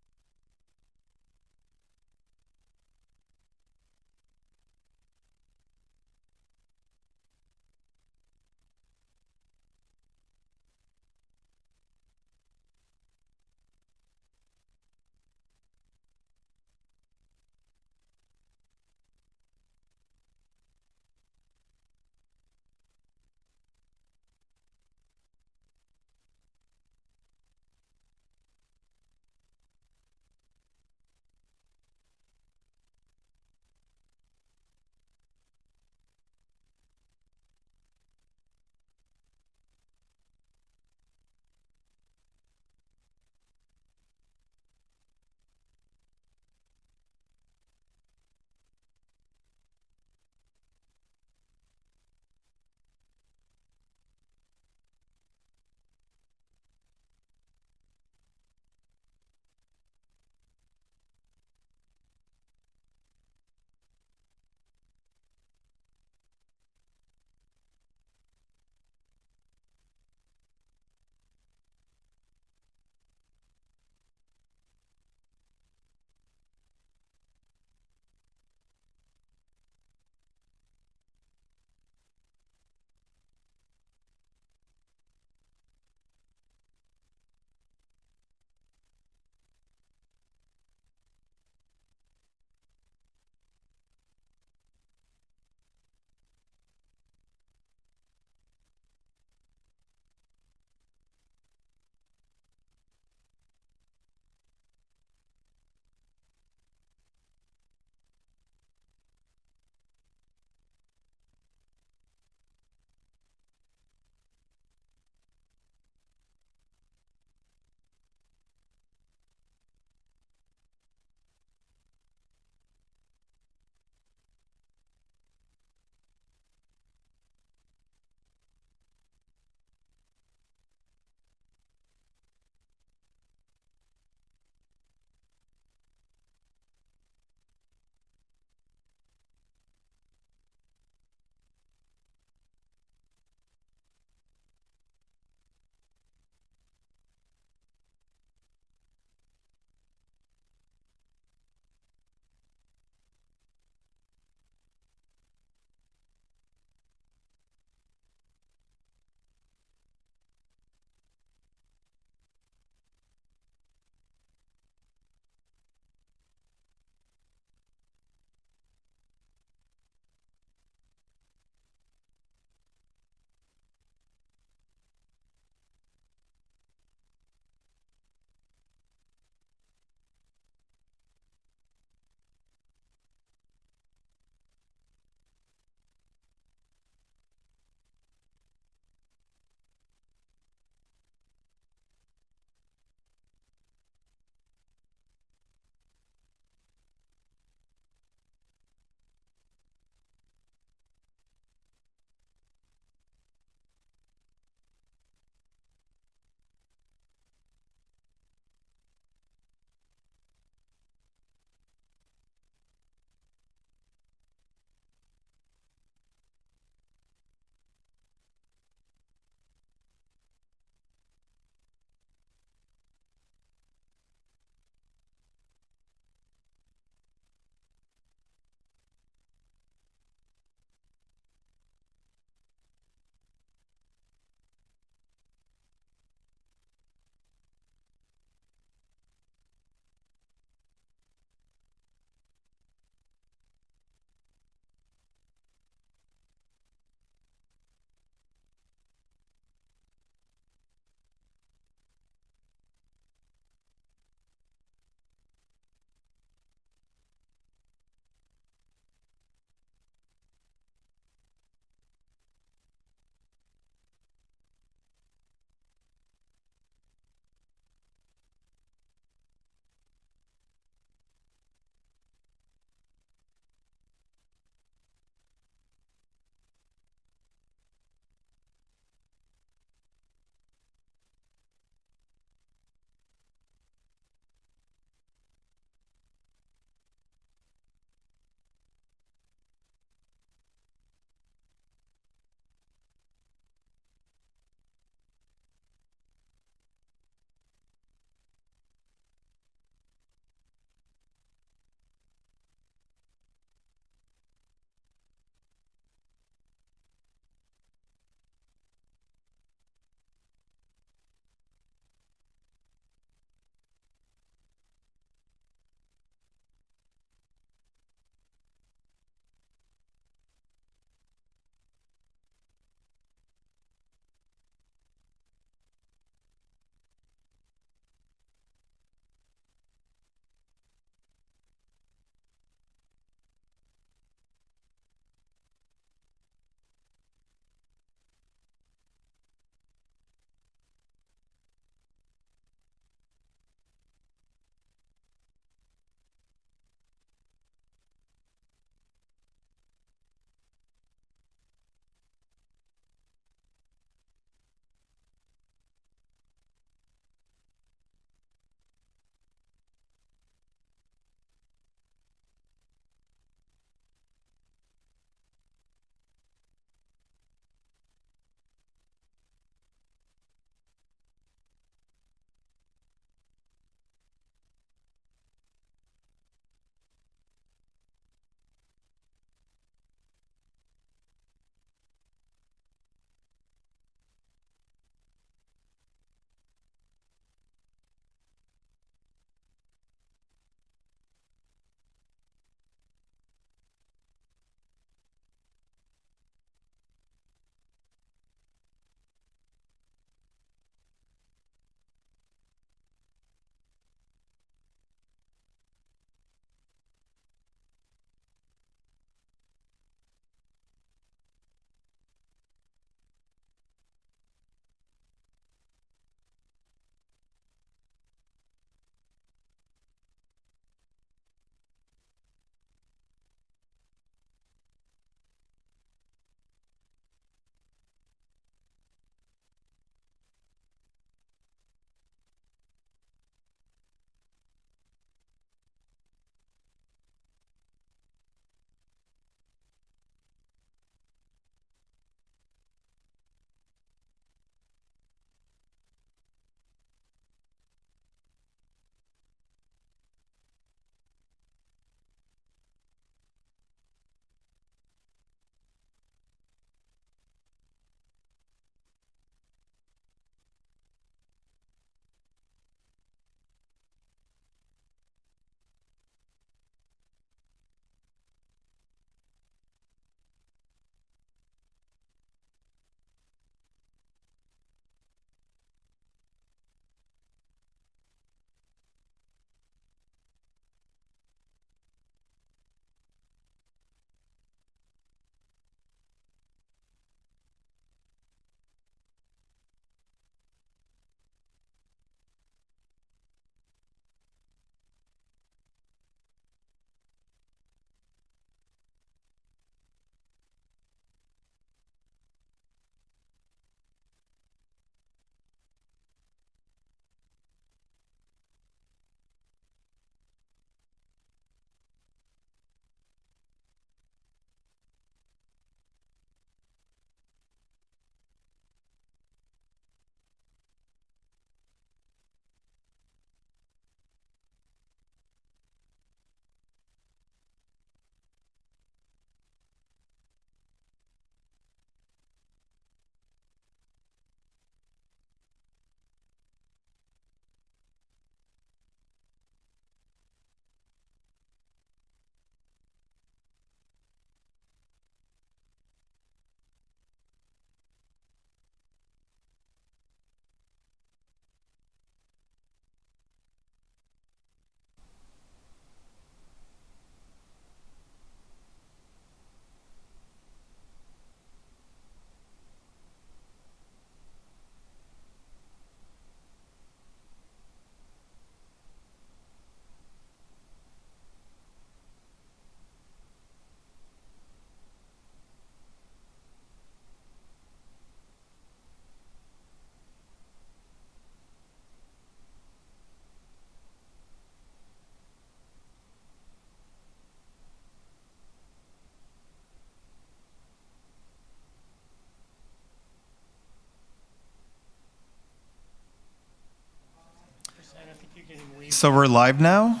So we're live now?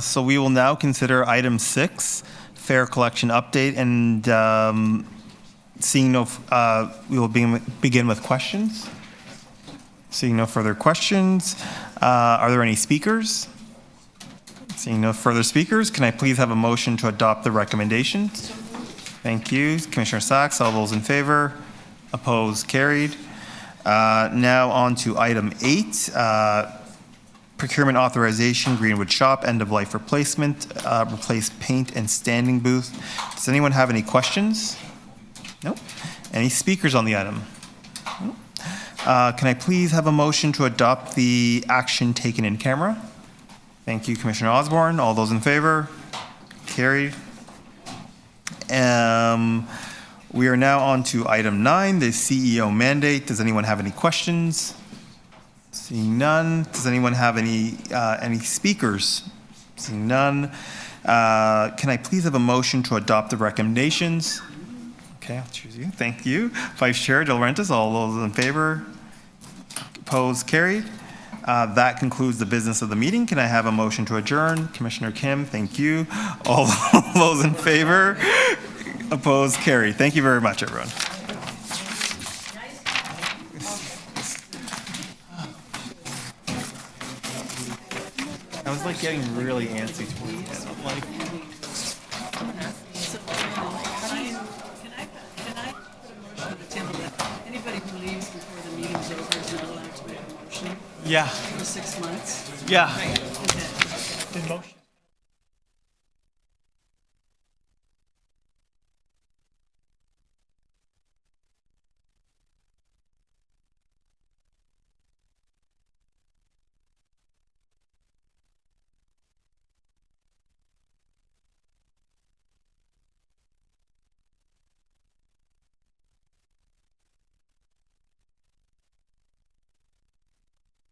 So we will now consider item 6, fare collection update, and seeing no, we will begin with questions. Seeing no further questions, are there any speakers? Seeing no further speakers, can I please have a motion to adopt the recommendations? Thank you. Commissioner Sachs, all those in favor? Opposed? Carried. Now on to item 8, procurement authorization, Greenwood Shop, end-of-life replacement, replace paint and standing booth. Does anyone have any questions? No? Any speakers on the item? No? Can I please have a motion to adopt the action taken in camera? Thank you, Commissioner Osborne. All those in favor? Carried. We are now on to item 9, the CEO mandate. Does anyone have any questions? Seeing none. Does anyone have any speakers? Seeing none. Can I please have a motion to adopt the recommendations? Okay, I'll choose you. Thank you. Vice Chair De Laurentiis, all those in favor? Opposed? Carried. That concludes the business of the meeting. Can I have a motion to adjourn? Commissioner Kim, thank you. All those in favor? Opposed? Carried. Thank you very much, everyone. I was like getting really antsy towards the end. I'm like, Anybody who leaves before the meeting's over is not allowed to make a motion yeah. for 6 months. Yeah.